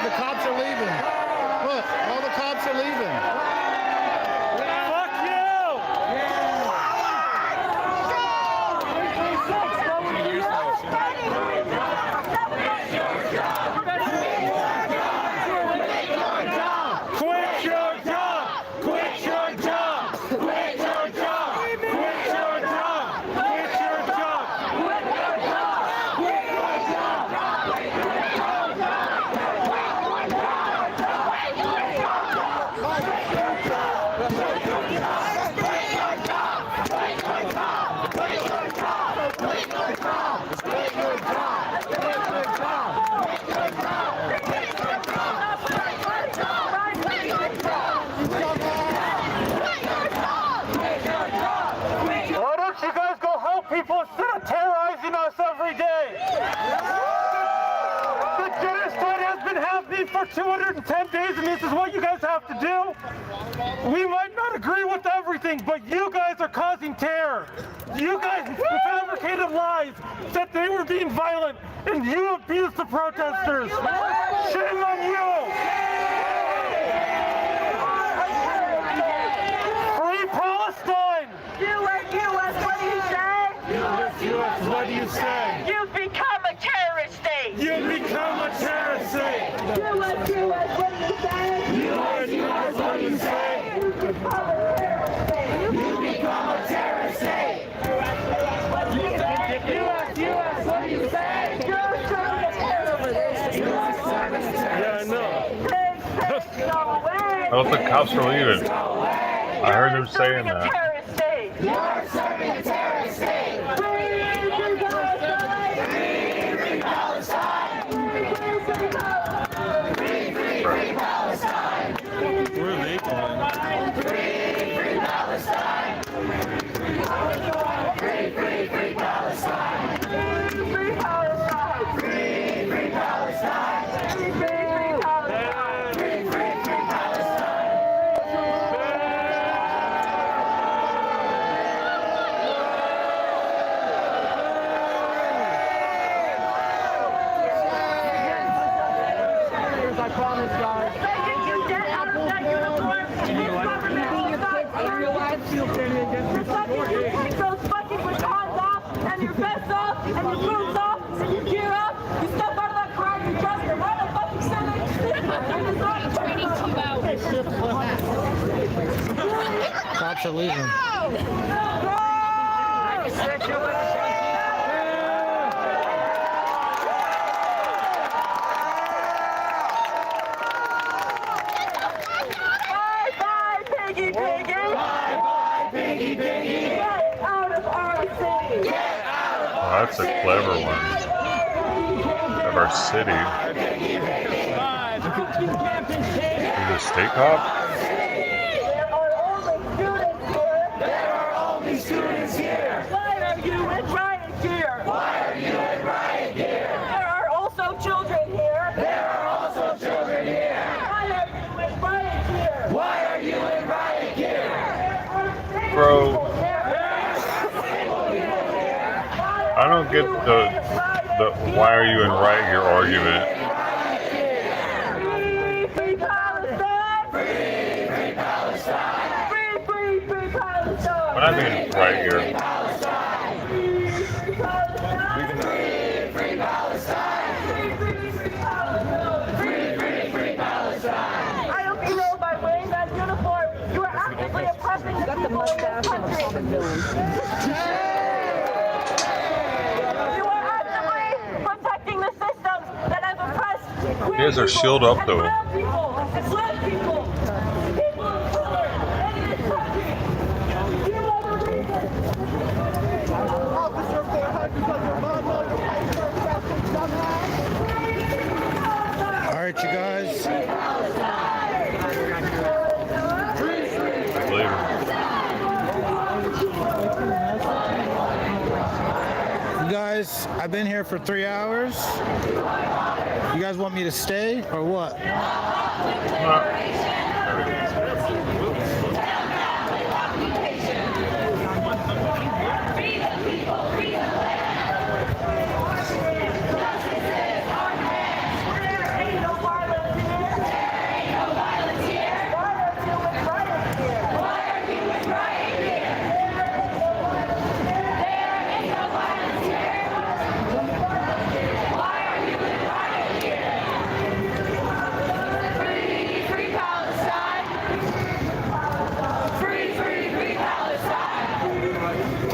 The cops are leaving. Look, all the cops are leaving. Fuck you! Quit your job! Quit your job! Quit your job! Quit your job! Quit your job! Quit your job! Quit your Why don't you guys go help people instead of terrorizing us every day? The genocide has been happening for 210 days, and this is what you guys have to do? We might not agree with everything, but you guys are causing terror. You guys fabricated lies, that they were being violent, and you abused the protesters. Shame on you! Free Palestine! U.S., what do you say? U.S., what do you say? You've become a terrorist state. You've become a terrorist state! U.S., what do you say? U.S., what do you say? You've become a terrorist state. You've become a terrorist state. U.S., what do you say? You're serving a terrorist. You're serving a terrorist. Yeah, I know. Go away. I don't think cops are leaving. I heard them saying that. Terrorist state. You're serving a terrorist state. Free Palestine. Free Palestine. Free Palestine. Where are they going? Free Palestine. Free Palestine. Free Palestine. Free Palestine. Free Palestine. I promise, guys. You get out of that uniform. You take those fucking batons off and your vest off and your boots off and you gear up. You step out of that car and you trust your right fucking center. Cops are leaving. Bye-bye, Piggy Piggy. Bye-bye, Piggy Piggy. Get out of our city. Get out of Oh, that's a clever one. Of our city. Is it a state cop? There are only students here. Why are you in riot gear? Why are you in riot gear? There are also children here. There are also children here. Why are you in riot gear? Why are you in riot gear? Bro, I don't get the why are you in riot gear argument. Free Palestine! Free Palestine! Free Palestine! When I mean right here. Free Palestine! Free Palestine! Free Palestine! I hope you know by wearing that uniform, you are actively oppressing the people in this country. He has their shield up though. It's left people. People of color. And in this country. You ever read this? Officer 400 because your mom knows the All right, you guys. You guys, I've been here for 3 hours. You guys want me to stay or what?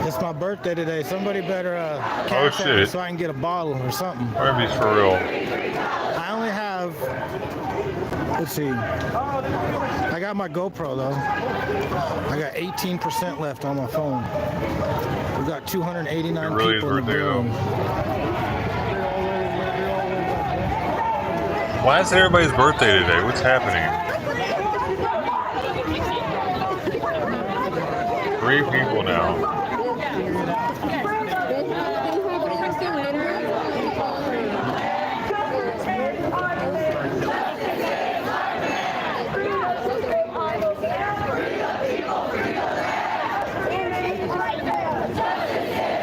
It's my birthday today. Somebody better cash at me so I can get a bottle or something. Maybe it's for real. I only have, let's see, I got my GoPro though. I got 18% left on my phone. We got 289 really people in the room. Why is it everybody's birthday today? What's happening? 3 people now.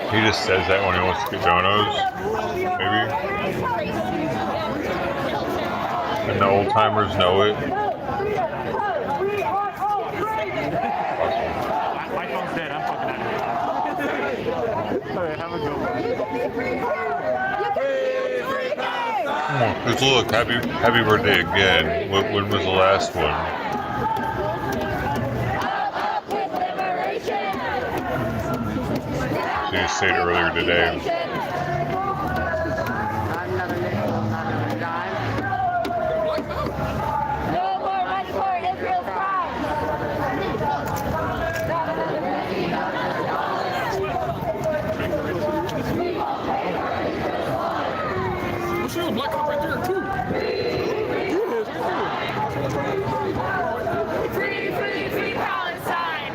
He just says that when he wants to get donos, maybe. And the old timers know it. My phone's dead. I'm fucking out of here. All right, have a good one. Just look, happy birthday again. When was the last one? She just said earlier today. Black cop right there too. Free, free, free Palestine.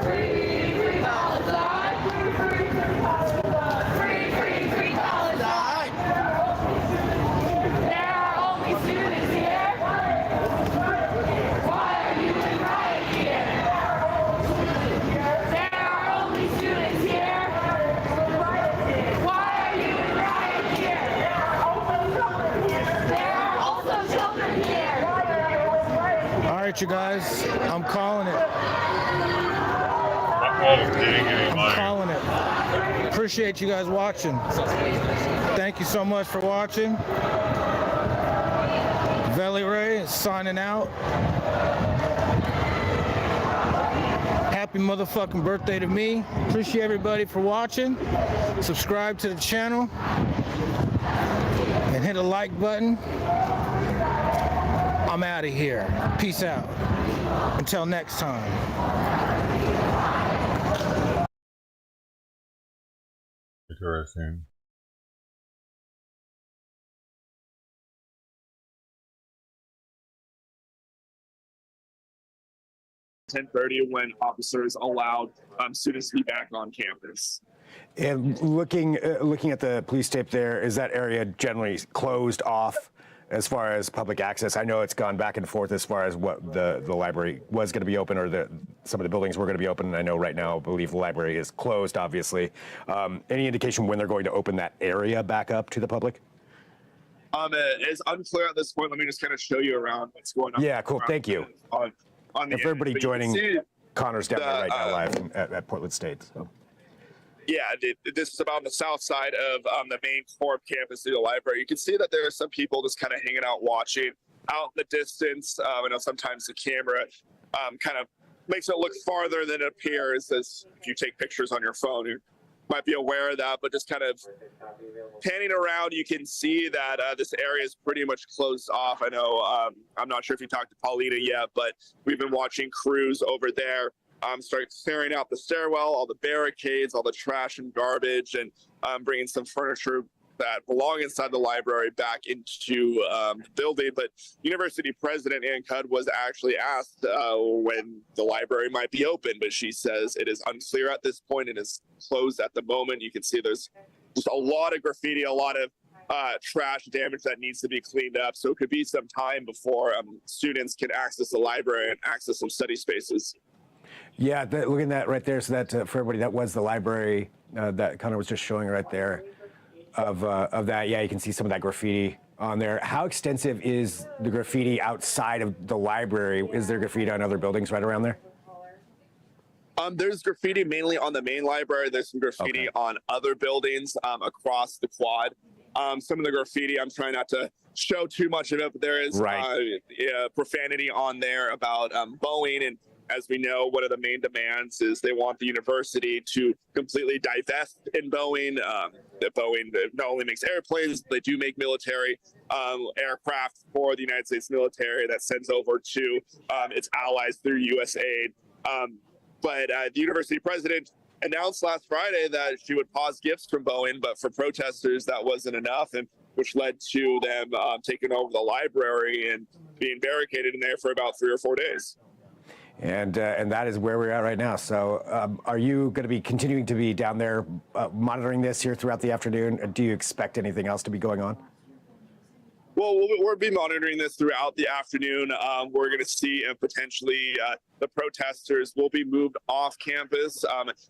Free, free Palestine. Free, free, free Palestine. There are only students here. Why are you in riot gear? There are only students here. Why are you in riot gear? There are also children here. All right, you guys, I'm calling it. I'm calling it. Appreciate you guys watching. Thank you so much for watching. Valley Ray signing out. Happy motherfucking birthday to me. Appreciate everybody for watching. Subscribe to the channel and hit a like button. I'm out of here. Peace out. Until next time. Interesting. When officers allowed students to be back on campus. And looking at the police tape there, is that area generally closed off as far as public access? I know it's gone back and forth as far as what the library was going to be open or some of the buildings were going to be open. And I know right now, I believe the library is closed, obviously. Any indication when they're going to open that area back up to the public? It's unclear at this point. Let me just kind of show you around what's going on. Yeah, cool. Thank you. On the if everybody joining, Connor's down there right now live at Portland State. So. Yeah, this is about the south side of the main core campus of the library. You can see that there are some people just kind of hanging out watching out in the distance. I know sometimes the camera kind of makes it look farther than it appears as if you take pictures on your phone. might be aware of that, but just kind of panning around, you can see that this area is pretty much closed off. I know, I'm not sure if you talked to Paulina yet, but we've been watching crews over there start clearing out the stairwell, all the barricades, all the trash and garbage, and bringing some furniture that belong inside the library back into the building. But University President Ann Cudd was actually asked when the library might be open, but she says it is unclear at this point. It is closed at the moment. You can see there's just a lot of graffiti, a lot of trash damage that needs to be cleaned up. So it could be some time before students can access the library and access some study spaces. Yeah, looking at that right there, so that for everybody, that was the library that Connor was just showing right there of that. Yeah, you can see some of that graffiti on there. How extensive is the graffiti outside of the library? Is there graffiti on other buildings right around there? There's graffiti mainly on the main library. There's some graffiti on other buildings across the quad. Some of the graffiti, I'm trying not to show too much of it, but there is profanity on there about Boeing. And as we know, one of the main demands is they want the university to completely divest in Boeing. Boeing not only makes airplanes, they do make military aircraft for the United States military that sends over to its allies through USAID. But the university president announced last Friday that she would pause gifts from Boeing, but for protesters, that wasn't enough, and which led to them taking over the library and being barricaded in there for about 3 or 4 days. And that is where we're at right now. So are you going to be continuing to be down there monitoring this here throughout the afternoon? Do you expect anything else to be going on? Well, we'll be monitoring this throughout the afternoon. We're going to see if potentially the protesters will be moved off campus.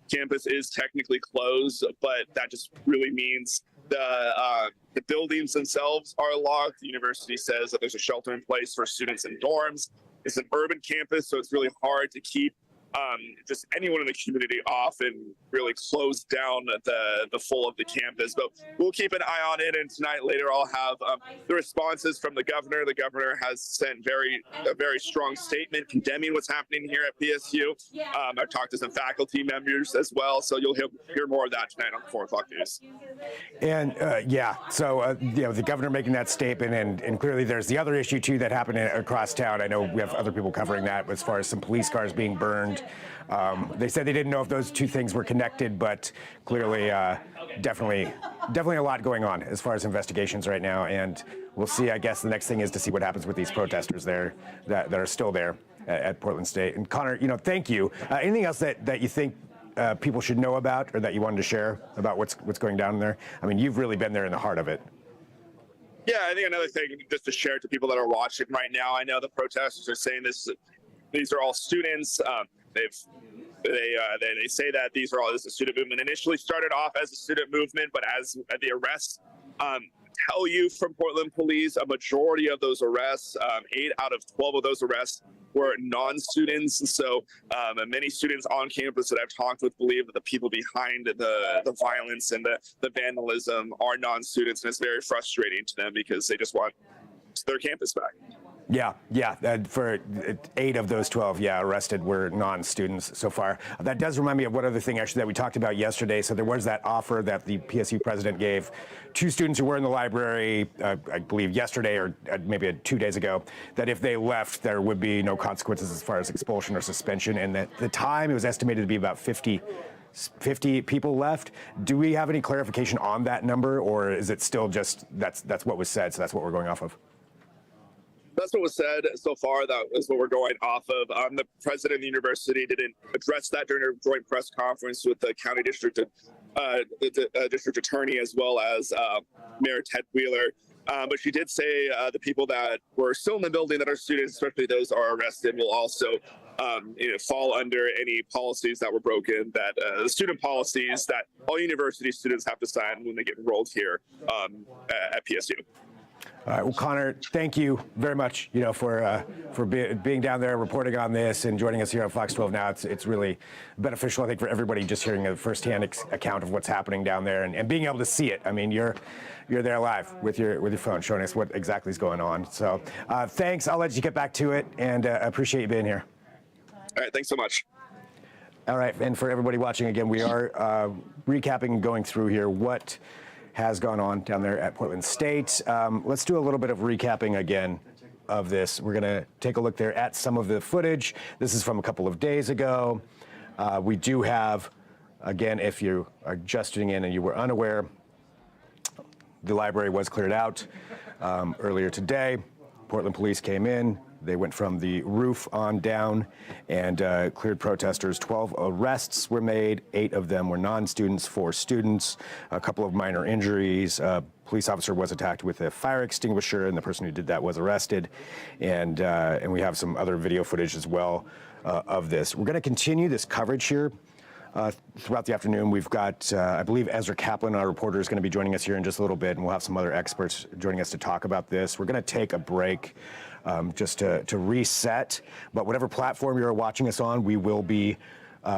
Campus is technically closed, but that just really means the buildings themselves are locked. The university says that there's a shelter in place for students in dorms. It's an urban campus, so it's really hard to keep just anyone in the community off and really close down the full of the campus. But we'll keep an eye on it, and tonight later I'll have the responses from the governor. The governor has sent a very strong statement condemning what's happening here at PSU. I've talked to some faculty members as well, so you'll hear more of that tonight on 4 o'clock news. And so the governor making that statement, and clearly there's the other issue too that happened across town. I know we have other people covering that as far as some police cars being burned. They said they didn't know if those two things were connected, but clearly, definitely a lot going on as far as investigations right now. And we'll see. I guess the next thing is to see what happens with these protesters there that are still there at Portland State. And Connor, thank you. Anything else that you think people should know about, or that you wanted to share about what's going down there? I mean, you've really been there in the heart of it. Yeah, I think another thing just to share to people that are watching right now. I know the protesters are saying these are all students. They say that this is a student movement. Initially started off as a student movement, but as the arrests tell you from Portland police, a majority of those arrests, 8 out of 12 of those arrests were non-students. So many students on campus that I've talked with believe that the people behind the violence and the vandalism are non-students, and it's very frustrating to them because they just want their campus back. Yeah. For 8 of those 12, arrested were non-students so far. That does remind me of one other thing, actually, that we talked about yesterday. So there was that offer that the PSU president gave 2 students who were in the library, I believe yesterday or maybe 2 days ago, that if they left, there would be no consequences as far as expulsion or suspension. And at the time, it was estimated to be about 50 people left. Do we have any clarification on that number, or is it still just that's what was said, so that's what we're going off of? That's what was said so far. That is what we're going off of. The president of the university didn't address that during a joint press conference with the county district attorney, as well as Mayor Ted Wheeler. But she did say the people that were still in the building that are students, especially those that are arrested, will also fall under any policies that were broken, that the student policies that all university students have to sign when they get enrolled here at PSU. All right. Well, Connor, thank you very much, for being down there, reporting on this, and joining us here on Fox 12 Now. It's really beneficial, I think, for everybody just hearing a firsthand account of what's happening down there and being able to see it. I mean, you're there live with your phone, showing us what exactly is going on. So, thanks. I'll let you get back to it, and appreciate you being here. All right. Thanks so much. All right, and for everybody watching, again, we are recapping and going through here what has gone on down there at Portland State. Let's do a little bit of recapping again of this. We're going to take a look there at some of the footage. This is from a couple of days ago. We do have, again, if you are just tuning in and you were unaware, the library was cleared out earlier today. Portland police came in. They went from the roof on down and cleared protesters. 12 arrests were made. 8 of them were non-students, 4 students, a couple of minor injuries. A police officer was attacked with a fire extinguisher, and the person who did that was arrested. And we have some other video footage as well of this. We're going to continue this coverage here throughout the afternoon. We've got, I believe, Ezra Kaplan, our reporter, is going to be joining us here in just a little bit, and we'll have some other experts joining us to talk about this. We're going to take a break just to reset, but whatever platform you're watching us on, we will be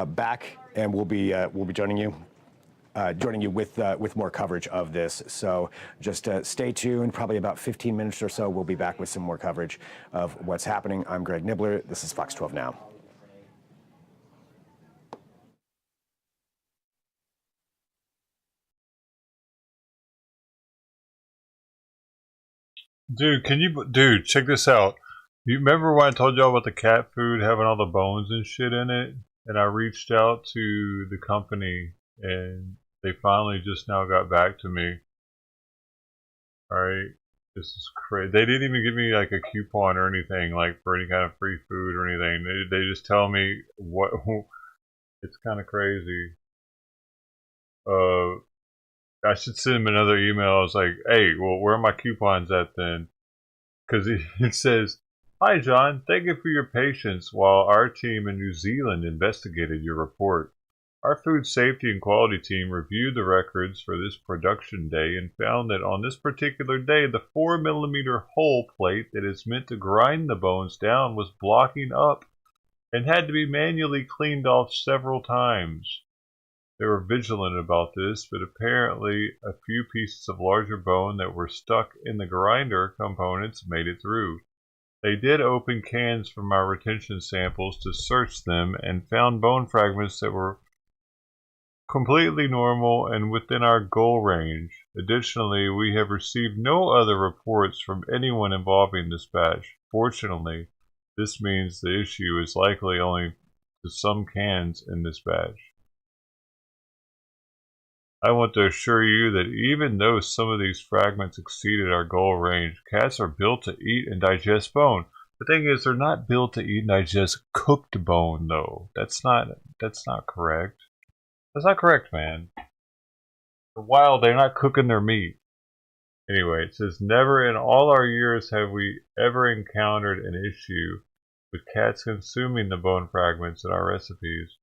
back, and we'll be joining you with more coverage of this. So just stay tuned. Probably about 15 minutes or so, we'll be back with some more coverage of what's happening. I'm Greg Nibbler. This is Fox 12 Now. Dude, check this out. You remember when I told y'all about the cat food having all the bones and shit in it? And I reached out to the company and they finally just now got back to me. Alright, this is crazy. They didn't even give me like a coupon or anything, like for any kind of free food or anything. They just tell me what. It's kind of crazy. I should send him another email. I was like, hey, well, where are my coupons at then? Because it says, hi, John. Thank you for your patience while our team in New Zealand investigated your report. Our food safety and quality team reviewed the records for this production day and found that on this particular day, the 4mm hole plate that is meant to grind the bones down was blocking up and had to be manually cleaned off several times. They were vigilant about this, but apparently a few pieces of larger bone that were stuck in the grinder components made it through. They did open cans from our retention samples to search them and found bone fragments that were completely normal and within our goal range. Additionally, we have received no other reports from anyone involving this batch. Fortunately, this means the issue is likely only to some cans in this batch. I want to assure you that even though some of these fragments exceeded our goal range, cats are built to eat and digest bone. The thing is, they're not built to eat and digest cooked bone, though. That's not correct. That's not correct, man. For a while, they're not cooking their meat. Anyway, it says, never in all our years have we ever encountered an issue with cats consuming the bone fragments in our recipes.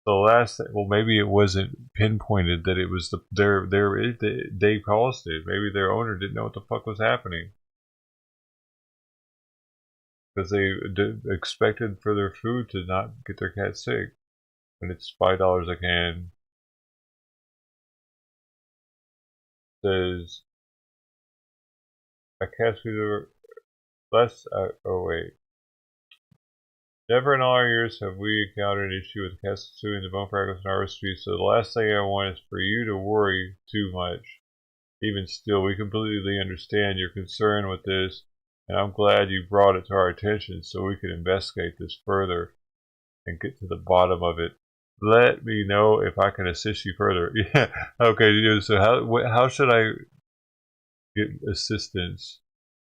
The last, well, maybe it wasn't pinpointed that it was they caused it. Maybe their owner didn't know what the fuck was happening because they expected for their food to not get their cat sick. And it's $5 a can. It says a cat food less. Oh wait. Never in all our years have we encountered an issue with cats consuming the bone fragments in our recipes, so the last thing I want is for you to worry too much. Even still, we completely understand your concern with this, and I'm glad you brought it to our attention so we can investigate this further and get to the bottom of it. Let me know if I can assist you further. Yeah, okay, so how should I get assistance?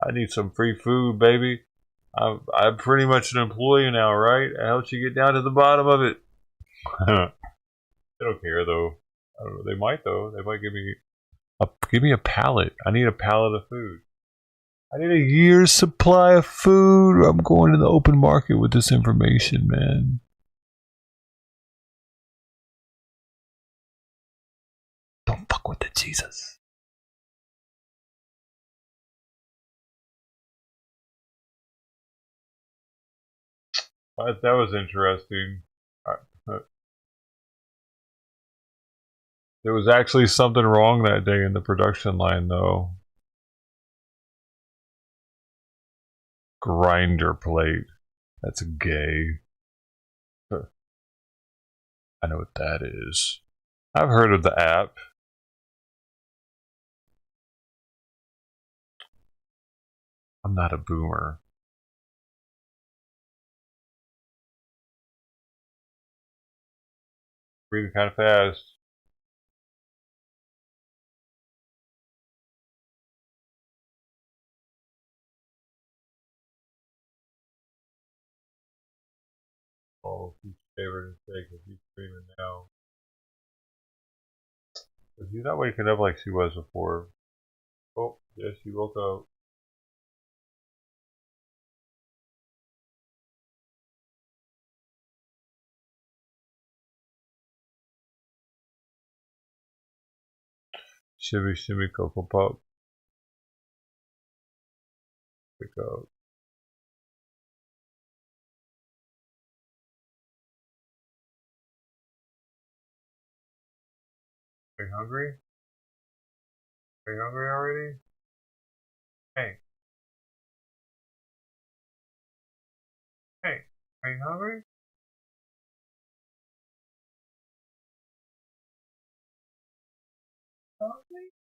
I need some free food, baby. I'm pretty much an employee now, right? I helped you get down to the bottom of it. They don't care though. I don't know. They might though. They might give me a pallet. I need a pallet of food. I need a year's supply of food. I'm going to the open market with this information, man. Don't fuck with it, Jesus. That was interesting. There was actually something wrong that day in the production line, though. Grinder plate. That's gay. I know what that is. I've heard of the app. I'm not a boomer. Reading kind of fast. Oh, he's favorite mistake if he's screaming now. But she's not waking up like she was before. Oh, yes, she woke up. Shimmy, shimmy, cocoa pop. Wake up. Are you hungry? Are you hungry already? Hey. Hey, are you hungry? Hungry?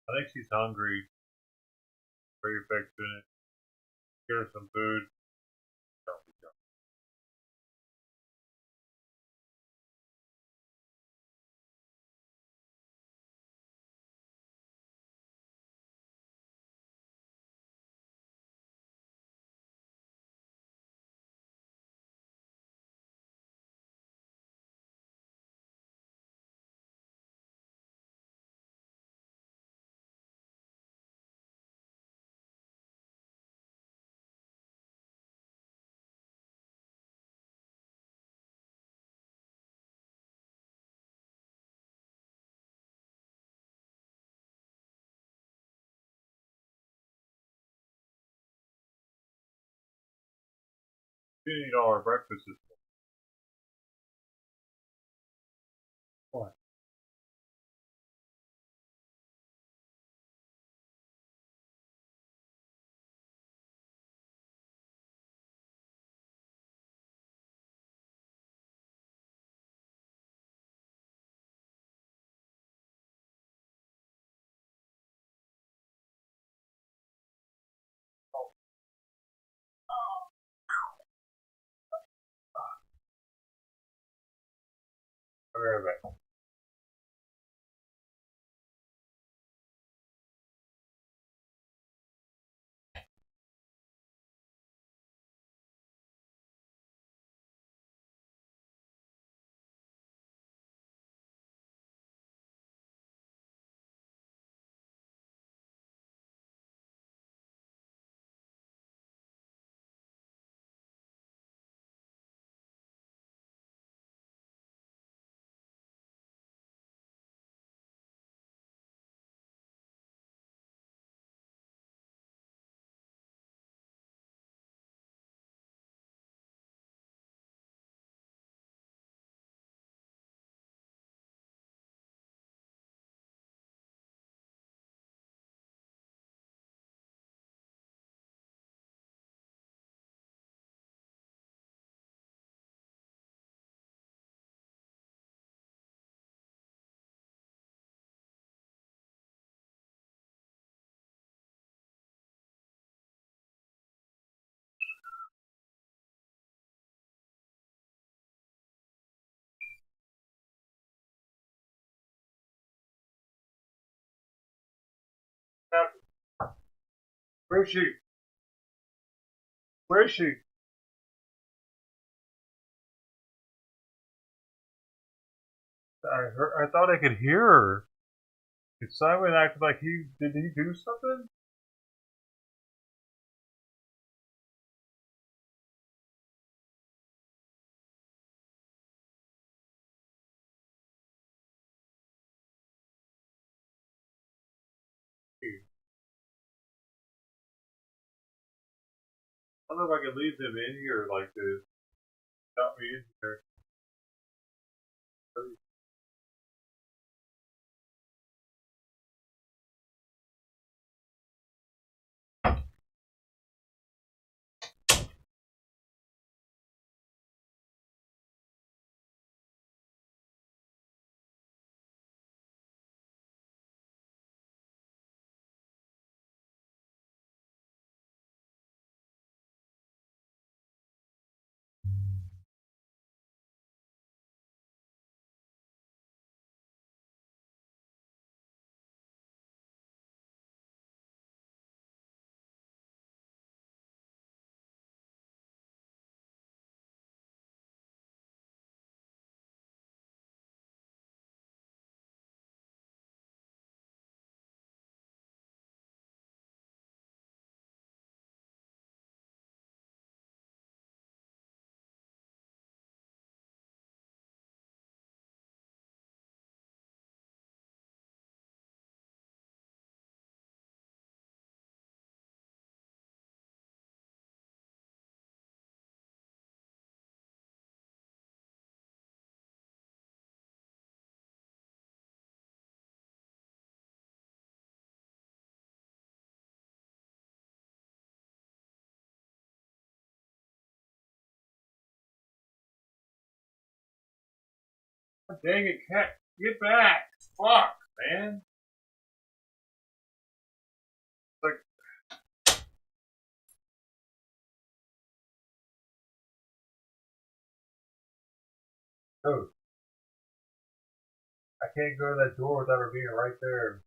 I think she's hungry. Very affectionate. Give her some food. She didn't eat all our breakfast this morning. What? right back. Where is she? Where is she? I thought I could hear her. Did Simon act like did he do something? I don't know if I can leave them in here like this. Got me in here. Dang it, cat. Get back. Fuck, man. Like, oh. I can't go to that door without her being right there.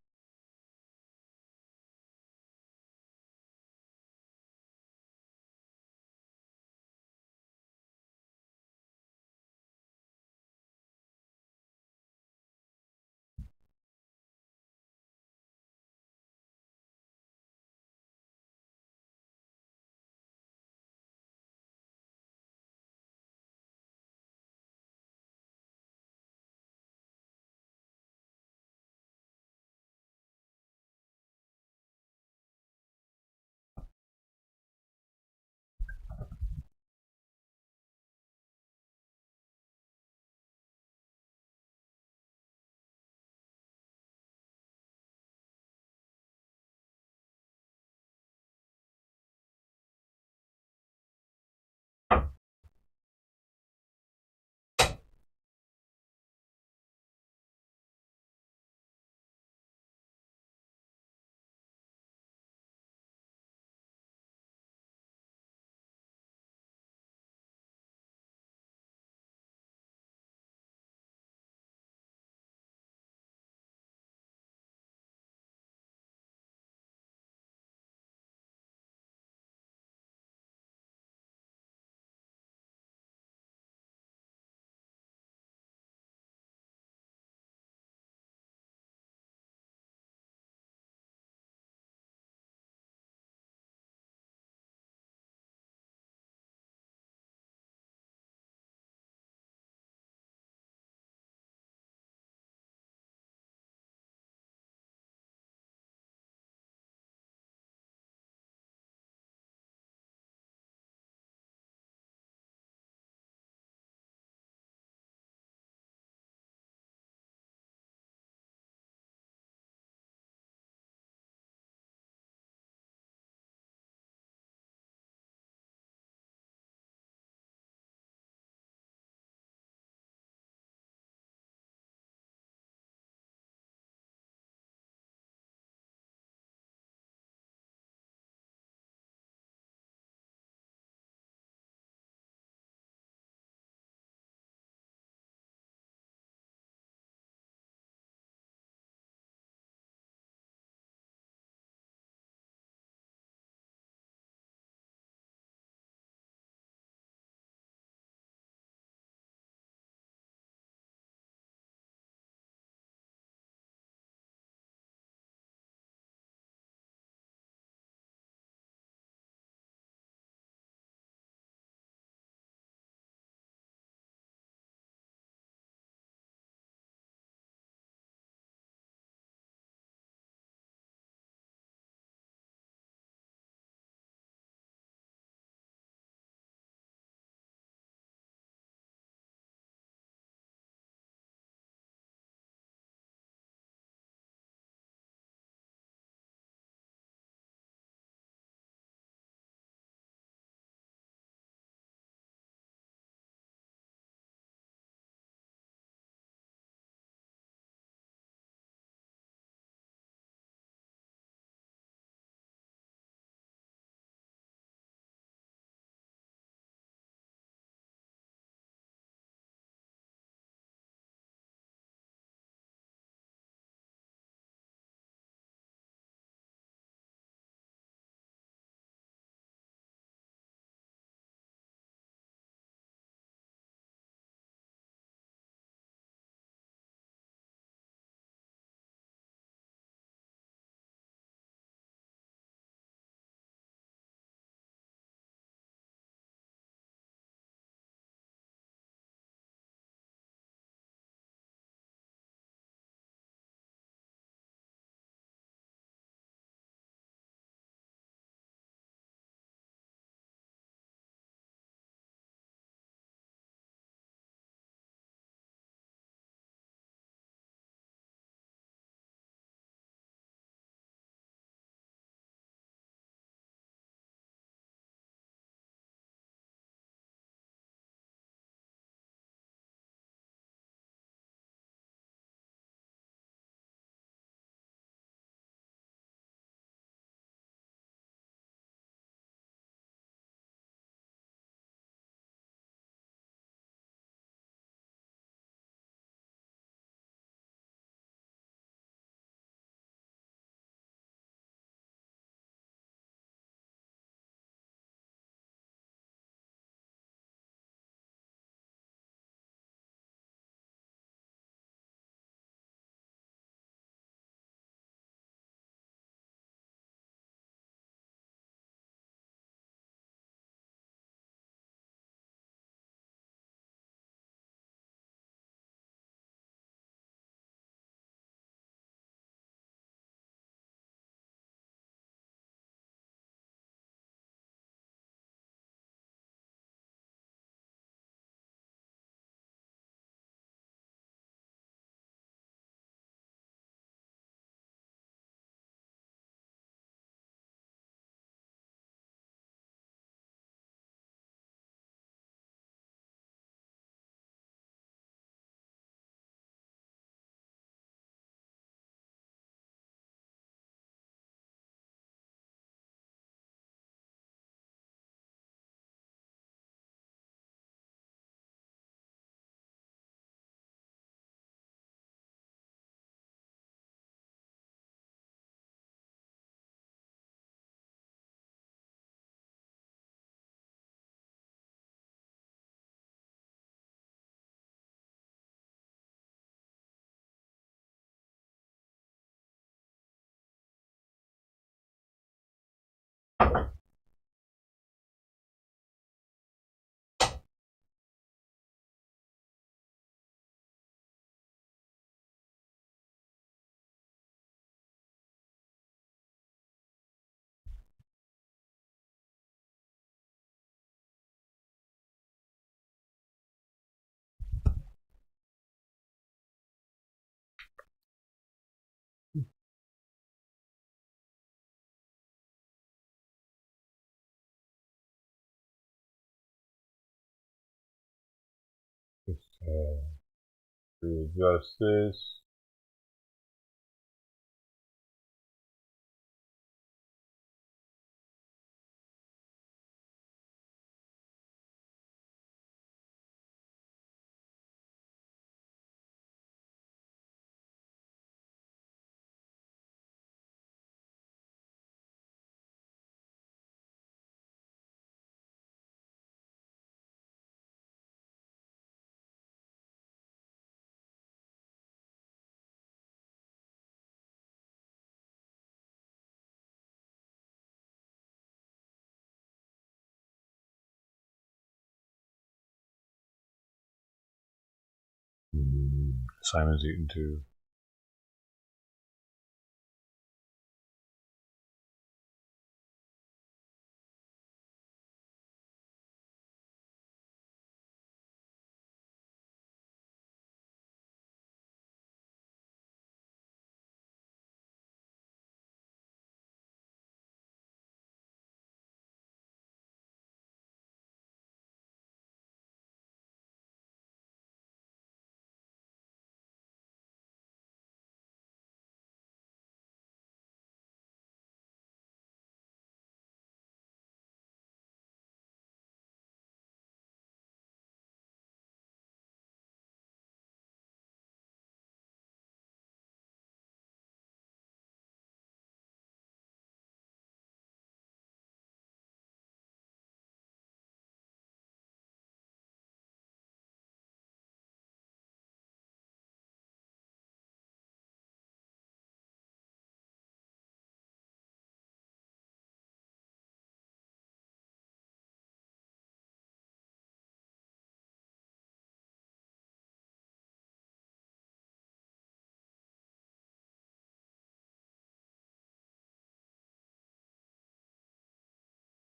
Justice. Simon's eaten too.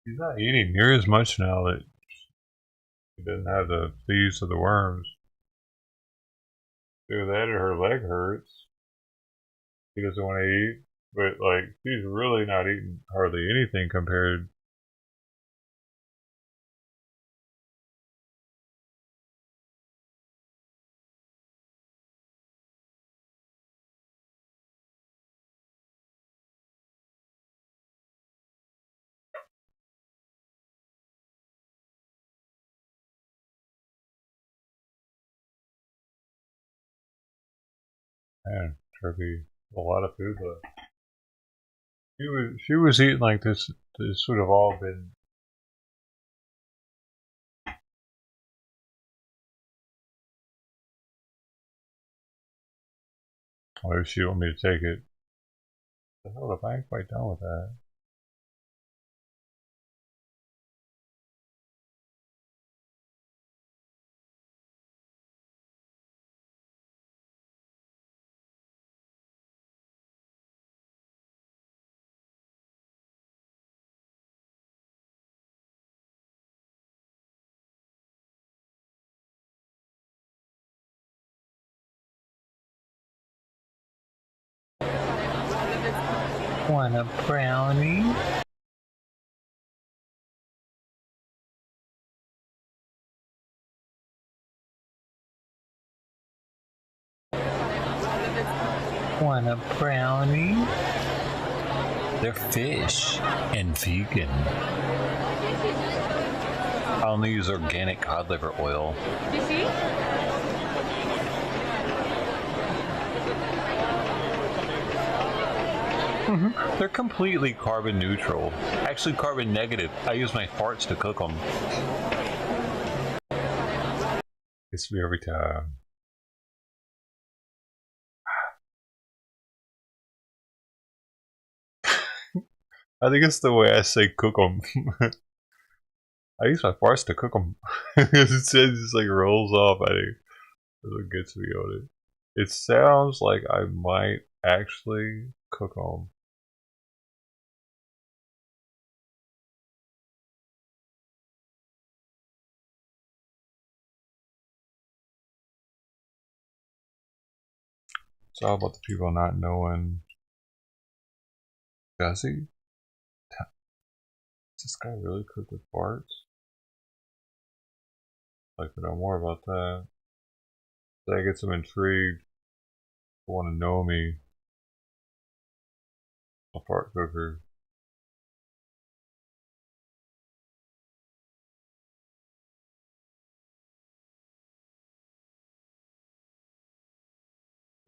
She's not eating near as much now that she doesn't have the thieves of the worms. Do that or her leg hurts. She doesn't want to eat, but like she's really not eating hardly anything compared. Man, Turkey, a lot of food left. She was eating like this. This would have all been. Or if she want me to take it. Hold up, I ain't quite done with that. Want a brownie? Want a brownie? They're fish and vegan. I only use organic cod liver oil. You see? They're completely carbon neutral. Actually carbon negative. I use my farts to cook them. It's me every time. I think it's the way I say cook them. I use my farts to cook them. It says just like rolls off. I think that's what gets me on it. It sounds like I might actually cook them. It's all about the people not knowing. Does he? Does this guy really cook with farts? I'd like to know more about that. So I get some intrigued. Want to know me. A fart cooker.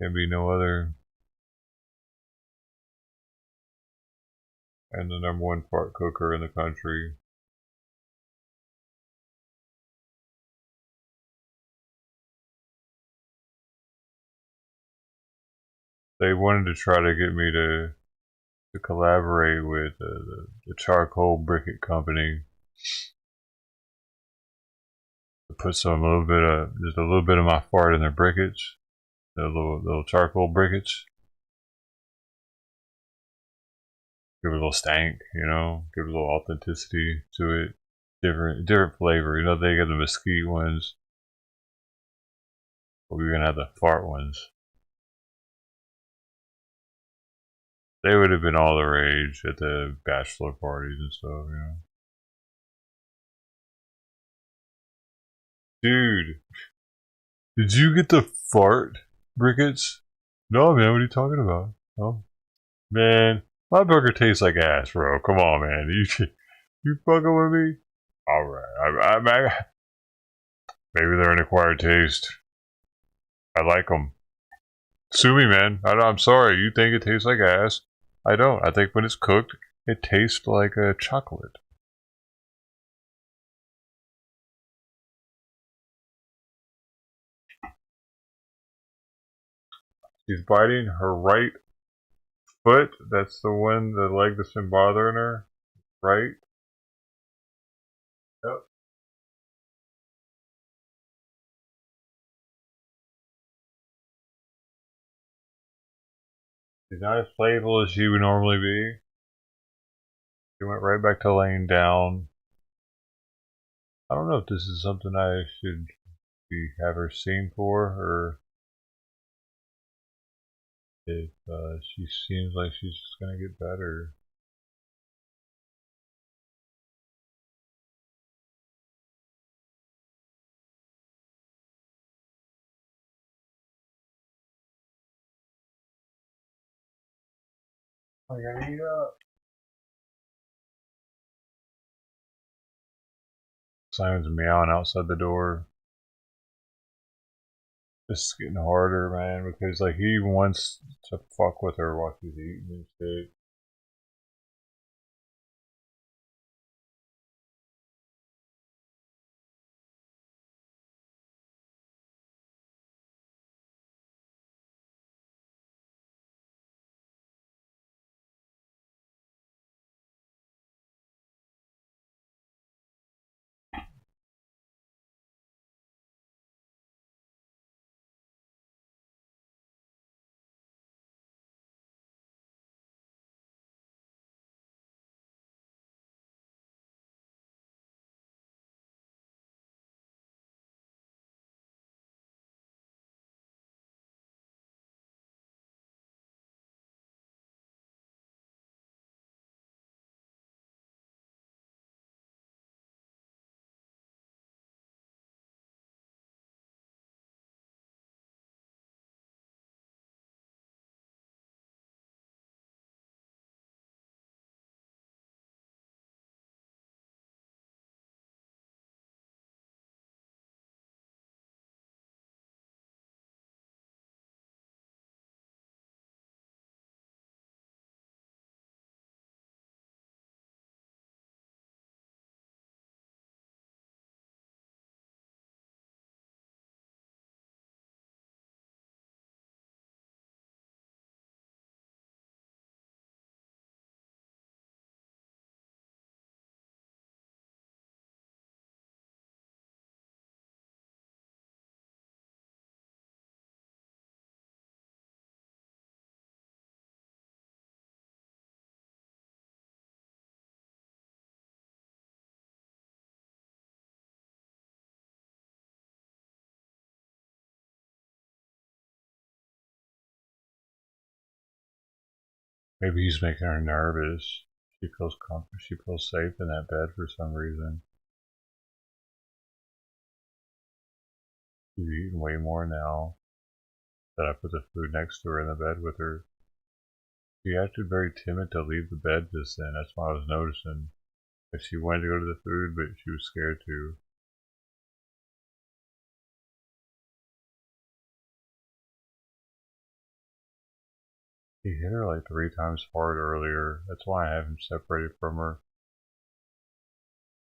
Can be no other. And the #1 fart cooker in the country. They wanted to try to get me to collaborate with the charcoal briquette company to put just a little bit of my fart in their briquettes, the little charcoal briquettes. Give it a little stank, you know, give it a little authenticity to it. Different flavor. You know, they got the mesquite ones, but we're gonna have the fart ones. They would have been all the rage at the bachelor parties and stuff, you know. Dude, did you get the fart briquettes? No, man, what are you talking about? Oh, man, my burger tastes like ass, bro. Come on, man. You fucking with me? All right, maybe they're an acquired taste. I like them. Sue me, man. I'm sorry. You think it tastes like ass? I don't. I think when it's cooked, it tastes like a chocolate. She's biting her right foot. That's the leg that's been bothering her. Right? Yep. She's not as playful as she would normally be. She went right back to laying down. I don't know if this is something I should have her seen for, or if she seems like she's just gonna get better. I gotta eat up. Simon's meowing outside the door. This is getting harder, man, because like he wants to fuck with her while she's eating and shit. Maybe he's making her nervous. She feels comfortable. She feels safe in that bed for some reason. She's eating way more now that I put the food next to her in the bed with her. She acted very timid to leave the bed just then. That's what I was noticing. Like she wanted to go to the food, but she was scared to. He hit her like 3 times hard earlier. That's why I have him separated from her.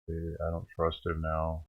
I don't trust him now.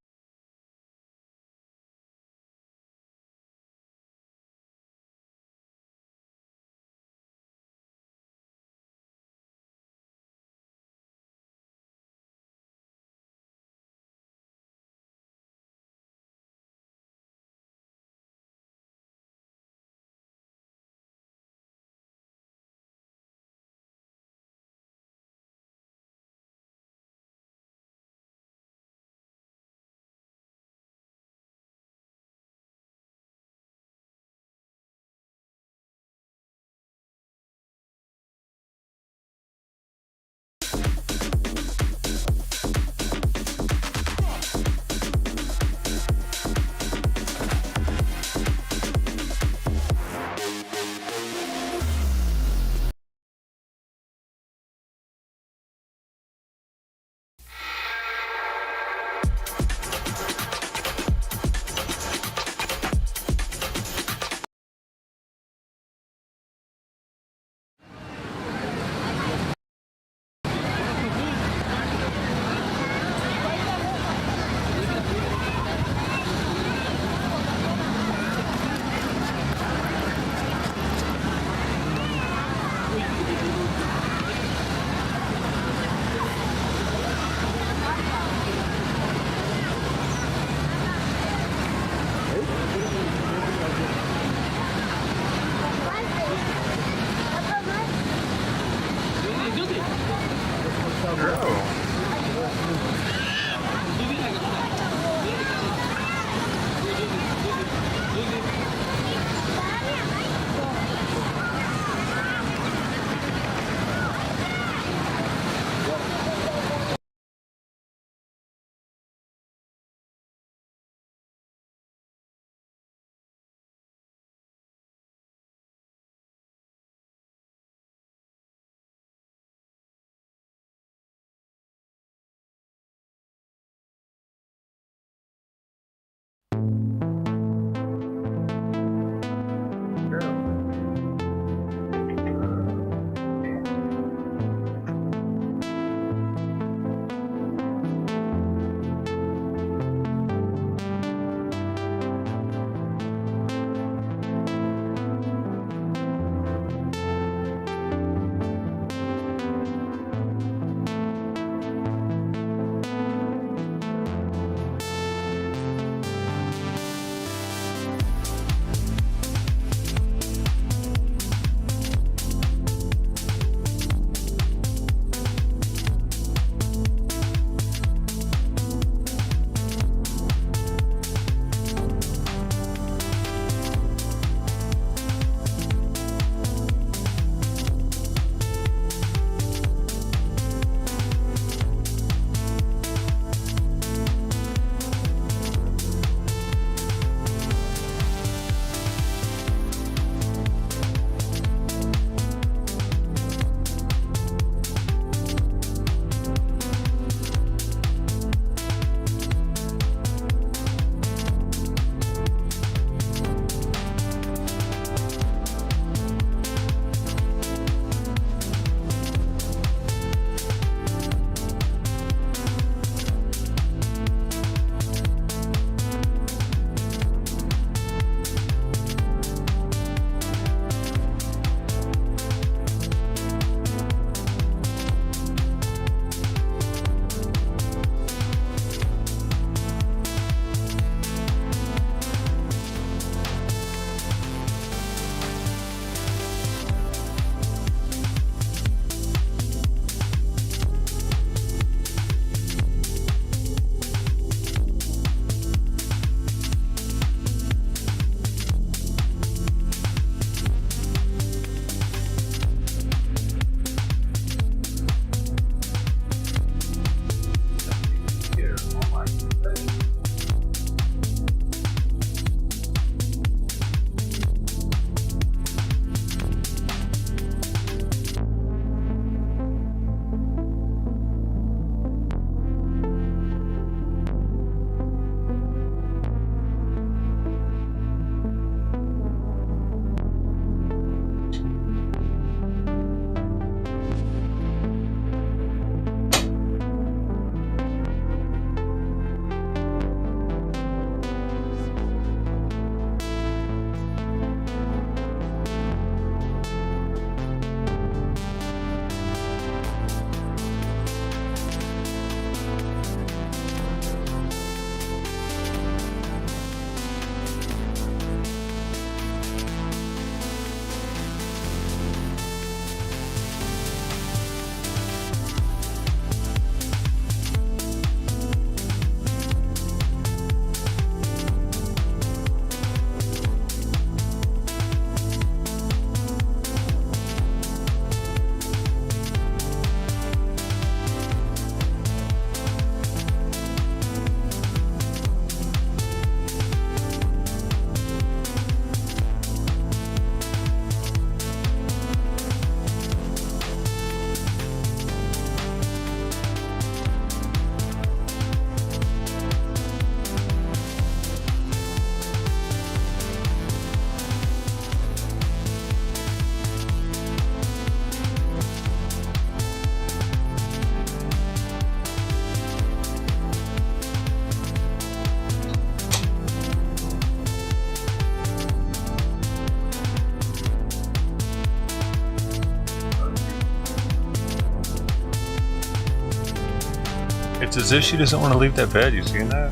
It's as if she doesn't want to leave that bed. You seen that?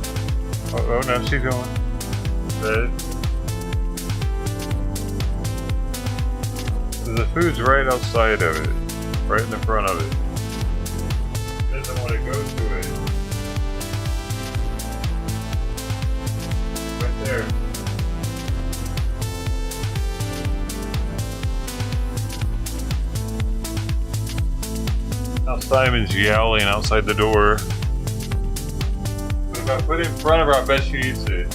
Oh, now she's going. Bed. So the food's right outside of it. Right in the front of it. She doesn't want to go to it. Right there. Now Simon's yowling outside the door. But if I put it in front of her, I bet she eats it.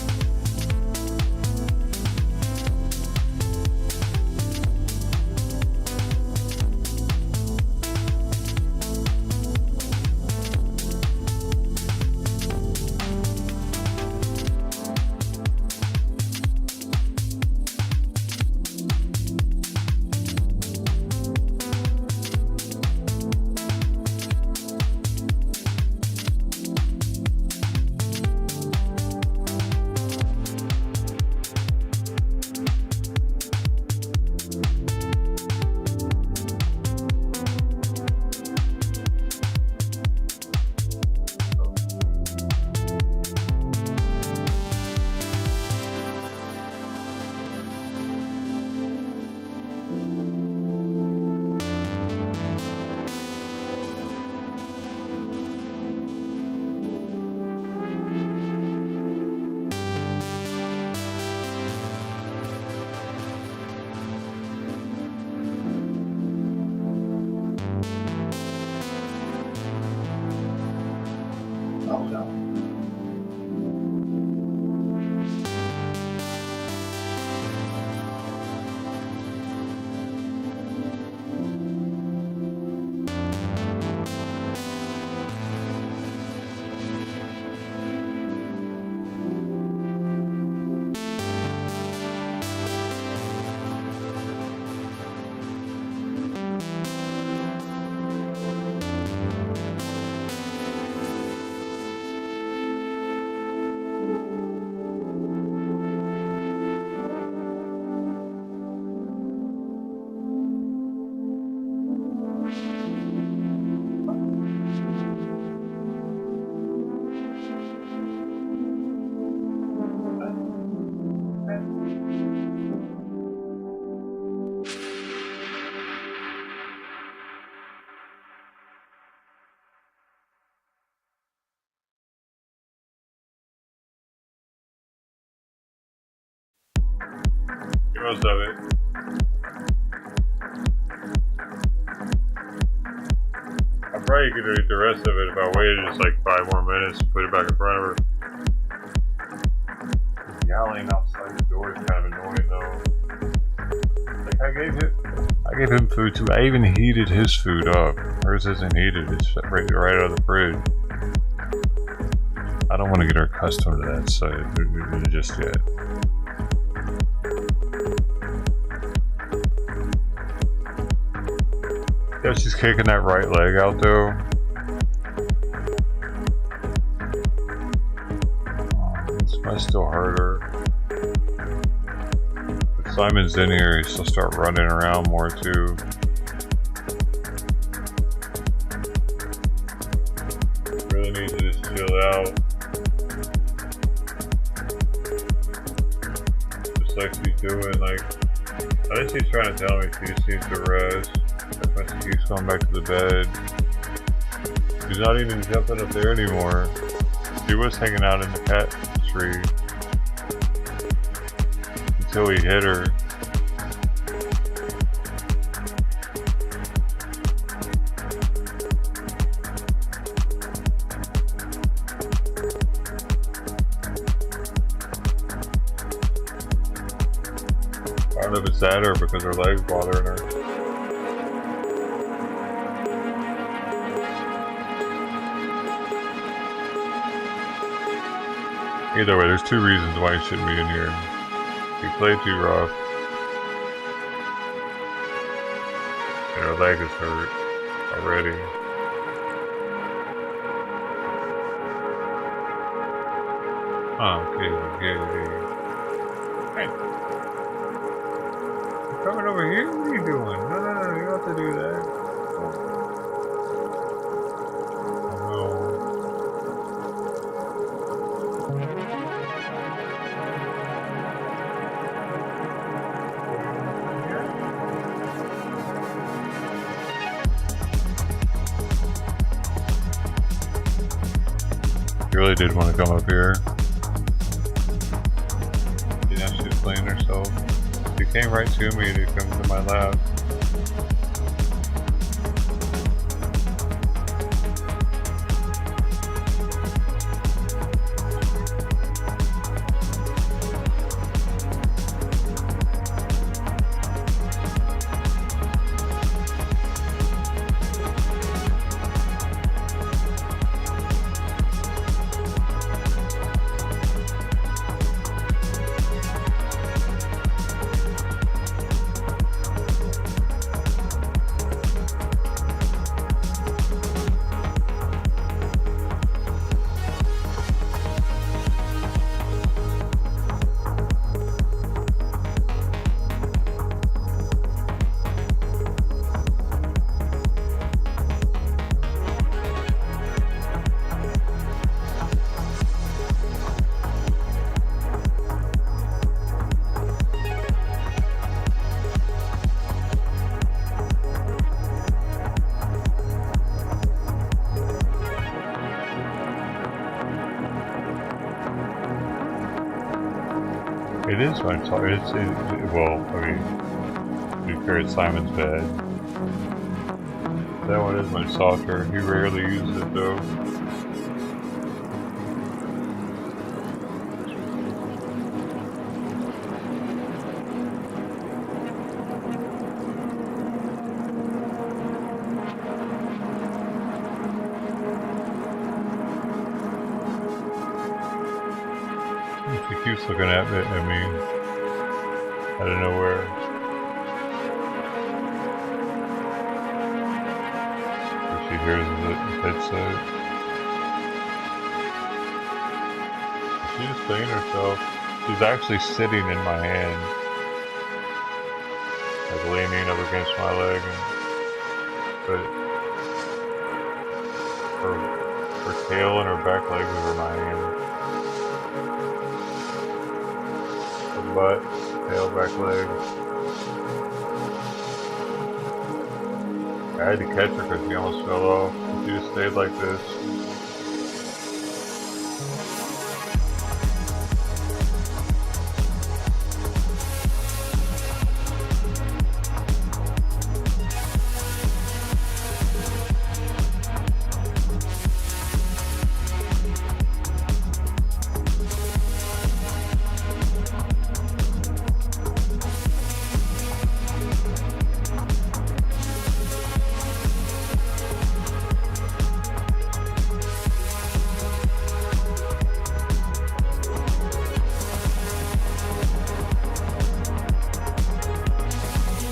Most of it. I probably could eat the rest of it if I waited just like 5 more minutes and put it back in front of her. Just yowling outside the door is kind of annoying though. Like I gave him food too. I even heated his food up. Hers isn't heated. It's right out of the fridge. I don't want to get her accustomed to that side just yet. Yeah, she's kicking that right leg out though. This might still hurt her. If Simon's in here, she'll start running around more too. Really need to just chill out. Just like she's doing, like, I think she's trying to tell me she just needs to rest. She keeps going back to the bed. She's not even jumping up there anymore. She was hanging out in the cat tree until he hit her. I don't know if it's that or because her leg's bothering her. Either way, there's 2 reasons why he shouldn't be in here. He played too rough. And her leg is hurt already. Okay, good. Hey. You're coming over here? What are you doing? No, you don't have to do that. Oh, no. really did want to come up here. You know, she was playing herself. She came right to me to come to my lap. It is my toy. Well, I mean, to be fair, it's Simon's bed. That one is much softer. He rarely uses it though. She keeps looking at me out of nowhere. She hears the headset. She's just playing herself. She's actually sitting in my hand, like leaning up against my leg, but her tail and her back legs are my hand. Butt, tail, back leg. I had to catch her because she almost fell off. If she just stayed like this.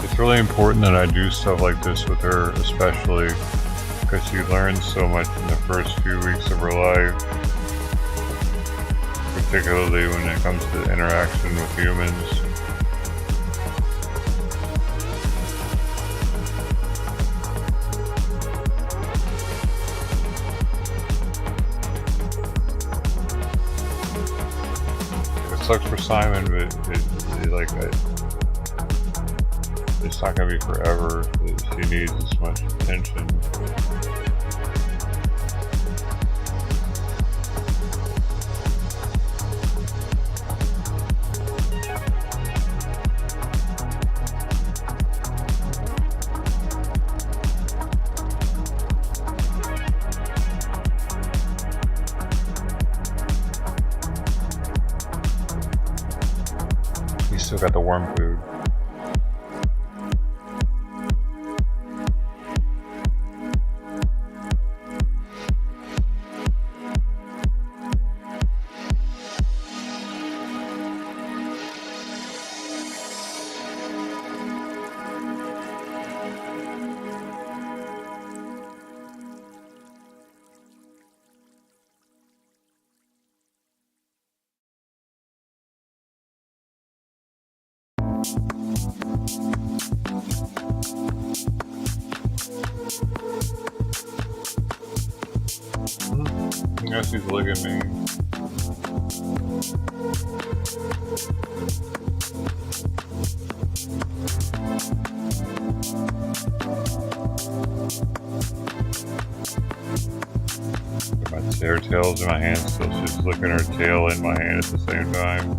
It's really important that I do stuff like this with her, especially because she learns so much in the first few weeks of her life, particularly when it comes to interaction with humans. It sucks for Simon, but it's not going to be forever. She needs this much attention. You still got the worm food. I guess he's looking at me. My hair tail's in my hand still. She's looking her tail in my hand at the same time.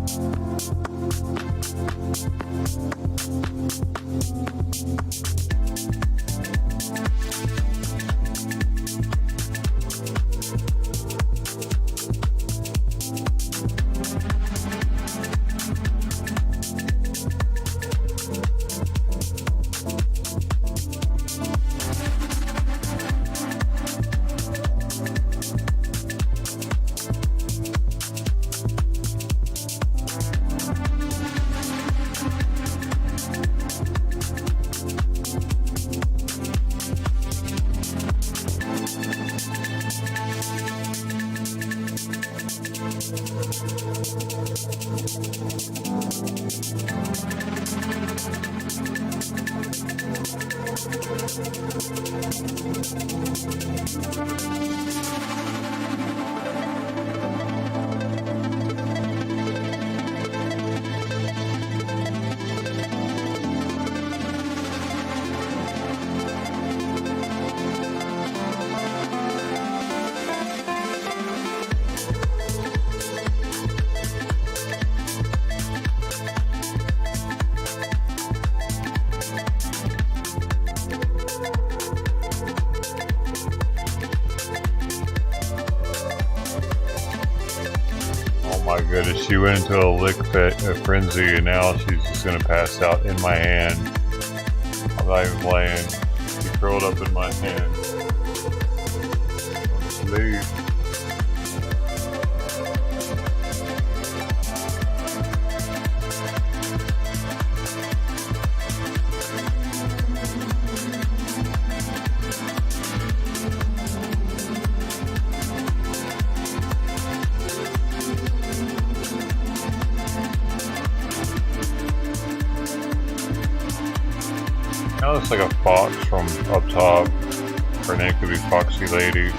My goodness, she went into a a frenzy, and now she's just gonna pass out in my hand. I'm not even playing. She curled up in my hand. Sleep. Kind of looks like a fox from up top. Her name could be Foxy Lady.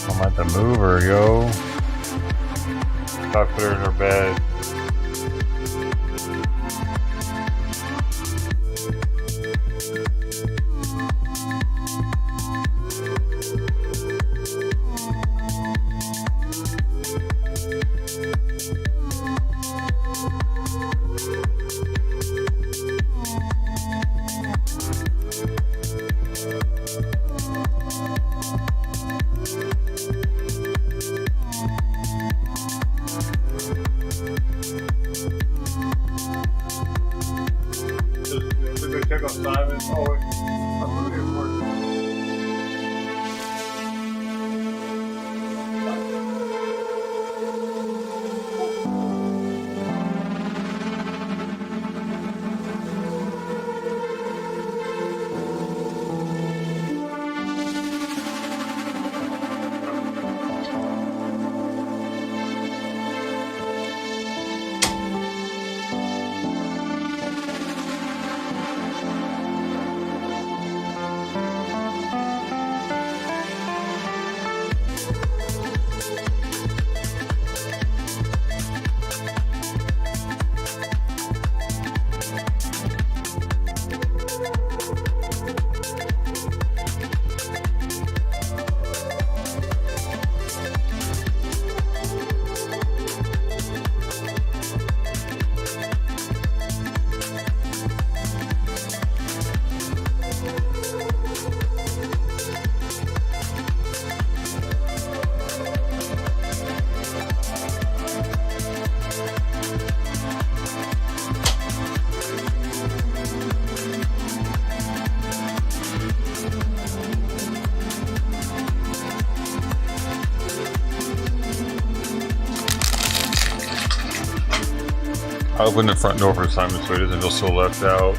I'm at the mover, yo. Stop put her in her bed. Just check on Simon. Oh, wait. I'm moving for it. I opened the front door for Simon so he doesn't feel so left out.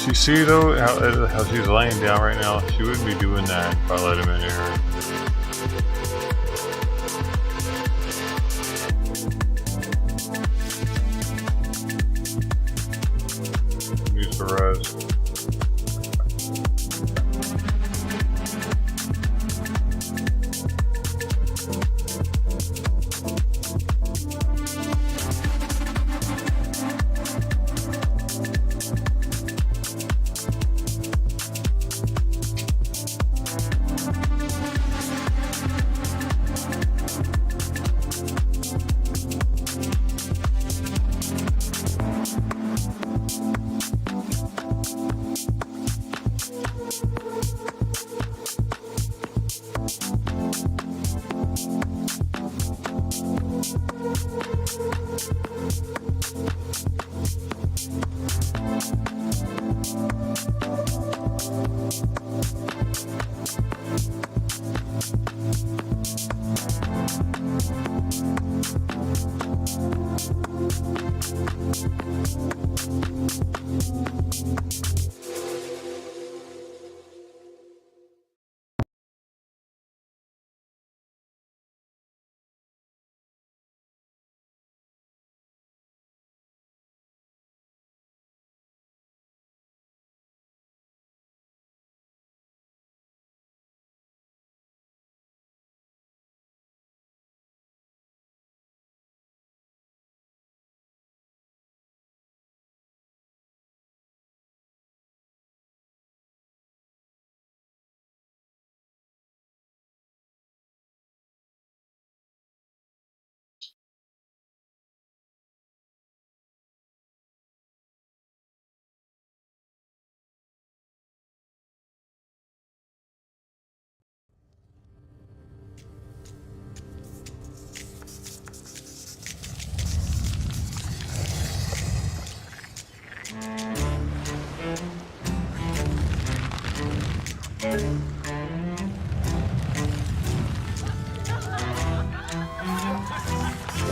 You see though how she's laying down right now? She wouldn't be doing that if I let him in here. Use the rest.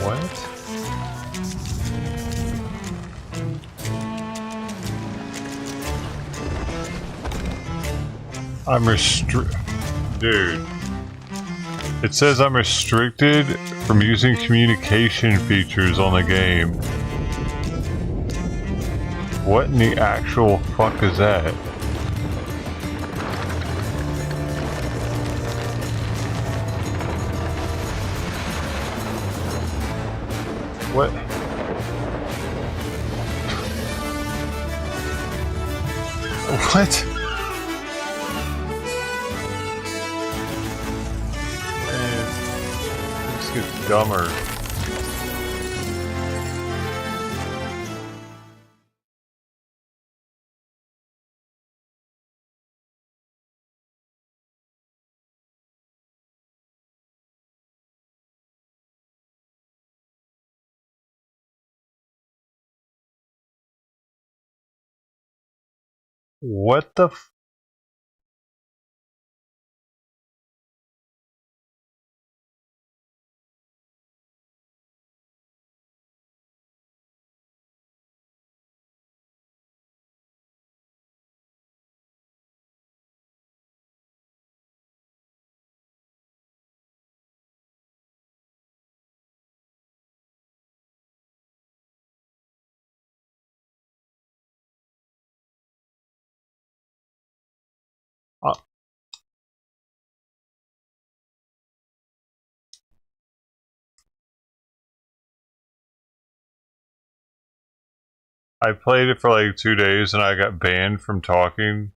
What? I'm Dude. It says I'm restricted from using communication features on the game. What in the actual fuck is that? What? What? Man, this gets dumber. What the f- I played it for like 2 days and I got banned from talking.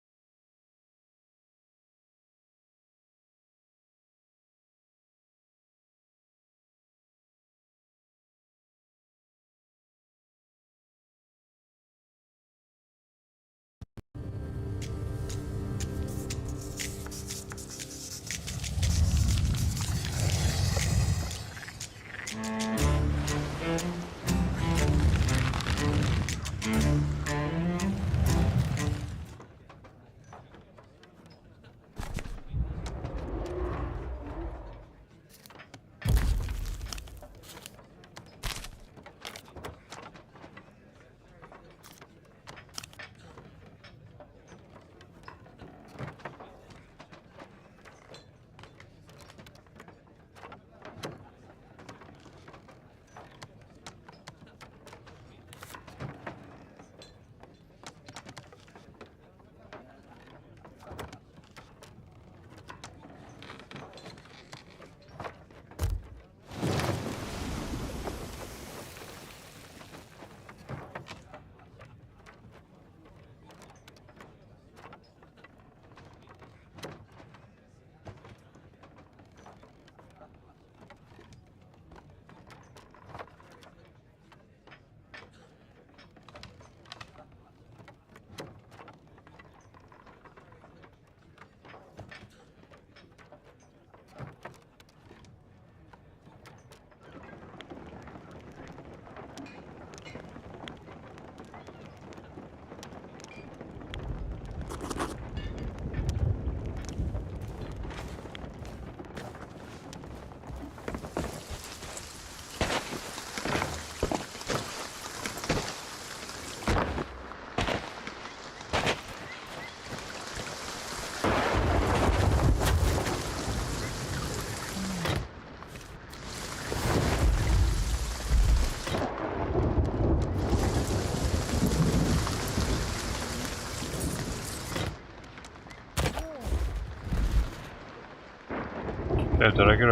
Yeah, did I get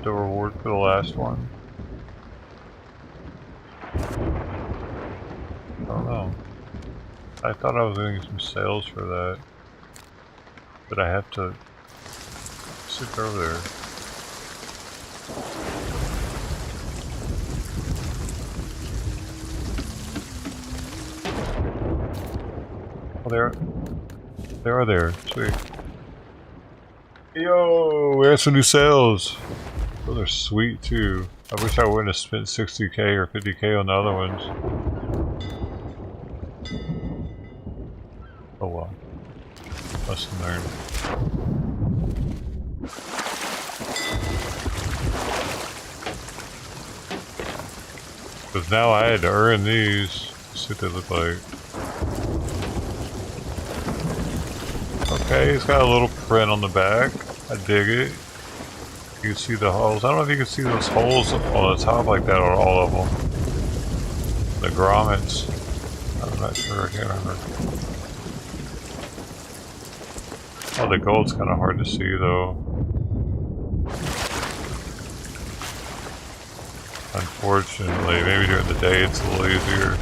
the reward for the last one? I don't know. I thought I was going to get some sales for that. But I have to sit over there. Oh, they are there. Sweet. Yo, we have some new sales. Those are sweet too. I wish I wouldn't have spent 60k or 50k on the other ones. Oh well. Lesson learned. Because now I had to earn these. Let's see what they look like. Okay, it's got a little print on the back. I dig it. You can see the holes. I don't know if you can see those holes on the top like that on all of them. The grommets. I'm not sure. I can't remember. Oh, the gold's kind of hard to see though. Unfortunately, maybe during the day it's a little easier.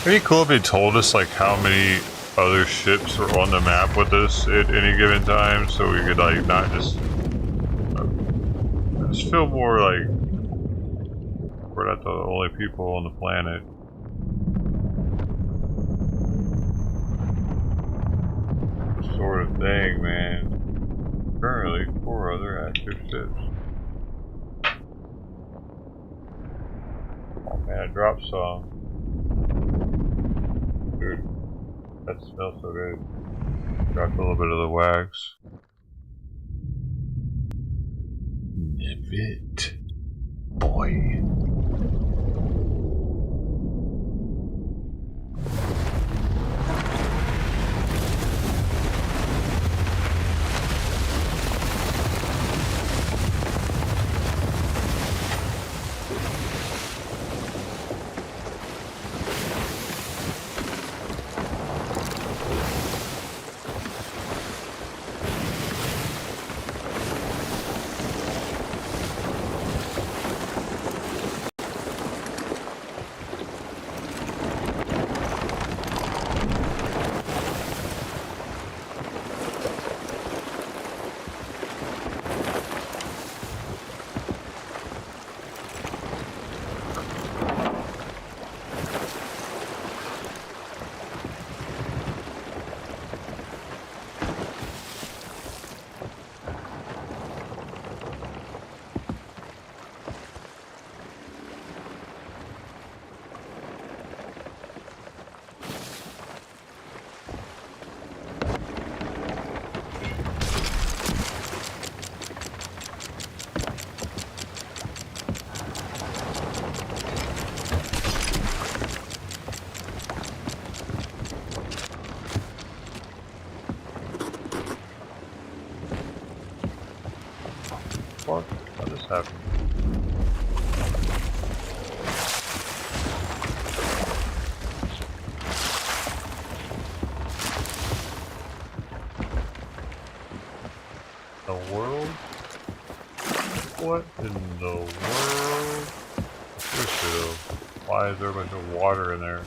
Pretty cool if they told us like how many other ships were on the map with us at any given time, so we could like not just feel more like we're not the only people on the planet. Sort of thing, man. Currently, 4 other active ships. Oh man, I dropped some. Dude, that smells so good. Dropped a little bit of the wax. Nip it, boy. happened. The world? What in the world? Seriously, why is there a bunch of water in there?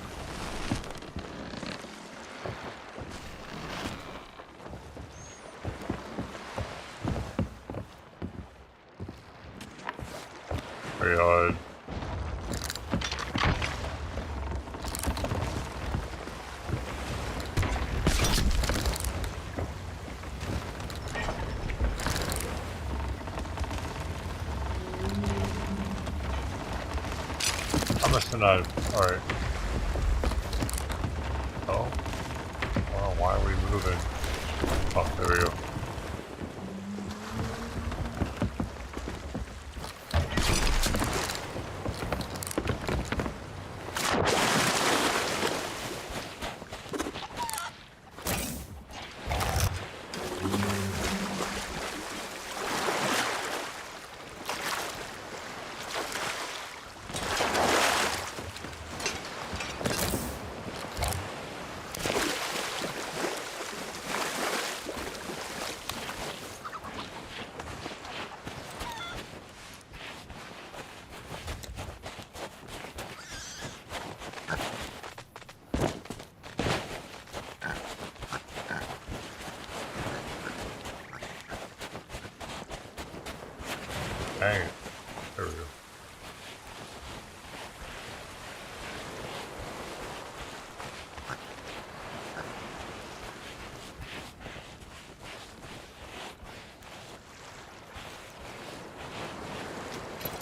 Very odd. I must have not. Alright. Oh. Well, why are we moving? Oh, there we go. Dang it. There we go.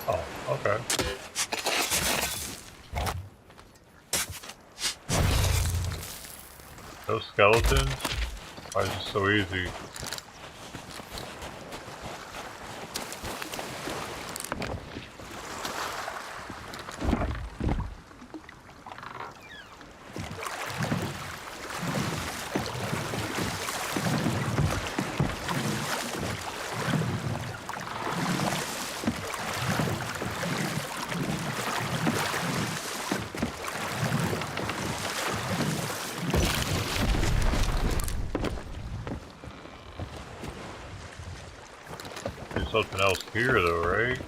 Oh, okay. Those skeletons? Why is it so easy? There's something else here though, right?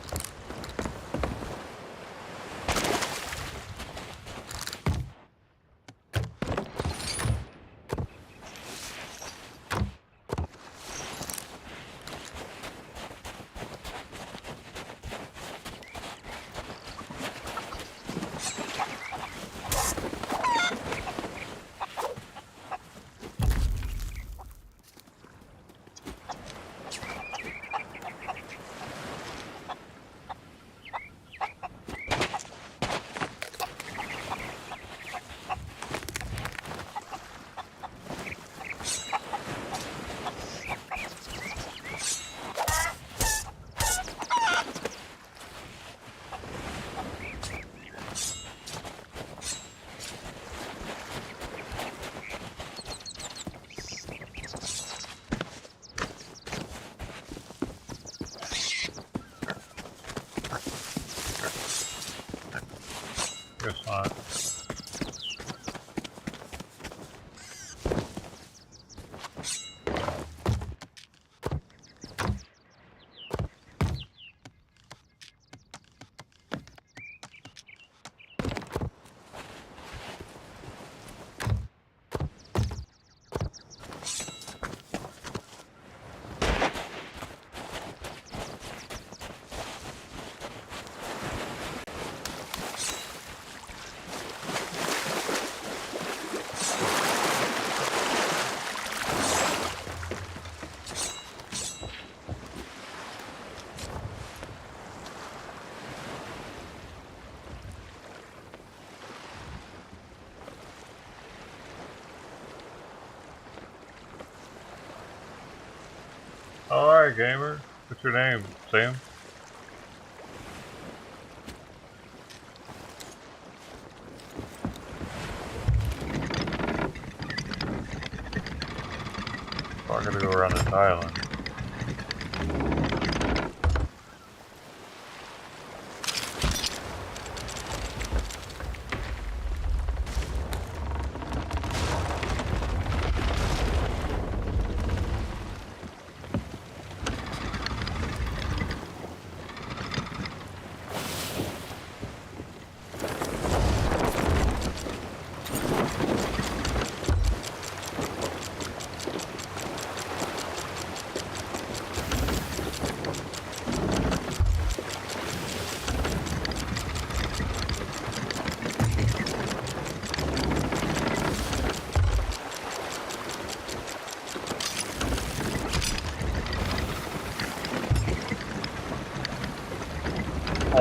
Guess not. Alright, gamer. What's your name, Sam? I'm gonna go around this island.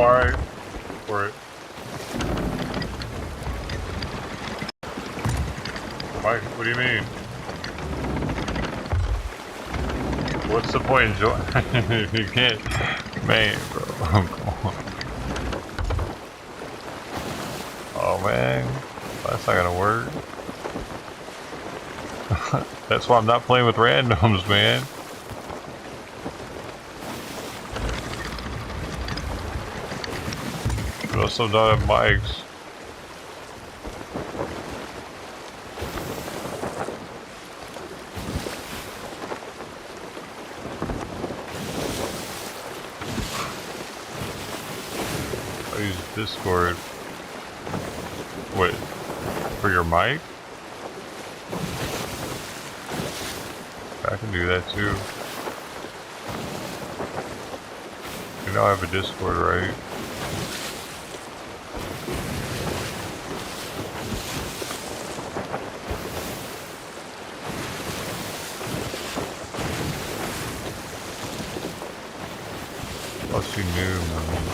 alright for it. Mike, what do you mean? What's the point in joining? You can't, man, bro. Oh man, that's not gonna work. That's why I'm not playing with randoms, man. We also don't have mics. I use Discord. Wait, for your mic? I can do that too. You know I have a Discord, right? Plus you knew, man.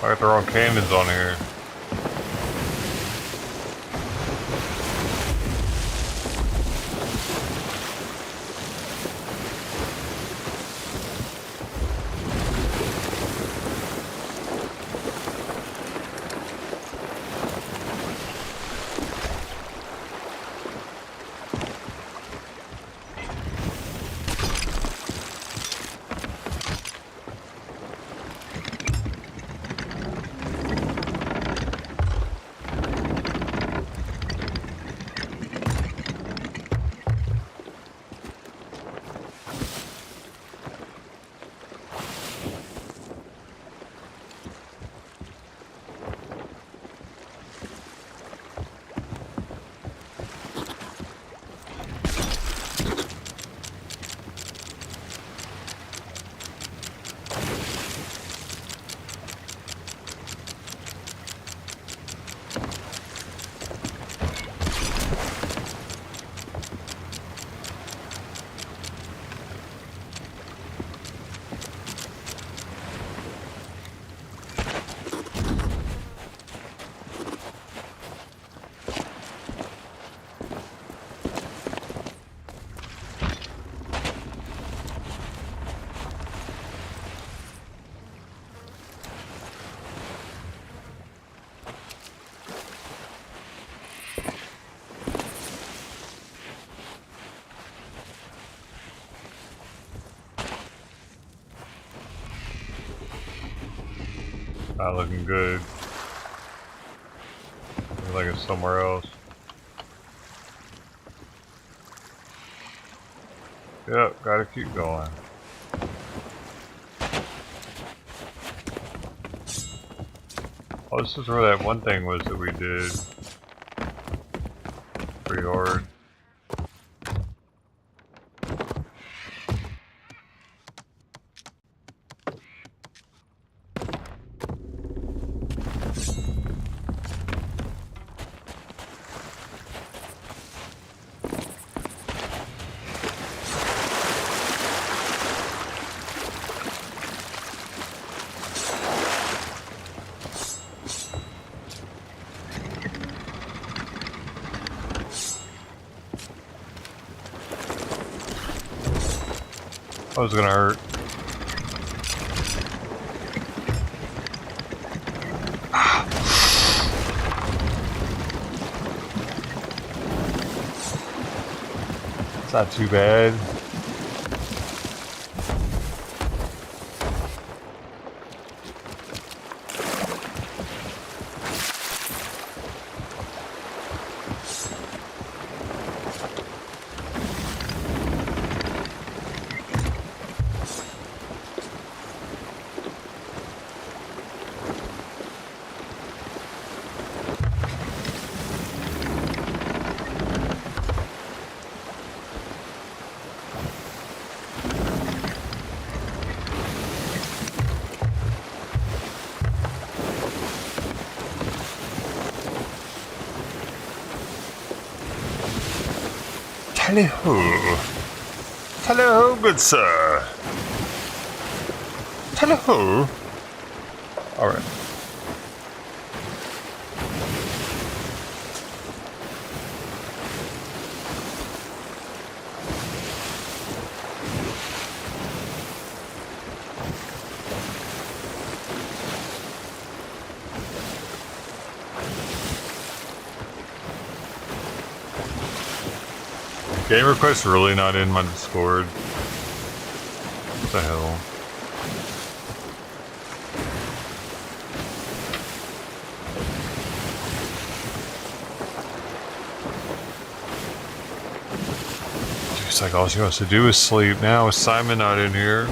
I got the wrong cannons on here. Not looking good. Looks like it's somewhere else. Yep, gotta keep going. Oh, this is where that one thing was that we did. Pretty hard. That was gonna hurt. It's not too bad. Tally-ho. Tally-ho, good sir. Tally-ho. All right. Game requests really not in my Discord. What the hell? It's like all she wants to do is sleep. Now with Simon not in here.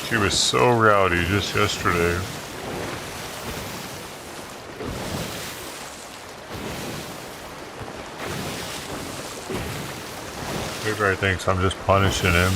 She was so rowdy just yesterday. Maybe I thinks I'm just punishing him.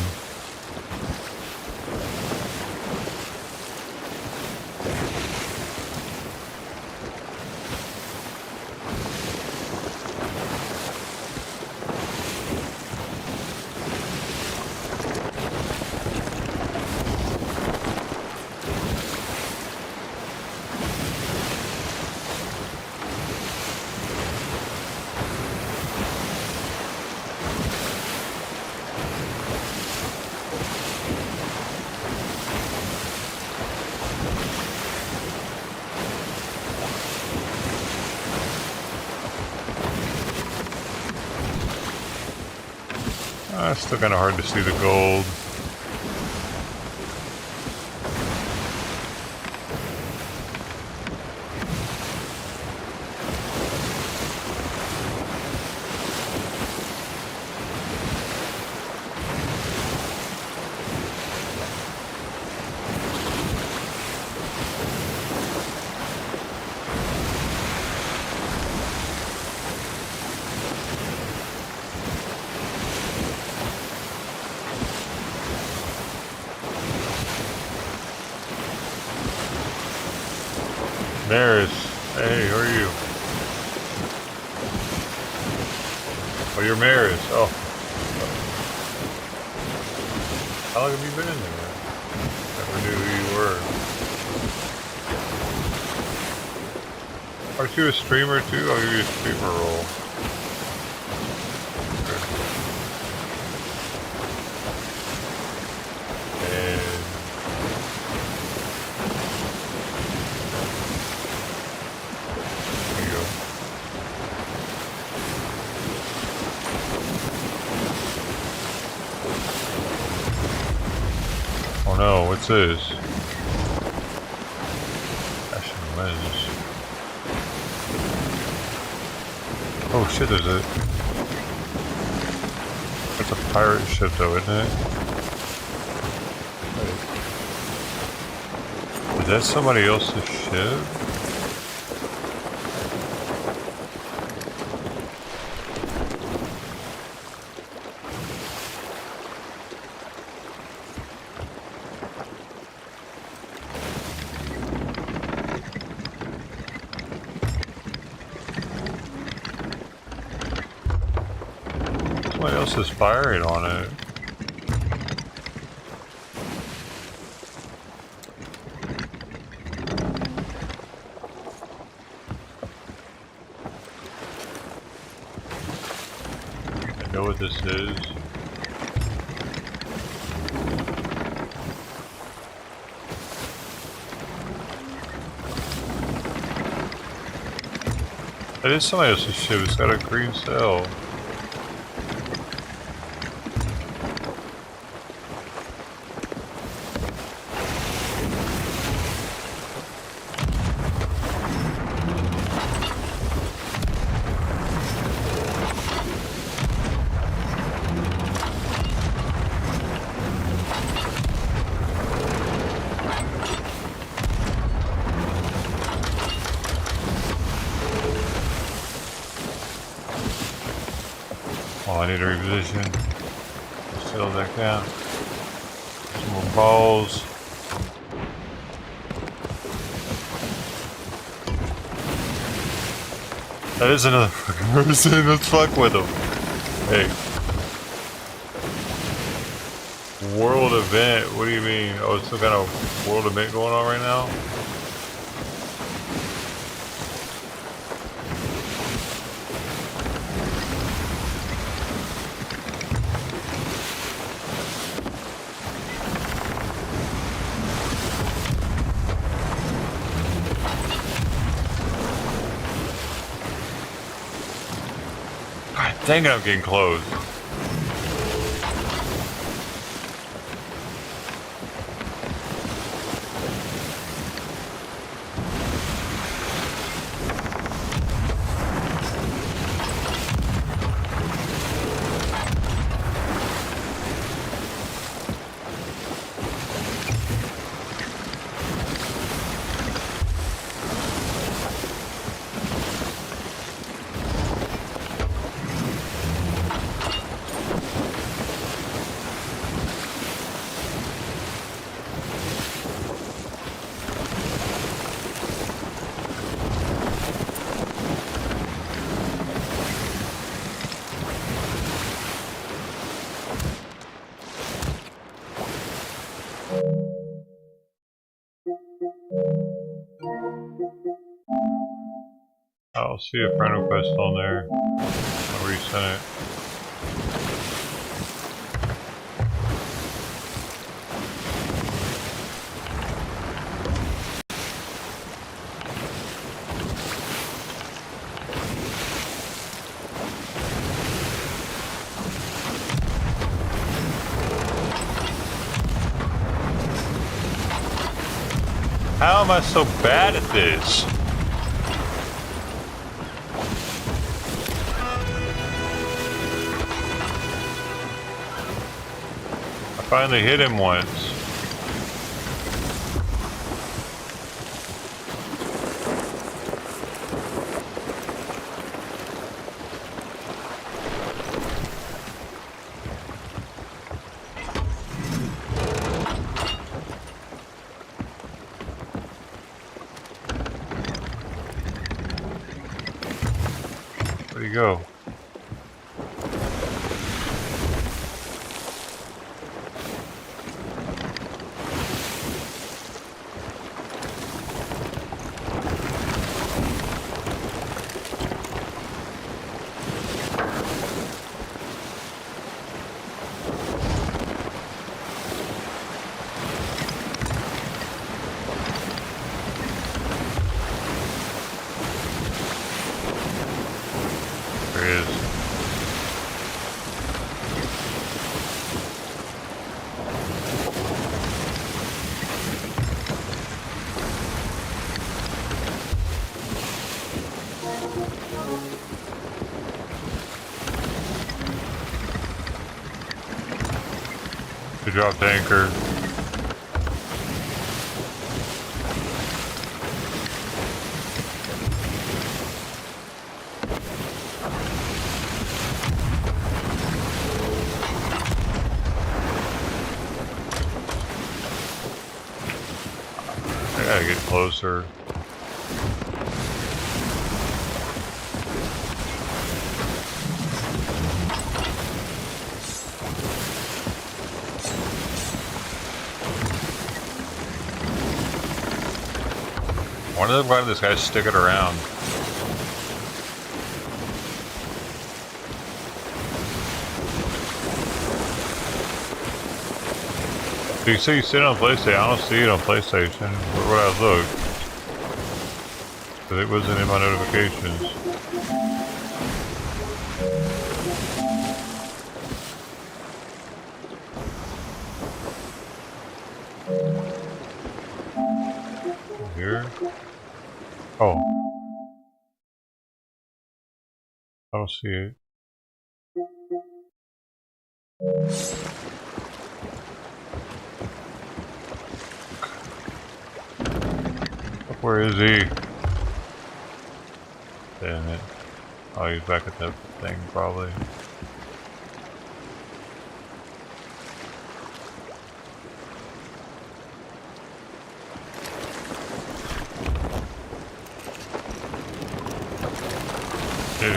It's still kind of hard to see the gold. Maris, hey, who are you? Oh, you're Maris. Oh. How long have you been in there? Never knew who you were. Aren't you a streamer too? Oh, you're a streamer role. Oh no, what's this? Fashion lens. Oh shit, there's a... That's a pirate ship though, isn't it? Is that somebody else's ship? Somebody else is firing on it. I know what this is. That is somebody else's ship. It's got a green sail. Oh, I need to reposition. Settle back down. Some more balls. That is another fucking person. Let's fuck with him. Hey. World event? What do you mean? Oh, it's some kind of world event going on right now? God dang it, I'm getting close. I'll see a friend request on there. I'll resend it. How am I so bad at this? Finally hit him once. Where'd he go? Good job, tanker. I gotta get closer. Why did this guy stick it around? So you say you sit on PlayStation? I don't see it on PlayStation. Where would I look? Because it wasn't in my notifications. Here? Oh. I don't see it. Where is he? Damn it. Oh, he's back at that thing, probably.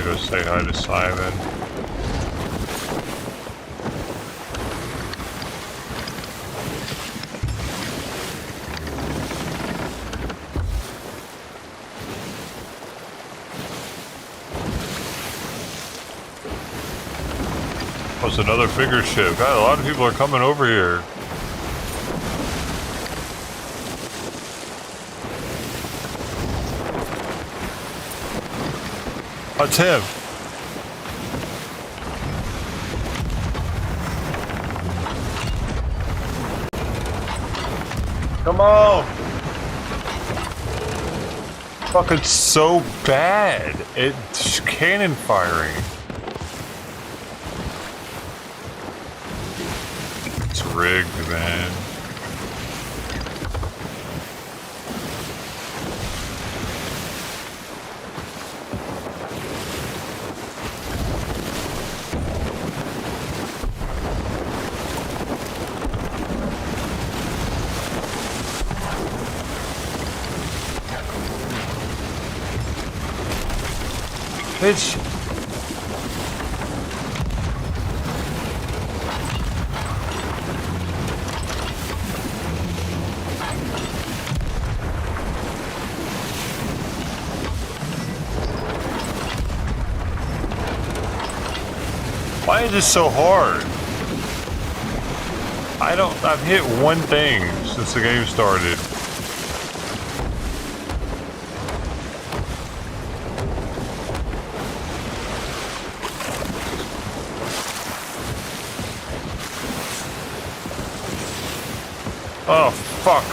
go say hi to Simon. Oh, it's another bigger ship. God, a lot of people are coming over here. That's him. Come on. Fucking so bad. It's cannon firing. It's rigged, man. Bitch. Why is this so hard? I've hit one thing since the game started. Oh, fuck.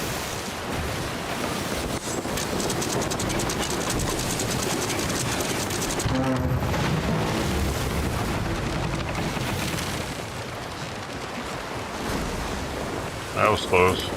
That was close.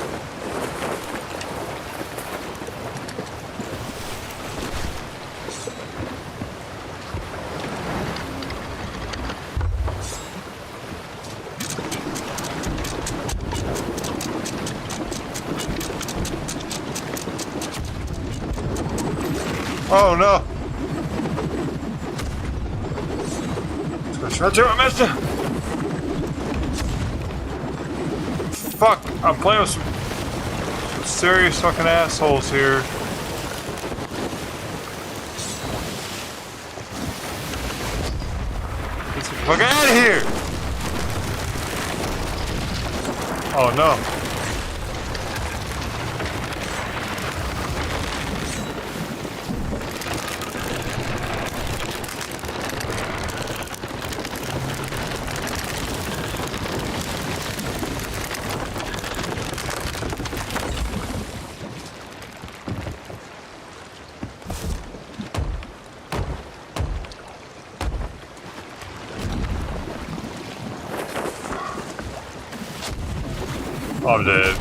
Oh no! I missed it! Fuck! I'm playing with some serious fucking assholes here. Get the fuck out of here! Oh no! I'm dead.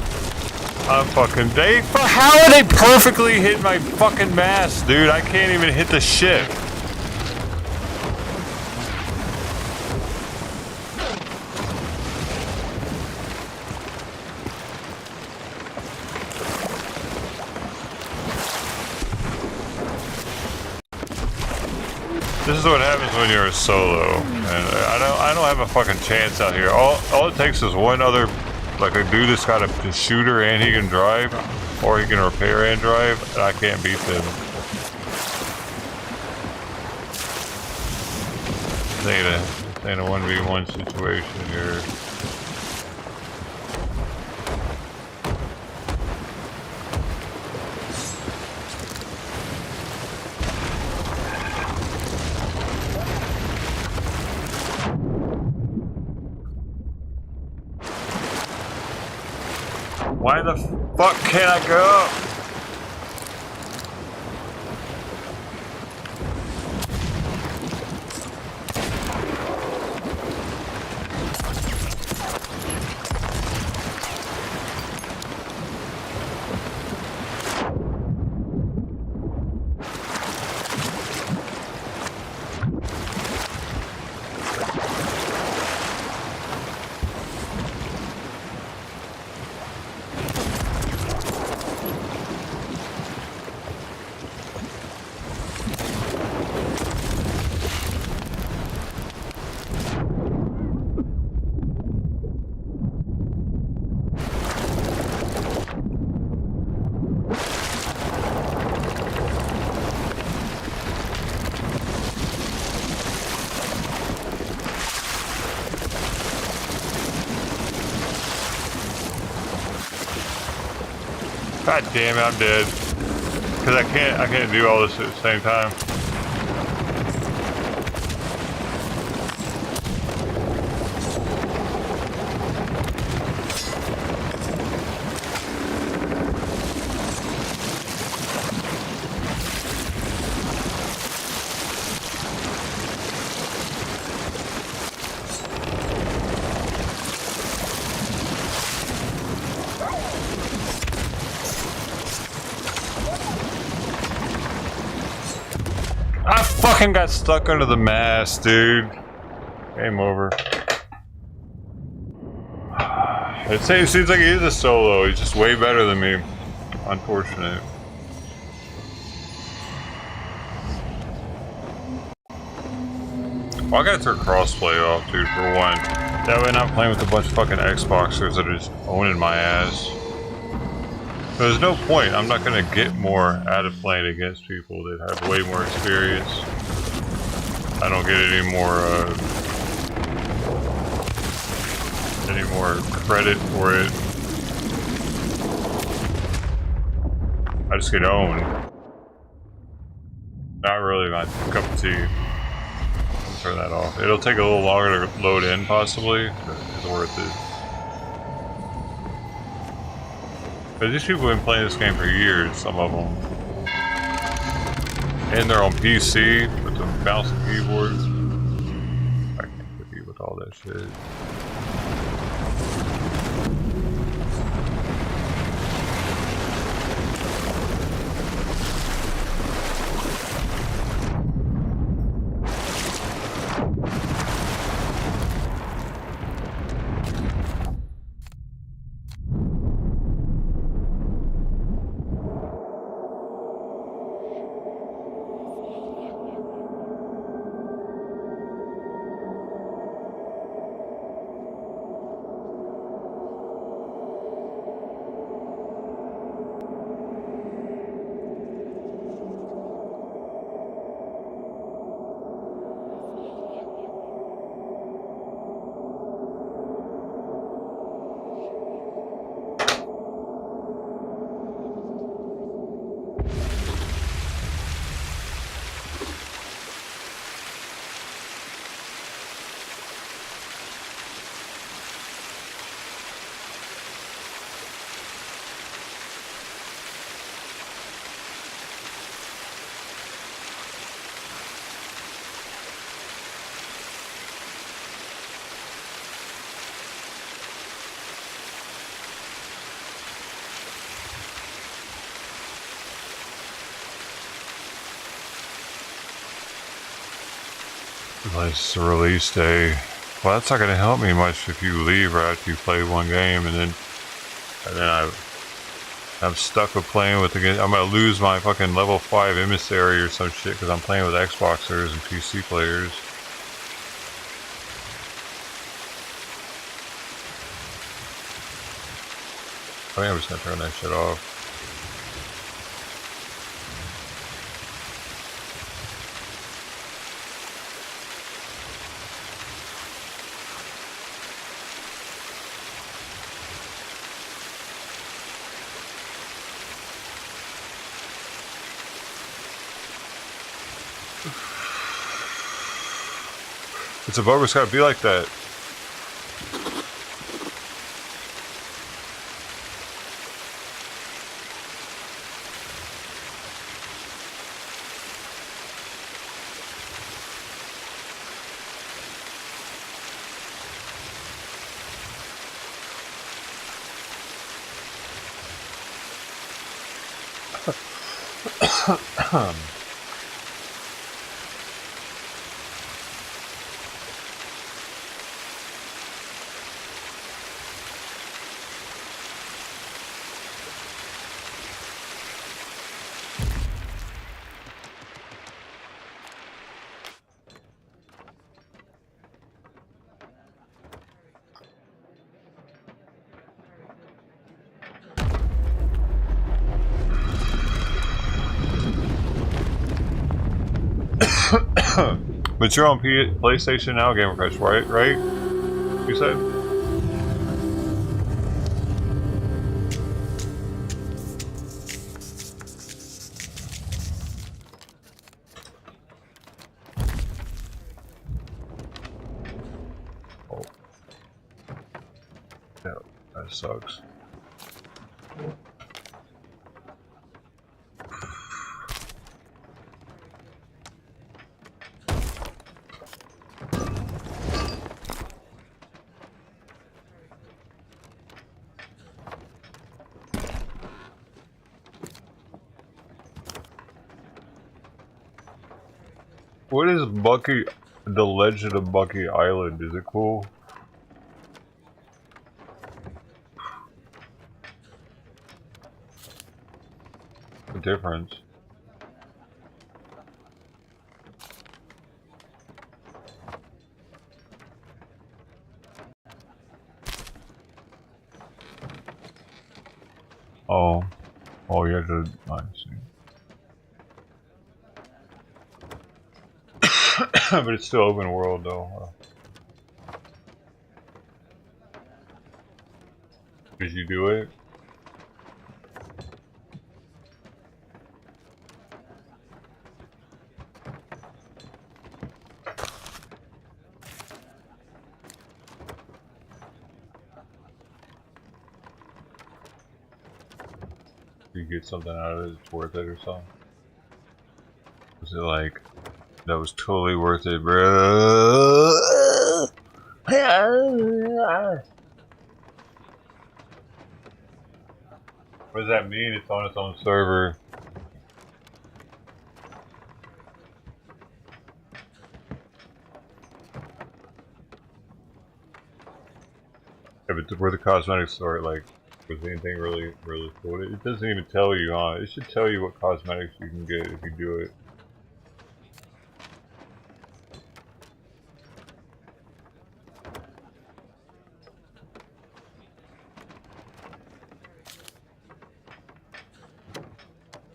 I'm fucking dead. How are they perfectly hitting my fucking mast, dude? I can't even hit the ship. This is what happens when you're a solo, and I don't have a fucking chance out here. All it takes is one other, like a dude that's got a shooter and he can drive, or he can repair and drive, and I can't beat them. This ain't a 1v1 situation here. Why the fuck can't I go? God damn it, I'm dead. Cause I can't do all this at the same time. I fucking got stuck under the mast, dude. Game over. It seems like he is a solo. He's just way better than me. Unfortunate. Well, I gotta turn crossplay off, dude, for one. That way I'm not playing with a bunch of fucking Xboxers that are just owning my ass. There's no point. I'm not gonna get more out of playing against people that have way more experience. I don't get any more credit for it. I just get owned. Not really my cup of tea. Turn that off. It'll take a little longer to load in, possibly, but it's worth it. But these people have been playing this game for years, some of them. And they're on PC with the mouse and keyboard. I can't compete with all that shit. It's a release day. Well, that's not going to help me much if you leave right after you play one game, and then I'm stuck with playing with again. I'm going to lose my fucking level 5 emissary or some shit because I'm playing with Xboxers and PC players. I think I'm just going to turn that shit off. It's a bug, it's gotta be like that. But you're on PlayStation now, Gamer Crush, right? Right? You said? Yeah, that sucks. What is Bucky, the Legend of Bucky Island? Is it cool? The difference. Oh, oh, you have to. I see. But it's still open world, though. Did you do it? You get something out of it, it's worth it or something? Was it like, that was totally worth it, bro? What does that mean? It's on its own server. Yeah, but where the cosmetics store, like, was anything really cool? It doesn't even tell you, huh? It should tell you what cosmetics you can get if you do it.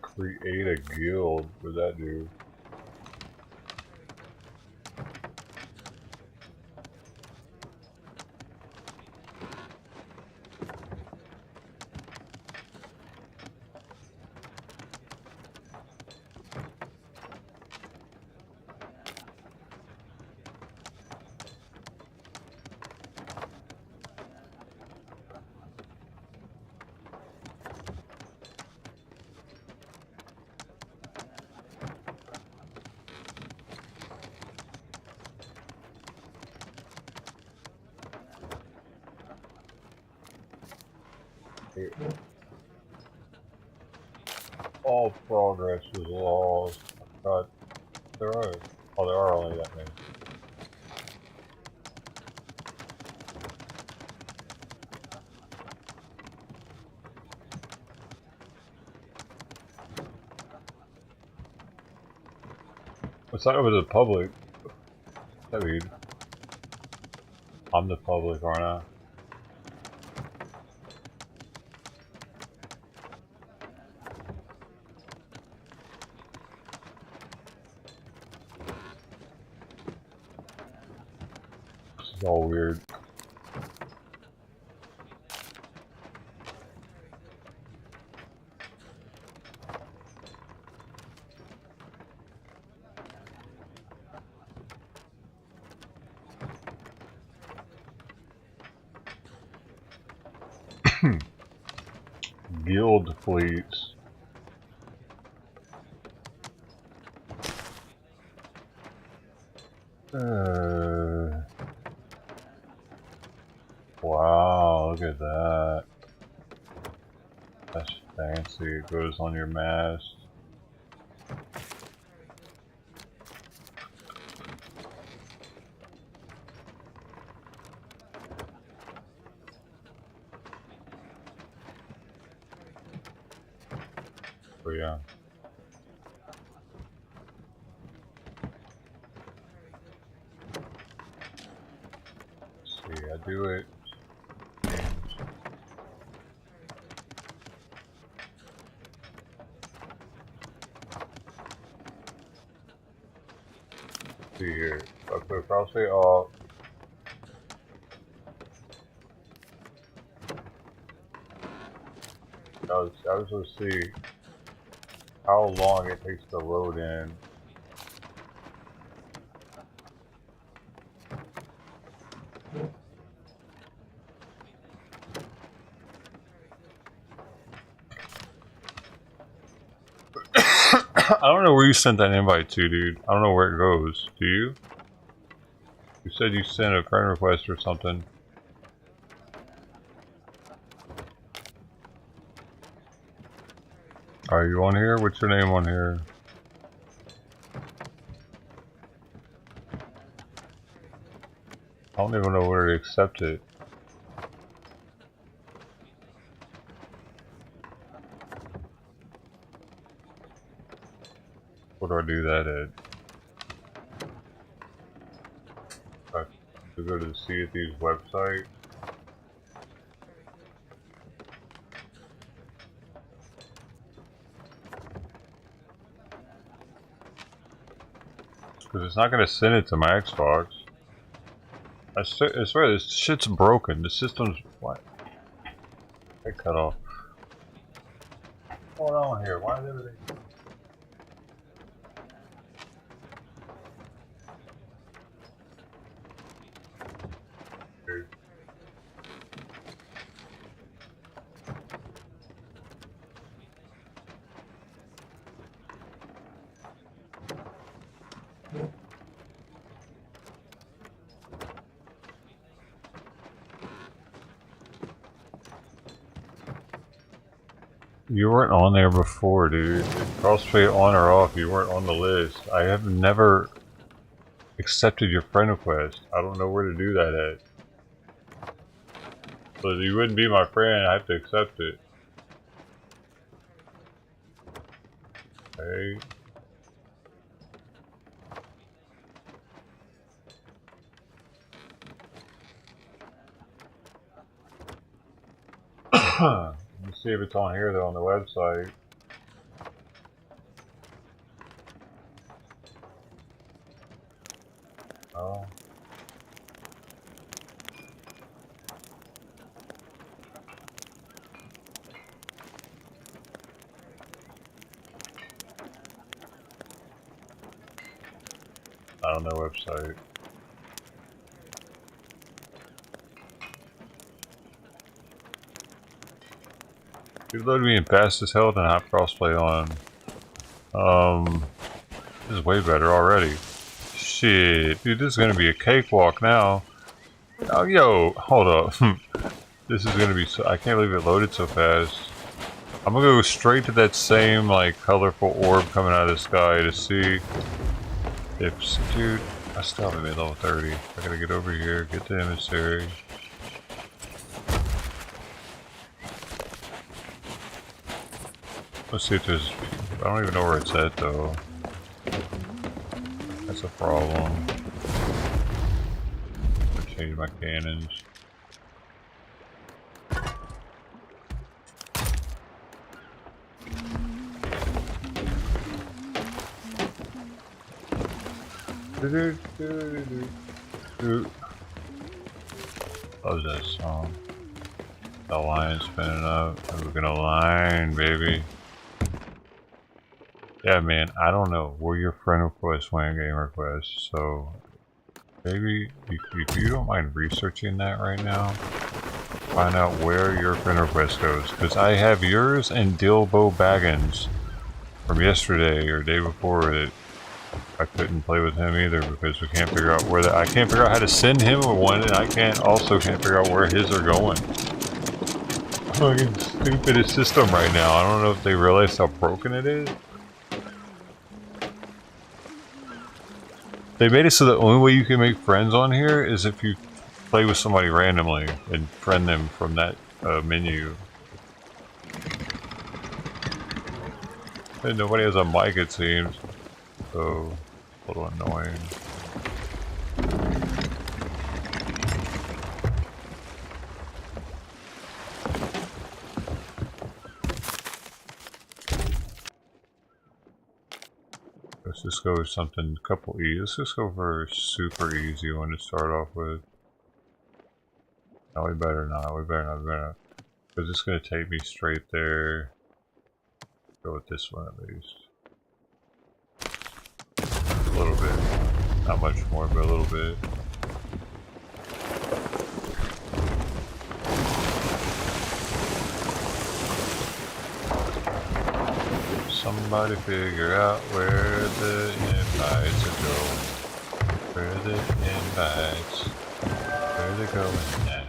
Create a guild. What does that do? All progress is lost. But there are. Oh, there are only that many. It's not over the public. I mean, I'm the public, aren't I? This is all weird. Guild fleets. Wow, look at that. That's fancy. It goes on your mast. Oh yeah. Let's see, I do it. See here. I put crawlspace off. I was going to see how long it takes to load in. I don't know where you sent that invite to, dude. I don't know where it goes. Do you? You said you sent a friend request or something. Are you on here? What's your name on here? I don't even know where to accept it. Where do I do that at? I have to go to the See at Thieves website. Because it's not going to send it to my Xbox. I swear this shit's broken. The system's... What? I cut off. What's going on here? Why is everything... You weren't on there before, dude. Crossplay on or off, you weren't on the list. I have never accepted your friend request. I don't know where to do that at. So you wouldn't be my friend, I have to accept it. Hey. Let me see if it's on here though, on the website. Oh. I don't know website. You loaded me in fast as hell, then I have crossplay on. This is way better already. Shit, dude, this is gonna be a cakewalk now. Oh, yo, hold up. This is gonna be so. I can't believe it loaded so fast. I'm gonna go straight to that same, like, colorful orb coming out of the sky to see if. Dude, I still haven't made level 30. I gotta get over here, get the emissary. Let's see if there's... I don't even know where it's at, though. That's a problem. I'll change my cannons. How's that song? The line spinning up. We're gonna line, baby. Yeah, man, I don't know where your friend request went, game request, so maybe if you don't mind researching that right now, find out where your friend request goes, because I have yours and Dilbo Baggins from yesterday or day before that I couldn't play with him either because we can't figure out where I can't figure out how to send him one, and I can't figure out where his are going. Fucking stupidest system right now. I don't know if they realize how broken it is. They made it so the only way you can make friends on here is if you play with somebody randomly and friend them from that menu. And nobody has a mic, it seems. So, a little annoying. Let's just go with something, a couple easy. Let's just go for a super easy one to start off with. No, we better not, we better not. Because it's going to take me straight there. Go with this one at least. A little bit. Not much more, but a little bit. Somebody figure out where the invites are going. Where the invites, where they're going now.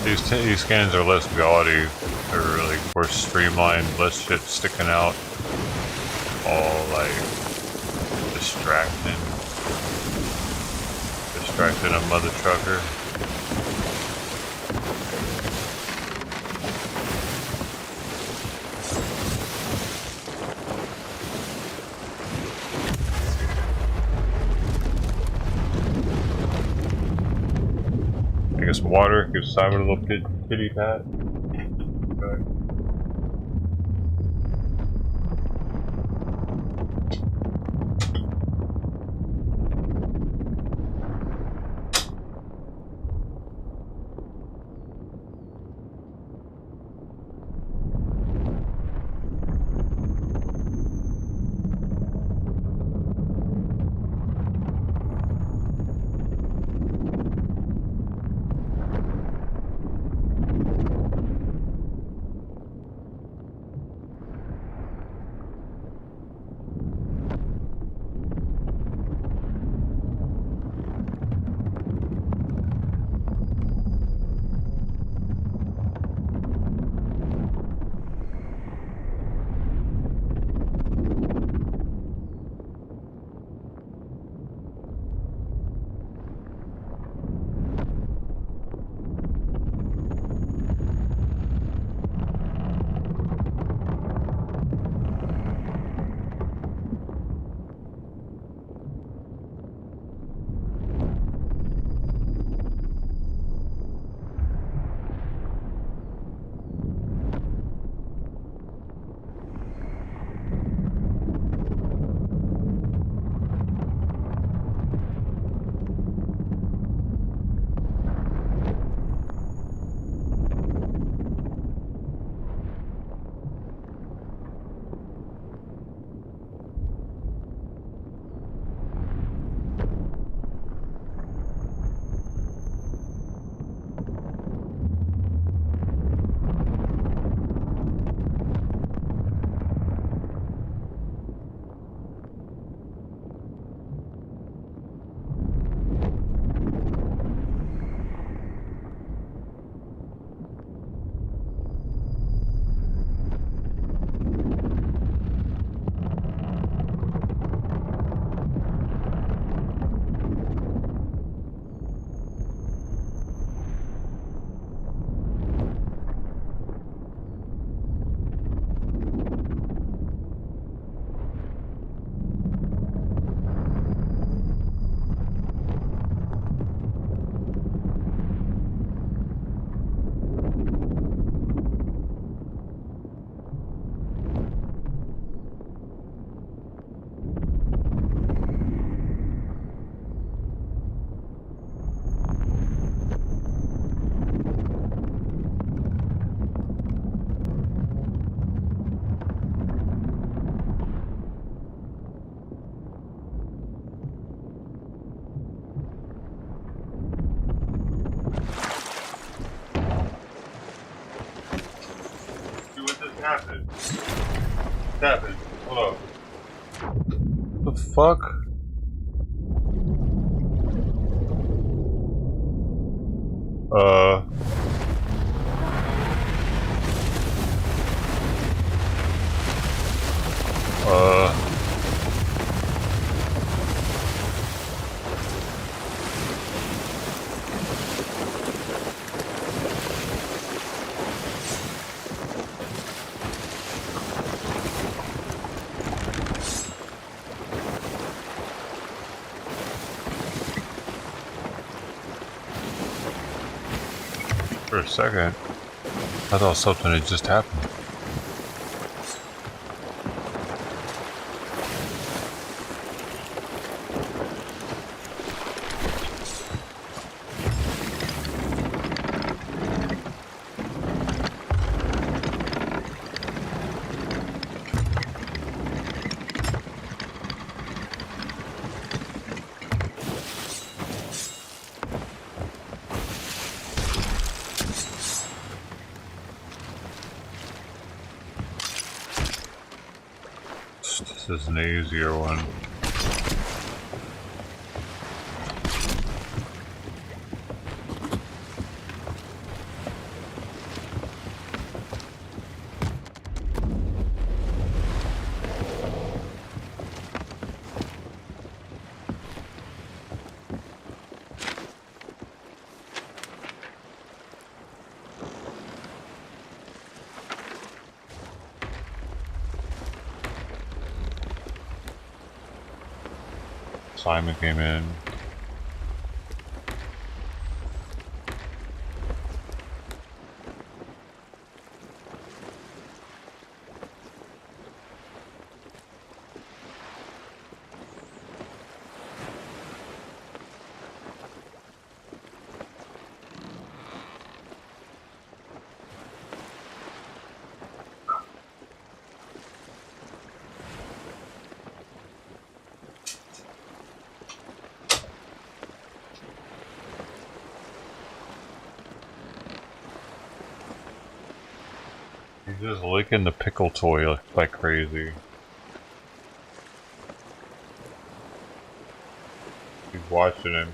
These skins are less gaudy. They're really more streamlined, less shit sticking out. All like distracting a mother trucker. Take some water, give Simon a little kitty pat. Okay. Tap it. Hold up. The fuck? For a second, I thought something had just happened. This is an easier one. Simon came in. He's just licking the pickle toy like crazy. He's watching him.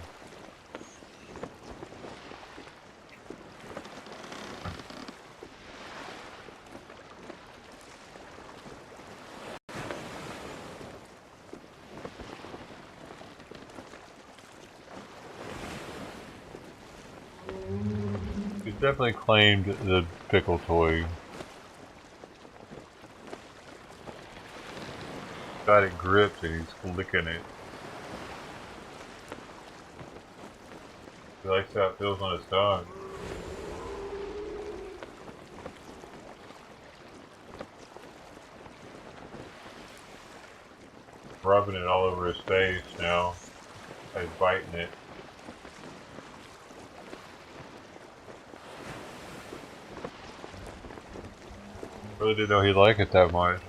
He's definitely claimed the pickle toy. Got it gripped and he's licking it. He likes how it feels on his tongue. Rubbing it all over his face now. He's biting it. Really didn't know he'd like it that much.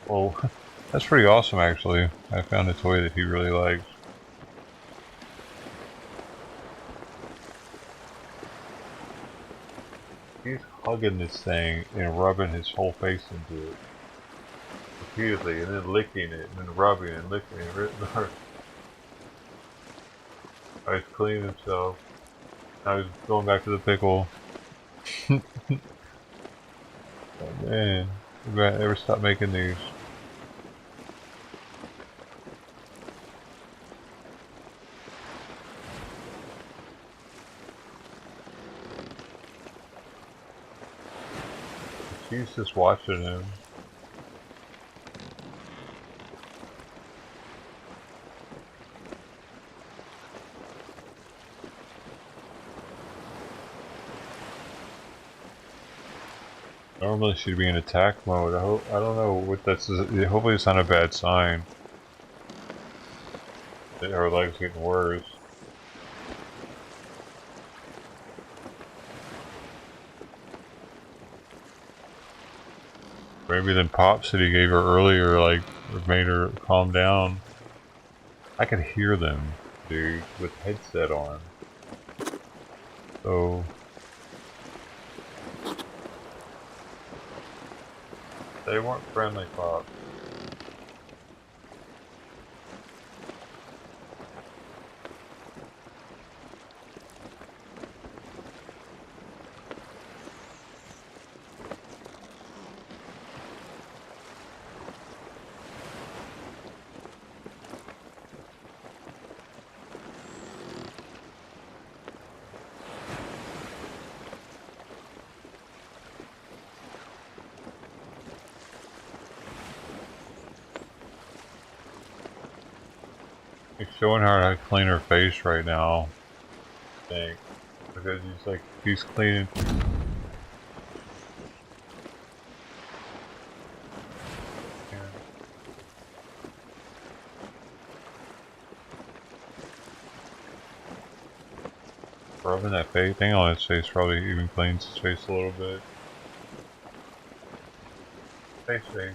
Well, that's pretty awesome actually. I found a toy that he really likes. He's hugging this thing and rubbing his whole face into it. Repeatedly, and then licking it, and then rubbing and licking it. Now he's cleaning himself. Now he's going back to the pickle. Oh man, we gotta never stop making these. She's just watching him. Normally she'd be in attack mode. I don't know what that's. Hopefully it's not a bad sign. That her leg's getting worse. Maybe the pops that he gave her earlier, like, made her calm down. I could hear them, dude, with headset on. So they weren't friendly pops. He's showing her how to clean her face right now, I think, because he's cleaning. Rubbing that face thing on his face probably even cleans his face a little bit. Face.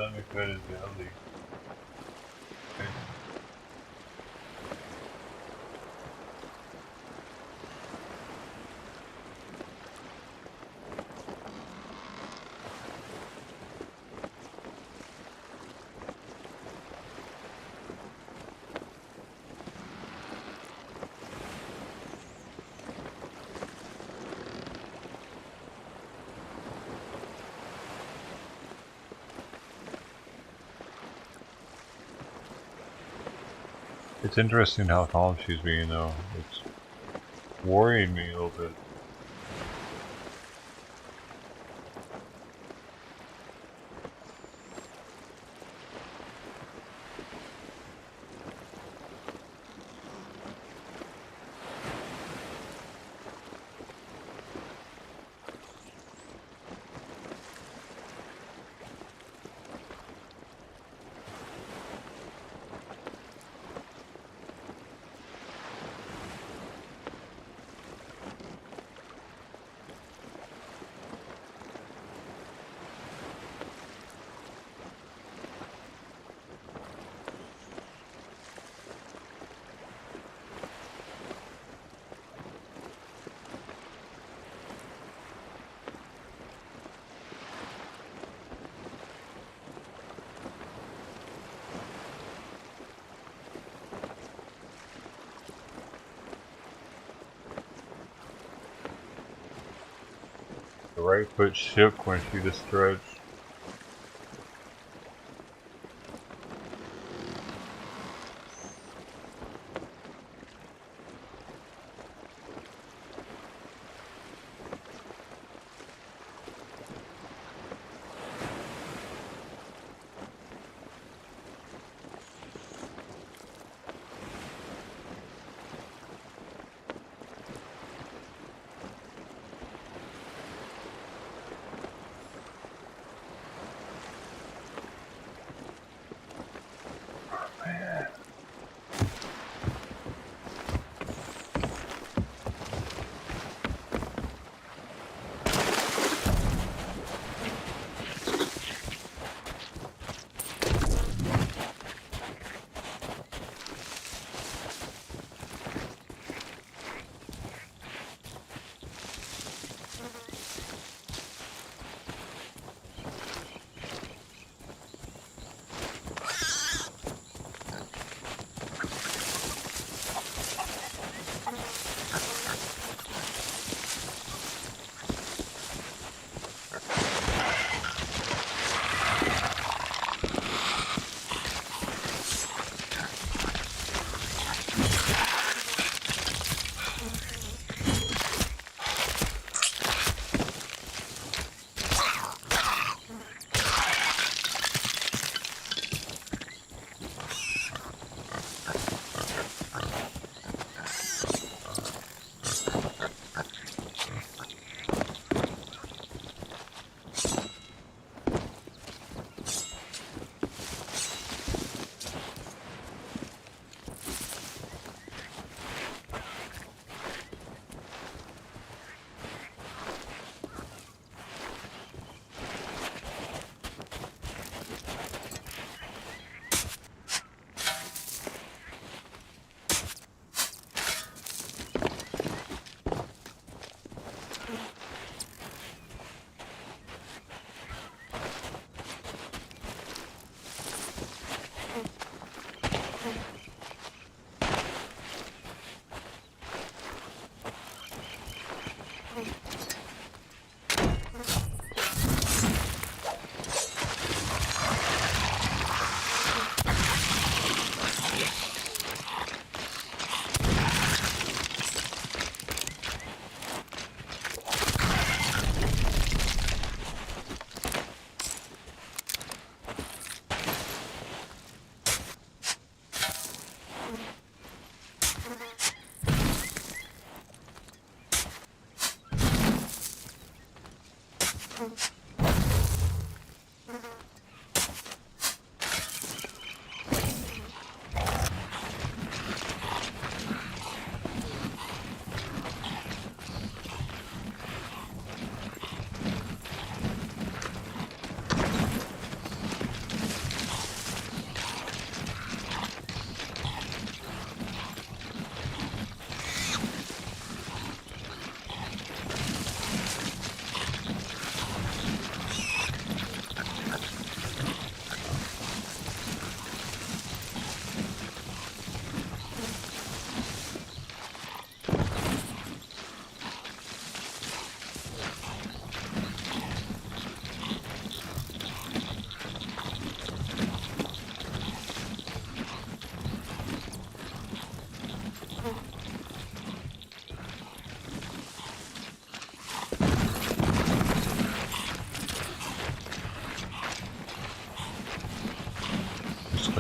stomach hurt his belly. Okay. It's interesting how calm she's being, though. It's worrying me a little bit. The right foot shook when she just stretched.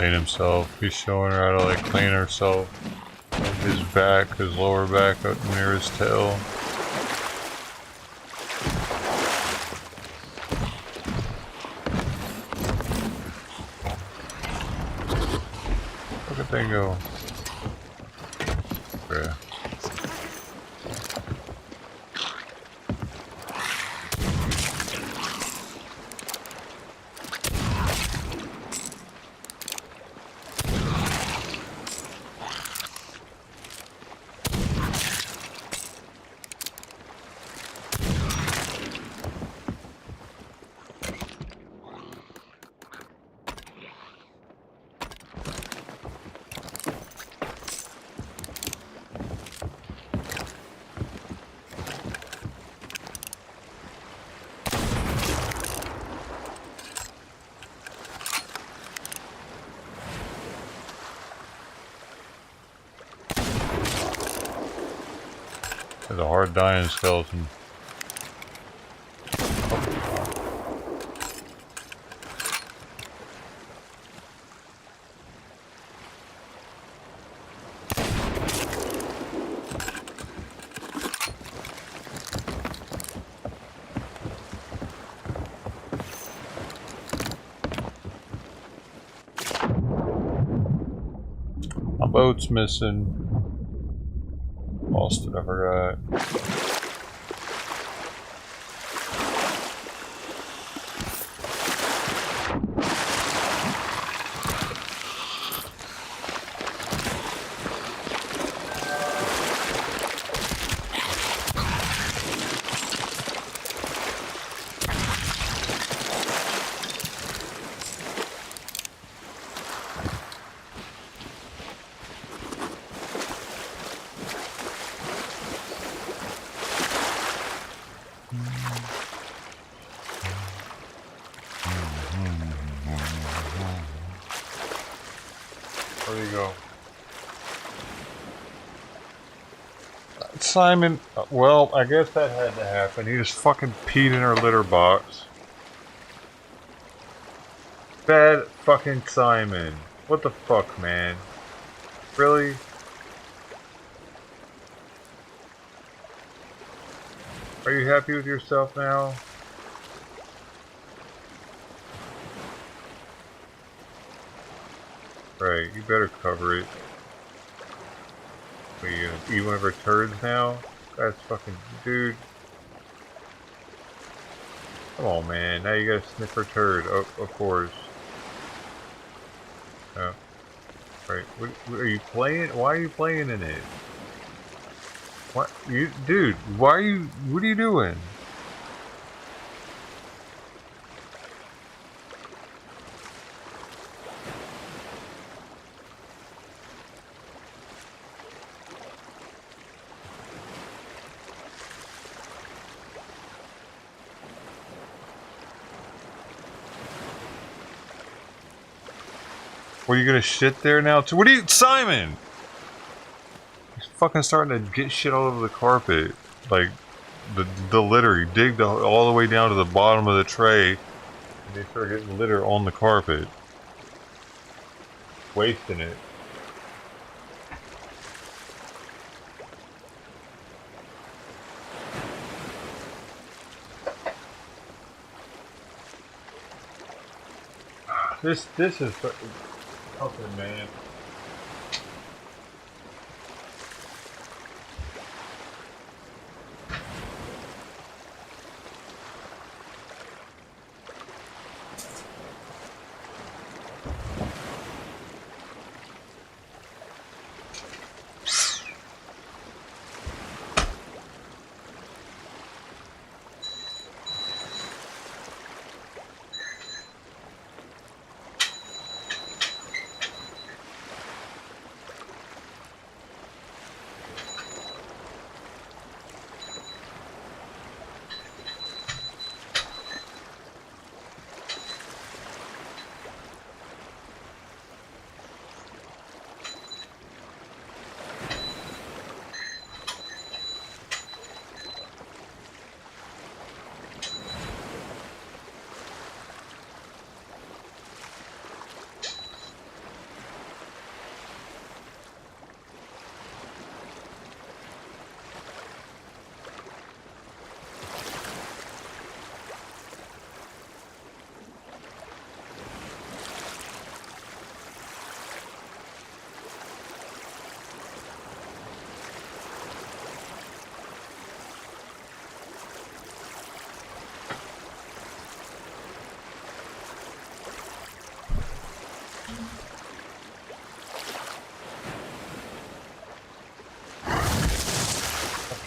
Clean himself. He's showing her how to like clean herself. His back, his lower back up near his tail. Look at that go. Yeah. There's a hard dying skeleton. My boat's missing. Lost it, I forgot. Where'd he go? Simon, well, I guess that had to happen. He just fucking peed in her litter box. Bad fucking Simon. What the fuck, man? Really? Are you happy with yourself now? Right, you better cover it. Are you gonna eat one of her turds now? That's fucking... dude. Come on, man. Now you gotta sniff her turd. Oh, of course. Oh. Right. Are you playing? Why are you playing in it? What? You... dude, why are you... what are you doing? What, are you gonna shit there now too? What are you, Simon? He's fucking starting to get shit all over the carpet. Like, the litter, he digged all the way down to the bottom of the tray, and they start getting litter on the carpet. Wasting it. This is something, man.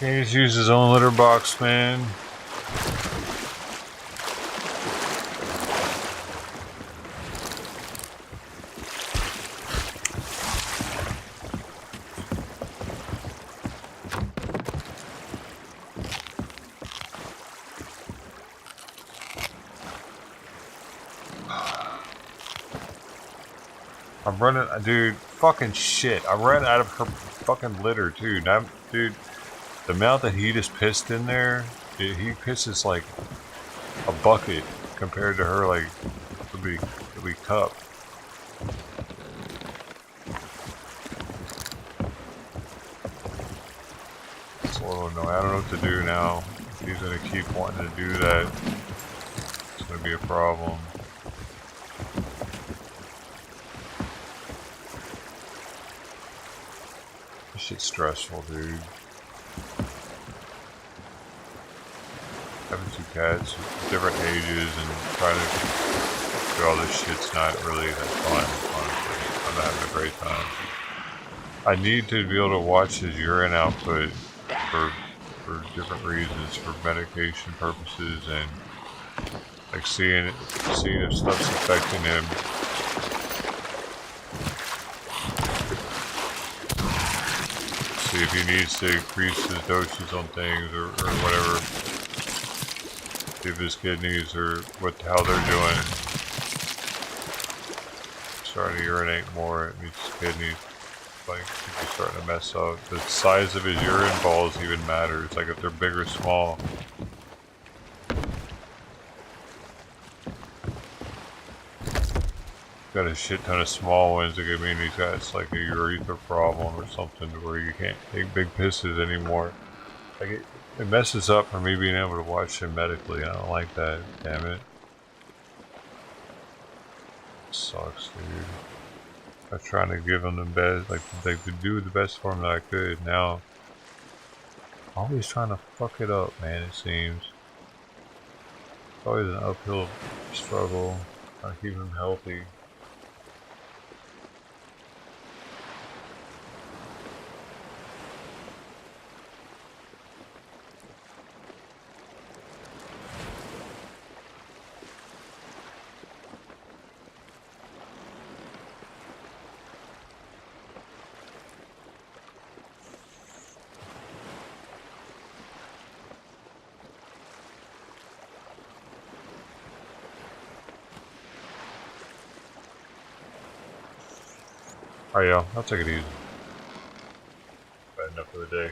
Can't just use his own litter box, man. I'm running, dude, fucking shit. I ran out of her fucking litter, too. Now, dude, the amount that he just pissed in there, he pisses like a bucket compared to her, like, a big cup. So, no, I don't know what to do now. If he's gonna keep wanting to do that, it's gonna be a problem. This shit's stressful, dude. Having two cats with different ages and trying to do all this shit's not really that fun, honestly. I'm not having a great time. I need to be able to watch his urine output for different reasons, for medication purposes and like seeing if stuff's affecting him. See if he needs to increase his doses on things or whatever. See if his kidneys or how they're doing. Starting to urinate more, it means his kidneys like he's starting to mess up. The size of his urine balls even matters, like if they're big or small. Got a shit ton of small ones that could mean he's got like a urethra problem or something where you can't take big pisses anymore. Like it messes up for me being able to watch him medically. I don't like that, damn it. Sucks, dude. I was trying to give him the best, like to do the best for him that I could. Now, always trying to fuck it up, man, it seems. It's always an uphill struggle, trying to keep him healthy. Alright, y'all, I'll take it easy. Bad enough for the day.